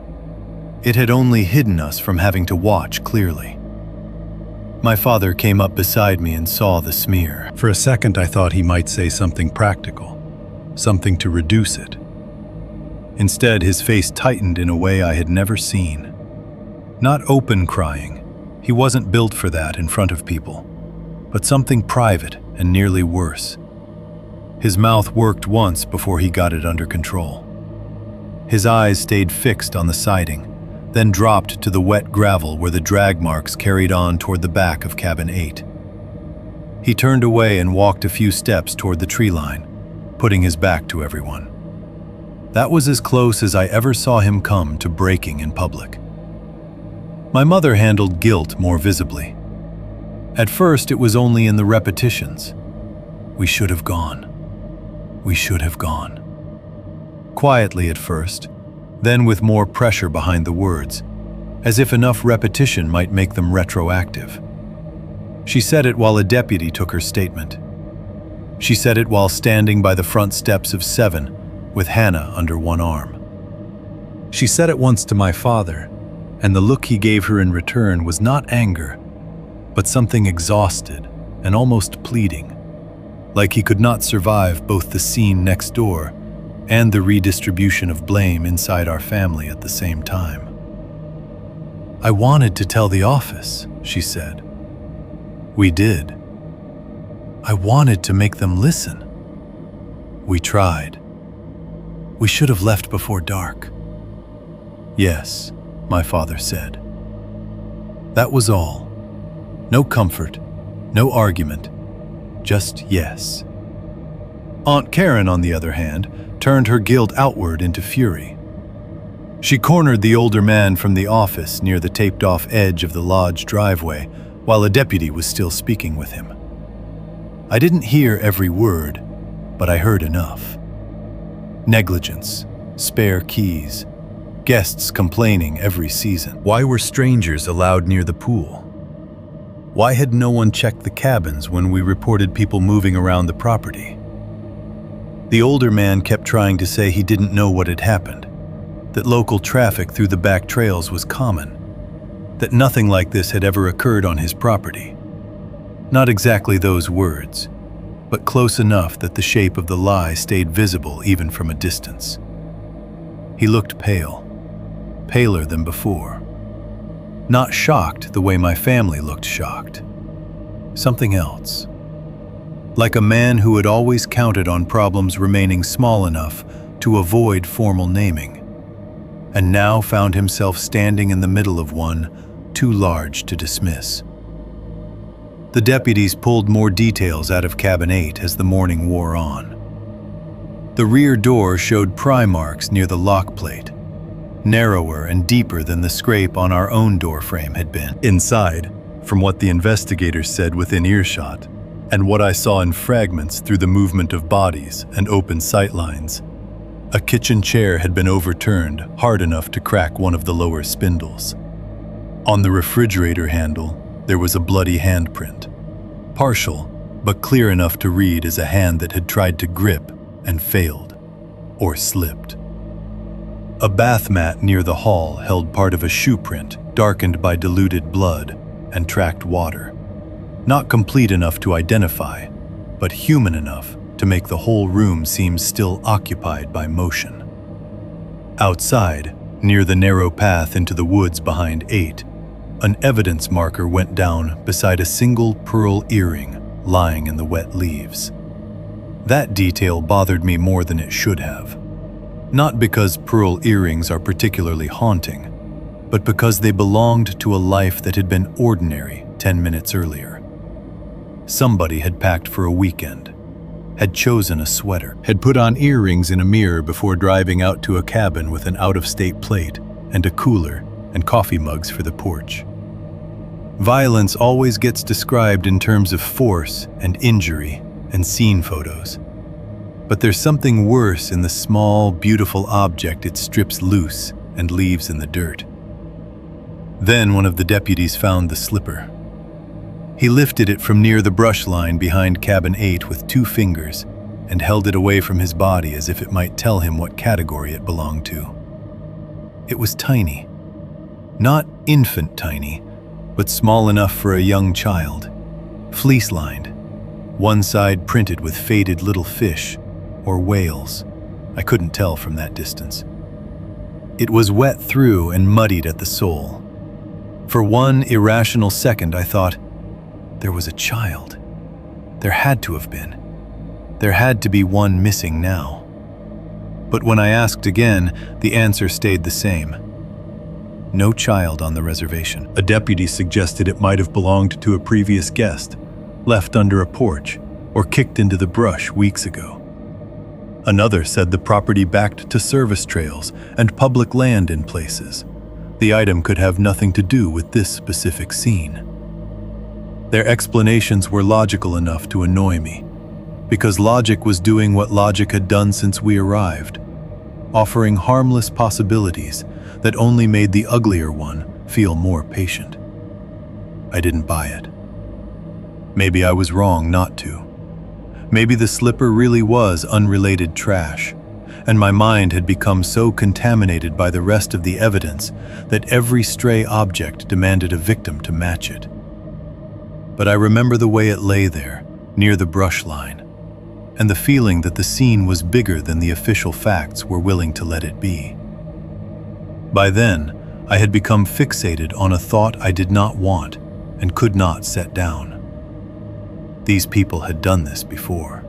[SPEAKER 2] It had only hidden us from having to watch clearly. My father came up beside me and saw the smear.
[SPEAKER 1] For a second, I thought he might say something practical, something to reduce it. Instead, his face tightened in a way I had never seen. Not open crying. He wasn't built for that in front of people, but something private and nearly worse. His mouth worked once before he got it under control. His eyes stayed fixed on the siding, then dropped to the wet gravel where the drag marks carried on toward the back of Cabin 8. He turned away and walked a few steps toward the tree line, putting his back to everyone. That was as close as I ever saw him come to breaking in public. My mother handled guilt more visibly. At first, it was only in the repetitions. We should have gone. We should have gone. Quietly at first, then with more pressure behind the words, as if enough repetition might make them retroactive. She said it while a deputy took her statement. She said it while standing by the front steps of 7, with Hannah under one arm. She said it once to my father, and the look he gave her in return was not anger, but something exhausted and almost pleading, like he could not survive both the scene next door and the redistribution of blame inside our family at the same time. I wanted to tell the office, she said. We did. I wanted to make them listen. We tried. We should have left before dark. Yes, my father said. That was all. No comfort, no argument, just yes. Aunt Karen, on the other hand, turned her guilt outward into fury. She cornered the older man from the office near the taped-off edge of the lodge driveway while a deputy was still speaking with him. I didn't hear every word, but I heard enough. Negligence, spare keys, guests complaining every season. Why were strangers allowed near the pool? Why had no one checked the cabins when we reported people moving around the property? The older man kept trying to say he didn't know what had happened, that local traffic through the back trails was common, that nothing like this had ever occurred on his property. Not exactly those words, but close enough that the shape of the lie stayed visible even from a distance. He looked pale, paler than before. Not shocked the way my family looked shocked. Something else. Like a man who had always counted on problems remaining small enough to avoid formal naming, and now found himself standing in the middle of one too large to dismiss. The deputies pulled more details out of Cabin 8 as the morning wore on. The rear door showed pry marks near the lock plate, narrower and deeper than the scrape on our own door frame had been.
[SPEAKER 2] Inside, from what the investigators said within earshot, and what I saw in fragments through the movement of bodies and open sightlines, a kitchen chair had been overturned hard enough to crack one of the lower spindles. On the refrigerator handle, there was a bloody handprint, partial but clear enough to read as a hand that had tried to grip and failed, or slipped. A bath mat near the hall held part of a shoe print darkened by diluted blood and tracked water. Not complete enough to identify, but human enough to make the whole room seem still occupied by motion. Outside, near the narrow path into the woods behind 8, an evidence marker went down beside a single pearl earring lying in the wet leaves. That detail bothered me more than it should have. Not because pearl earrings are particularly haunting, but because they belonged to a life that had been ordinary 10 minutes earlier. Somebody had packed for a weekend, had chosen a sweater, had put on earrings in a mirror before driving out to a cabin with an out-of-state plate and a cooler and coffee mugs for the porch. Violence always gets described in terms of force and injury and scene photos. But there's something worse in the small, beautiful object it strips loose and leaves in the dirt. Then one of the deputies found the slipper. He lifted it from near the brush line behind cabin 8 with 2 fingers and held it away from his body as if it might tell him what category it belonged to. It was tiny. Not infant tiny, but small enough for a young child, fleece-lined, one side printed with faded little fish or whales. I couldn't tell from that distance. It was wet through and muddied at the sole. For one irrational second, I thought, there was a child. There had to have been. There had to be one missing now. But when I asked again, the answer stayed the same. No child on the reservation. A deputy suggested it might have belonged to a previous guest, left under a porch, or kicked into the brush weeks ago. Another said the property backed to service trails and public land in places. The item could have nothing to do with this specific scene. Their explanations were logical enough to annoy me, because logic was doing what logic had done since we arrived, offering harmless possibilities that only made the uglier one feel more patient. I didn't buy it. Maybe I was wrong not to. Maybe the slipper really was unrelated trash, and my mind had become so contaminated by the rest of the evidence that every stray object demanded a victim to match it. But I remember the way it lay there, near the brush line, and the feeling that the scene was bigger than the official facts were willing to let it be. By then, I had become fixated on a thought I did not want and could not set down. These people had done this before.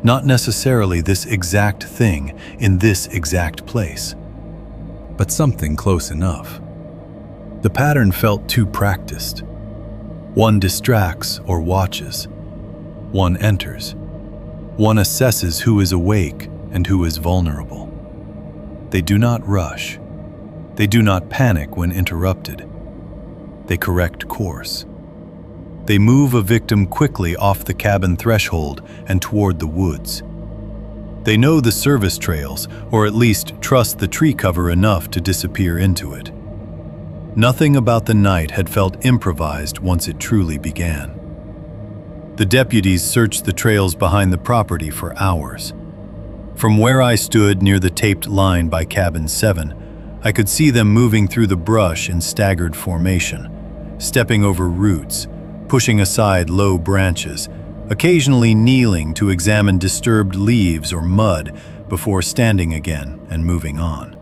[SPEAKER 2] Not necessarily this exact thing in this exact place, but something close enough. The pattern felt too practiced. One distracts or watches. One enters. One assesses who is awake and who is vulnerable. They do not rush. They do not panic when interrupted. They correct course. They move a victim quickly off the cabin threshold and toward the woods. They know the service trails, or at least trust the tree cover enough to disappear into it. Nothing about the night had felt improvised once it truly began. The deputies searched the trails behind the property for hours. From where I stood near the taped line by cabin 7, I could see them moving through the brush in staggered formation, stepping over roots, pushing aside low branches, occasionally kneeling to examine disturbed leaves or mud before standing again and moving on.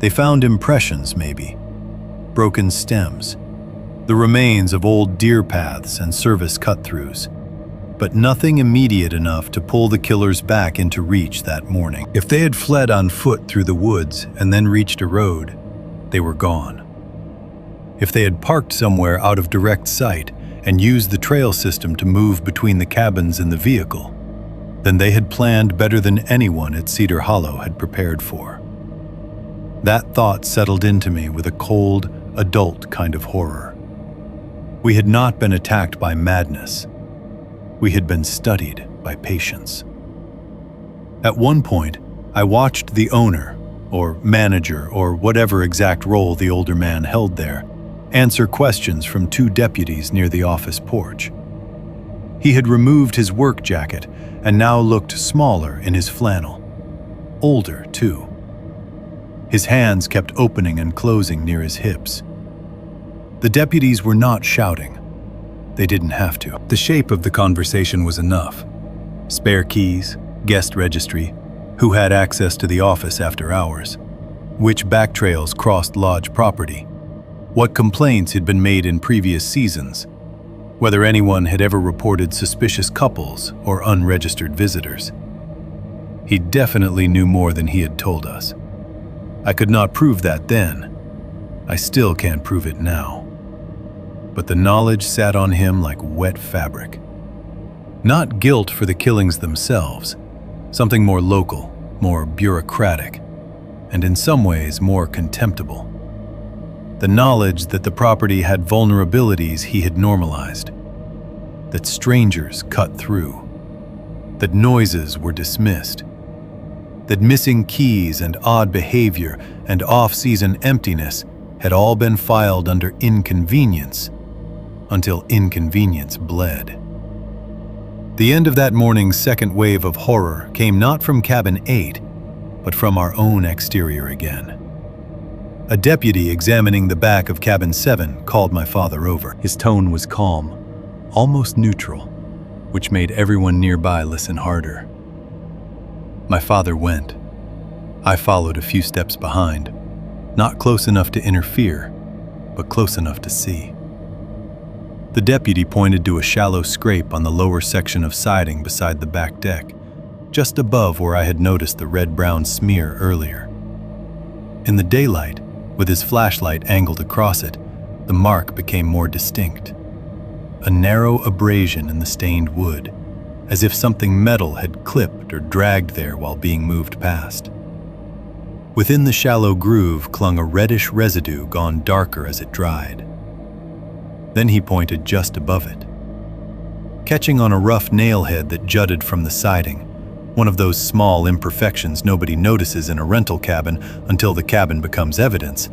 [SPEAKER 2] They found impressions, maybe, broken stems, the remains of old deer paths and service cut-throughs, but nothing immediate enough to pull the killers back into reach that morning. If they had fled on foot through the woods and then reached a road, they were gone. If they had parked somewhere out of direct sight and used the trail system to move between the cabins and the vehicle,
[SPEAKER 1] then they had planned better than anyone at Cedar Hollow had prepared for. That thought settled into me with a cold, adult kind of horror. We had not been attacked by madness. We had been studied by patience. At one point, I watched the owner, or manager, or whatever exact role the older man held there, answer questions from two deputies near the office porch. He had removed his work jacket and now looked smaller in his flannel. Older, too. His hands kept opening and closing near his hips. The deputies were not shouting. They didn't have to. The shape of the conversation was enough. Spare keys, guest registry, who had access to the office after hours, which back trails crossed lodge property, what complaints had been made in previous seasons, whether anyone had ever reported suspicious couples or unregistered visitors. He definitely knew more than he had told us. I could not prove that then. I still can't prove it now. But the knowledge sat on him like wet fabric. Not guilt for the killings themselves, something more local, more bureaucratic, and in some ways more contemptible. The knowledge that the property had vulnerabilities he had normalized, that strangers cut through, that noises were dismissed, that missing keys and odd behavior and off-season emptiness had all been filed under inconvenience until inconvenience bled. The end of that morning's second wave of horror came not from cabin 8, but from our own exterior again. A deputy examining the back of cabin 7 called my father over. His tone was calm, almost neutral, which made everyone nearby listen harder. My father went. I followed a few steps behind, not close enough to interfere, but close enough to see. The deputy pointed to a shallow scrape on the lower section of siding beside the back deck, just above where I had noticed the red-brown smear earlier. In the daylight, with his flashlight angled across it, the mark became more distinct. A narrow abrasion in the stained wood, as if something metal had clipped or dragged there while being moved past. Within the shallow groove clung a reddish residue gone darker as it dried. Then he pointed just above it. Catching on a rough nail head that jutted from the siding, one of those small imperfections nobody notices in a rental cabin until the cabin becomes evidence,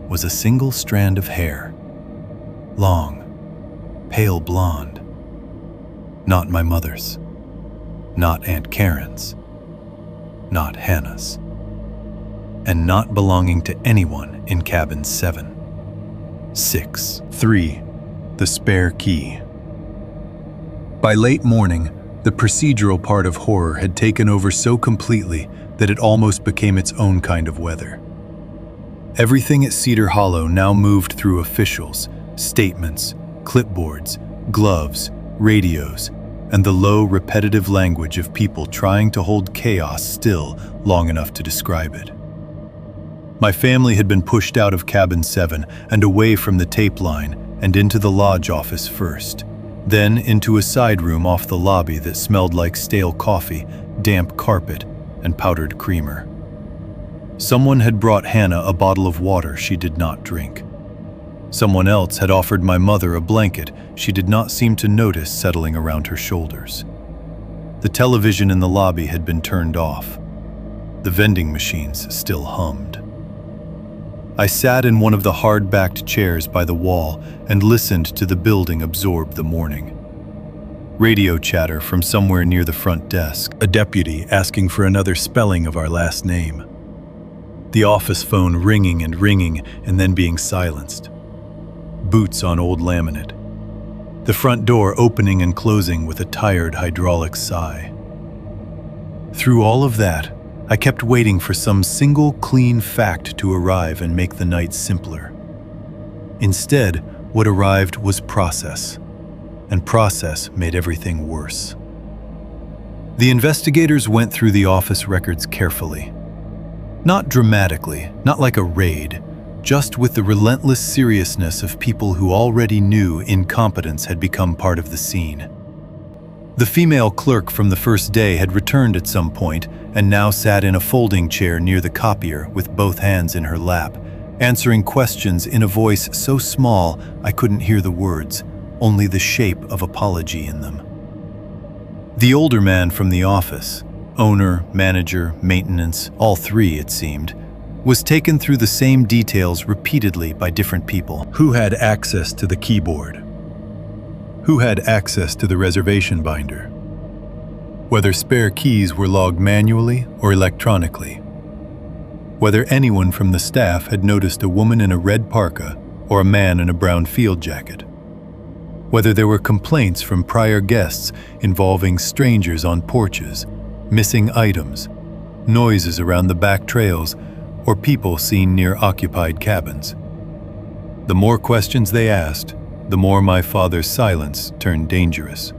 [SPEAKER 1] was a single strand of hair. Long, pale blonde. Not my mother's. Not Aunt Karen's. Not Hannah's. And not belonging to anyone in cabin 7. 6. 3. The spare key. By late morning, the procedural part of horror had taken over so completely that it almost became its own kind of weather. Everything at Cedar Hollow now moved through officials, statements, clipboards, gloves, radios, and the low, repetitive language of people trying to hold chaos still long enough to describe it. My family had been pushed out of cabin 7 and away from the tape line and into the lodge office first, then into a side room off the lobby that smelled like stale coffee, damp carpet, and powdered creamer. Someone had brought Hannah a bottle of water she did not drink. Someone else had offered my mother a blanket she did not seem to notice settling around her shoulders. The television in the lobby had been turned off. The vending machines still hummed. I sat in one of the hard-backed chairs by the wall and listened to the building absorb the morning. Radio chatter from somewhere near the front desk, a deputy asking for another spelling of our last name. The office phone ringing and then being silenced. Boots on old laminate. The front door opening and closing with a tired hydraulic sigh. Through all of that, I kept waiting for some single clean fact to arrive and make the night simpler. Instead, what arrived was process, and process made everything worse. The investigators went through the office records carefully. Not dramatically, not like a raid, just with the relentless seriousness of people who already knew incompetence had become part of the scene. The female clerk from the first day had returned at some point and now sat in a folding chair near the copier with both hands in her lap, answering questions in a voice so small I couldn't hear the words, only the shape of apology in them. The older man from the office, owner, manager, maintenance, all three it seemed, was taken through the same details repeatedly by different people.
[SPEAKER 2] Who had access to the keyboard? Who had access to the reservation binder? Whether spare keys were logged manually or electronically. Whether anyone from the staff had noticed a woman in a red parka or a man in a brown field jacket. Whether there were complaints from prior guests involving strangers on porches, missing items, noises around the back trails, or people seen near occupied cabins. The more questions they asked, the more my father's silence turned dangerous.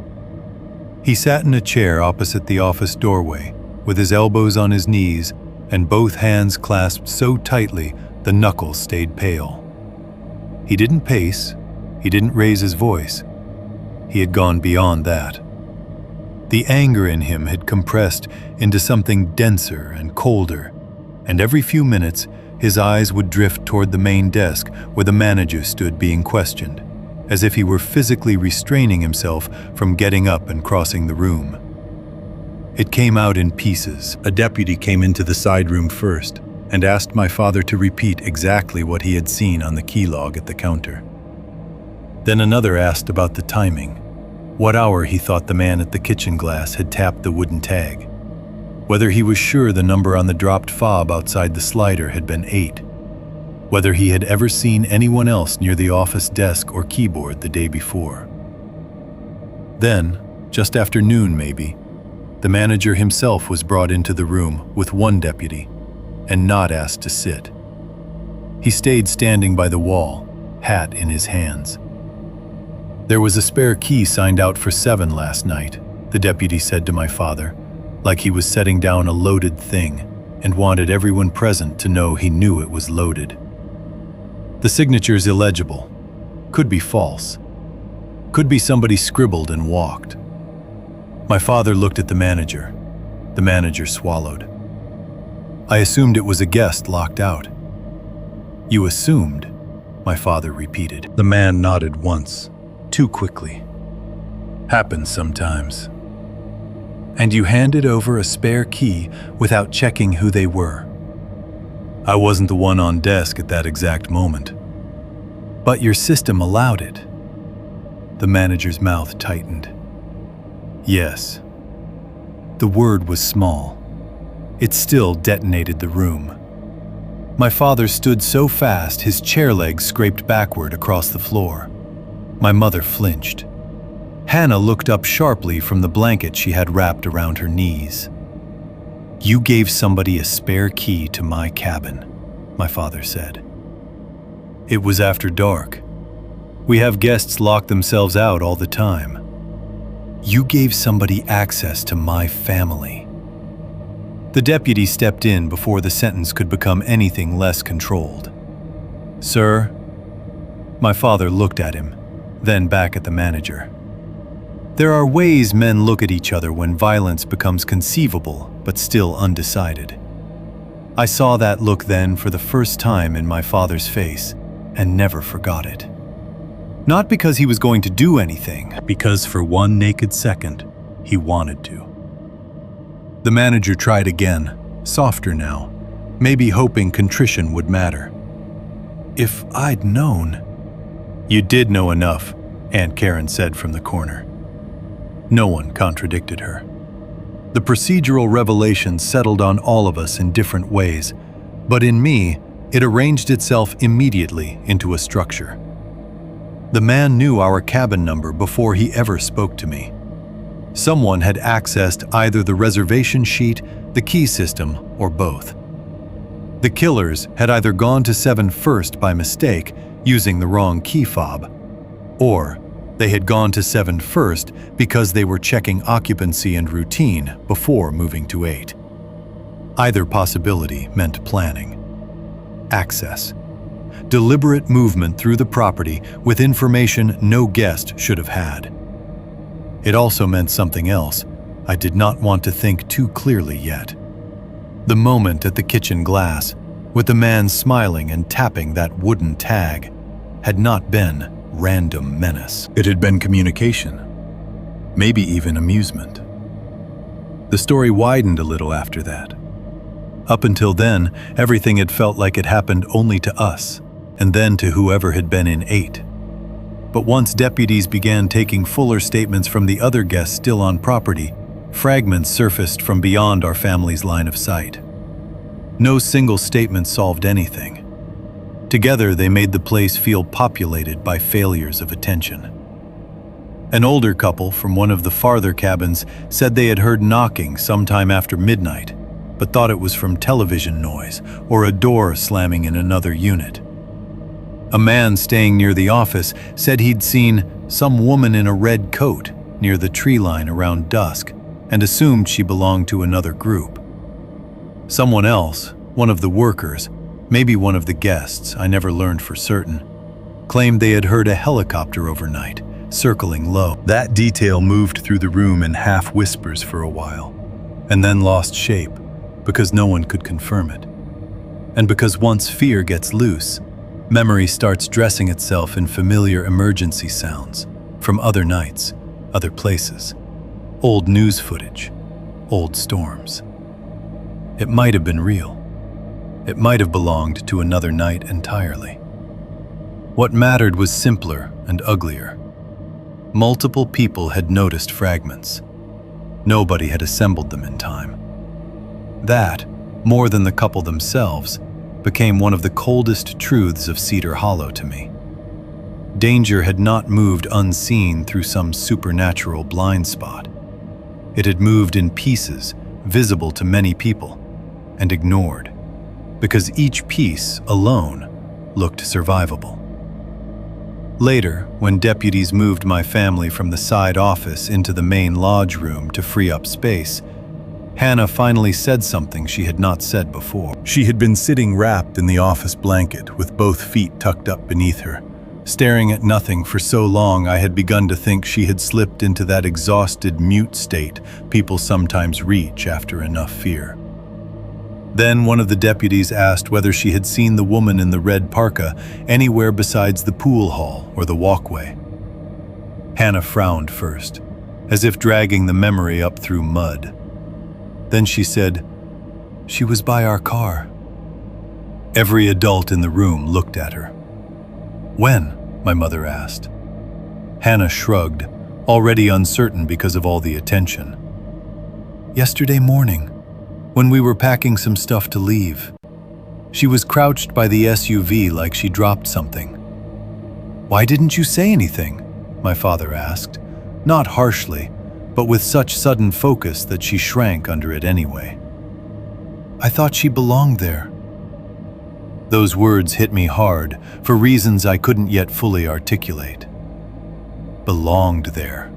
[SPEAKER 2] He sat in a chair opposite the office doorway, with his elbows on his knees and both hands clasped so tightly the knuckles stayed pale. He didn't pace, he didn't raise his voice. He had gone beyond that. The anger in him had compressed into something denser and colder, and every few minutes his eyes would drift toward the main desk where the manager stood being questioned, as if he were physically restraining himself from getting up and crossing the room. It came out in pieces. A deputy came into the side room first and asked my father to repeat exactly what he had seen on the key log at the counter. Then another asked about the timing, what hour he thought the man at the kitchen glass had tapped the wooden tag, whether he was sure the number on the dropped fob outside the slider had been 8, whether he had ever seen anyone else near the office desk or keyboard the day before. Then, just after noon maybe, the manager himself was brought into the room with one deputy and not asked to sit. He stayed standing by the wall, hat in his hands. There was a spare key signed out for 7 last night, the deputy said to my father, like he was setting down a loaded thing and wanted everyone present to know he knew it was loaded. The signature's illegible, could be false, could be somebody scribbled and walked. My father looked at the manager. The manager swallowed. I assumed it was a guest locked out. You assumed, my father repeated. The man nodded once, too quickly. Happens sometimes. And you handed over a spare key without checking who they were. I wasn't the one on desk at that exact moment. But your system allowed it. The manager's mouth tightened. Yes. The word was small. It still detonated the room. My father stood so fast his chair legs scraped backward across the floor. My mother flinched. Hannah looked up sharply from the blanket she had wrapped around her knees. You gave somebody a spare key to my cabin, my father said. It was after dark. We have guests lock themselves out all the time. You gave somebody access to my family. The deputy stepped in before the sentence could become anything less controlled. Sir, my father looked at him, then back at the manager. There are ways men look at each other when violence becomes conceivable but still undecided. I saw that look then for the first time in my father's face and never forgot it. Not because he was going to do anything, because for one naked second, he wanted to. The manager tried again, softer now, maybe hoping contrition would matter. If I'd known. You did know enough, Aunt Karen said from the corner. No one contradicted her. The procedural revelation settled on all of us in different ways, but in me, it arranged itself immediately into a structure. The man knew our cabin number before he ever spoke to me. Someone had accessed either the reservation sheet, the key system, or both. The killers had either gone to 7 first by mistake, using the wrong key fob, or they had gone to 7 first because they were checking occupancy and routine before moving to 8. Either possibility meant planning. Access. Deliberate movement through the property with information no guest should have had.
[SPEAKER 1] It also meant something else. I did not want to think too clearly yet. The moment at the kitchen glass, with the man smiling and tapping that wooden tag, had not been random menace.
[SPEAKER 2] It had been communication, maybe even amusement. The story widened a little after that. Up until then, everything had felt like it happened only to us, and then to whoever had been in 8. But once deputies began taking fuller statements from the other guests still on property, fragments surfaced from beyond our family's line of sight. No single statement solved anything. Together, they made the place feel populated by failures of attention. An older couple from one of the farther cabins said they had heard knocking sometime after midnight, but thought it was from television noise or a door slamming in another unit. A man staying near the office said he'd seen some woman in a red coat near the tree line around dusk and assumed she belonged to another group. Someone else, one of the workers, maybe one of the guests, I never learned for certain, claimed they had heard a helicopter overnight, circling low. That detail moved through the room in half whispers for a while, and then lost shape because no one could confirm it. And because once fear gets loose, memory starts dressing itself in familiar emergency sounds from other nights, other places, old news footage, old storms. It might have been real. It might have belonged to another night entirely. What mattered was simpler and uglier. Multiple people had noticed fragments. Nobody had assembled them in time. That, more than the couple themselves, became one of the coldest truths of Cedar Hollow to me. Danger had not moved unseen through some supernatural blind spot. It had moved in pieces, visible to many people, and ignored, because each piece alone looked survivable. Later, when deputies moved my family from the side office into the main lodge room to free up space, Hannah finally said something she had not said before.
[SPEAKER 1] She had been sitting wrapped in the office blanket with both feet tucked up beneath her, staring at nothing for so long I had begun to think she had slipped into that exhausted mute state people sometimes reach after enough fear. Then one of the deputies asked whether she had seen the woman in the red parka anywhere besides the pool hall or the walkway. Hannah frowned first, as if dragging the memory up through mud. Then she said, "She was by our car." Every adult in the room looked at her. "When?" my mother asked. Hannah shrugged, already uncertain because of all the attention. "Yesterday morning, when we were packing some stuff to leave. She was crouched by the SUV like she dropped something." "Why didn't you say anything?" my father asked, not harshly, but with such sudden focus that she shrank under it anyway. "I thought she belonged there." Those words hit me hard for reasons I couldn't yet fully articulate. Belonged there.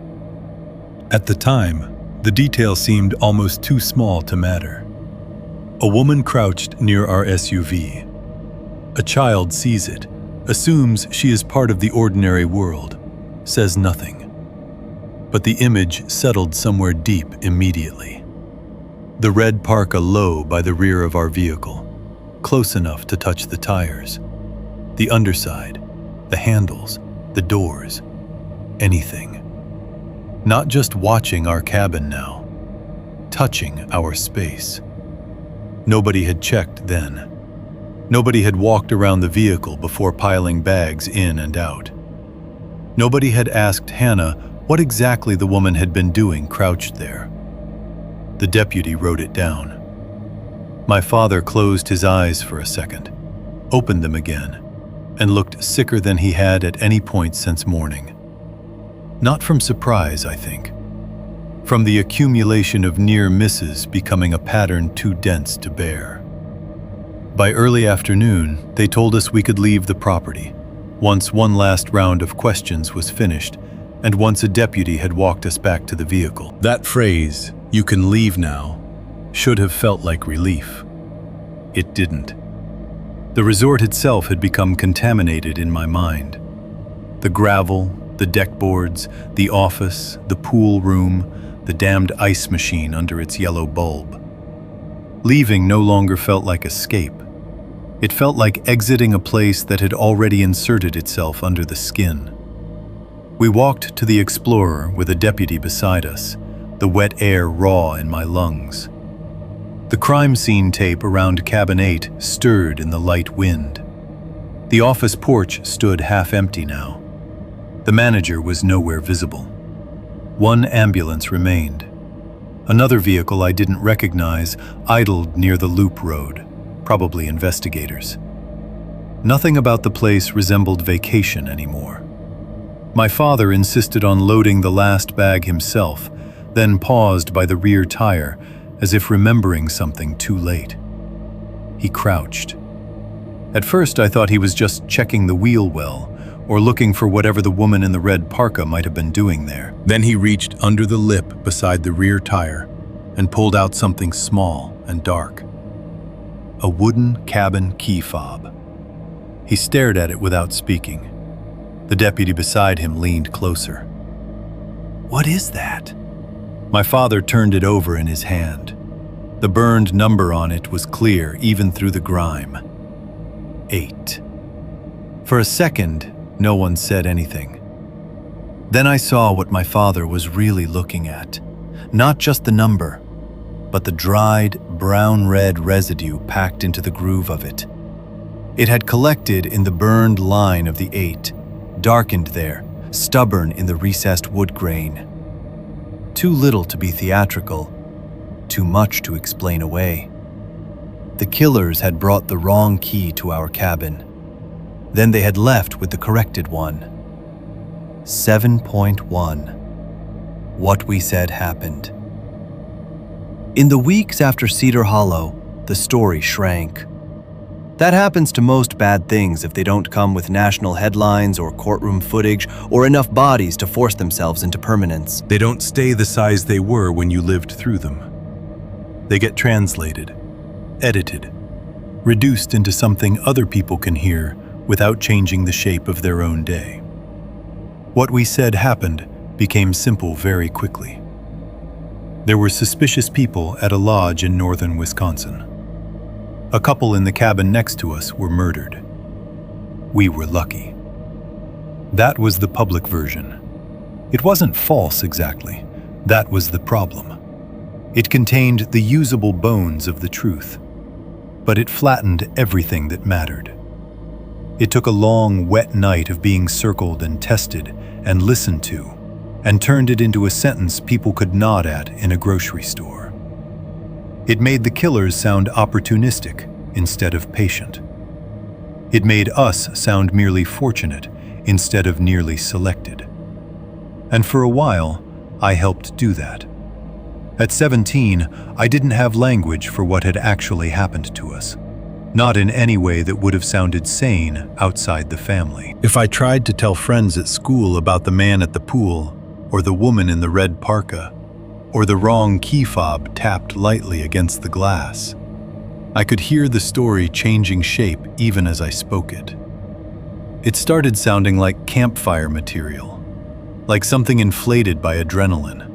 [SPEAKER 1] At the time, the detail seemed almost too small to matter. A woman crouched near our SUV. A child sees it, assumes she is part of the ordinary world, says nothing. But the image settled somewhere deep immediately. The red parka low by the rear of our vehicle, close enough to touch the tires, the underside, the handles, the doors, anything. Not just watching our cabin now, touching our space. Nobody had checked then. Nobody had walked around the vehicle before piling bags in and out. Nobody had asked Hannah what exactly the woman had been doing crouched there. The deputy wrote it down. My father closed his eyes for a second, opened them again, and looked sicker than he had at any point since morning. Not from surprise, I think. From the accumulation of near misses becoming a pattern too dense to bear. By early afternoon, they told us we could leave the property, once one last round of questions was finished, and once a deputy had walked us back to the vehicle. That phrase, "You can leave now," should have felt like relief. It didn't. The resort itself had become contaminated in my mind. The gravel, The deck boards, the office, the pool room, the damned ice machine under its yellow bulb. Leaving no longer felt like escape. It felt like exiting a place that had already inserted itself under the skin. We walked to the Explorer with a deputy beside us, the wet air raw in my lungs. The crime scene tape around cabin 8 stirred in the light wind. The office porch stood half empty now. The manager was nowhere visible. One ambulance remained. Another vehicle I didn't recognize idled near the loop road, probably investigators. Nothing about the place resembled vacation anymore. My father insisted on loading the last bag himself, then paused by the rear tire, as if remembering something too late. He crouched. At first I thought he was just checking the wheel well, or looking for whatever the woman in the red parka might have been doing there. Then he reached under the lip beside the rear tire and pulled out something small and dark. A wooden cabin key fob. He stared at it without speaking. The deputy beside him leaned closer. "What is that?" My father turned it over in his hand. The burned number on it was clear even through the grime. 8. For a second, no one said anything. Then I saw what my father was really looking at. Not just the number, but the dried, brown-red residue packed into the groove of it. It had collected in the burned line of the 8, darkened there, stubborn in the recessed wood grain. Too little to be theatrical, too much to explain away. The killers had brought the wrong key to our cabin. Then they had left with the corrected one. 7.1. What we said happened. In the weeks after Cedar Hollow, the story shrank. That happens to most bad things if they don't come with national headlines or courtroom footage or enough bodies to force themselves into permanence. They don't stay the size they were when you lived through them. They get translated, edited, reduced into something other people can hear without changing the shape of their own day. What we said happened became simple very quickly. There were suspicious people at a lodge in northern Wisconsin. A couple in the cabin next to us were murdered. We were lucky. That was the public version. It wasn't false exactly. That was the problem. It contained the usable bones of the truth, but it flattened everything that mattered. It took a long, wet night of being circled and tested and listened to, and turned it into a sentence people could nod at in a grocery store. It made the killers sound opportunistic instead of patient. It made us sound merely fortunate instead of nearly selected. And for a while, I helped do that. At 17, I didn't have language for what had actually happened to us. Not in any way that would have sounded sane outside the family. If I tried to tell friends at school about the man at the pool, or the woman in the red parka, or the wrong key fob tapped lightly against the glass, I could hear the story changing shape even as I spoke it. It started sounding like campfire material, like something inflated by adrenaline,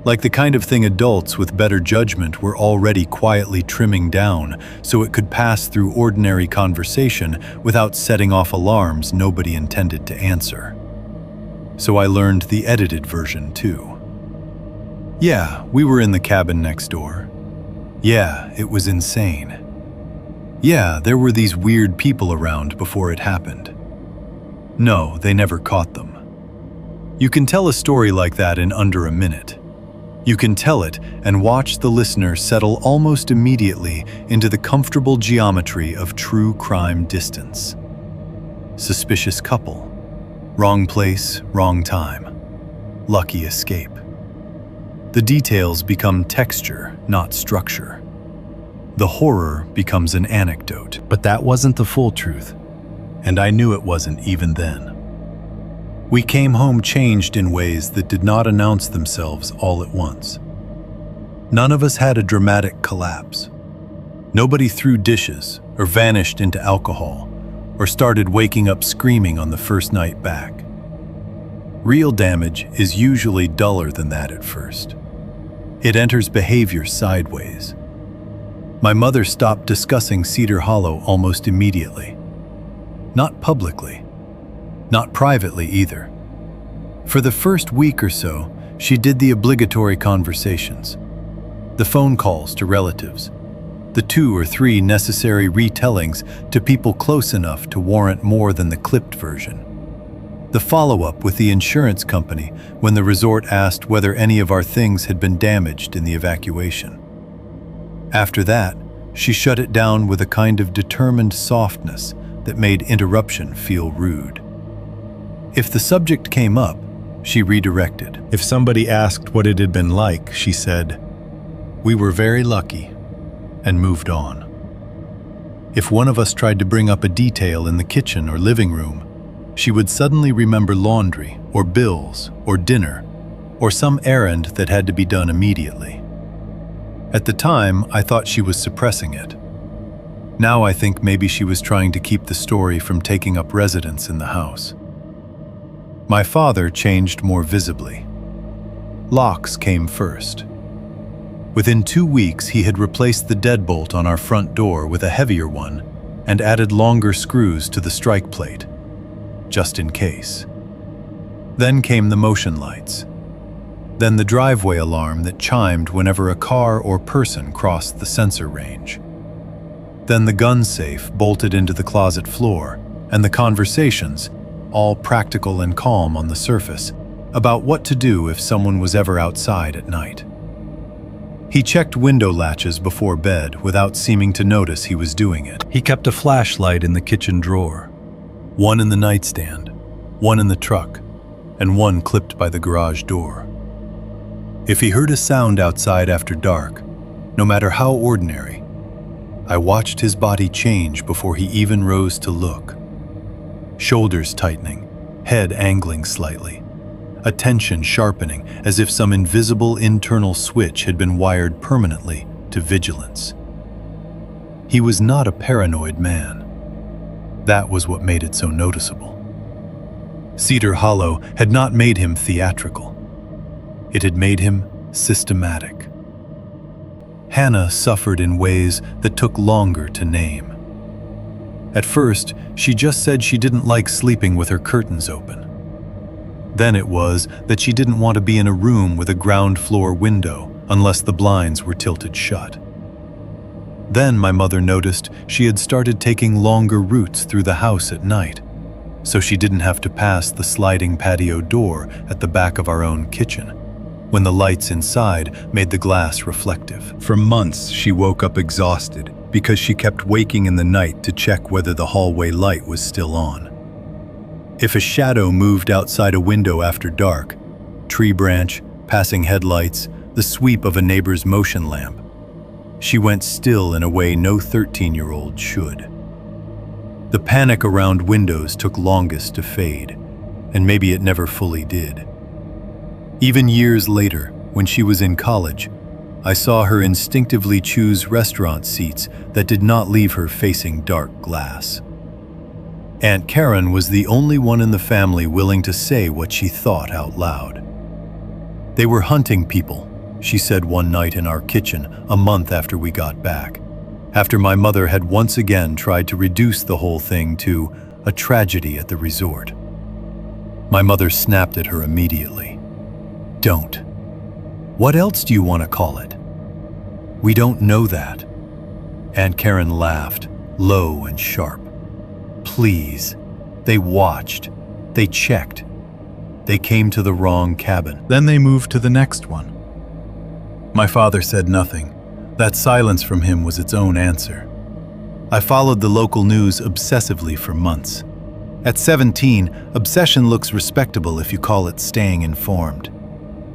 [SPEAKER 1] like the kind of thing adults with better judgment were already quietly trimming down so it could pass through ordinary conversation without setting off alarms nobody intended to answer. So I learned the edited version too. Yeah, we were in the cabin next door. Yeah, it was insane. Yeah, there were these weird people around before it happened. No, they never caught them. You can tell a story like that in under a minute. You can tell it and watch the listener settle almost immediately into the comfortable geometry of true crime distance. Suspicious couple. Wrong place, wrong time. Lucky escape. The details become texture, not structure. The horror becomes an anecdote. But that wasn't the full truth, and I knew it wasn't even then. We came home changed in ways that did not announce themselves all at once. None of us had a dramatic collapse. Nobody threw dishes or vanished into alcohol or started waking up screaming on the first night back. Real damage is usually duller than that at first. It enters behavior sideways. My mother stopped discussing Cedar Hollow almost immediately. Not publicly, not privately either. For the first week or so, she did the obligatory conversations, the phone calls to relatives, the 2 or 3 necessary retellings to people close enough to warrant more than the clipped version. The follow-up with the insurance company when the resort asked whether any of our things had been damaged in the evacuation. After that, she shut it down with a kind of determined softness that made interruption feel rude. If the subject came up, she redirected.
[SPEAKER 2] If somebody asked what it had been like, she said, "We were very lucky," and moved on. If one of us tried to bring up a detail in the kitchen or living room, she would suddenly remember laundry or bills or dinner or some errand that had to be done immediately. At the time, I thought she was suppressing it. Now I think maybe she was trying to keep the story from taking up residence in the house. My father changed more visibly. Locks came first. Within 2 weeks, he had replaced the deadbolt on our front door with a heavier one and added longer screws to the strike plate, just in case. Then came the motion lights. Then the driveway alarm that chimed whenever a car or person crossed the sensor range. Then the gun safe bolted into the closet floor, and the conversations, all practical and calm on the surface, about what to do if someone was ever outside at night. He checked window latches before bed without seeming to notice he was doing it. He kept a flashlight in the kitchen drawer, one in the nightstand, one in the truck, and one clipped by the garage door. If he heard a sound outside after dark, no matter how ordinary, I watched his body change before he even rose to look. Shoulders tightening, head angling slightly, attention sharpening as if some invisible internal switch had been wired permanently to vigilance. He was not a paranoid man. That was what made it so noticeable. Cedar Hollow had not made him theatrical. It had made him systematic. Hannah suffered in ways that took longer to name. At first, she just said she didn't like sleeping with her curtains open. Then it was that she didn't want to be in a room with a ground floor window unless the blinds were tilted shut. Then my mother noticed she had started taking longer routes through the house at night, so she didn't have to pass the sliding patio door at the back of our own kitchen, when the lights inside made the glass reflective. For months, she woke up exhausted because she kept waking in the night to check whether the hallway light was still on. If a shadow moved outside a window after dark, tree branch, passing headlights, the sweep of a neighbor's motion lamp, she went still in a way no 13-year-old should. The panic around windows took longest to fade, and maybe it never fully did. Even years later, when she was in college, I saw her instinctively choose restaurant seats that did not leave her facing dark glass. Aunt Karen was the only one in the family willing to say what she thought out loud. "They were hunting people," she said one night in our kitchen a month after we got back, after my mother had once again tried to reduce the whole thing to a tragedy at the resort. My mother snapped at her immediately. "Don't. What else do you want to call it? We don't know that." Aunt Karen laughed, low and sharp. "Please. They watched. They checked. They came to the wrong cabin. Then they moved to the next one." My father said nothing. That silence from him was its own answer. I followed the local news obsessively for months. At 17, obsession looks respectable if you call it staying informed.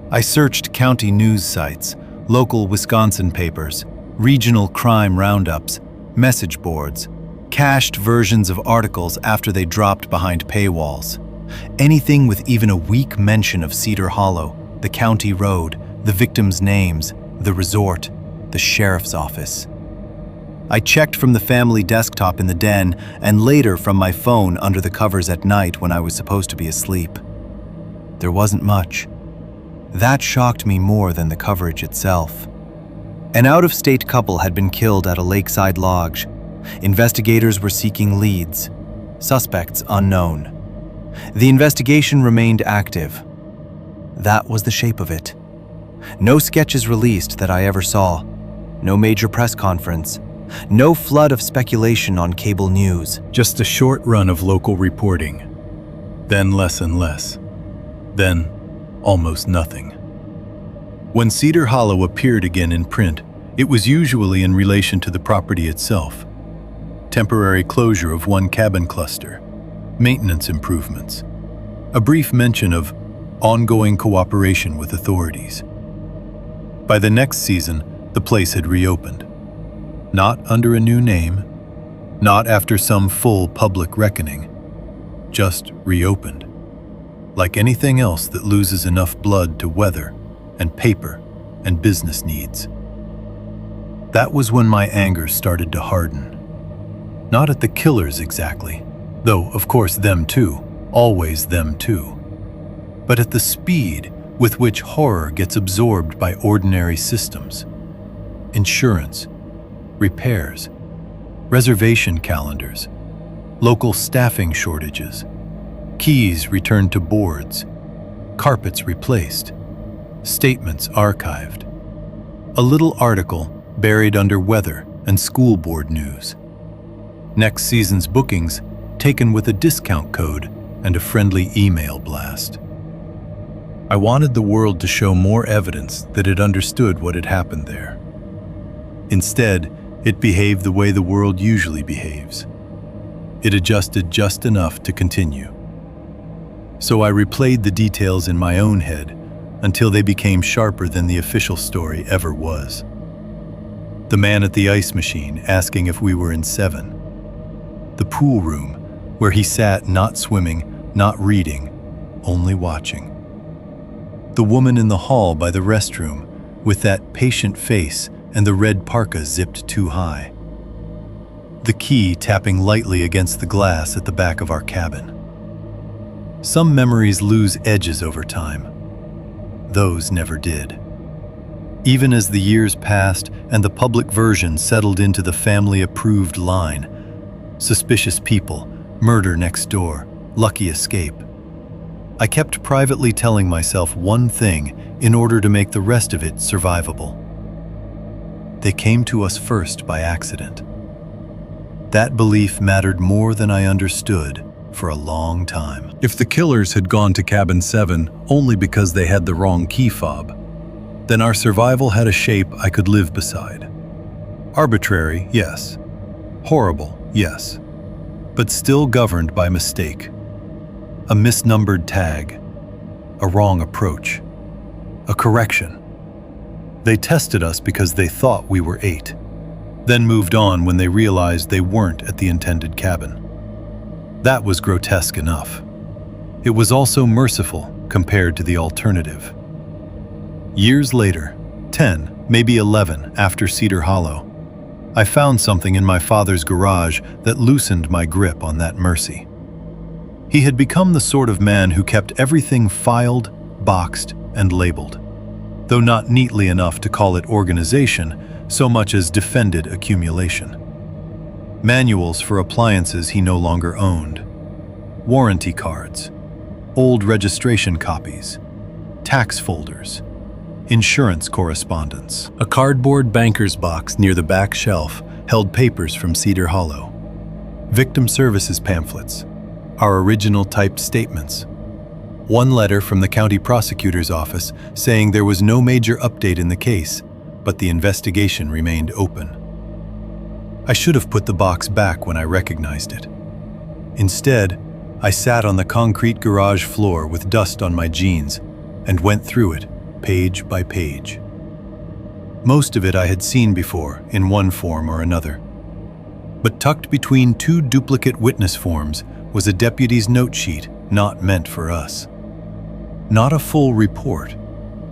[SPEAKER 2] I searched county news sites, local Wisconsin papers, regional crime roundups, message boards, cached versions of articles after they dropped behind paywalls. Anything with even a weak mention of Cedar Hollow, the county road, the victims' names, the resort, the sheriff's office. I checked from the family desktop in the den and later from my phone under the covers at night when I was supposed to be asleep.
[SPEAKER 3] there wasn't much. That shocked me more than the coverage itself. An out-of-state couple had been killed at a lakeside lodge. Investigators were seeking leads. Suspects unknown. The investigation remained active. That was the shape of it. No sketches released that I ever saw. No major press conference. No flood of speculation on cable news.
[SPEAKER 1] Just a short run of local reporting. Then less and less. Then almost nothing. When Cedar Hollow appeared again in print, it was usually in relation to the property itself. Temporary closure of one cabin cluster, maintenance improvements, a brief mention of ongoing cooperation with authorities. By the next season, the place had reopened. Not under a new name, not after some full public reckoning, just reopened. Like anything else that loses enough blood to weather and paper and business needs. That was when my anger started to harden. Not at the killers exactly, though of course them too, always them too, but at the speed with which horror gets absorbed by ordinary systems. Insurance, repairs, reservation calendars, local staffing shortages, keys returned to boards, carpets replaced, statements archived, a little article buried under weather and school board news. Next season's bookings taken with a discount code and a friendly email blast. I wanted the world to show more evidence that it understood what had happened there. Instead, it behaved the way the world usually behaves. It adjusted just enough to continue. So I replayed the details in my own head until they became sharper than the official story ever was. The man at the ice machine asking if we were in 7. The pool room where he sat not swimming, not reading, only watching. The woman in the hall by the restroom with that patient face and the red parka zipped too high. The key tapping lightly against the glass at the back of our cabin. Some memories lose edges over time. Those never did. Even as the years passed and the public version settled into the family-approved line, suspicious people, murder next door, lucky escape, I kept privately telling myself one thing in order to make the rest of it survivable. They came to us first by accident. That belief mattered more than I understood for a long time. If the killers had gone to cabin 7 only because they had the wrong key fob, then our survival had a shape I could live beside. Arbitrary, yes. Horrible, yes. But still governed by mistake. A misnumbered tag. A wrong approach. A correction. They tested us because they thought we were 8, then moved on when they realized they weren't at the intended cabin. That was grotesque enough. It was also merciful compared to the alternative. Years later, 10, maybe 11 after Cedar Hollow, I found something in my father's garage that loosened my grip on that mercy. He had become the sort of man who kept everything filed, boxed, and labeled, though not neatly enough to call it organization so much as defended accumulation. Manuals for appliances he no longer owned, warranty cards, old registration copies, tax folders, insurance correspondence. A cardboard banker's box near the back shelf held papers from Cedar Hollow, victim services pamphlets, our original typed statements, one letter from the county prosecutor's office saying there was no major update in the case, but the investigation remained open. I should have put the box back when I recognized it. Instead, I sat on the concrete garage floor with dust on my jeans and went through it, page by page. Most of it I had seen before, in one form or another. But tucked between 2 duplicate witness forms was a deputy's note sheet not meant for us. Not a full report,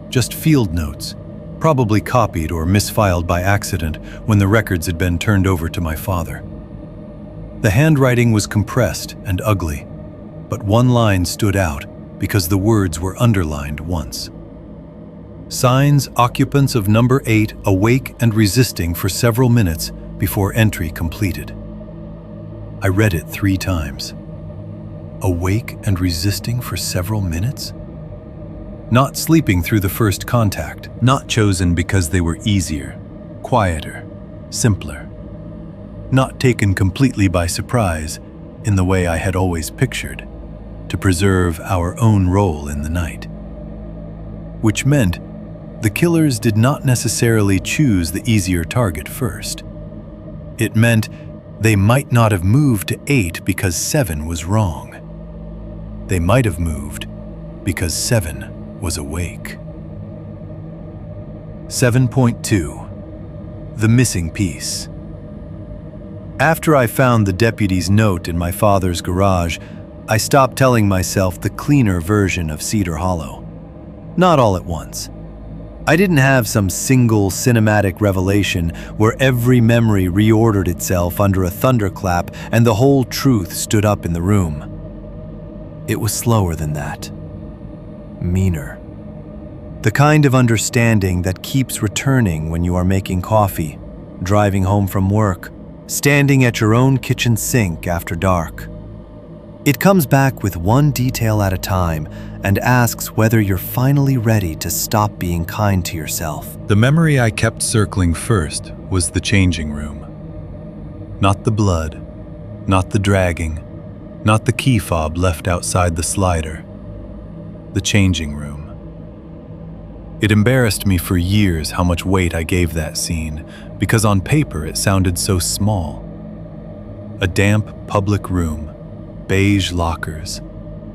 [SPEAKER 1] just field notes, probably copied or misfiled by accident when the records had been turned over to my father. The handwriting was compressed and ugly, but one line stood out, because the words were underlined once. Signs occupants of number 8 awake and resisting for several minutes before entry completed. I read it 3 times. Awake and resisting for several minutes? Not sleeping through the first contact. Not chosen because they were easier, quieter, simpler. Not taken completely by surprise in the way I had always pictured, to preserve our own role in the night. Which meant the killers did not necessarily choose the easier target first. It meant they might not have moved to 8 because 7 was wrong. They might have moved because 7 was awake. 7.2. The missing piece. After I found the deputy's note in my father's garage, I stopped telling myself the cleaner version of Cedar Hollow. Not all at once. I didn't have some single cinematic revelation where every memory reordered itself under a thunderclap and the whole truth stood up in the room. It was slower than that. Meaner. The kind of understanding that keeps returning when you are making coffee, driving home from work, standing at your own kitchen sink after dark. It comes back with one detail at a time and asks whether you're finally ready to stop being kind to yourself.
[SPEAKER 2] The memory I kept circling first was the changing room. Not the blood, not the dragging, not the key fob left outside the slider. The changing room. It embarrassed me for years how much weight I gave that scene, because on paper it sounded so small. A damp public room, beige lockers.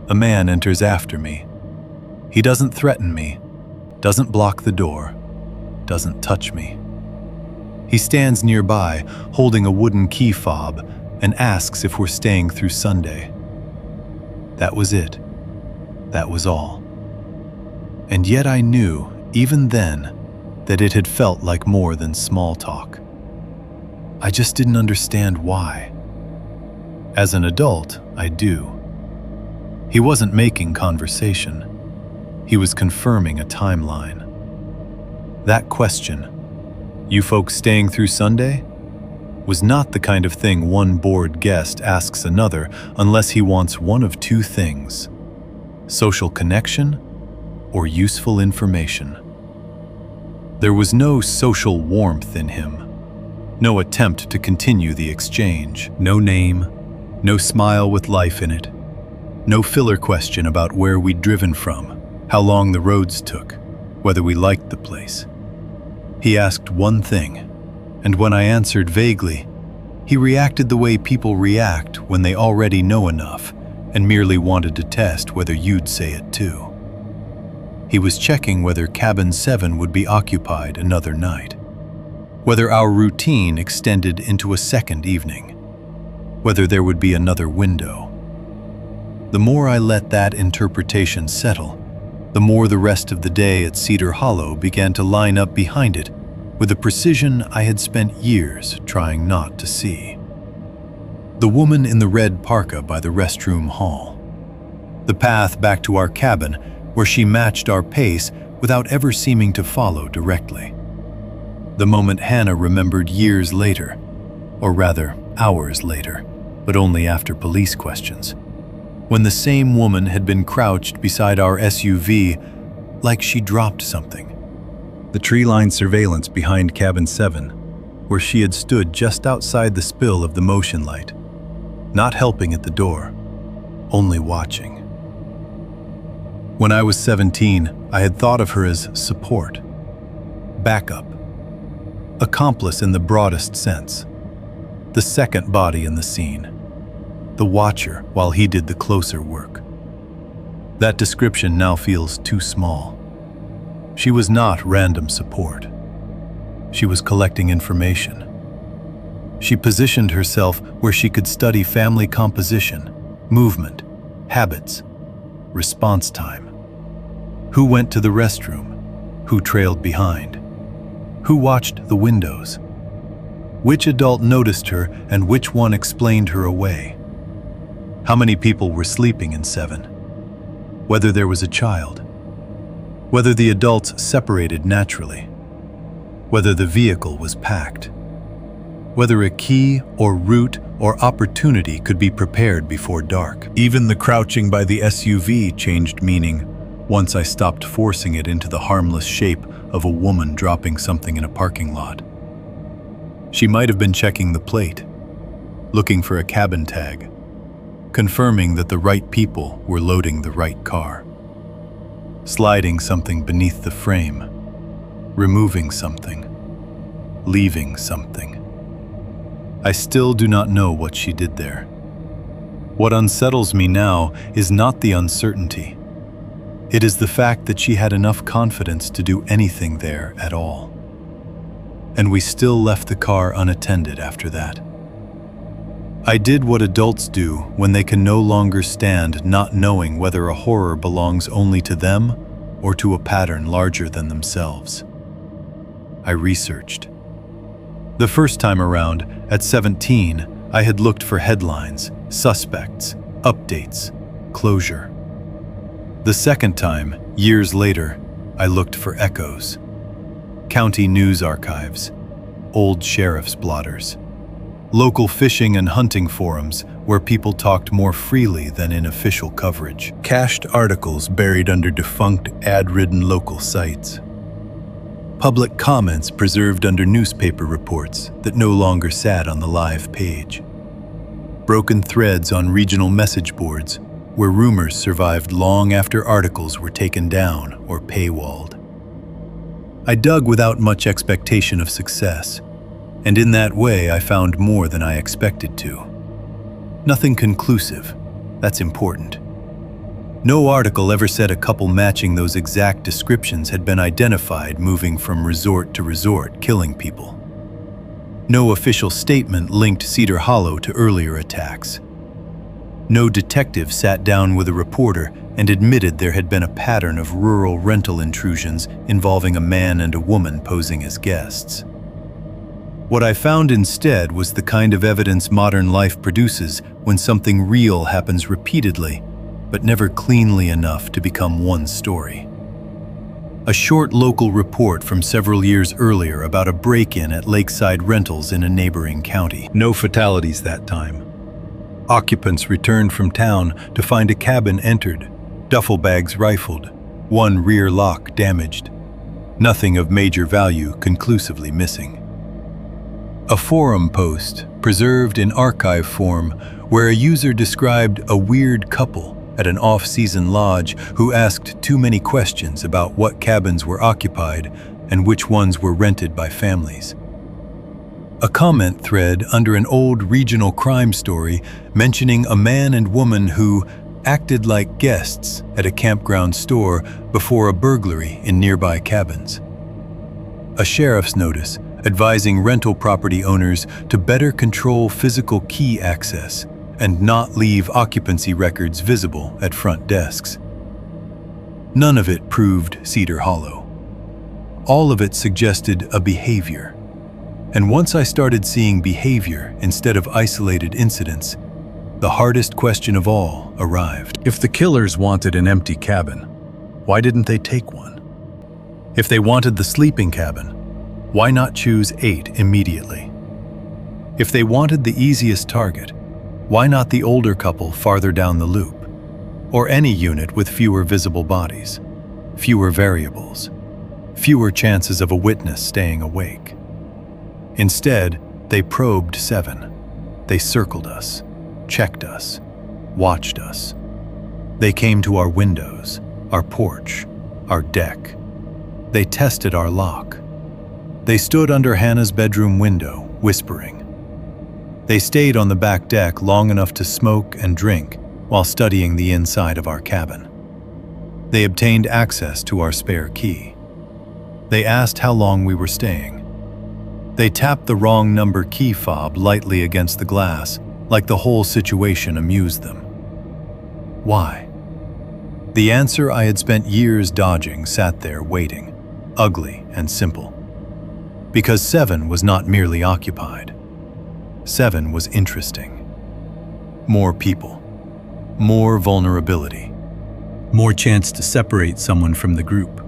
[SPEAKER 2] A man enters after me. He doesn't threaten me, doesn't block the door, doesn't touch me. He stands nearby, holding a wooden key fob, and asks if we're staying through Sunday. That was it. That was all. And yet I knew, even then, that it had felt like more than small talk. I just didn't understand why. As an adult, I do. He wasn't making conversation. He was confirming a timeline. That question, "You folks staying through Sunday?" was not the kind of thing one bored guest asks another unless he wants one of 2 things: social connection or useful information. There was no social warmth in him, no attempt to continue the exchange, no name, no smile with life in it, no filler question about where we'd driven from, how long the roads took, whether we liked the place. He asked one thing, and when I answered vaguely, he reacted the way people react when they already know enough and merely wanted to test whether you'd say it too. He was checking whether cabin 7 would be occupied another night, whether our routine extended into a second evening, whether there would be another window. The more I let that interpretation settle, the more the rest of the day at Cedar Hollow began to line up behind it with a precision I had spent years trying not to see. The woman in the red parka by the restroom hall. The path back to our cabin where she matched our pace without ever seeming to follow directly. The moment Hannah remembered years later, or rather hours later, but only after police questions, when the same woman had been crouched beside our SUV like she dropped something. The tree-lined surveillance behind cabin 7, where she had stood just outside the spill of the motion light, not helping at the door, only watching. When I was 17, I had thought of her as support, backup, accomplice in the broadest sense, the second body in the scene, the watcher while he did the closer work. That description now feels too small. She was not random support. She was collecting information. She positioned herself where she could study family composition, movement, habits, response time. Who went to the restroom? Who trailed behind? Who watched the windows? Which adult noticed her and which one explained her away? How many people were sleeping in 7? whether there was a child, whether the adults separated naturally, whether the vehicle was packed, whether a key or route or opportunity could be prepared before dark. Even the crouching by the SUV changed meaning once I stopped forcing it into the harmless shape of a woman dropping something in a parking lot. She might have been checking the plate, looking for a cabin tag, confirming that the right people were loading the right car, sliding something beneath the frame, removing something, leaving something. I still do not know what she did there. What unsettles me now is not the uncertainty. It is the fact that she had enough confidence to do anything there at all. And we still left the car unattended after that. I did what adults do when they can no longer stand not knowing whether a horror belongs only to them or to a pattern larger than themselves. I researched. The first time around, at 17, I had looked for headlines, suspects, updates, closure. The second time, years later, I looked for echoes. County news archives, old sheriff's blotters, local fishing and hunting forums where people talked more freely than in official coverage, cached articles buried under defunct ad-ridden local sites, public comments preserved under newspaper reports that no longer sat on the live page, broken threads on regional message boards where rumors survived long after articles were taken down or paywalled. I dug without much expectation of success, and in that way I found more than I expected to. Nothing conclusive, that's important. No article ever said a couple matching those exact descriptions had been identified moving from resort to resort, killing people. No official statement linked Cedar Hollow to earlier attacks. No detective sat down with a reporter and admitted there had been a pattern of rural rental intrusions involving a man and a woman posing as guests. What I found instead was the kind of evidence modern life produces when something real happens repeatedly, but never cleanly enough to become one story. A short local report from several years earlier about a break-in at Lakeside Rentals in a neighboring county. No fatalities that time. Occupants returned from town to find a cabin entered, duffel bags rifled, one rear lock damaged. Nothing of major value conclusively missing. A forum post, preserved in archive form, where a user described a weird couple at an off-season lodge who asked too many questions about what cabins were occupied and which ones were rented by families. A comment thread under an old regional crime story mentioning a man and woman who acted like guests at a campground store before a burglary in nearby cabins. A sheriff's notice advising rental property owners to better control physical key access and not leave occupancy records visible at front desks. None of it proved Cedar Hollow. All of it suggested a behavior. And once I started seeing behavior instead of isolated incidents, the hardest question of all arrived. If the killers wanted an empty cabin, why didn't they take one? If they wanted the sleeping cabin, why not choose 8 immediately? If they wanted the easiest target, why not the older couple farther down the loop? Or any unit with fewer visible bodies, fewer variables, fewer chances of a witness staying awake? Instead, they probed 7. They circled us, checked us, watched us. They came to our windows, our porch, our deck. They tested our lock. They stood under Hannah's bedroom window, whispering. They stayed on the back deck long enough to smoke and drink while studying the inside of our cabin. They obtained access to our spare key. They asked how long we were staying. They tapped the wrong number key fob lightly against the glass, like the whole situation amused them. Why? The answer I had spent years dodging sat there waiting, ugly and simple. Because 7 was not merely occupied. 7 was interesting. More people. More vulnerability.
[SPEAKER 1] more chance to separate someone from the group.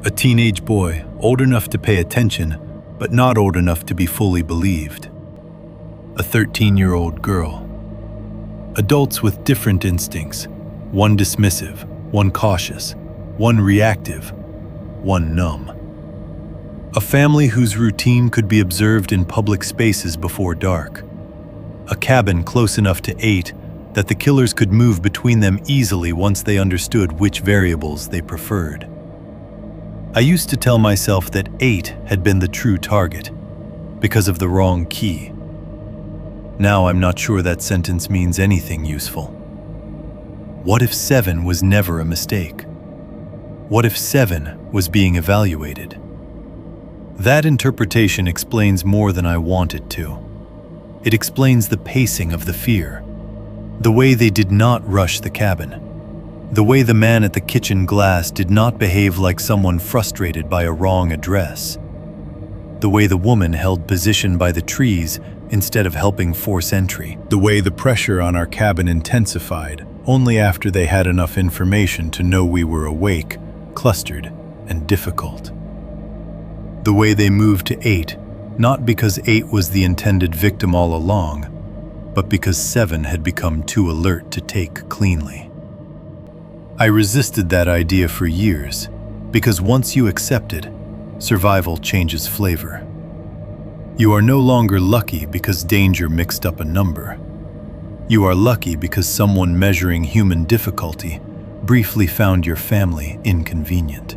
[SPEAKER 1] A teenage boy, old enough to pay attention, but not old enough to be fully believed. A 13-year-old girl. Adults with different instincts, one dismissive, one cautious, one reactive, one numb. A family whose routine could be observed in public spaces before dark. A cabin close enough to 8 that the killers could move between them easily once they understood which variables they preferred. I used to tell myself that 8 had been the true target, because of the wrong key. Now I'm not sure that sentence means anything useful. What if 7 was never a mistake? What if 7 was being evaluated? That interpretation explains more than I want it to. It explains the pacing of the fear, the way they did not rush the cabin, the way the man at the kitchen glass did not behave like someone frustrated by a wrong address, the way the woman held position by the trees instead of helping force entry,
[SPEAKER 2] The way the pressure on our cabin intensified only after they had enough information to know we were awake, clustered, and difficult.
[SPEAKER 1] the way they moved to 8, not because 8 was the intended victim all along, but because 7 had become too alert to take cleanly. I resisted that idea for years, because once you accept it, survival changes flavor. You are no longer lucky because danger mixed up a number. You are lucky because someone measuring human difficulty briefly found your family inconvenient.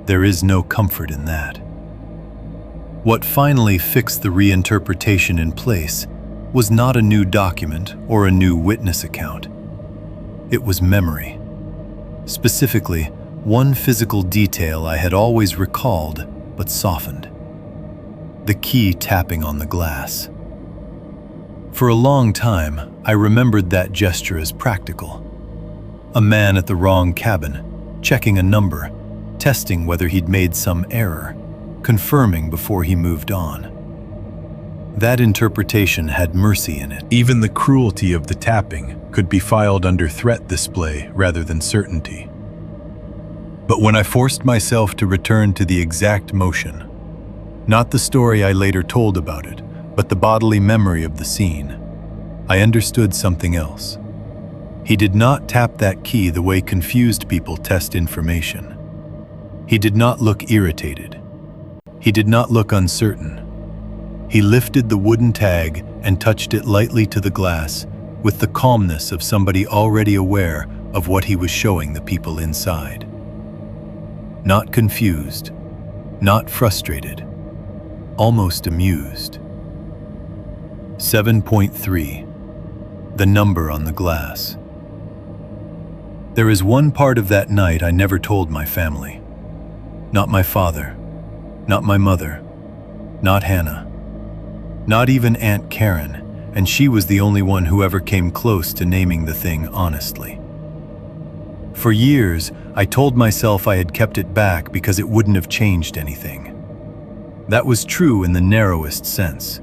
[SPEAKER 1] There is no comfort in that. What finally fixed the reinterpretation in place was not a new document or a new witness account. It was memory. Specifically, one physical detail I had always recalled but softened. The key tapping on the glass. For a long time, I remembered that gesture as practical. A man at the wrong cabin, checking a number, testing whether he'd made some error, confirming before he moved on. That interpretation had mercy in it.
[SPEAKER 2] Even the cruelty of the tapping could be filed under threat display rather than certainty.
[SPEAKER 1] But when I forced myself to return to the exact motion, not the story I later told about it, but the bodily memory of the scene, I understood something else. He did not tap that key the way confused people test information. He did not look irritated. He did not look uncertain. He lifted the wooden tag and touched it lightly to the glass with the calmness of somebody already aware of what he was showing the people inside. Not confused, not frustrated, almost amused. 7.3, the number on the glass. There is one part of that night I never told my family. Not my father, not my mother, not Hannah, not even Aunt Karen, and she was the only one who ever came close to naming the thing honestly. For years, I told myself I had kept it back because it wouldn't have changed anything. That was true in the narrowest sense.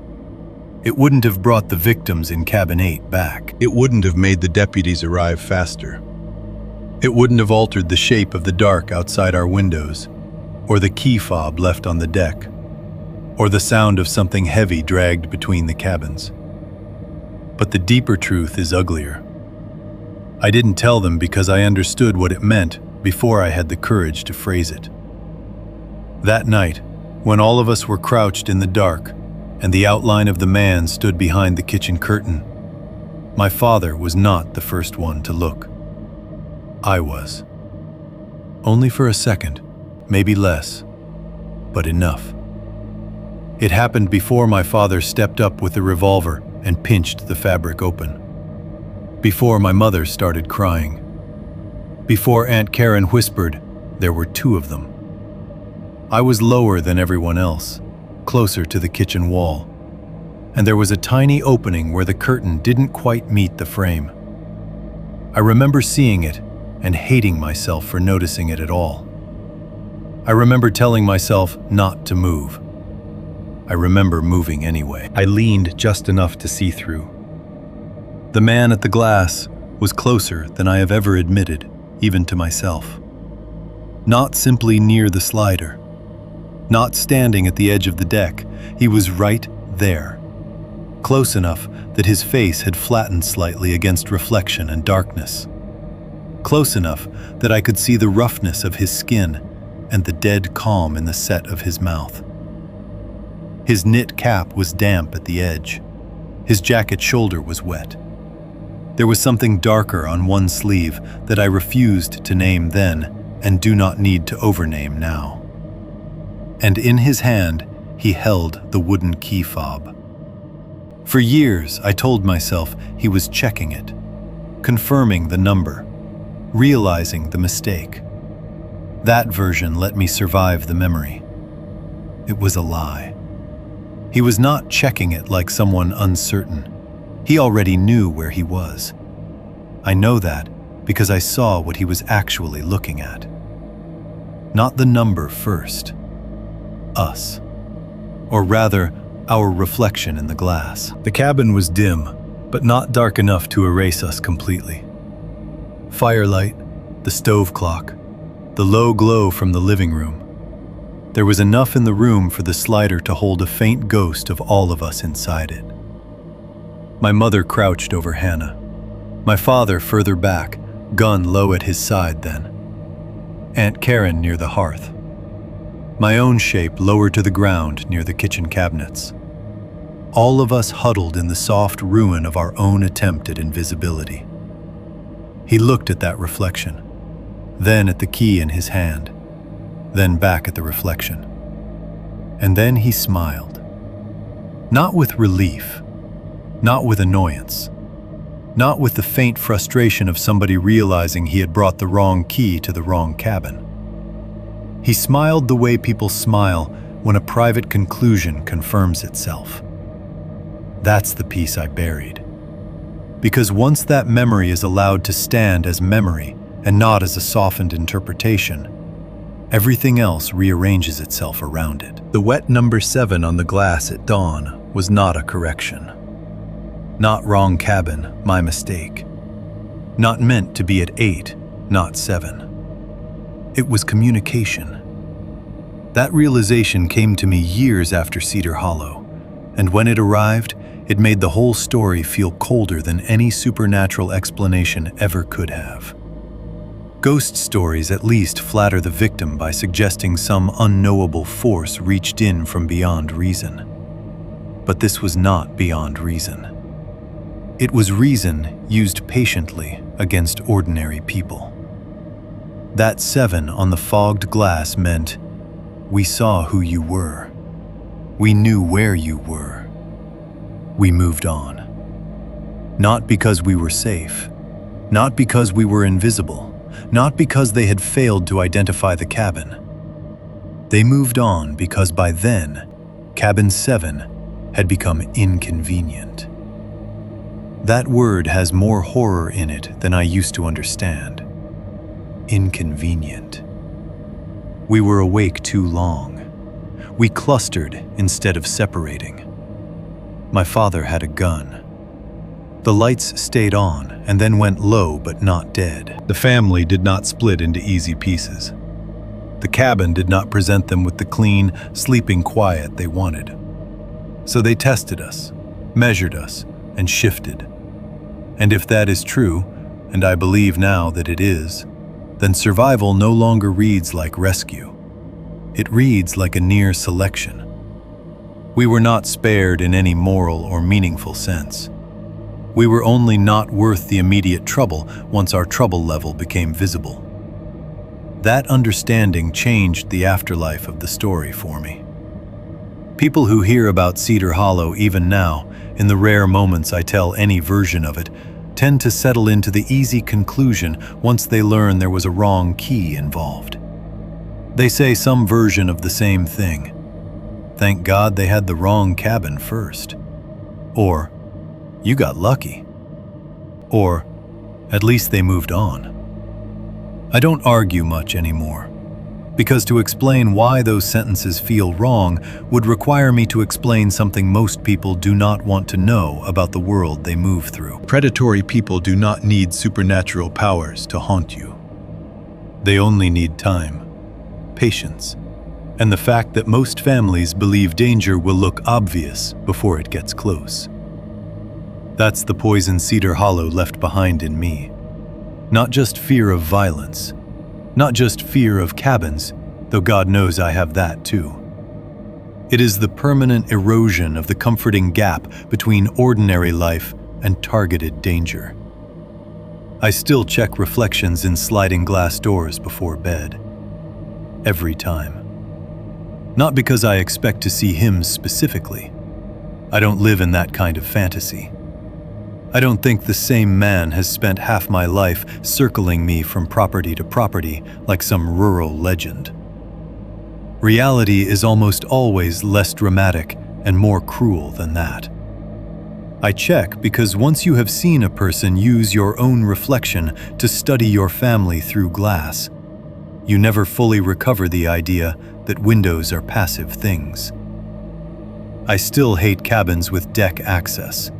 [SPEAKER 1] It wouldn't have brought the victims in Cabin 8 back.
[SPEAKER 2] It wouldn't have made the deputies arrive faster.
[SPEAKER 1] It wouldn't have altered the shape of the dark outside our windows, or the key fob left on the deck, or the sound of something heavy dragged between the cabins. But the deeper truth is uglier. I didn't tell them because I understood what it meant before I had the courage to phrase it. That night, when all of us were crouched in the dark and the outline of the man stood behind the kitchen curtain, my father was not the first one to look. I was. Only for a second, maybe less, but enough. It happened before my father stepped up with a revolver and pinched the fabric open. Before my mother started crying. Before Aunt Karen whispered, there were 2 of them. I was lower than everyone else, closer to the kitchen wall, and there was a tiny opening where the curtain didn't quite meet the frame. I remember seeing it and hating myself for noticing it at all. I remember telling myself not to move. I remember moving anyway. I leaned just enough to see through. The man at the glass, was closer than I have ever admitted, even to myself. Not simply near the slider, not standing at the edge of the deck, he was right there. Close enough that his face had flattened slightly against reflection and darkness. Close enough that I could see the roughness of his skin and the dead calm in the set of his mouth. His knit cap was damp at the edge. His jacket shoulder was wet. There was something darker on one sleeve that I refused to name then and do not need to overname now. And in his hand, he held the wooden key fob. For years, I told myself he was checking it, confirming the number, realizing the mistake. That version let me survive the memory. It was a lie. He was not checking it like someone uncertain. He already knew where he was. I know that because I saw what he was actually looking at. Not the number first. Us. Or rather, our reflection in the glass.
[SPEAKER 2] The cabin was dim, but not dark enough to erase us completely.
[SPEAKER 1] Firelight, the stove clock, the low glow from the living room. There was enough in the room for the slider to hold a faint ghost of all of us inside it. My mother crouched over Hannah. My father further back, gun low at his side then. Aunt Karen near the hearth. My own shape lower to the ground near the kitchen cabinets. All of us huddled in the soft ruin of our own attempt at invisibility. He looked at that reflection, then at the key in his hand, then back at the reflection. And then he smiled. Not with relief, not with annoyance, not with the faint frustration of somebody realizing he had brought the wrong key to the wrong cabin. He smiled the way people smile when a private conclusion confirms itself. That's the piece I buried. Because once that memory is allowed to stand as memory and not as a softened interpretation, everything else rearranges itself around it.
[SPEAKER 2] The wet number 7 on the glass at dawn was not a correction. Not wrong cabin, my mistake. Not meant to be at 8, not 7. It was communication. That realization came to me years after Cedar Hollow, and when it arrived, it made the whole story feel colder than any supernatural explanation ever could have. Ghost stories at least flatter the victim by suggesting some unknowable force reached in from beyond reason. But this was not beyond reason. It was reason used patiently against ordinary people. That 7 on the fogged glass meant we saw who you were. We knew where you were. We moved on. Not because we were safe, not because we were invisible, not because they had failed to identify the cabin. They moved on because by then, Cabin 7 had become inconvenient. That word has more horror in it than I used to understand. Inconvenient. We were awake too long. We clustered instead of separating. My father had a gun. The lights stayed on and then went low but not dead. The family did not split into easy pieces.
[SPEAKER 1] The cabin did not present them with the clean, sleeping quiet they wanted. So they tested us, measured us, and shifted. And if that is true, and I believe now that it is, then survival no longer reads like rescue. It reads like a near selection. We were not spared in any moral or meaningful sense. We were only not worth the immediate trouble once our trouble level became visible. That understanding changed the afterlife of the story for me. People who hear about Cedar Hollow even now, in the rare moments I tell any version of it, tend to settle into the easy conclusion once they learn there was a wrong key involved. They say some version of the same thing. Thank God they had the wrong cabin first. Or, you got lucky. Or, at least they moved on. I don't argue much anymore. Because to explain why those sentences feel wrong would require me to explain something most people do not want to know about the world they move through.
[SPEAKER 2] Predatory people do not need supernatural powers to haunt you.
[SPEAKER 1] They only need time, patience, and the fact that most families believe danger will look obvious before it gets close. That's the poison Cedar Hollow left behind in me. Not just fear of violence, not just fear of cabins, though God knows I have that too. It is the permanent erosion of the comforting gap between ordinary life and targeted danger. I still check reflections in sliding glass doors before bed. Every time. Not because I expect to see him specifically. I don't live in that kind of fantasy. I don't think the same man has spent half my life circling me from property to property like some rural legend. Reality is almost always less dramatic and more cruel than that. I check because once you have seen a person use your own reflection to study your family through glass, you never fully recover the idea that windows are passive things. I still hate cabins with deck access.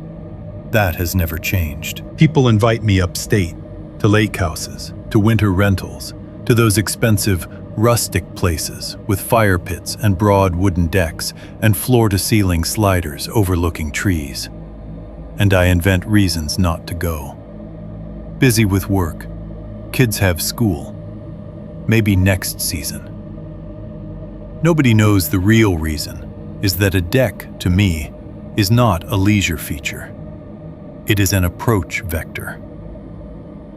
[SPEAKER 1] That has never changed.
[SPEAKER 2] People invite me upstate, to lake houses, to winter rentals, to those expensive, rustic places with fire pits and broad wooden decks and floor-to-ceiling sliders overlooking trees. And I invent reasons not to go. Busy with work. Kids have school. Maybe next season. Nobody knows the real reason is that a deck, to me, is not a leisure feature. It is an approach vector.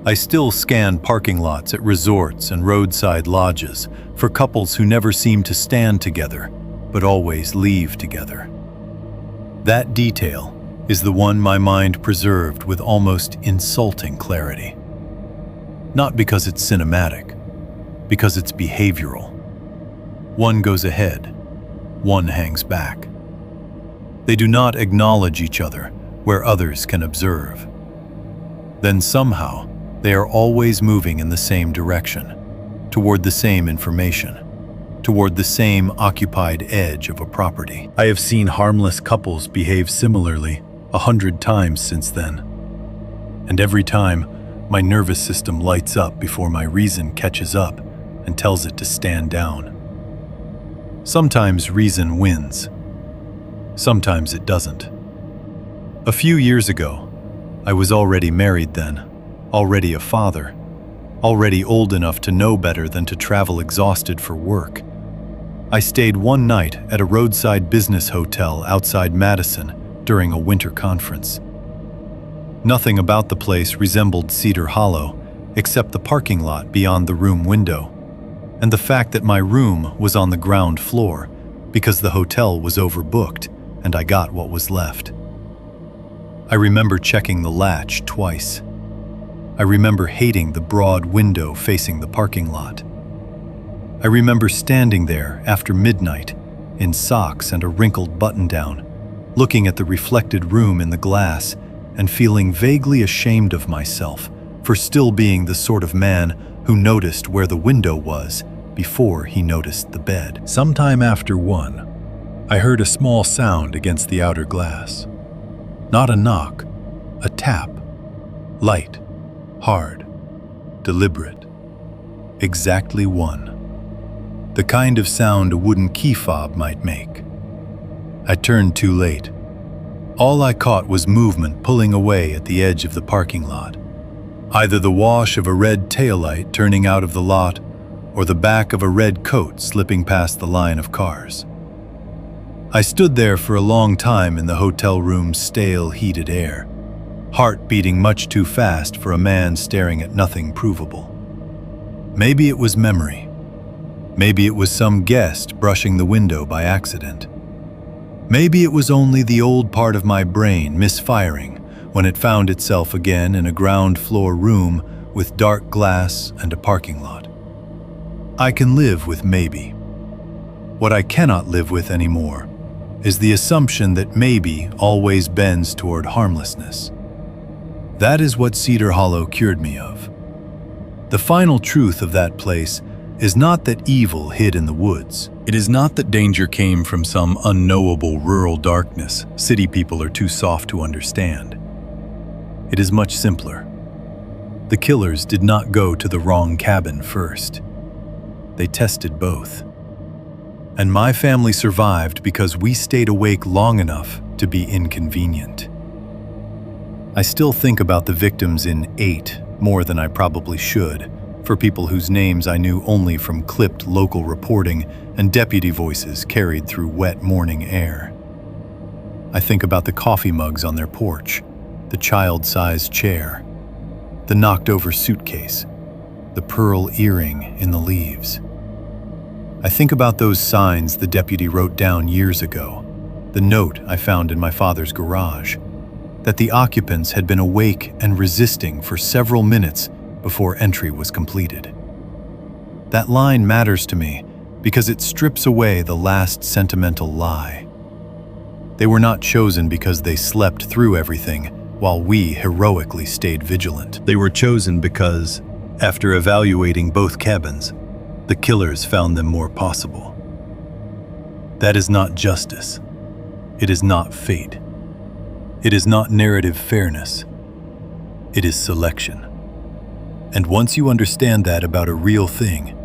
[SPEAKER 2] I still scan parking lots at resorts and roadside lodges for couples who never seem to stand together, but always leave together. That detail is the one my mind preserved with almost insulting clarity. Not because it's cinematic, because it's behavioral. One goes ahead, one hangs back. They do not acknowledge each other where others can observe. Then somehow, they are always moving in the same direction, toward the same information, toward the same occupied edge of a property. I have seen harmless couples behave similarly 100 times since then. And every time, my nervous system lights up before my reason catches up and tells it to stand down. Sometimes reason wins. Sometimes it doesn't. A few years ago, I was already married then, already a father, already old enough to know better than to travel exhausted for work. I stayed one night at a roadside business hotel outside Madison during a winter conference. Nothing about the place resembled Cedar Hollow, except the parking lot beyond the room window, and the fact that my room was on the ground floor because the hotel was overbooked and I got what was left. I remember checking the latch twice. I remember hating the broad window facing the parking lot. I remember standing there after midnight, in socks and a wrinkled button-down, looking at the reflected room in the glass and feeling vaguely ashamed of myself for still being the sort of man who noticed where the window was before he noticed the bed. Sometime after 1, I heard a small sound against the outer glass. Not a knock, a tap. Light, hard, deliberate. Exactly 1. The kind of sound a wooden key fob might make. I turned too late. All I caught was movement pulling away at the edge of the parking lot. Either the wash of a red taillight turning out of the lot, or the back of a red coat slipping past the line of cars. I stood there for a long time in the hotel room's stale, heated air, heart beating much too fast for a man staring at nothing provable. Maybe it was memory. Maybe it was some guest brushing the window by accident. Maybe it was only the old part of my brain misfiring when it found itself again in a ground floor room with dark glass and a parking lot. I can live with maybe. What I cannot live with anymore is the assumption that maybe always bends toward harmlessness. That is what Cedar Hollow cured me of. The final truth of that place
[SPEAKER 1] is not that evil hid in the woods. It is not that danger came from some unknowable rural darkness city people are too soft to understand. It is much simpler. The killers did not go to the wrong cabin first. They tested both. And my family survived because we stayed awake long enough to be inconvenient. I still think about the victims in 8 more than I probably should, for people whose names I knew only from clipped local reporting and deputy voices carried through wet morning air. I think about the coffee mugs on their porch, the child-sized chair, the knocked-over suitcase, the pearl earring in the leaves. I think about those signs the deputy wrote down years ago, the note I found in my father's garage, that the occupants had been awake and resisting for several minutes before entry was completed. That line matters to me because it strips away the last sentimental lie. They were not chosen because they slept through everything while we heroically stayed vigilant. They were chosen because, after evaluating both cabins, the killers found them more possible. That is not justice. It is not fate. It is not narrative fairness. It is selection. And once you understand that about a real thing,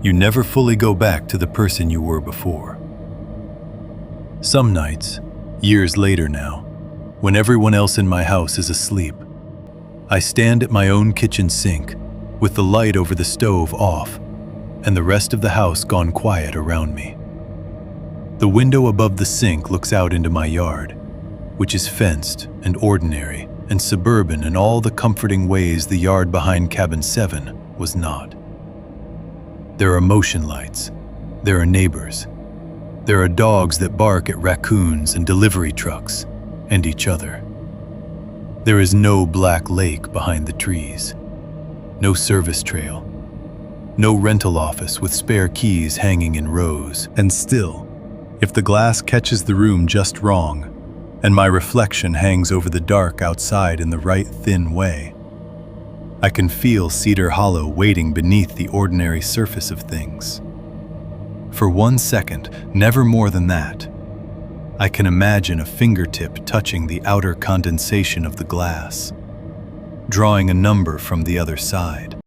[SPEAKER 1] you never fully go back to the person you were before. Some nights, years later now, when everyone else in my house is asleep, I stand at my own kitchen sink with the light over the stove off and the rest of the house gone quiet around me. The window above the sink looks out into my yard, which is fenced and ordinary and suburban in all the comforting ways the yard behind Cabin 7 was not. There are motion lights. There are neighbors. There are dogs that bark at raccoons and delivery trucks and each other. There is no black lake behind the trees. No service trail. No rental office with spare keys hanging in rows. And still, if the glass catches the room just wrong, and my reflection hangs over the dark outside in the right thin way, I can feel Cedar Hollow waiting beneath the ordinary surface of things. For 1 second, never more than that, I can imagine a fingertip touching the outer condensation of the glass, drawing a number from the other side.